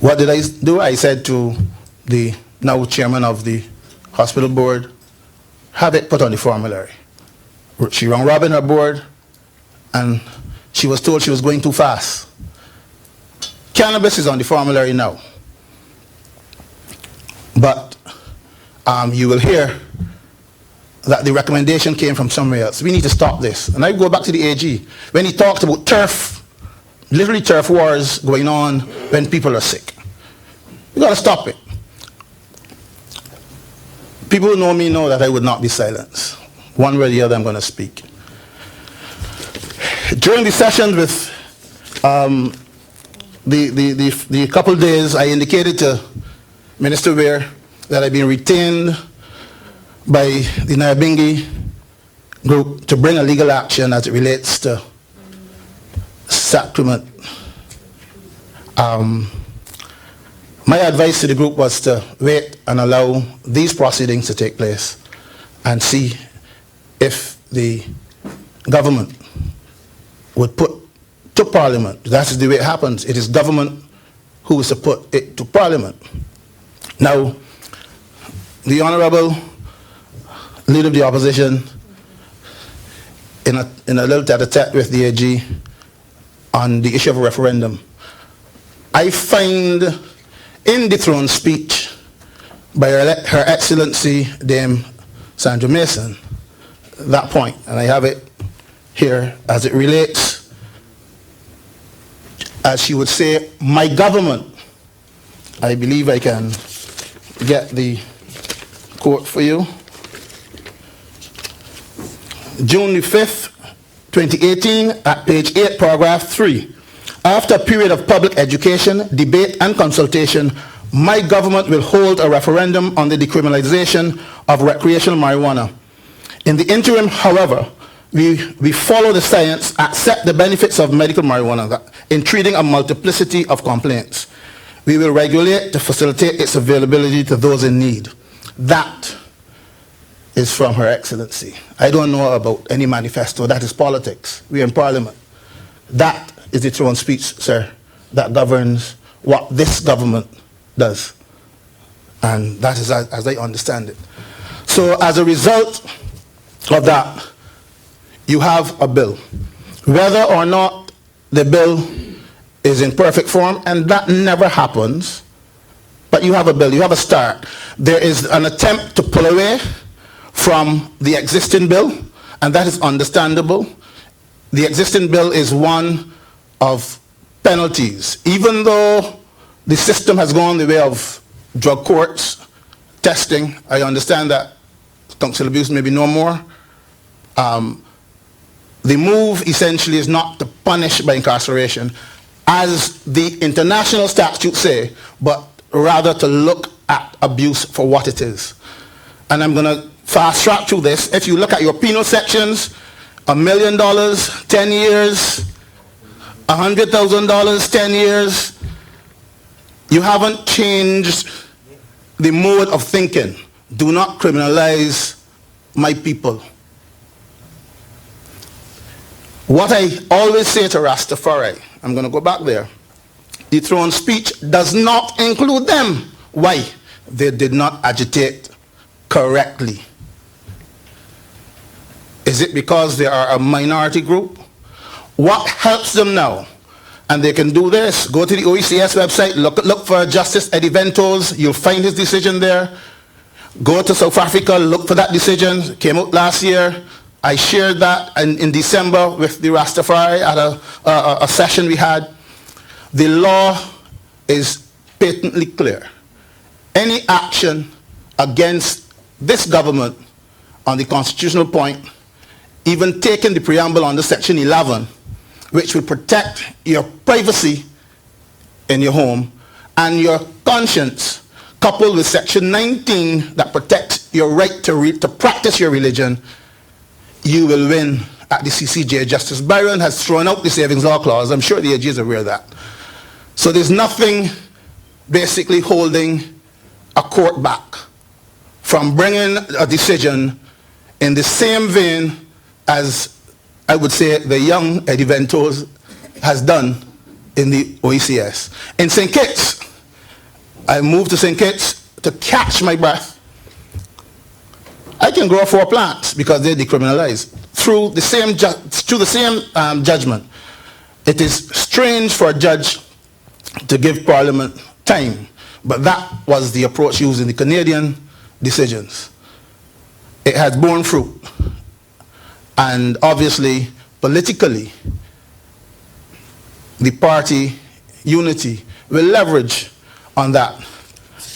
What did I do? I said to the now chairman of the hospital board, have it put on the formulary. She rang Robin, her board, and she was told she was going too fast. Cannabis is on the formulary now. But you will hear that the recommendation came from somewhere else. We need to stop this. And I go back to the AG. When he talked about turf, literally turf wars going on when people are sick. We got to stop it. People who know me know that I would not be silenced. One way or the other, I'm going to speak. During the sessions with the couple days, I indicated to Minister Ware that I've been retained by the Nyabingi group to bring a legal action as it relates to sacrament. My advice to the group was to wait and allow these proceedings to take place and see if the government would put to Parliament. That is the way it happens. It is government who is to put it to Parliament. Now, the Honourable Leader of the Opposition, in a little tete-a-tete with the AG on the issue of a referendum, I find in the throne speech by Her Excellency Dame Sandra Mason that point, and I have it here as it relates, as she would say, my government. I believe I can get the quote for you. June the 5th, 2018, at page 8, paragraph 3. After a period of public education, debate, and consultation, my government will hold a referendum on the decriminalization of recreational marijuana. In the interim, however, we follow the science, accept the benefits of medical marijuana in treating a multiplicity of complaints. We will regulate to facilitate its availability to those in need. That is from Her Excellency. I don't know about any manifesto. That is politics. We are in Parliament. That is the throne speech, sir, that governs what this government does. And that is as I understand it. So as a result of that, you have a bill. Whether or not the bill is in perfect form, and that never happens, but you have a bill, you have a start. There is an attempt to pull away from the existing bill, and that is understandable. The existing bill is one of penalties. Even though the system has gone the way of drug courts, testing, I understand that council abuse may be no more. The move essentially is not to punish by incarceration, as the international statutes say, but rather to look at abuse for what it is. And I'm going to fast track through this. If you look at your penal sections, $1 million, 10 years, $100,000, 10 years, you haven't changed the mode of thinking. Do not criminalize my people. What I always say to Rastafari, I'm going to go back there, the throne speech does not include them. Why? They did not agitate correctly. Is it because they are a minority group? What helps them now? And they can do this. Go to the OECS website, look for Justice Eddie Ventos, you'll find his decision there. Go to South Africa, look for that decision, it came out last year. I shared that in December with the Rastafari at a session we had. The law is patently clear. Any action against this government on the constitutional point, even taking the preamble under Section 11, which will protect your privacy in your home and your conscience, coupled with Section 19 that protects your right to practice your religion, you will win at the CCJ. Justice Byron has thrown out the Savings Law Clause. I'm sure the AG is aware of that. So there's nothing basically holding a court back from bringing a decision in the same vein as, I would say, the young Eddie Ventos has done in the OECS. In St. Kitts, I moved to St. Kitts to catch my breath. I can grow 4 plants because they're decriminalized through the same judgment. It is strange for a judge to give Parliament time, but that was the approach used in the Canadian decisions. it has borne fruit. And obviously, politically, the party unity will leverage on that,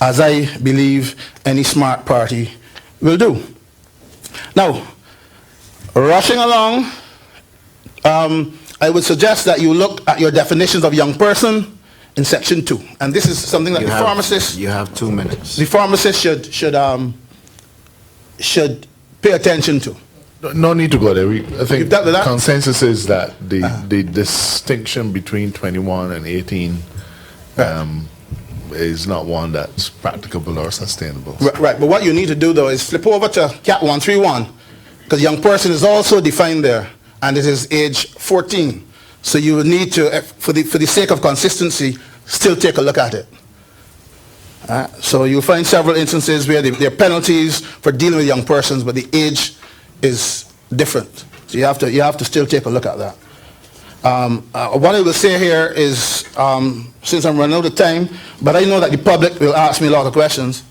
as I believe any smart party will do. Now, rushing along, I would suggest that you look at your definitions of young person in section 2. And this is something that pharmacist... You have 2 minutes. The pharmacist should pay attention to. No need to go there. I think You've dealt with that? consensus is that the distinction between 21 and 18 is not one that's practicable or sustainable. Right, but what you need to do though is flip over to Cat 131, because young person is also defined there, and it is age 14. So you will need to, for the sake of consistency, still take a look at it. So you'll find several instances where there are penalties for dealing with young persons, but the age is different. So you have to still take a look at that. What I will say here is, since I'm running out of time, but I know that the public will ask me a lot of questions.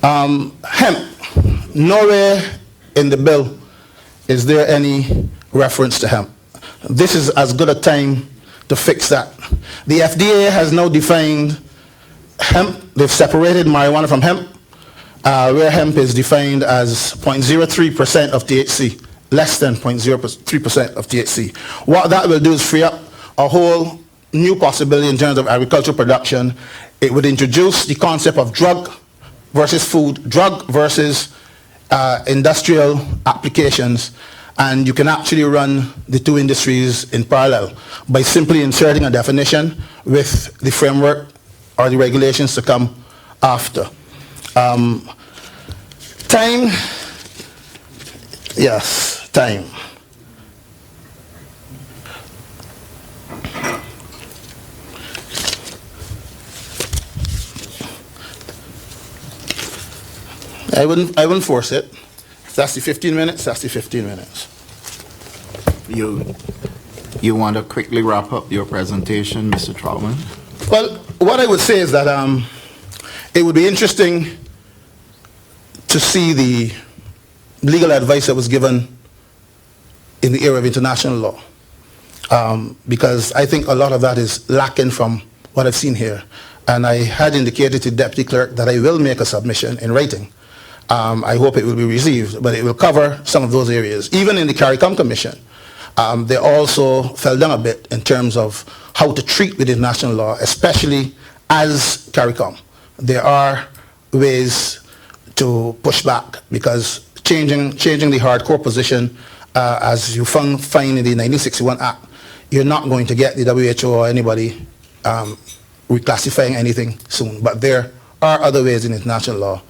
Hemp, nowhere in the bill is there any reference to hemp. This is as good a time to fix that. The FDA has now defined hemp. They've separated marijuana from hemp, where hemp is defined as 0.03% of THC, less than 0.03% of THC. What that will do is free up a whole new possibility in terms of agricultural production. It would introduce the concept of drug versus food, drug versus industrial applications, and you can actually run the two industries in parallel by simply inserting a definition with the framework or the regulations to come after. Time, yes, time. I wouldn't force it. If that's the 15 minutes, that's the 15 minutes. You want to quickly wrap up your presentation, Mr. Troutman? Well, what I would say is that it would be interesting to see the legal advice that was given in the area of international law, because I think a lot of that is lacking from what I've seen here. And I had indicated to Deputy Clerk that I will make a submission in writing. I hope it will be received, but it will cover some of those areas. Even in the CARICOM Commission, they also fell down a bit in terms of how to treat with international law, especially as CARICOM. There are ways to push back, because changing the hardcore position, as you find in the 1961 Act, you're not going to get the WHO or anybody reclassifying anything soon. But there are other ways in international law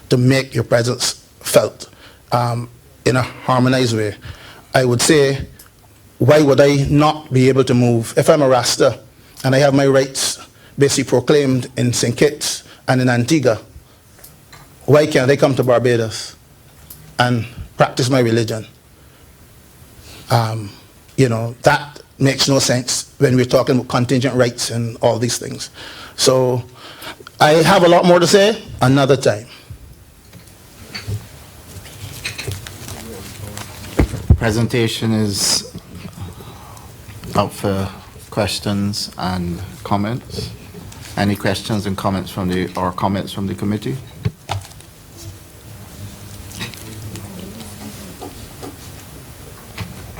to make your presence felt in a harmonized way. I would say, why would I not be able to move if I'm a Rasta and I have my rights basically proclaimed in St. Kitts and in Antigua? Why can't I come to Barbados and practice my religion? You know, that makes no sense when we're talking about contingent rights and all these things. So I have a lot more to say another time. Presentation is up for questions and comments. Any questions and comments from the committee?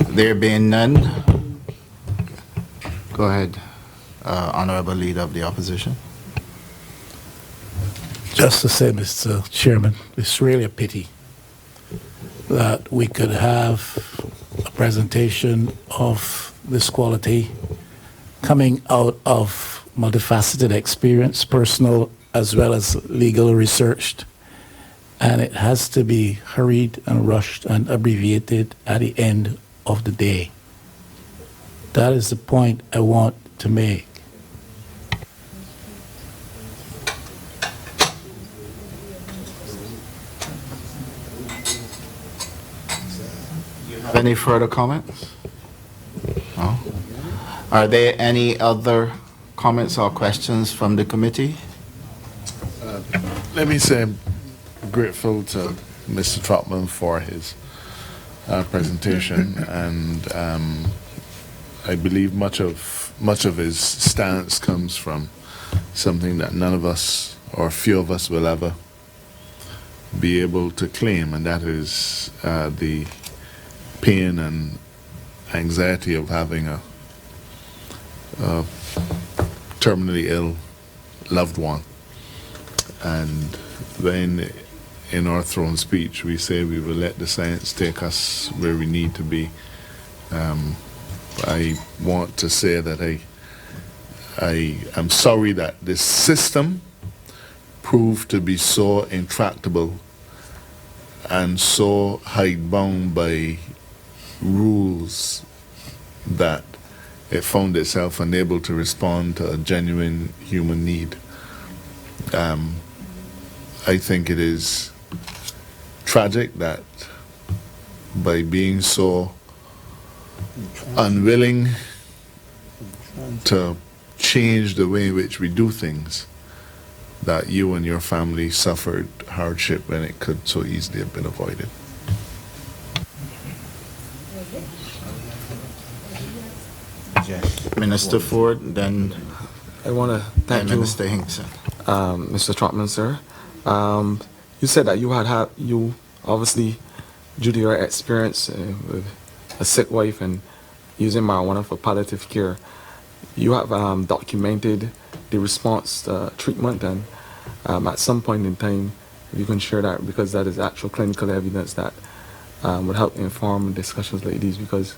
There being none, go ahead, Honorable Leader of the Opposition. Just to say, Mr. Chairman, it's really a pity that we could have a presentation of this quality coming out of multifaceted experience, personal as well as legal researched, and it has to be hurried and rushed and abbreviated at the end of the day. That is the point I want to make. Any further comments? No? Are there any other comments or questions from the committee? Let me say I'm grateful to Mr. Trotman for his presentation, and I believe much of his stance comes from something that none of us or few of us will ever be able to claim, and that is the pain and anxiety of having a terminally ill loved one. And then in our throne speech we say we will let the science take us where we need to be. I want to say that I am sorry that this system proved to be so intractable and so hidebound by rules that it found itself unable to respond to a genuine human need. I think it is tragic that by being so unwilling to change the way in which we do things, that you and your family suffered hardship when it could so easily have been avoided. Yes. Minister Ford, then I want to thank you, Minister Hinkson. Mr. Trotman, sir. You said that you obviously, due to your experience with a sick wife and using marijuana for palliative care, you have documented the response treatment, and at some point in time, if you can share that, because that is actual clinical evidence that would help inform discussions like these, because,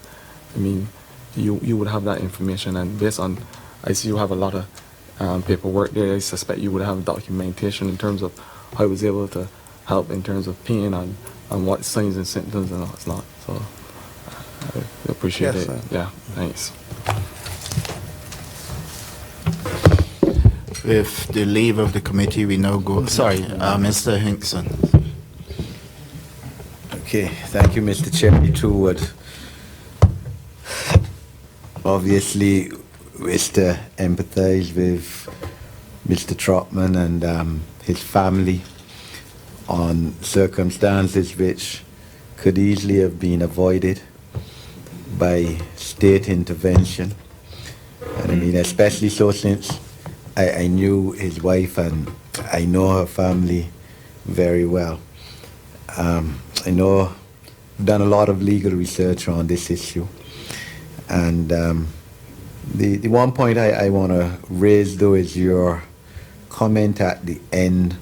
I mean, you would have that information, and based on, I see you have a lot of paperwork there, I suspect you would have documentation in terms of how I was able to help in terms of pain and what signs and symptoms and what's not. So I appreciate Yes, it. sir. Yeah, thanks. With the leave of the committee, we now go. Sorry, Mr. Hinkson. Okay, thank you, Mr. Chair. Too would obviously wish to empathize with Mr. Trotman and his family on circumstances which could easily have been avoided by state intervention. And I mean, especially so since I knew his wife and I know her family very well. I know I've done a lot of legal research on this issue, and the one point I want to raise though is your comment at the end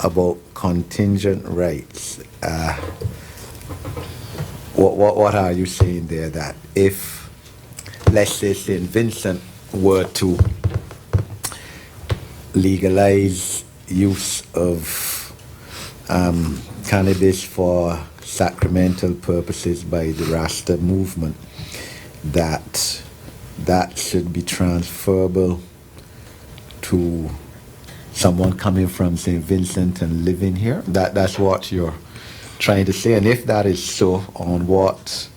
about contingent rights. What are you saying there? That if, let's say, St. Vincent were to legalize use of cannabis for sacramental purposes by the Rasta movement, that should be transferable to someone coming from St. Vincent and living here? That's what you're trying to say? And if that is so, on what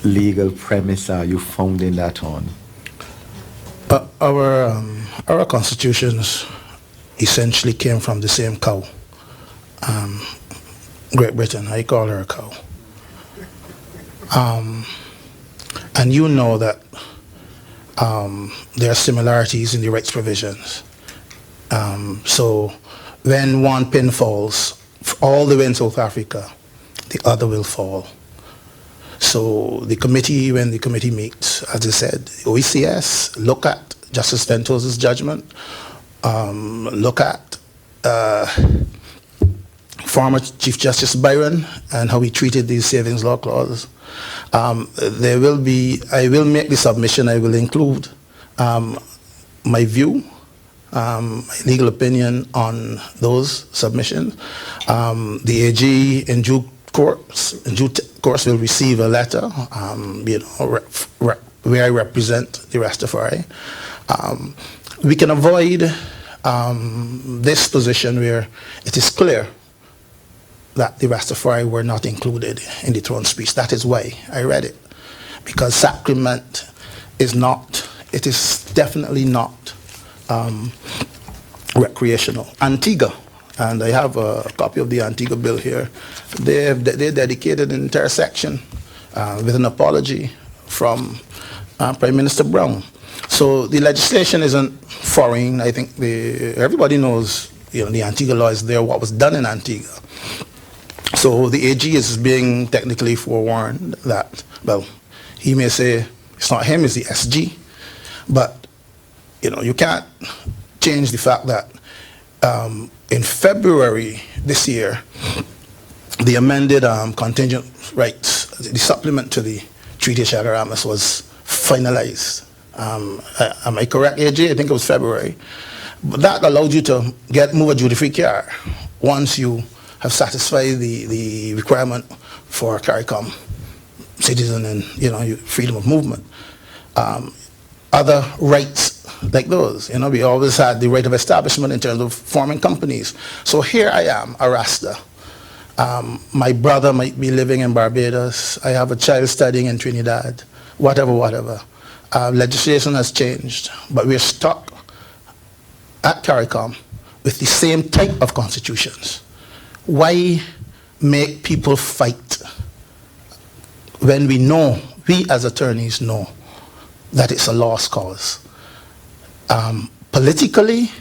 legal premise are you founding that on? Our constitutions essentially came from the same cow. Great Britain, I call her a cow. And you know that there are similarities in the rights provisions. So when one pin falls, all the way in South Africa, the other will fall. So the committee, when the committee meets, as I said, OECS, look at Justice Ventos's judgment, look at former Chief Justice Byron and how he treated these savings law clauses. There will be, I will make the submission, I will include my view, my legal opinion on those submissions. The AG in due course will receive a letter, where I represent the Rastafari. We can avoid this position where it is clear that the Rastafari were not included in the throne speech. That is why I read it, because sacrament is not, it is definitely not recreational. Antigua, and I have a copy of the Antigua bill here. They dedicated an entire section with an apology from Prime Minister Brown. So the legislation isn't foreign. I think everybody knows, the Antigua law is there, what was done in Antigua. So the AG is being technically forewarned that, well, he may say it's not him, it's the SG, but you can't change the fact that in February this year, the amended contingent rights, the supplement to the Treaty of Chaguaramas was finalized. Am I correct, AJ? I think it was February. But that allowed you to move a duty-free car once you have satisfied the requirement for CARICOM citizen and freedom of movement. Other rights like those, we always had the right of establishment in terms of forming companies. So here I am, a Rasta. My brother might be living in Barbados. I have a child studying in Trinidad. Whatever. Legislation has changed, but we're stuck at CARICOM with the same type of constitutions. Why make people fight when we as attorneys know that it's a lost cause? Politically,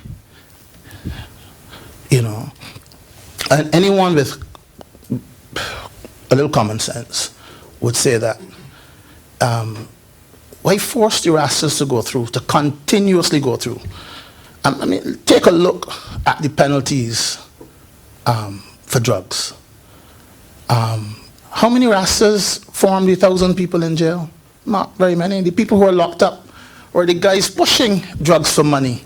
and anyone with a little common sense would say that why force the Rastas to continuously go through? I mean, take a look at the penalties for drugs. How many Rastas form the 1,000 people in jail? Not very many. The people who are locked up or the guys pushing drugs for money.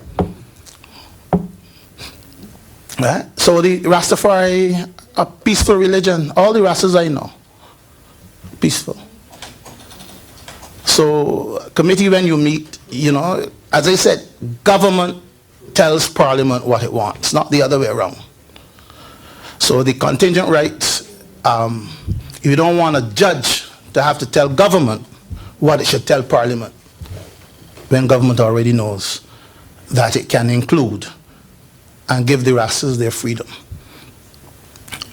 Right? So the Rastafari, a peaceful religion. All the Rastas I know, peaceful. So committee, when you meet, as I said, government tells Parliament what it wants, not the other way around. So the contingent rights, you don't want a judge to have to tell government what it should tell Parliament when government already knows that it can include and give the Rastas their freedom.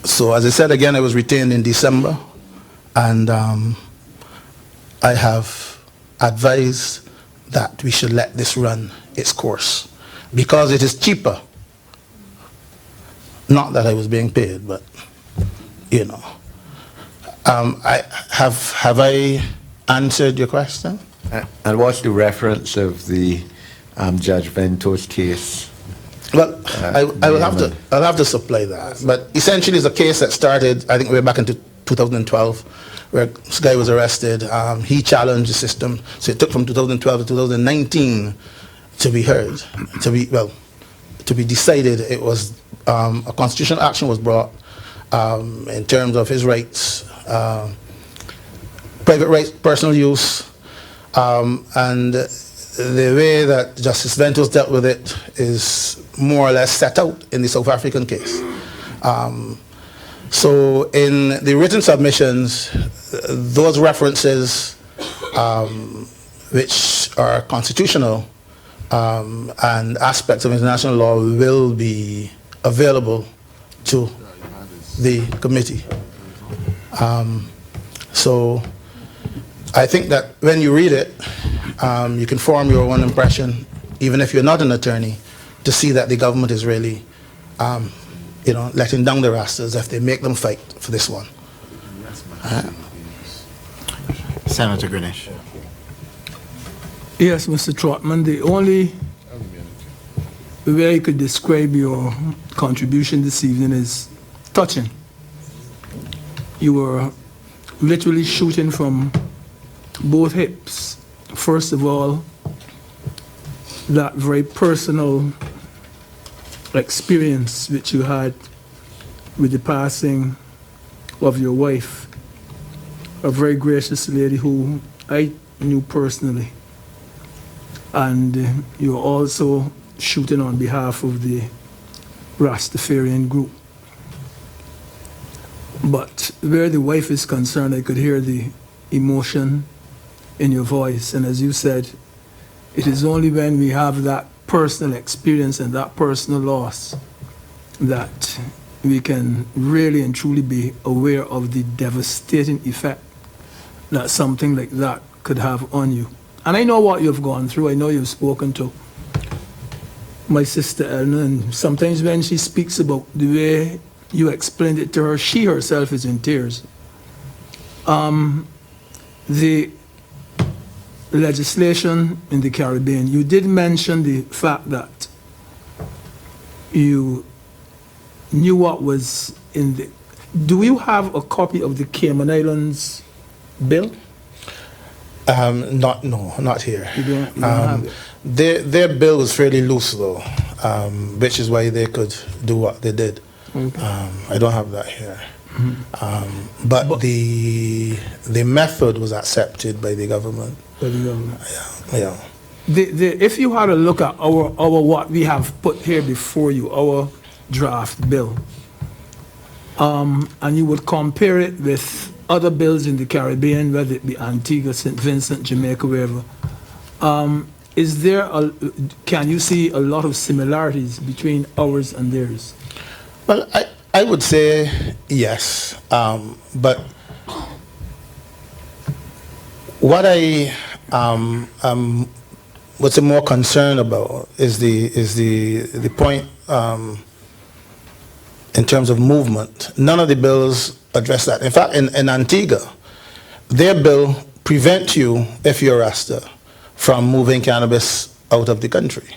So as I said again, I was retained in December, and I have advised that we should let this run its course because it is cheaper. Not that I was being paid, but have I answered your question? And what's the reference of the Judge Vento's case? Well, I'll have to supply that. But essentially, it's a case that started, I think, way back in 2012, where this guy was arrested. He challenged the system, so it took from 2012 to 2019 to be heard, to be decided. It was a constitutional action was brought in terms of his rights, private rights, personal use, and the way that Justice Ventos dealt with it is more or less set out in the South African case. So in the written submissions, those references which are constitutional and aspects of international law will be available to the committee. So I think that when you read it, you can form your own impression, even if you're not an attorney, to see that the government is really letting down the Rastas if they make them fight for this one. Senator Greenwich. Yes, Mr. Trotman, the only way I could describe your contribution this evening is touching. You were literally shooting from both hips. First of all, that very personal experience which you had with the passing of your wife, a very gracious lady who I knew personally. And you're also shooting on behalf of the Rastafarian group. But where the wife is concerned, I could hear the emotion in your voice. And as you said, it is only when we have that personal experience and that personal loss that we can really and truly be aware of the devastating effect that something like that could have on you. And I know what you've gone through. I know you've spoken to my sister Elna, and sometimes when she speaks about the way you explained it to her, she herself is in tears. The legislation in the Caribbean, you did mention the fact that you knew what was in the... Do you have a copy of the Cayman Islands bill? Not here. You don't have it? Their bill was fairly loose, though, which is why they could do what they did. Okay. I don't have that here. But the method was accepted by the government. By the government. Yeah. If you had a look at our what we have put here before you, our draft bill, and you would compare it with other bills in the Caribbean, whether it be Antigua, St. Vincent, Jamaica, wherever, can you see a lot of similarities between ours and theirs? Well, I would say yes, but what I what's I'm more concerned about is the point in terms of movement. None of the bills address that. In fact, in Antigua, their bill prevent you, if you're a Rasta, from moving cannabis out of the country.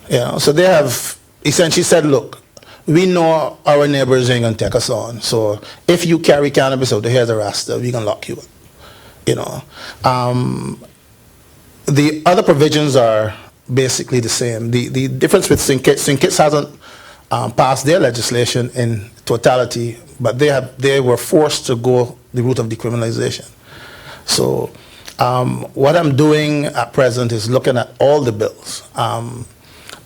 You know, so they have essentially said, look, we know our neighbors ain't gonna take us on, so if you carry cannabis out here as a Rasta, we gonna lock you up. You know, the other provisions are basically the same. The difference with St. Kitts hasn't passed their legislation in totality, but they were forced to go the route of decriminalization. So what I'm doing at present is looking at all the bills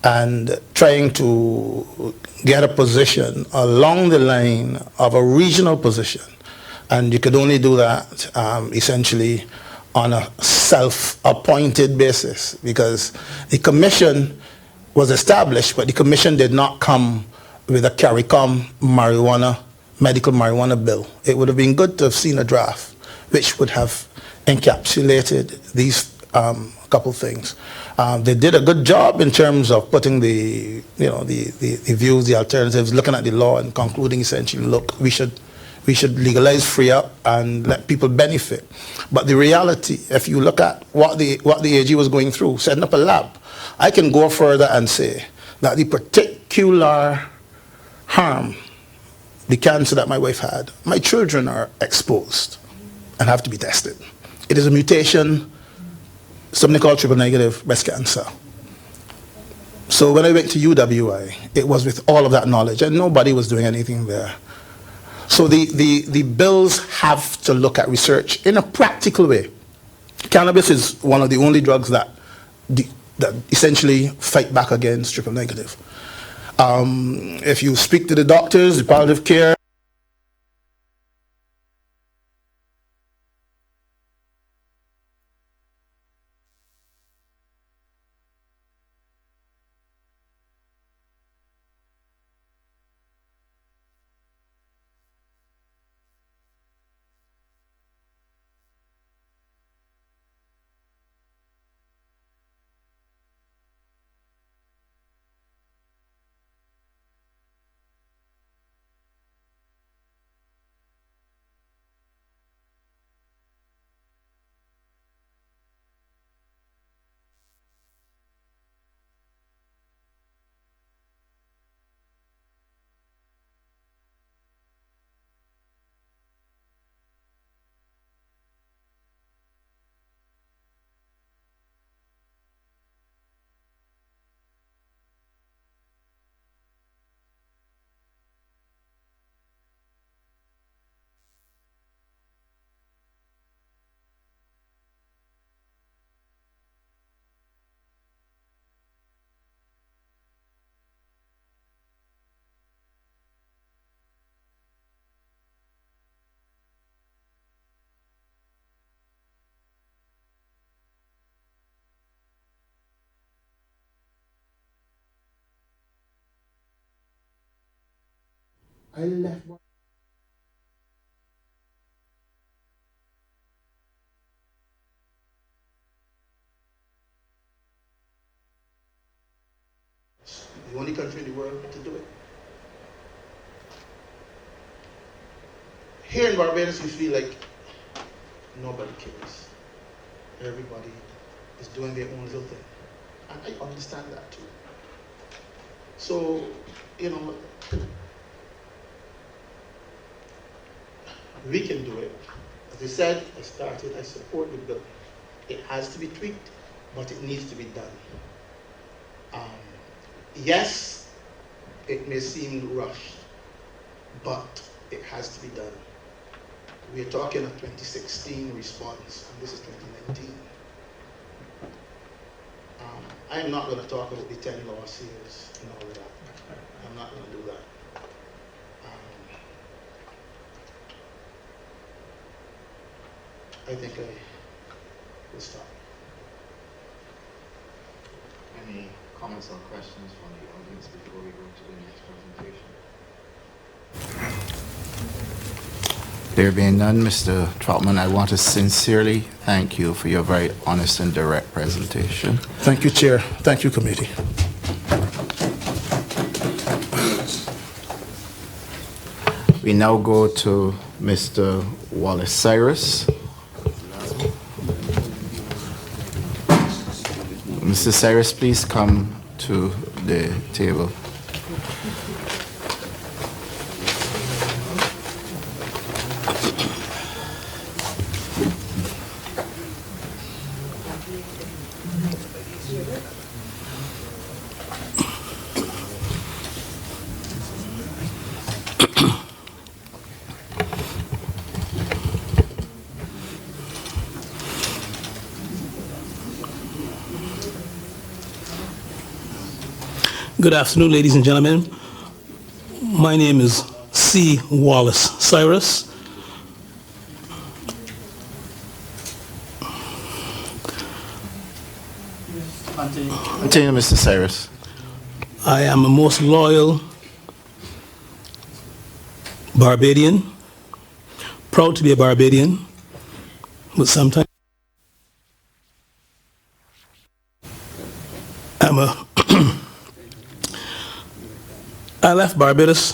and trying to get a position along the line of a regional position. And you could only do that essentially on a self-appointed basis, because the commission was established, but the commission did not come with a CARICOM medical marijuana bill. It would have been good to have seen a draft which would have encapsulated these couple things. They did a good job in terms of putting the views, the alternatives, looking at the law and concluding essentially, look, we should legalize free up and let people benefit. But the reality, if you look at what the AG was going through, setting up a lab, I can go further and say that the particular harm, the cancer that my wife had, my children are exposed and have to be tested. It is a mutation, something called triple negative breast cancer. So when I went to UWI, it was with all of that knowledge, and nobody was doing anything there. So the bills have to look at research in a practical way. Cannabis is one of the only drugs that essentially fight back against triple negative. If you speak to the doctors, the palliative care, I left. The only country in the world to do it. Here in Barbados, we feel like nobody cares. Everybody is doing their own little thing. And I understand that too. So, you know, we can do it. As I said, I support the bill. It has to be tweaked, but it needs to be done. Yes, it may seem rushed, but it has to be done. We are talking of 2016 response, and this is 2019. I am not going to talk about the 10 lawsuits and all of that. I'm not going to do that. I think I will stop. Any comments or questions from the audience before we go to the next presentation? There being none, Mr. Troutman, I want to sincerely thank you for your very honest and direct presentation. Thank you, Chair. Thank you, Committee. We now go to Mr. Wallace Cyrus. Mr. Cyrus, please come to the table. Good afternoon, ladies and gentlemen. My name is C. Wallace Cyrus. Continue, Mr. Cyrus. I am a most loyal Barbadian, proud to be a Barbadian, but sometimes I left Barbados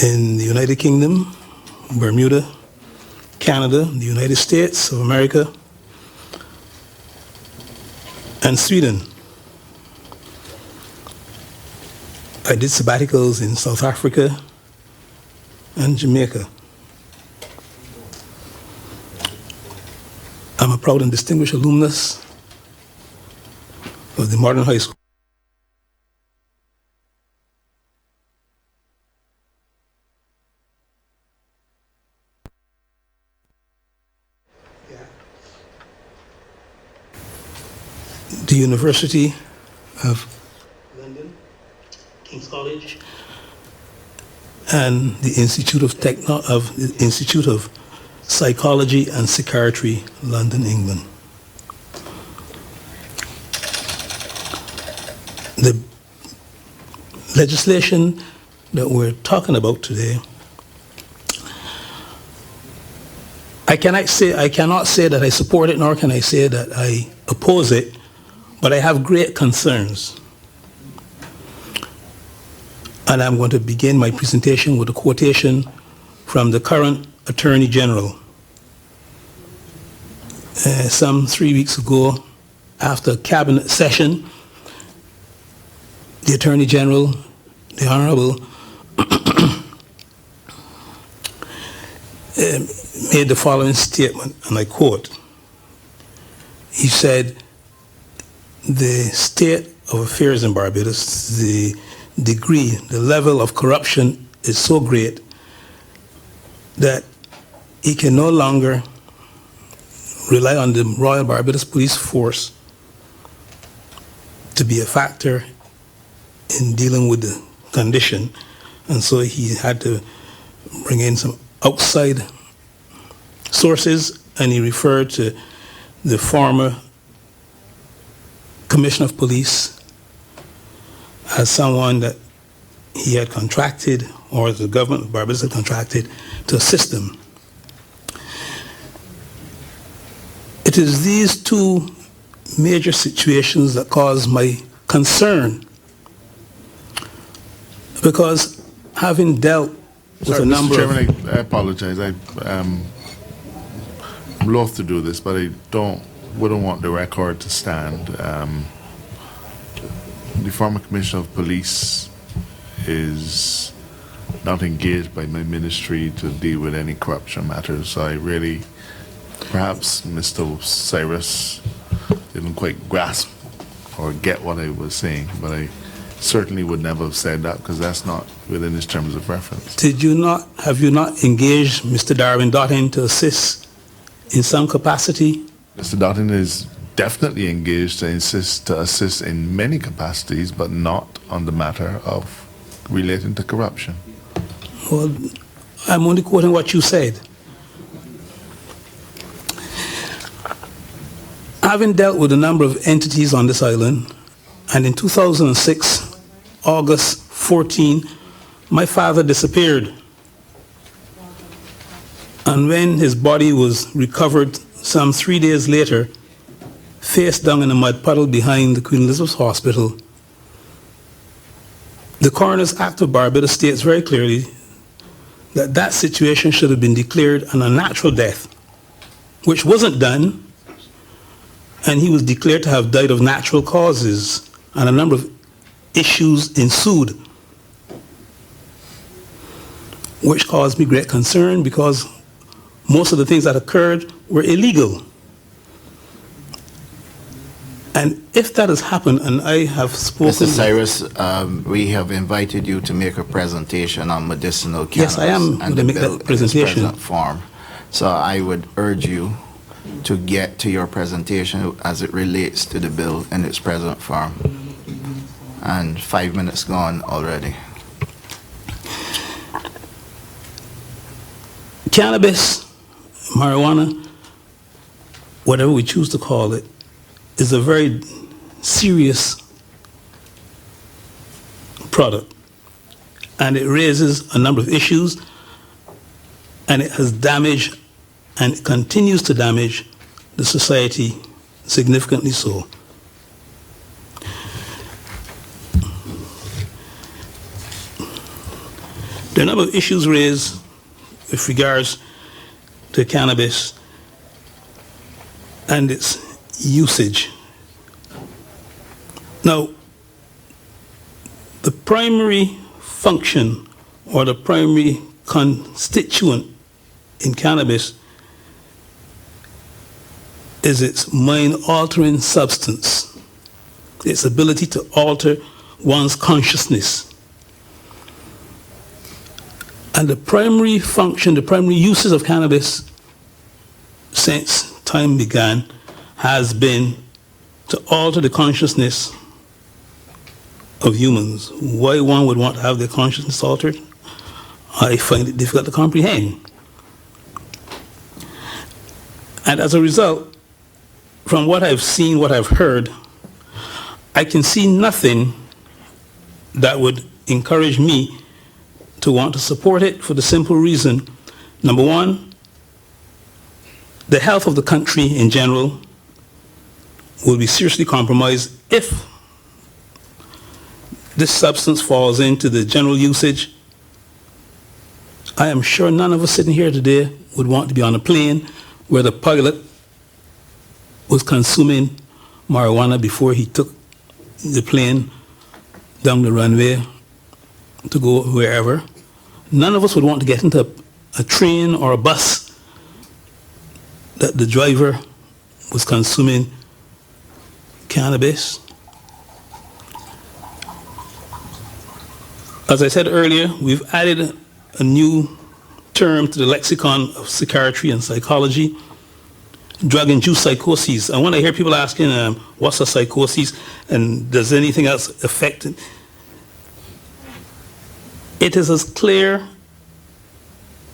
in the United Kingdom, Bermuda, Canada, the United States of America, and Sweden. I did sabbaticals in South Africa and Jamaica. I'm a proud and distinguished alumnus of the Modern High School. The University of London, King's College, and the Institute of Psychology and Psychiatry, London, England. The legislation that we're talking about today, I cannot say that I support it, nor can I say that I oppose it, but I have great concerns. And I'm going to begin my presentation with a quotation from the current Attorney General. Some 3 weeks ago, after a cabinet session, the Attorney General, the Honorable, made the following statement, and I quote. He said, "The state of affairs in Barbados, the degree, the level of corruption is so great that he can no longer rely on the Royal Barbados Police Force to be a factor in dealing with the condition, and so he had to bring in some outside sources, and he referred to the former Commissioner of Police as someone that he had contracted, or the government of Barbados had contracted, to assist them. It is these two major situations that cause my concern, because having dealt with Sorry, a number Mr. Chairman, of... I apologize. I'm loath to do this, but I wouldn't want the record to stand. The former Commissioner of Police is not engaged by my ministry to deal with any corruption matters. So I really, perhaps Mr. Cyrus didn't quite grasp or get what I was saying, but I certainly would never have said that, because that's not within his terms of reference. Have you not engaged Mr. Darwin Dottin to assist in some capacity? Mr. Dottin is definitely engaged to assist in many capacities, but not on the matter of relating to corruption. Well, I'm only quoting what you said. Having dealt with a number of entities on this island, and in 2006, August 14, my father disappeared. And when his body was recovered some 3 days later, face down in a mud puddle behind the Queen Elizabeth Hospital, the Coroner's Act of Barbados states very clearly that that situation should have been declared an unnatural death, which wasn't done, and he was declared to have died of natural causes, and a number of issues ensued, which caused me great concern, because most of the things that occurred were illegal. And if that has happened, and I have spoken... Mr. Cyrus, we have invited you to make a presentation on medicinal cannabis. Yes, I am going to make that presentation. In its present form. So I would urge you to get to your presentation as it relates to the bill in its present form. And 5 minutes gone already. Cannabis, marijuana, whatever we choose to call it, is a very serious product, and it raises a number of issues, and it has damaged and it continues to damage the society, significantly so. There are a number of issues raised with regards to cannabis and its usage. Now, the primary function or the primary constituent in cannabis is its mind-altering substance, its ability to alter one's consciousness. And the primary function, the primary uses of cannabis since time began has been to alter the consciousness of humans. Why one would want to have their consciousness altered, I find it difficult to comprehend. And as a result, from what I've seen, what I've heard, I can see nothing that would encourage me to want to support it, for the simple reason, number one, the health of the country in general will be seriously compromised if this substance falls into the general usage. I am sure none of us sitting here today would want to be on a plane where the pilot was consuming marijuana before he took the plane down the runway to go wherever. None of us would want to get into a train or a bus that the driver was consuming cannabis. As I said earlier, we've added a new term to the lexicon of psychiatry and psychology, drug-induced psychoses. And when I hear people asking, what's a psychosis and does anything else affect it? It is as clear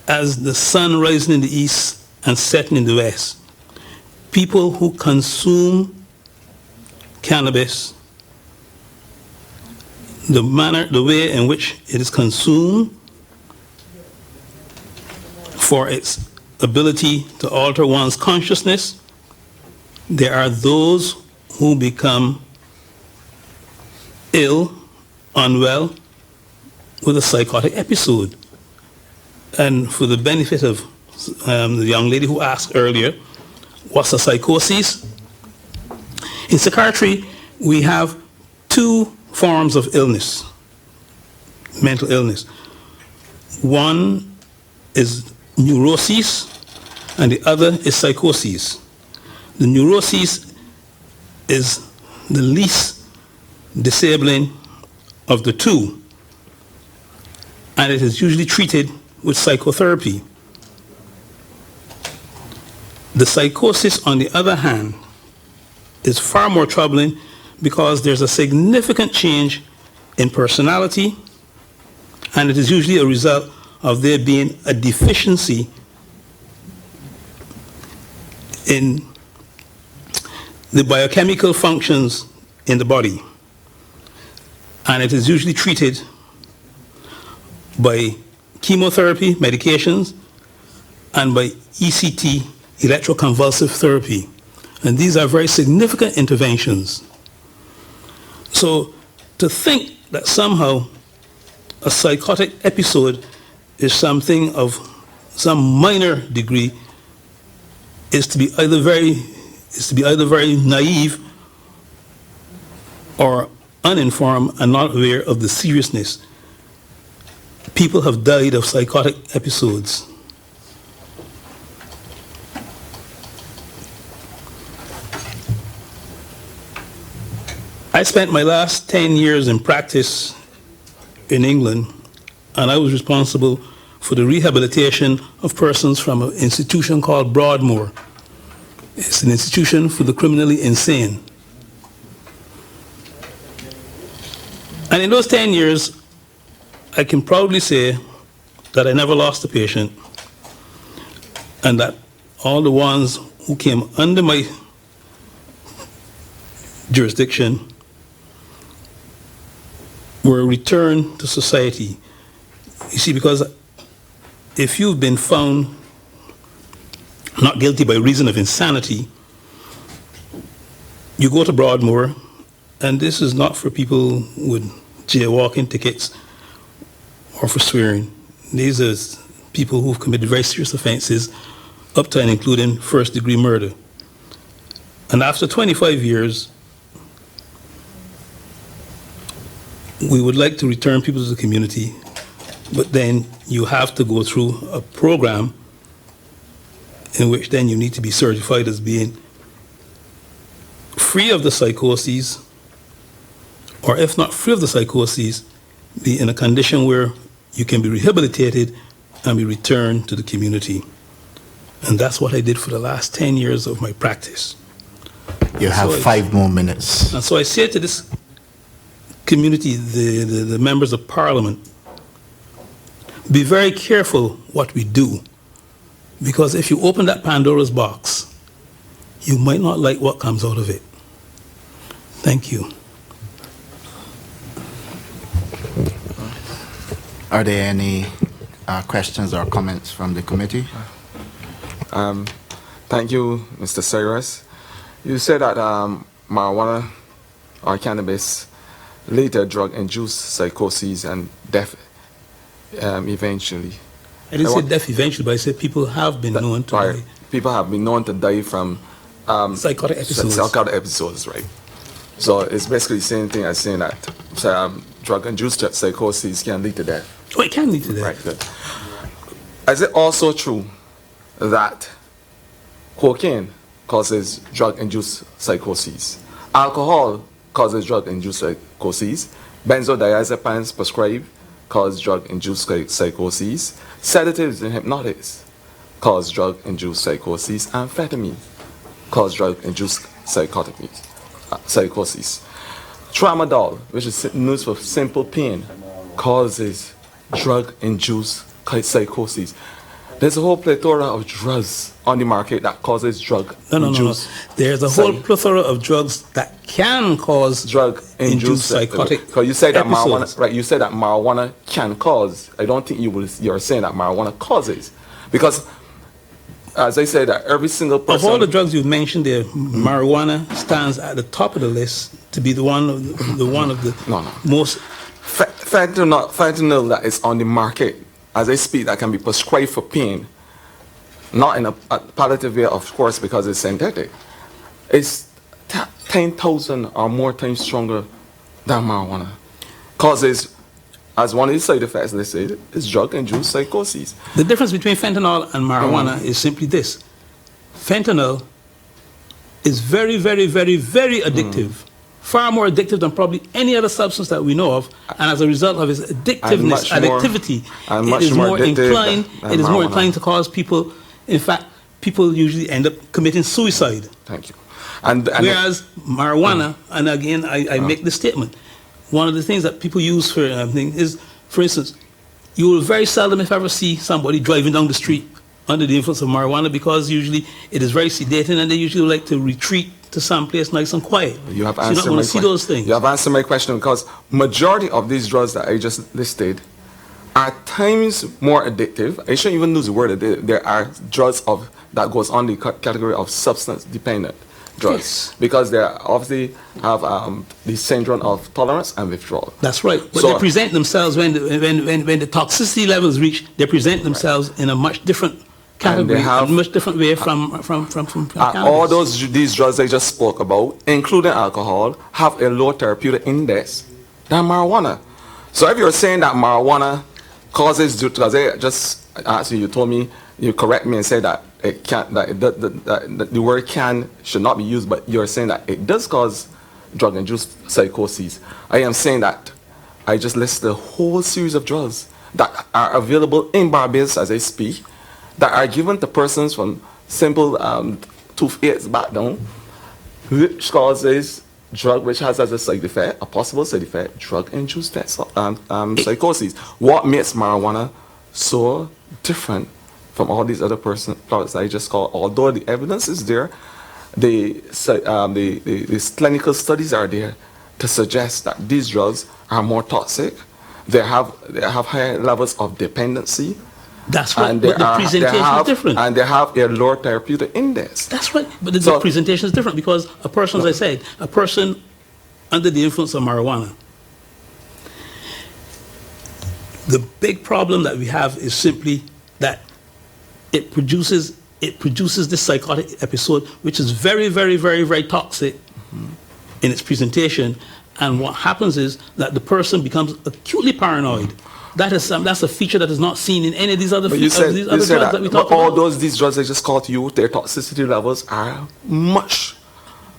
as the sun rising in the east and setting in the west. people who consume cannabis, the way in which it is consumed for its ability to alter one's consciousness, there are those who become ill, unwell, with a psychotic episode. And for the benefit of the young lady who asked earlier, what's a psychosis? In psychiatry, we have two forms of illness, mental illness. One is neurosis, and the other is psychosis. The neurosis is the least disabling of the two, and it is usually treated with psychotherapy. The psychosis, on the other hand, is far more troubling because there's a significant change in personality, and it is usually a result of there being a deficiency in the biochemical functions in the body. And it is usually treated by chemotherapy, medications, and by ECT, electroconvulsive therapy. And these are very significant interventions. So to think that somehow a psychotic episode is something of some minor degree is to be either very naive or uninformed and not aware of the seriousness. People have died of psychotic episodes. I spent my last 10 years in practice in England, and I was responsible for the rehabilitation of persons from an institution called Broadmoor. It's an institution for the criminally insane. And in those 10 years, I can proudly say that I never lost a patient, and that all the ones who came under my jurisdiction were returned to society. You see, because if you've been found not guilty by reason of insanity, you go to Broadmoor, and this is not for people with jaywalking tickets or for swearing. These are people who've committed very serious offenses, up to and including first-degree murder. And after 25 years, we would like to return people to the community, but then you have to go through a program in which then you need to be certified as being free of the psychoses, or if not free of the psychoses, be in a condition where you can be rehabilitated and be returned to the community. And that's what I did for the last 10 years of my practice. You have 5 more minutes. And so I say to this community, the members of parliament, be very careful what we do, because if you open that Pandora's box, you might not like what comes out of it. Thank you. Are there any questions or comments from the committee? Thank you, Mr. Cyrus. You said that marijuana or cannabis later drug-induced psychosis and death eventually. I didn't say death eventually, but I said people have been known to die. People have been known to die from psychotic episodes. Psychotic episodes, right? So it's basically the same thing as saying that drug-induced psychosis can lead to death. Oh, it can lead to death. Right, good. Is it also true that cocaine causes drug-induced psychosis? Alcohol causes drug-induced psychosis. Benzodiazepines prescribed cause drug-induced psychosis. Sedatives and hypnotics cause drug-induced psychosis. Amphetamine cause drug-induced psychosis. Tramadol, which is used for simple pain, causes drug-induced psychosis. There's a whole plethora of drugs on the market that causes drug No. induced. There's a whole plethora of drugs that can cause drug-induced psychotic Because you said that episodes. marijuana, right? You said that marijuana can cause. I don't think you're saying that marijuana causes, because as I said, that every single person. Of all the drugs you've mentioned there, marijuana stands at the top of the list to be the one of the most. Fentanyl that is on the market as I speak that can be prescribed for pain, not in a palliative way, of course, because it's synthetic. It's 10,000 or more times stronger than marijuana. Causes, as one of the side effects, they say, is drug-induced psychosis. The difference between fentanyl and marijuana is simply this. Fentanyl is very, very, very, very addictive. Far more addictive than probably any other substance that we know of, and as a result of its addictiveness, addictivity, it is more inclined. It is more inclined to cause people. In fact, people usually end up committing suicide. Thank you. Whereas marijuana, and again, I make the statement. One of the things that people use for is, for instance, you will very seldom, if ever, see somebody driving down the street under the influence of marijuana, because usually it is very sedating, and they usually like to retreat to some place nice and quiet. You have so answered you don't want to see those things. You have answered my question, because majority of these drugs that I just listed are times more addictive. I shouldn't even use the word addictive. There are drugs that goes on the category of substance dependent drugs, yes, because they obviously have the syndrome of tolerance and withdrawal. That's right. But they present themselves when the toxicity levels reach. They present themselves in a much different category, a much different way from all these drugs I just spoke about, including alcohol, have a low therapeutic index than marijuana. So if you're saying that marijuana causes, because I just asked you told me, you correct me and said that it can't, that the word can should not be used, but you're saying that it does cause drug-induced psychosis. I am saying that I just listed a whole series of drugs that are available in Barbados as I speak, that are given to persons from simple toothaches back down, which causes which has as a side effect, a possible side effect, drug-induced psychosis. What makes marijuana so different from all these other products I just called? Although the evidence is there, the clinical studies are there to suggest that these drugs are more toxic. They have higher levels of dependency. That's right, but the presentation is different. And they have a lower therapeutic index. That's right, but the presentation is different, because a person, as I said, a person under the influence of marijuana, the big problem that we have is simply that it produces this psychotic episode, which is very, very, very, very toxic in its presentation. And what happens is that the person becomes acutely paranoid. That's a feature that is not seen in any of these other drugs that we talk about. All these drugs I just called to you, their toxicity levels are much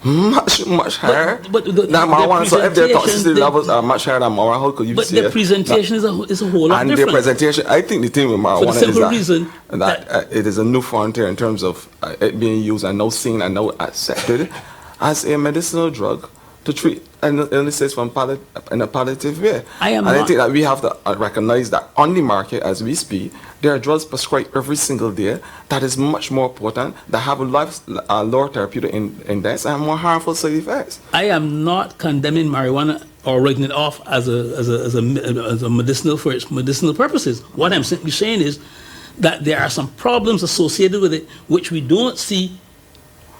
higher than marijuana. So if their toxicity levels are much higher than marijuana, how could you say? But the presentation is a whole lot different. And the presentation, I think the thing with marijuana is that it is a new frontier in terms of it being used and now seen and now accepted as a medicinal drug to treat illnesses in a palliative way. I think that we have to recognize that on the market as we speak, there are drugs prescribed every single day that is much more potent, that have a lower therapeutic index and more harmful side effects. I am not condemning marijuana or writing it off as a medicinal for its medicinal purposes. What I'm simply saying is that there are some problems associated with it which we don't see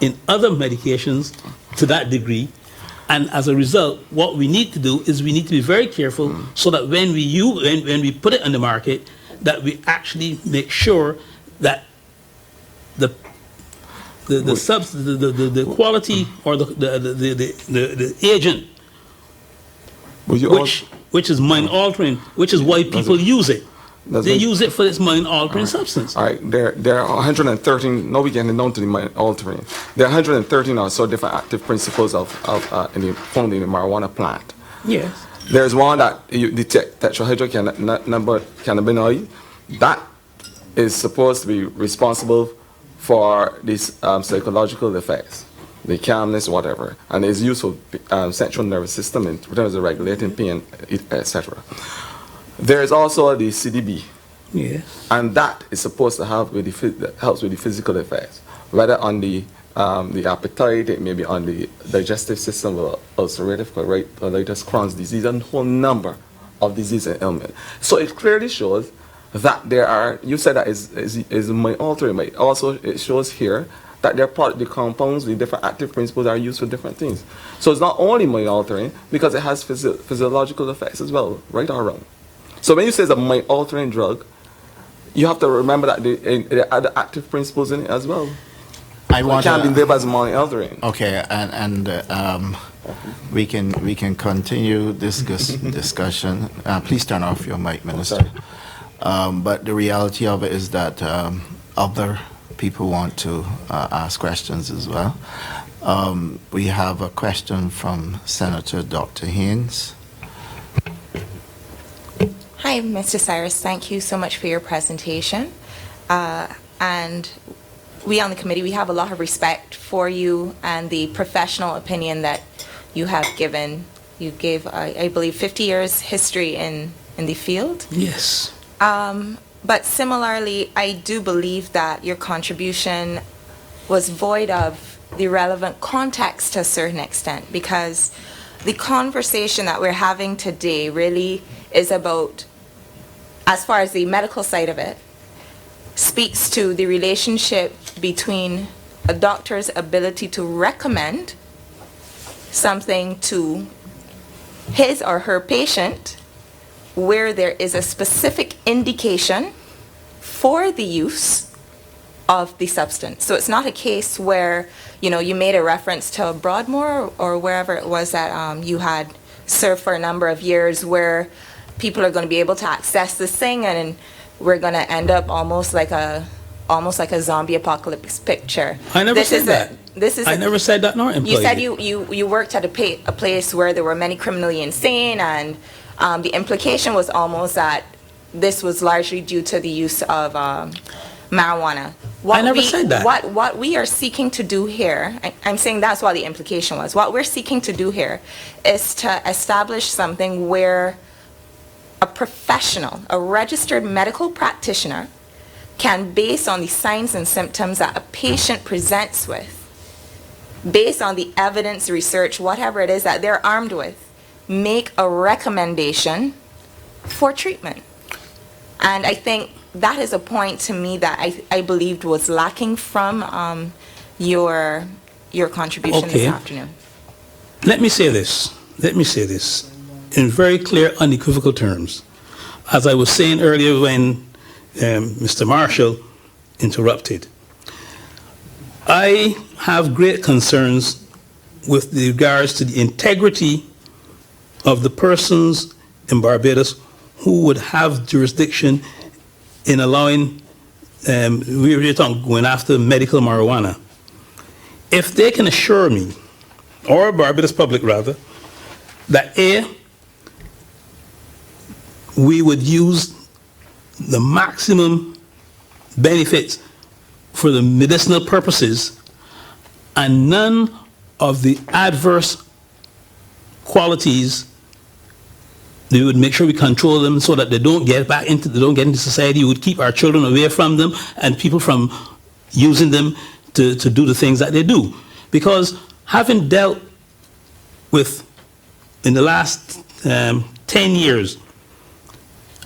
in other medications to that degree. And as a result, what we need to do is we need to be very careful so that when we put it on the market, that we actually make sure that the quality or the agent, which is mind altering, which is why people use it. They use it for this mind-altering substance. All right, there are 113, now we're getting down to the mind-altering. There are 113 or so different active principles found in the marijuana plant. Yes. There's one that you detect, tetrahydrocannabinoid, that is supposed to be responsible for these psychological effects, the calmness, whatever, and is used for central nervous system in terms of regulating pain, etc. There is also the CDB, Yes. And that is supposed to help with helps with the physical effects, whether on the appetite, it may be on the digestive system, or ulcerative colitis, Crohn's disease, and a whole number of disease and ailment. So it clearly shows that there are, you said that is my altering, but also it shows here that the compounds, the different active principles are used for different things. So it's not only my altering, because it has physiological effects as well, right or wrong. So when you say it's a my altering drug, you have to remember that there are the active principles in it as well. I want it can't to, be labeled as my altering. Okay, and we can continue this discussion. Please turn off your mic, Minister. But the reality of it is that other people want to ask questions as well. We have a question from Senator Dr. Haynes. Hi, Mr. Cyrus. Thank you so much for your presentation. And we on the committee, we have a lot of respect for you and the professional opinion that you have given. You gave, I believe, 50 years history in the field. Yes. But similarly, I do believe that your contribution was void of the relevant context to a certain extent, because the conversation that we're having today really is about, as far as the medical side of it, speaks to the relationship between a doctor's ability to recommend something to his or her patient where there is a specific indication for the use of the substance. So it's not a case where, you made a reference to Broadmoor or wherever it was that you had served for a number of years, where people are going to be able to access this thing, and we're going to end up almost like a zombie apocalypse picture. I never said that. I never said that nor implied You said it. you worked at a place where there were many criminally insane, and the implication was almost that this was largely due to the use of marijuana. I never said that. What we are seeking to do here, I'm saying that's what the implication was. What we're seeking to do here is to establish something where a professional, a registered medical practitioner, can, based on the signs and symptoms that a patient presents with, based on the evidence, research, whatever it is that they're armed with, make a recommendation for treatment. And I think that is a point to me that I believed was lacking from your contribution this afternoon. Let me say this in very clear, unequivocal terms. As I was saying earlier when Mr. Marshall interrupted, I have great concerns with regards to the integrity of the persons in Barbados who would have jurisdiction in allowing, we're talking going after medical marijuana. If they can assure me, or Barbados public rather, that A, we would use the maximum benefits for the medicinal purposes, and none of the adverse qualities, we would make sure we control them so that they don't get into society. We would keep our children away from them and people from using them to do the things that they do. Because having dealt with, in the last 10 years,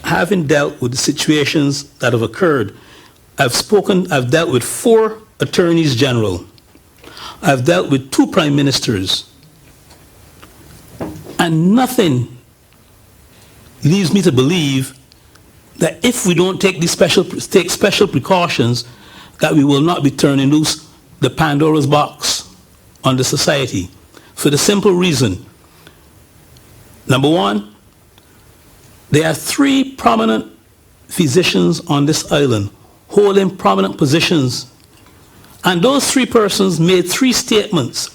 having dealt with the situations that have occurred, I've dealt with 4 attorneys general. I've dealt with 2 prime ministers. And nothing leads me to believe that if we don't take special precautions, that we will not be turning loose the Pandora's box on the society. For the simple reason, number one, there are 3 prominent physicians on this island holding prominent positions. And those 3 persons made 3 statements,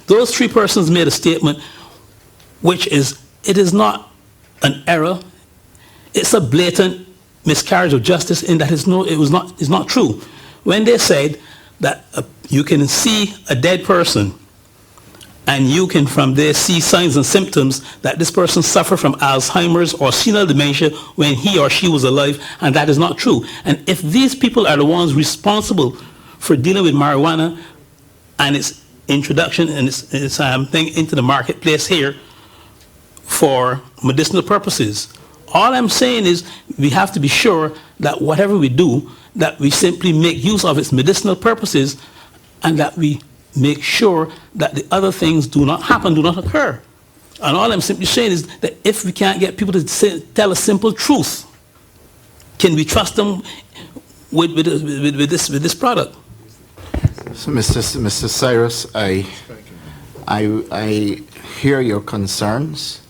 those 3 persons made a statement which is, it is not an error, it's a blatant miscarriage of justice in that it's not true. When they said that you can see a dead person and you can from there see signs and symptoms that this person suffered from Alzheimer's or senile dementia when he or she was alive, and that is not true. And if these people are the ones responsible for dealing with marijuana and its introduction and its thing into the marketplace here for medicinal purposes, all I'm saying is we have to be sure that whatever we do, that we simply make use of its medicinal purposes, and that we make sure that the other things do not happen, do not occur. And all I'm simply saying is that if we can't get people to tell a simple truth, can we trust them with this product? So, Mr. Cyrus, I hear your concerns,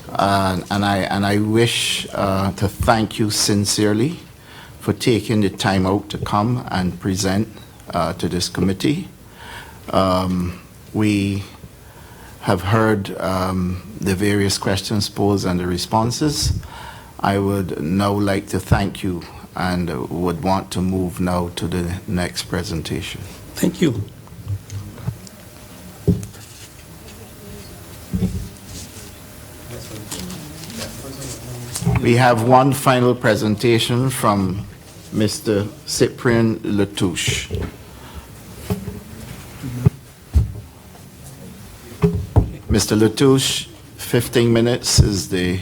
and I wish to thank you sincerely for taking the time out to come and present to this committee. We have heard the various questions posed and the responses. I would now like to thank you and would want to move now to the next presentation. Thank you. We have one final presentation from Mr. Cyprian Latouche. Mr. Latouche, 15 minutes is the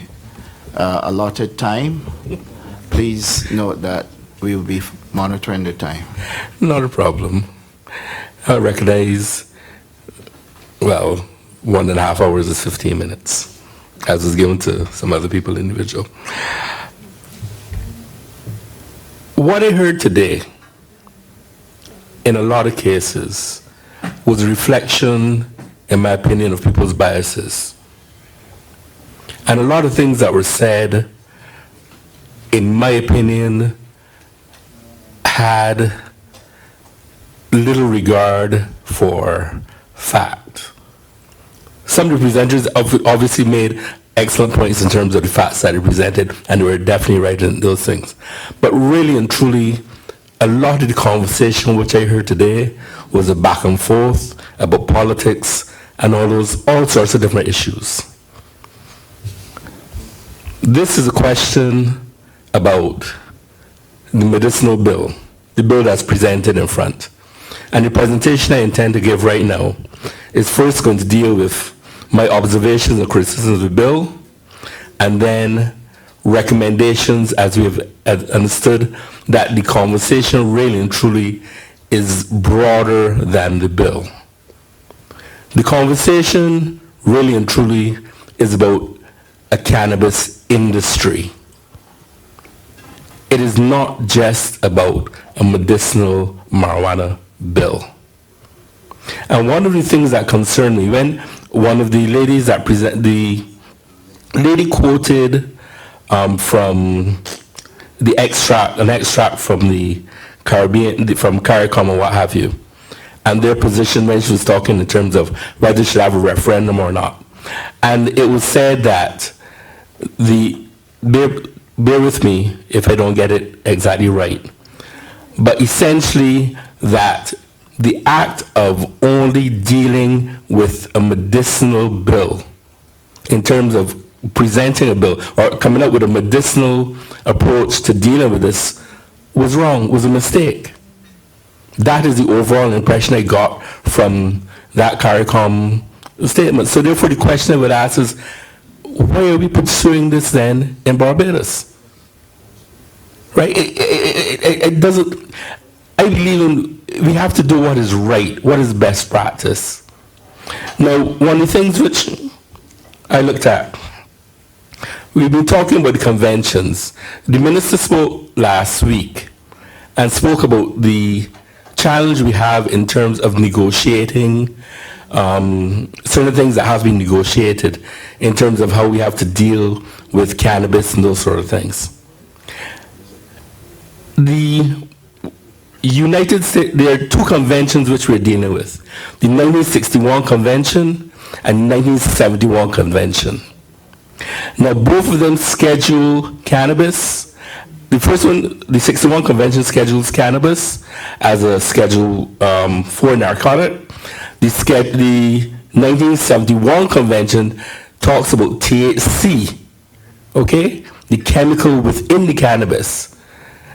allotted time. Please note that we will be monitoring the time. Not a problem. I recognize, well, 1.5 hours is 15 minutes, as was given to some other people individual. What I heard today, in a lot of cases, was a reflection, in my opinion, of people's biases. And a lot of things that were said, in my opinion, had little regard for fact. Some of the presenters obviously made excellent points in terms of the facts that they presented, and they were definitely right in those things. But really and truly, a lot of the conversation which I heard today was a back and forth about politics and all sorts of different issues. This is a question about the medicinal bill, the bill that's presented in front. And the presentation I intend to give right now is first going to deal with my observations and criticisms of the bill, and then recommendations as we have understood that the conversation really and truly is broader than the bill. The conversation really and truly is about a cannabis industry. It is not just about a medicinal marijuana bill. And one of the things that concerned me, when one of the ladies that the lady quoted from the extract, an extract from the Caribbean, from CARICOM and what have you, and their position when she was talking in terms of whether they should have a referendum or not. And it was said that bear with me if I don't get it exactly right, but essentially that the act of only dealing with a medicinal bill, in terms of presenting a bill or coming up with a medicinal approach to dealing with this, was wrong, was a mistake. That is the overall impression I got from that CARICOM statement. So therefore the question I would ask is, why are we pursuing this then in Barbados? Right? It doesn't, I believe we have to do what is right, what is best practice. Now, one of the things which I looked at, we've been talking about the conventions. The minister spoke last week and spoke about the challenge we have in terms of negotiating certain things that have been negotiated in terms of how we have to deal with cannabis and those sort of things. The United States, there are two conventions which we're dealing with. The 1961 convention and 1971 convention. Now both of them schedule cannabis. The first one, the 61 convention, schedules cannabis as a Schedule 4 narcotic. The 1971 convention talks about THC, okay? The chemical within the cannabis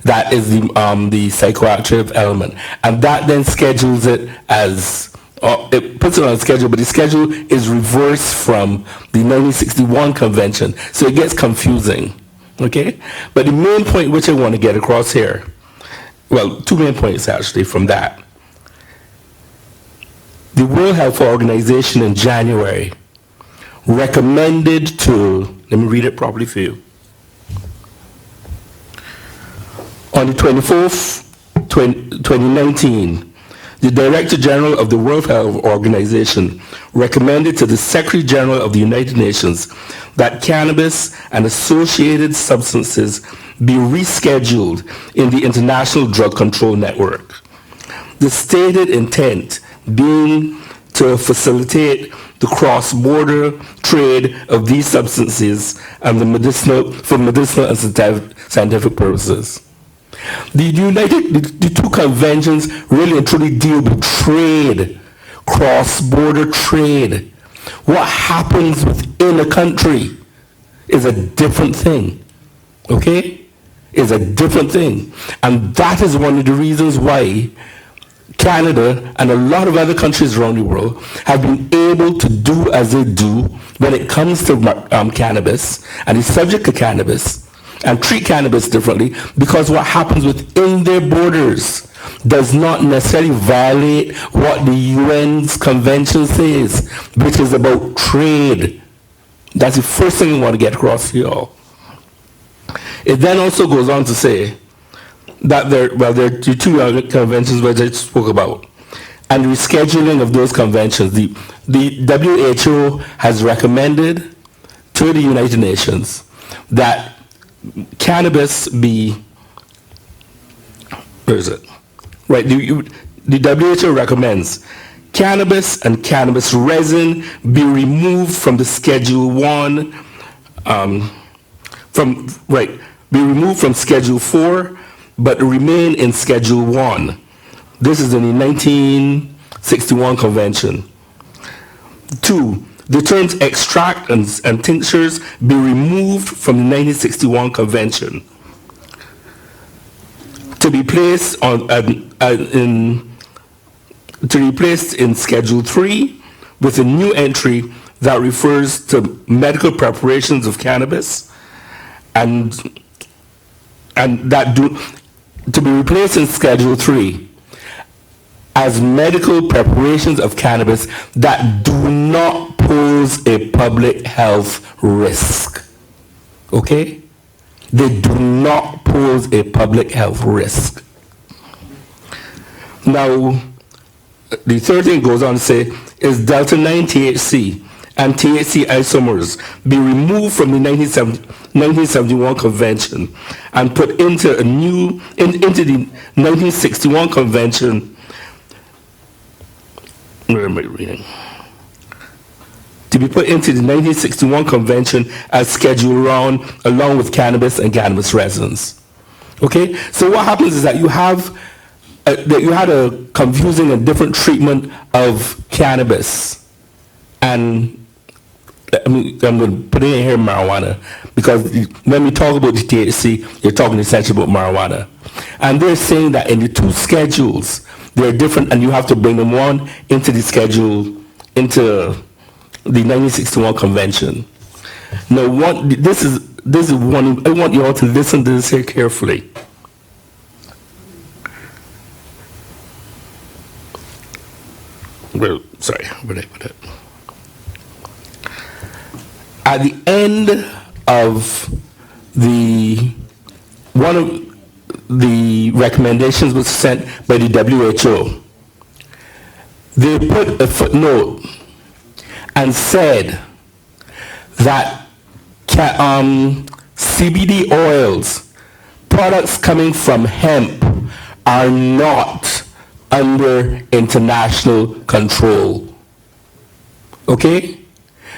that is the psychoactive element. And that then schedules it as, it puts it on a schedule, but the schedule is reversed from the 1961 convention. So it gets confusing, okay? But the main point which I want to get across here, well, two main points actually from that. The World Health Organization in January recommended to, let me read it properly for you. On the 24th, 2019, the Director General of the World Health Organization recommended to the Secretary General of the United Nations that cannabis and associated substances be rescheduled in the International Drug Control Network. The stated intent being to facilitate the cross-border trade of these substances and for medicinal and scientific purposes. The two conventions really and truly deal with trade, cross-border trade. What happens within a country is a different thing, okay? Is a different thing. And that is one of the reasons why Canada and a lot of other countries around the world have been able to do as they do when it comes to cannabis and the subject of cannabis and treat cannabis differently, because what happens within their borders does not necessarily violate what the UN's convention says, which is about trade. That's the first thing we want to get across to you all. It then also goes on to say that there are two other conventions which I spoke about, and the rescheduling of those conventions. The WHO has recommended to the United Nations that cannabis be, where is it? Right, the WHO recommends cannabis and cannabis resin be removed from the Schedule 1, be removed from Schedule 4, but remain in Schedule 1. This is in the 1961 convention. 2, the terms extract and tinctures be removed from the 1961 convention to be placed in Schedule 3 with a new entry that refers to medical preparations of cannabis and that to be replaced in Schedule 3 as medical preparations of cannabis that do not pose a public health risk. Okay? They do not pose a public health risk. Now, the third thing goes on to say is Delta-9 THC and THC isomers be removed from the 1971 convention and put into the 1961 convention. Where am I reading? To be put into the 1961 convention as Schedule 1 along with cannabis and cannabis resins. Okay, so what happens is that you had a confusing and different treatment of cannabis, and I'm going to put in here marijuana, because when we talk about the THC, you're talking essentially about marijuana. And they're saying that in the two schedules, they're different, and you have to bring them one into the schedule, into the 1961 convention. Now, this is one, I want you all to listen to this here carefully. Well, sorry, where did I put it? At the end of one of the recommendations was sent by the WHO, they put a footnote and said that CBD oils, products coming from hemp, are not under international control. Okay?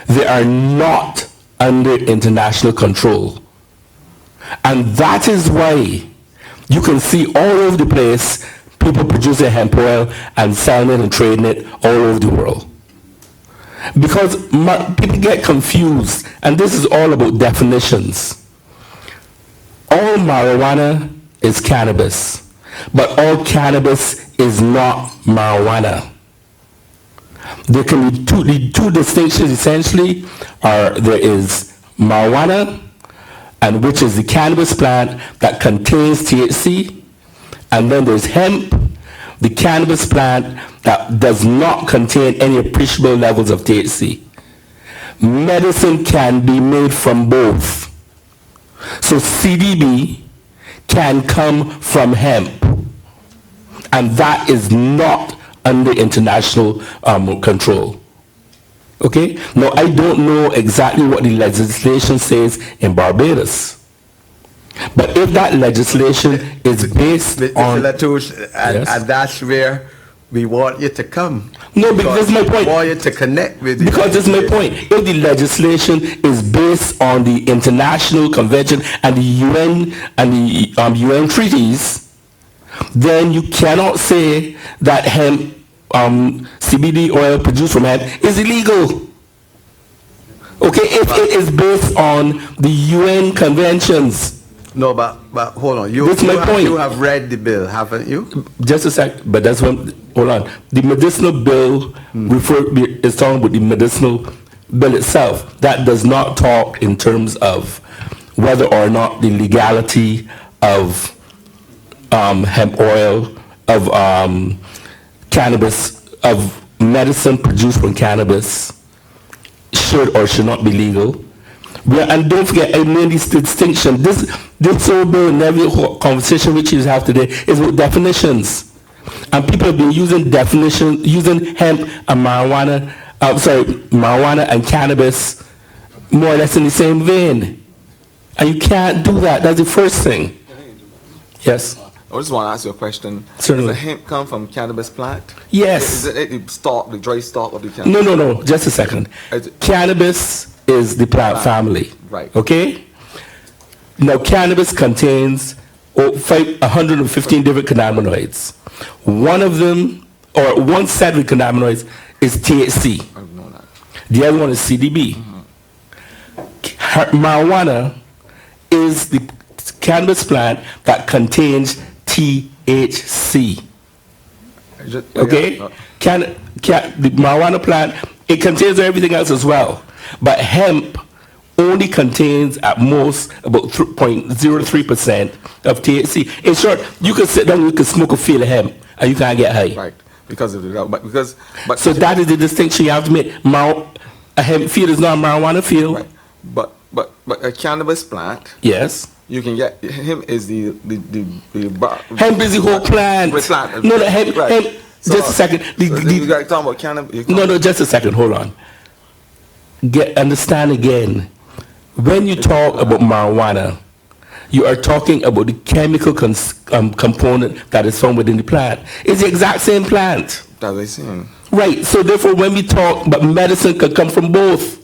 They are not under international control. And that is why you can see all over the place people producing hemp oil and selling it and trading it all over the world. Because people get confused, and this is all about definitions. All marijuana is cannabis, but all cannabis is not marijuana. There can be two distinctions essentially. There is marijuana, and which is the cannabis plant that contains THC, and then there's hemp, the cannabis plant that does not contain any appreciable levels of THC. Medicine can be made from both. So CBD can come from hemp, and that is not under international control. Okay? Now, I don't know exactly what the legislation says in Barbados. But if that legislation is based on... Latouche, Yes? and that's where we want you to come. No, because that's my point. We want you to connect with Because that's my point. If the legislation is based on the international convention and the UN and the UN treaties, then you cannot say that hemp, CBD oil produced from hemp is illegal. Okay, if it is based on the UN conventions. No, but hold on. That's my point. You have read the bill, haven't you? Just a sec, but that's what, hold on. The medicinal bill is talking about the medicinal bill itself. That does not talk in terms of whether or not the legality of hemp oil, of cannabis, of medicine produced from cannabis should or should not be legal. And don't forget, I made this distinction. This whole bill and every conversation which you have today is with definitions. And people have been using definitions, using hemp and marijuana, marijuana and cannabis more or less in the same vein. And you can't do that. That's the first thing. Yes? I just want to ask you a question. Certainly. Does the hemp come from cannabis plant? Yes. Is it the stalk, the dry stalk of the cannabis? No. Just a second. Cannabis is the plant family. Right. Okay? Now, cannabis contains 115 different cannabinoids. One of them, or one set of cannabinoids, is THC. I know that. The other one is CBD. Marijuana is the cannabis plant that contains THC. Okay? The marijuana plant, it contains everything else as well. But hemp only contains at most about 0.03% of THC. In short, you can sit down, you can smoke a field of hemp, and you can't get high. Right. Because of the so that is the distinction you have to make. A hemp field is not a marijuana field. Right. But a cannabis plant. Yes. You can get hemp is the hemp is the whole plant. No, hemp. So, just a second. You got to talk about cannabis. No, just a second. Hold on. Understand again. When you talk about marijuana, you are talking about the chemical component that is found within the plant. It's the exact same plant. That's what I'm saying. Right. So therefore, when we talk, but medicine can come from both.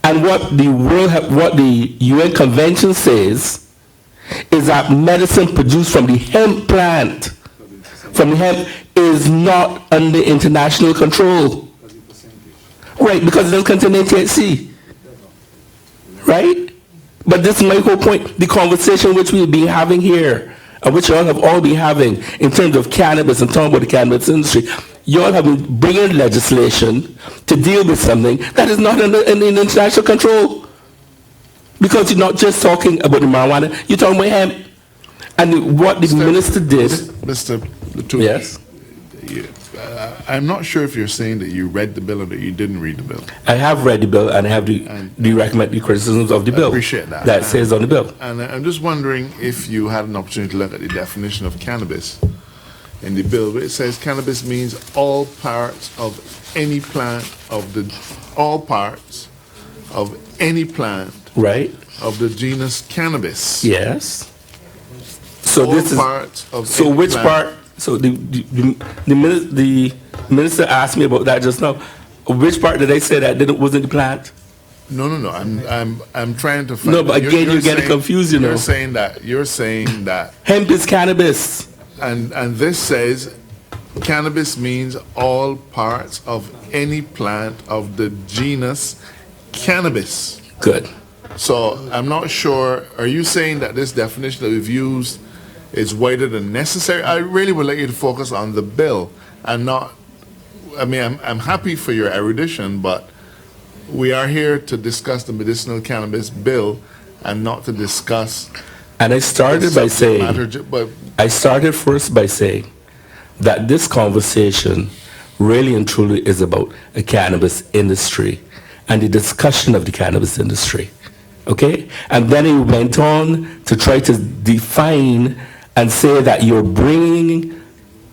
And what the UN Convention says is that medicine produced from the hemp plant, from the hemp, is not under international control. Right, because it doesn't contain THC. Right? But this is my whole point. The conversation which we've been having here, and which you all have all been having in terms of cannabis and talking about the cannabis industry, you all have been bringing legislation to deal with something that is not under international control. Because you're not just talking about the marijuana, you're talking about hemp. And what the minister did... Mr. Latouche, yes? I'm not sure if you're saying that you read the bill or that you didn't read the bill. I have read the bill and I have the recommended criticisms of the bill. I appreciate that. That says on the bill. And I'm just wondering if you had an opportunity to look at the definition of cannabis in the bill, where it says cannabis means all parts of any plant all parts of any plant right of the genus cannabis. Yes. So all this is parts of so any which plant. part? So the minister asked me about that just now. Which part did they say that wasn't the plant? No. I'm trying to find. No, but again, you're getting confused. You're saying that hemp is cannabis. And this says cannabis means all parts of any plant of the genus cannabis. Good. So I'm not sure, are you saying that this definition that we've used is wider than necessary? I really would like you to focus on the bill and not, I mean, I'm happy for your erudition, but we are here to discuss the medicinal cannabis bill and not to discuss. And I started by saying, I started first by saying that this conversation really and truly is about a cannabis industry and the discussion of the cannabis industry. Okay? And then it went on to try to define and say that you're bringing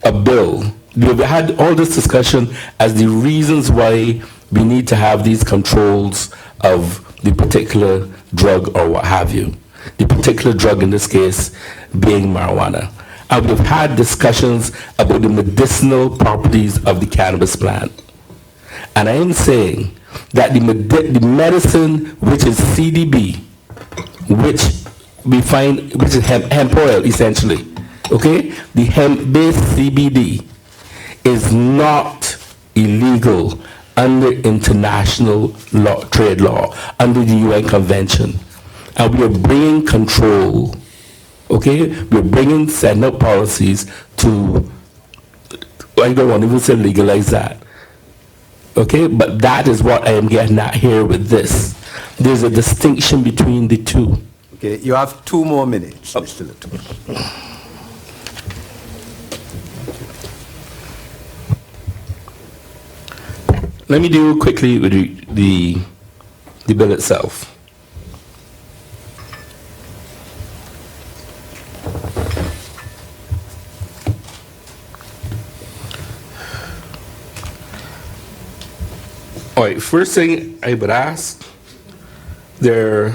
a bill. We've had all this discussion as the reasons why we need to have these controls of the particular drug or what have you. The particular drug in this case being marijuana. And we've had discussions about the medicinal properties of the cannabis plant. And I am saying that the medicine, which is CDB, which we find, which is hemp oil essentially, okay? The hemp-based CBD is not illegal under international law, trade law, under the UN Convention. And we are bringing control, okay? We're bringing, setting up policies to, I don't want to even say legalize that. Okay, but that is what I am getting at here with this. There's a distinction between the two. Okay, you have 2 more minutes, Mr. Little. Let me deal quickly with the bill itself. All right, first thing I would ask, the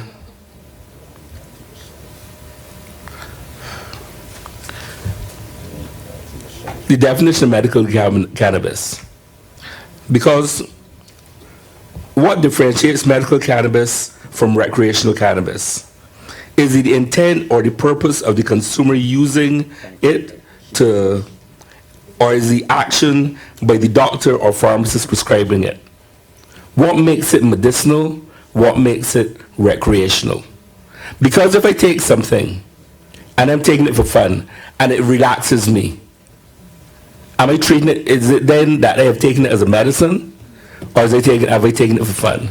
definition of medical cannabis. Because what differentiates medical cannabis from recreational cannabis? Is it the intent or the purpose of the consumer using it to, or is the action by the doctor or pharmacist prescribing it? What makes it medicinal? What makes it recreational? Because if I take something and I'm taking it for fun and it relaxes me, am I treating it, is it then that I have taken it as a medicine? Or have I taken it for fun?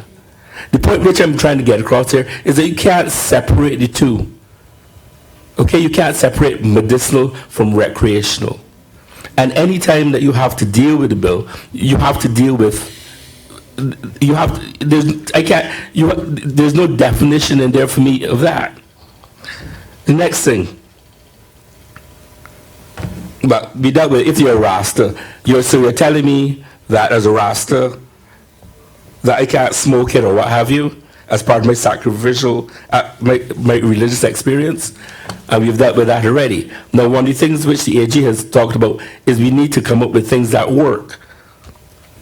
The point which I'm trying to get across here is that you can't separate the two. Okay, you can't separate medicinal from recreational. And any time that you have to deal with the bill, you have to deal with, there's no definition in there for me of that. The next thing, but be that way, if you're a Rasta, you're telling me that as a Rasta, that I can't smoke it or what have you, as part of my sacrificial, my religious experience, and we've dealt with that already. Now, one of the things which the AG has talked about is we need to come up with things that work.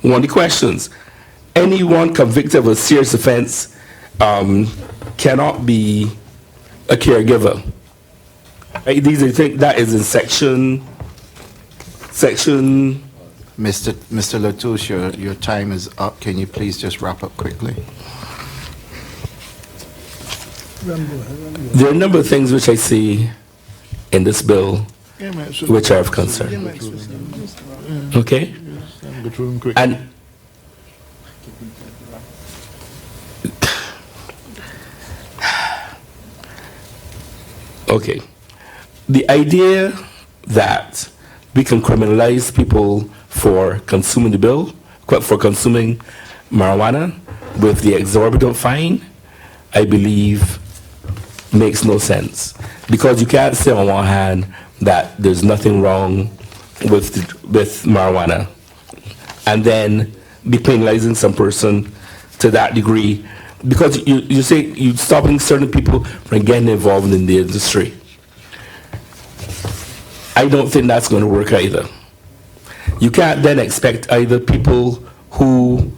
One of the questions, anyone convicted of a serious offense cannot be a caregiver. Right? These are things that is in section. Mr. Latouche, your time is up. Can you please just wrap up quickly? There are a number of things which I see in this bill which are of concern. Okay? And okay. The idea that we can criminalize people for consuming the bill, for consuming marijuana with the exorbitant fine, I believe makes no sense. Because you can't say on one hand that there's nothing wrong with marijuana and then be penalizing some person to that degree because you say you're stopping certain people from getting involved in the industry. I don't think that's going to work either. You can't then expect either people who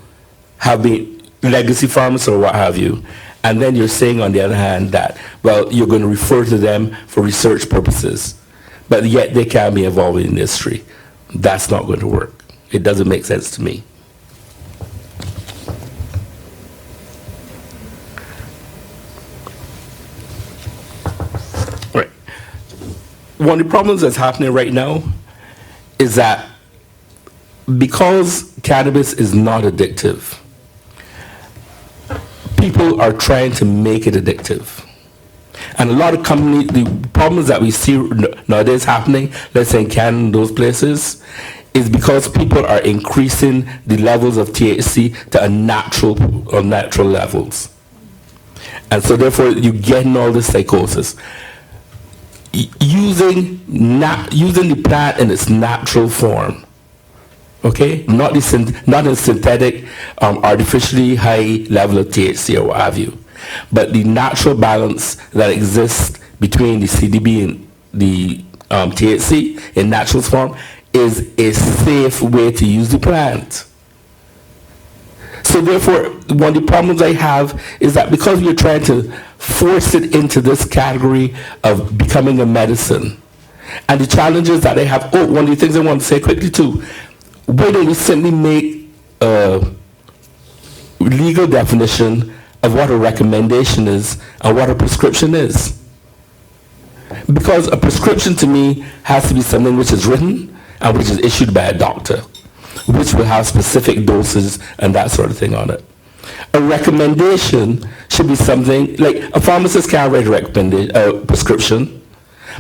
have been legacy farmers or what have you, and then you're saying on the other hand that, well, you're going to refer to them for research purposes, but yet they can't be involved in the industry. that's not going to work. It doesn't make sense to me. Right. One of the problems that's happening right now is that because cannabis is not addictive, people are trying to make it addictive. And a lot of companies, the problems that we see nowadays happening, let's say in Canada and those places, is because people are increasing the levels of THC to unnatural levels. And so therefore you're getting all this psychosis. Using the plant in its natural form, okay? Not in synthetic, artificially high level of THC or what have you, but the natural balance that exists between the CBD and the THC in natural form is a safe way to use the plant. So therefore, one of the problems I have is that because we're trying to force it into this category of becoming a medicine, and the challenges that I have, one of the things I want to say quickly too, why don't we simply make a legal definition of what a recommendation is and what a prescription is? Because a prescription to me has to be something which is written and which is issued by a doctor, which will have specific doses and that sort of thing on it. A recommendation should be something, like a pharmacist can't write a prescription,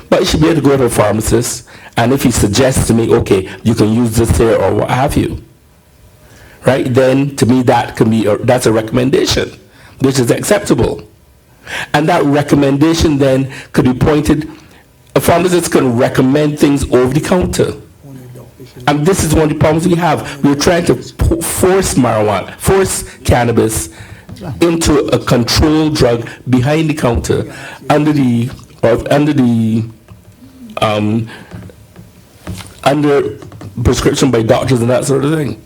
but he should be able to go to a pharmacist, and if he suggests to me, okay, you can use this here or what have you, right? Then to me that's a recommendation, which is acceptable. And that recommendation then could be pointed, a pharmacist can recommend things over the counter. And this is one of the problems we have. We're trying to force cannabis into a controlled drug behind the counter under prescription by doctors and that sort of thing.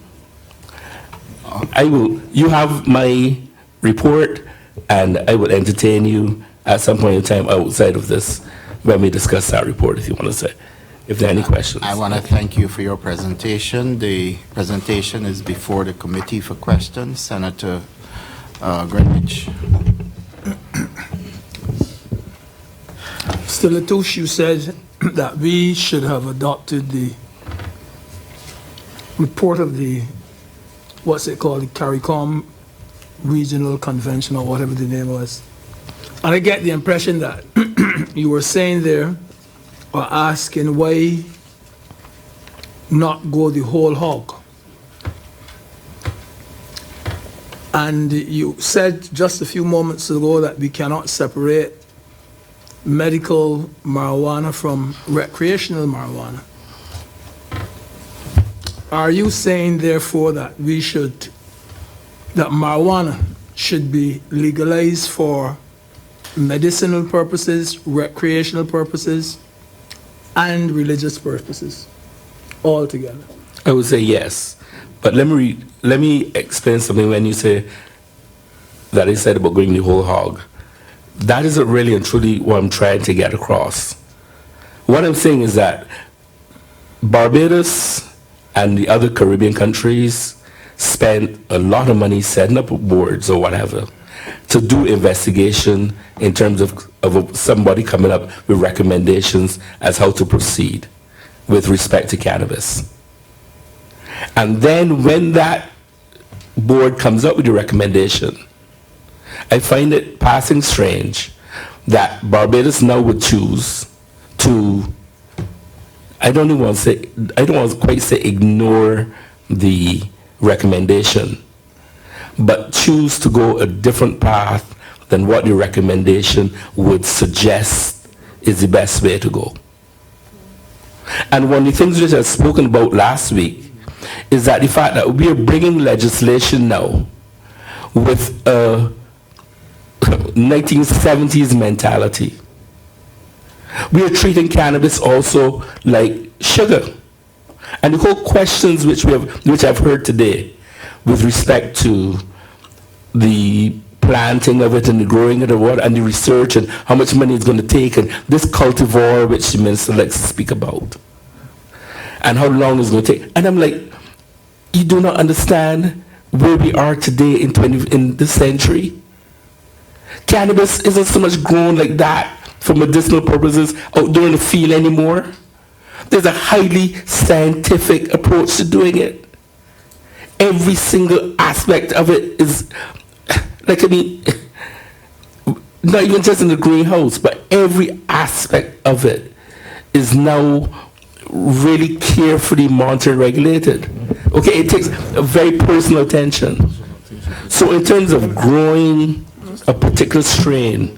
You have my report, and I will entertain you at some point in time outside of this when we discuss that report, if you want to say. If there are any questions. I want to thank you for your presentation. The presentation is before the committee for questions. Senator Greenwich. Mr. Latouche, you said that we should have adopted the report of the, what's it called, the CARICOM Regional Convention or whatever the name was. And I get the impression that you were saying there, or asking why not go the whole hog. And you said just a few moments ago that we cannot separate medical marijuana from recreational marijuana. Are you saying therefore that that marijuana should be legalized for medicinal purposes, recreational purposes, and religious purposes altogether? I would say yes, but let me explain something. When you say that I said about going the whole hog, that isn't really and truly what I'm trying to get across. What I'm saying is that Barbados and the other Caribbean countries spent a lot of money setting up boards or whatever to do investigation in terms of somebody coming up with recommendations as how to proceed with respect to cannabis. And then when that board comes up with a recommendation, I find it passing strange that Barbados now would choose to, I don't want to quite say ignore the recommendation, but choose to go a different path than what the recommendation would suggest is the best way to go. And one of the things which I've spoken about last week is that the fact that we are bringing legislation now with a 1970s mentality. We are treating cannabis also like sugar. And the whole questions which I've heard today with respect to the planting of it and the growing it and the research and how much money it's going to take and this cultivar which the minister likes to speak about. and how long it's going to take. And I'm like, you do not understand where we are today in this century. Cannabis isn't so much grown like that for medicinal purposes out there in the field anymore. There's a highly scientific approach to doing it. Every single aspect of it is, like, I mean, not even just in the greenhouse, but every aspect of it is now really carefully monitored and regulated. Okay, it takes a very personal attention. So in terms of growing a particular strain,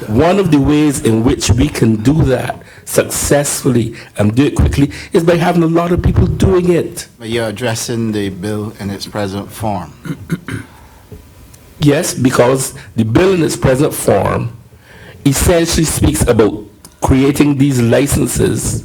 one of the ways in which we can do that successfully and do it quickly is by having a lot of people doing it. But you're addressing the bill in its present form. Yes, because the bill in its present form essentially speaks about creating these licenses,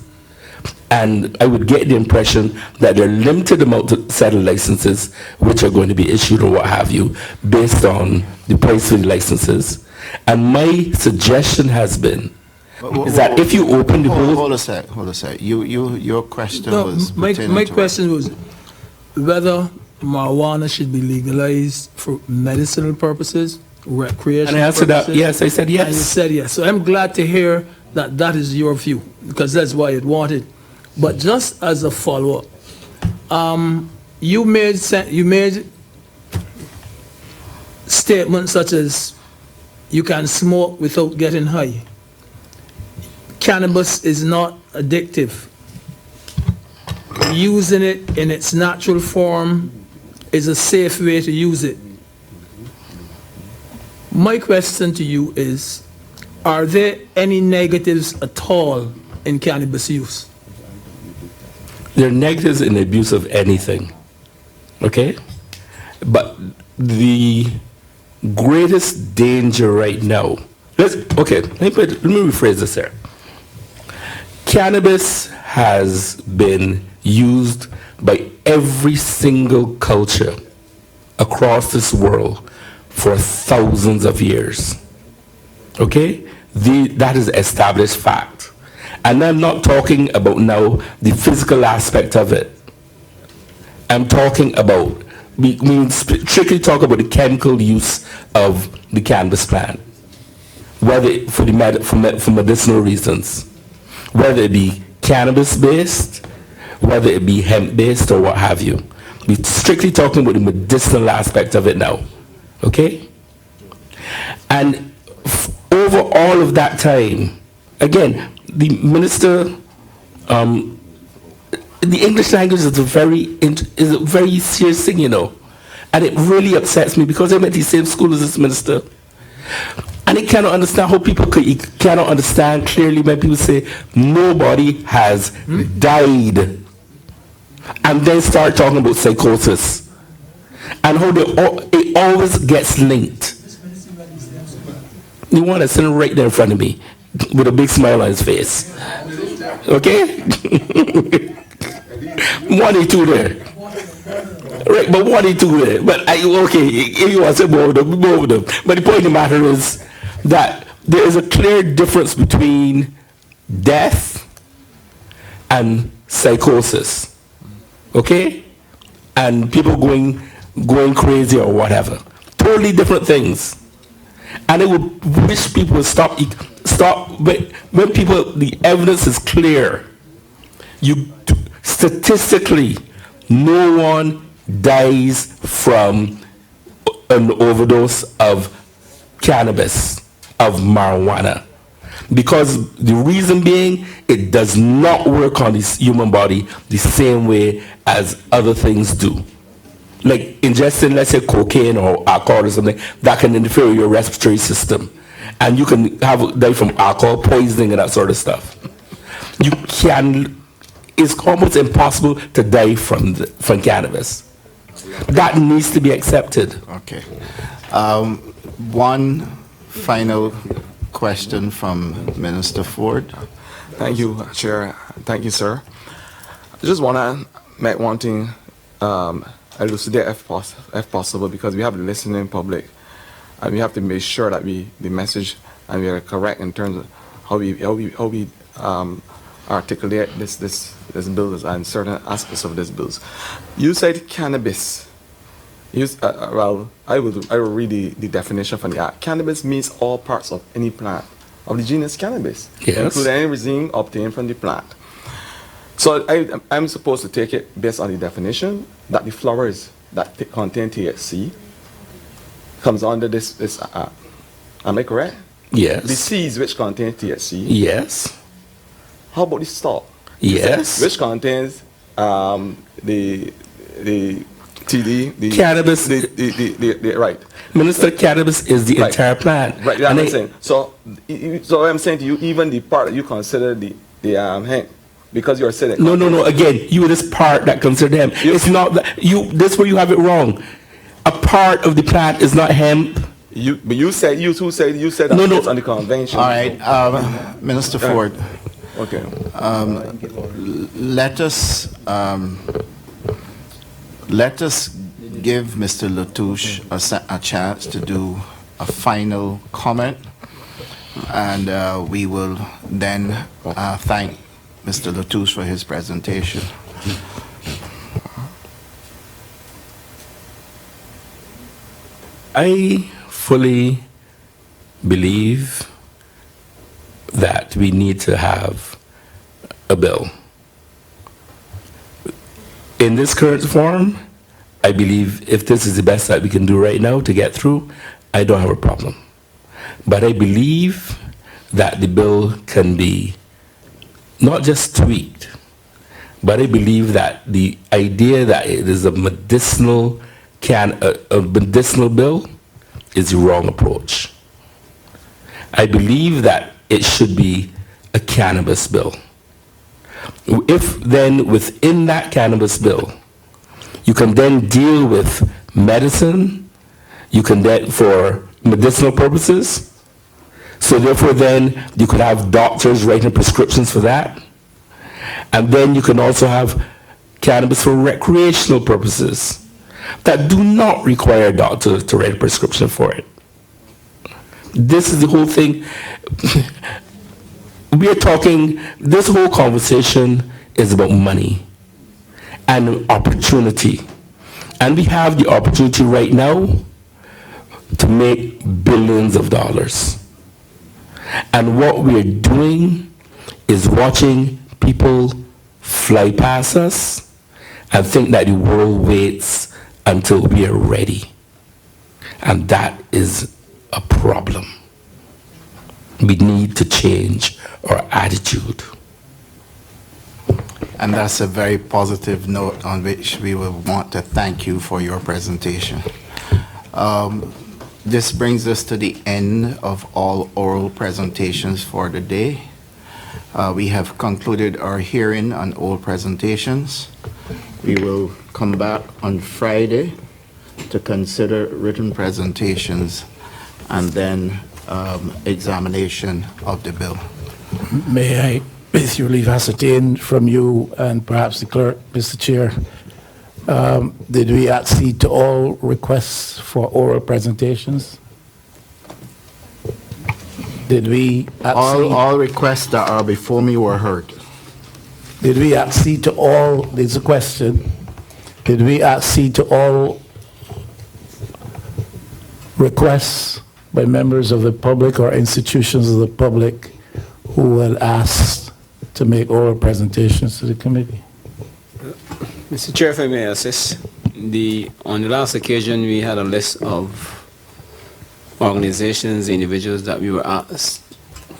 and I would get the impression that there are limited amount of set of licenses which are going to be issued or what have you based on the price of the licenses. And my suggestion has been is that if you open the whole... Hold a sec. Your question No, was... my pertaining to question was whether marijuana should be legalized for medicinal purposes, recreational And I answered that, purposes. yes, I said yes. And you said yes. So I'm glad to hear that that is your view, because that's why it wanted. But just as a follow-up, you made statements such as you can smoke without getting high. Cannabis is not addictive. Using it in its natural form is a safe way to use it. My question to you is, are there any negatives at all in cannabis use? There are negatives in the abuse of anything, okay? But the greatest danger right now, let me rephrase this here. Cannabis has been used by every single culture across this world for thousands of years, okay? That is established fact. And I'm not talking about now the physical aspect of it. I'm talking about, we strictly talk about the chemical use of the cannabis plant, whether for medicinal reasons, whether it be cannabis-based, whether it be hemp-based or what have you. We're strictly talking about the medicinal aspect of it now, okay? And over all of that time, again, the minister, the English language is a very serious thing, you know. And it really upsets me because I went to the same school as this minister. And I cannot understand how he cannot understand clearly when people say nobody has died. And then start talking about psychosis. And how it always gets linked. The one that's sitting right there in front of me with a big smile on his face. Okay? 182 there. Right, but 182 there. But okay, if you want to say move them. But the point of the matter is that there is a clear difference between death and psychosis. Okay? And people going crazy or whatever. Totally different things. And I would wish people would stop when people, the evidence is clear. Statistically, no one dies from an overdose of cannabis, of marijuana. Because the reason being, it does not work on the human body the same way as other things do. Like ingesting, let's say, cocaine or alcohol or something, that can interfere with your respiratory system. And you can die from alcohol poisoning and that sort of stuff. It's almost impossible to die from cannabis. That needs to be accepted. Okay. One final question from Minister Ford. Thank you, Chair. Thank you, sir. I just want to make one thing elucidate if possible, because we have the listening public, and we have to make sure that the message and we are correct in terms of how we articulate this bill and certain aspects of this bill. You said cannabis. Well, I will read the definition from the act. Cannabis means all parts of any plant of the genus cannabis, including any resin obtained from the plant. So I'm supposed to take it based on the definition that the flowers that contain THC comes under this act. Am I correct? Yes. The seeds which contain THC. Yes. How about the stalk? Yes. Which contains the TD, the cannabis. The right. Minister, cannabis is the entire plant. Right. Yeah, I'm saying. So I'm saying to you, even the part that you consider the hemp, because you're saying. No. Again, you this part that consider hemp. It's not that you. This where you have it wrong. A part of the plant is not hemp. You said that no. It's on the convention. All right, Minister Ford. Okay. Let us give Mr. Latouche a chance to do a final comment, and we will then thank Mr. Latouche for his presentation. I fully believe that we need to have a bill. In this current form, I believe if this is the best that we can do right now to get through, I don't have a problem. But I believe that the bill can be not just tweaked, but I believe that the idea that it is a medicinal bill is the wrong approach. I believe that it should be a cannabis bill. If then within that cannabis bill, you can then deal with medicine, you can then for medicinal purposes, so therefore then you could have doctors writing prescriptions for that, and then you can also have cannabis for recreational purposes that do not require a doctor to write a prescription for it. This is the whole thing. We are talking, this whole conversation is about money and opportunity. And we have the opportunity right now to make billions of dollars. And what we're doing is watching people fly past us and think that the world waits until we are ready. And that is a problem. We need to change our attitude. And that's a very positive note on which we will want to thank you for your presentation. This brings us to the end of all oral presentations for the day. We have concluded our hearing on oral presentations. We will come back on Friday to consider written presentations and then examination of the bill. May I, with your leave, ascertain from you and perhaps the clerk, Mr. Chair, did we accede to all requests for oral presentations? Did we accede? All requests that are before me were heard. Did we accede to all, there's a question, did we accede to all requests by members of the public or institutions of the public who had asked to make oral presentations to the committee? Mr. Chair, if I may assist, on the last occasion we had a list of organizations, individuals that we were asked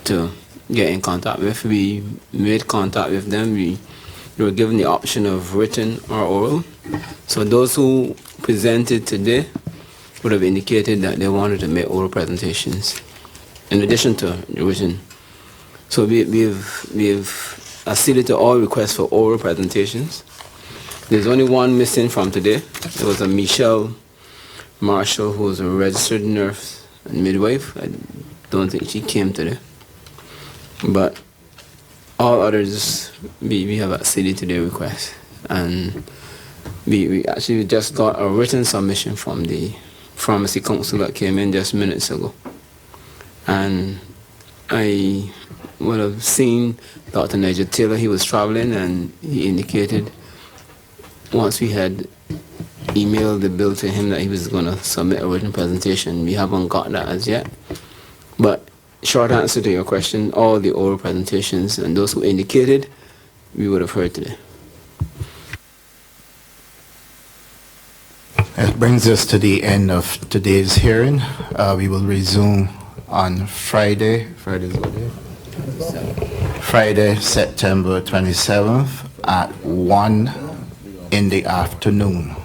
to get in contact with. We made contact with them. We were given the option of written or oral. So those who presented today would have indicated that they wanted to make oral presentations in addition to written. So we've acceded to all requests for oral presentations. There's only one missing from today. There was a Michelle Marshall who was a registered nurse and midwife. I don't think she came today. But all others, we have acceded to their requests. And we actually just got a written submission from the Pharmacy Council that came in just minutes ago. And I would have seen Dr. Nigel Taylor. He was traveling, and he indicated once we had emailed the bill to him that he was going to submit a written presentation. We haven't got that as yet. But short answer to your question, all the oral presentations and those who indicated, we would have heard today. It brings us to the end of today's hearing. We will resume on Friday. Friday's what day? Friday, September 27th at 1 in the afternoon.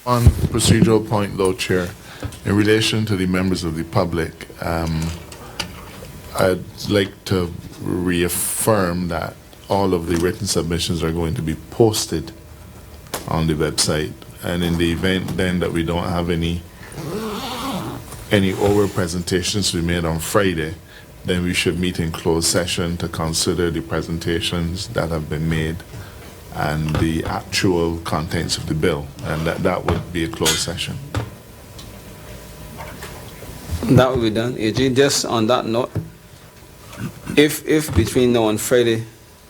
On procedural point, though, Chair, in relation to the members of the public, I'd like to reaffirm that all of the written submissions are going to be posted on the website, and in the event then that we don't have any oral presentations to be made on Friday, then we should meet in closed session to consider the presentations that have been made and the actual contents of the bill, and that would be a closed session. That will be done. AG, just on that note, if between now and Friday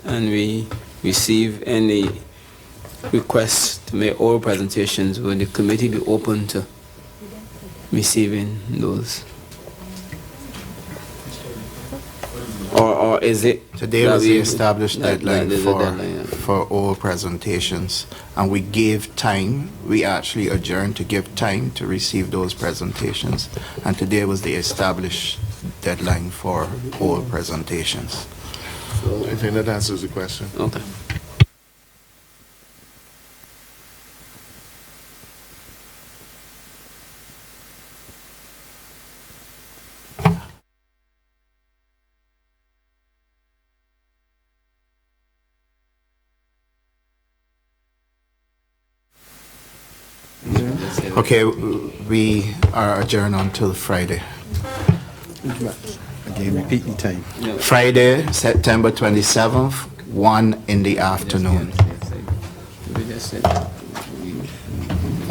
and we receive any requests to make oral presentations, will the committee be open to receiving those? Or is it... Today was the established deadline for oral presentations, and we gave time. We actually adjourned to give time to receive those presentations, and today was the established deadline for oral presentations. I think that answers the question. Okay. Okay, we are adjourned until Friday. Again, repeat the time. Friday, September 27th, 1 in the afternoon. We just said the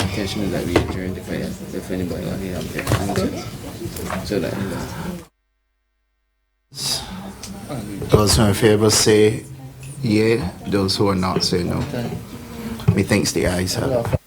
intention is that we adjourn if anybody want to have their answers. So that Those who are in favor say yea, those who are not say no. Methinks the ayes have it.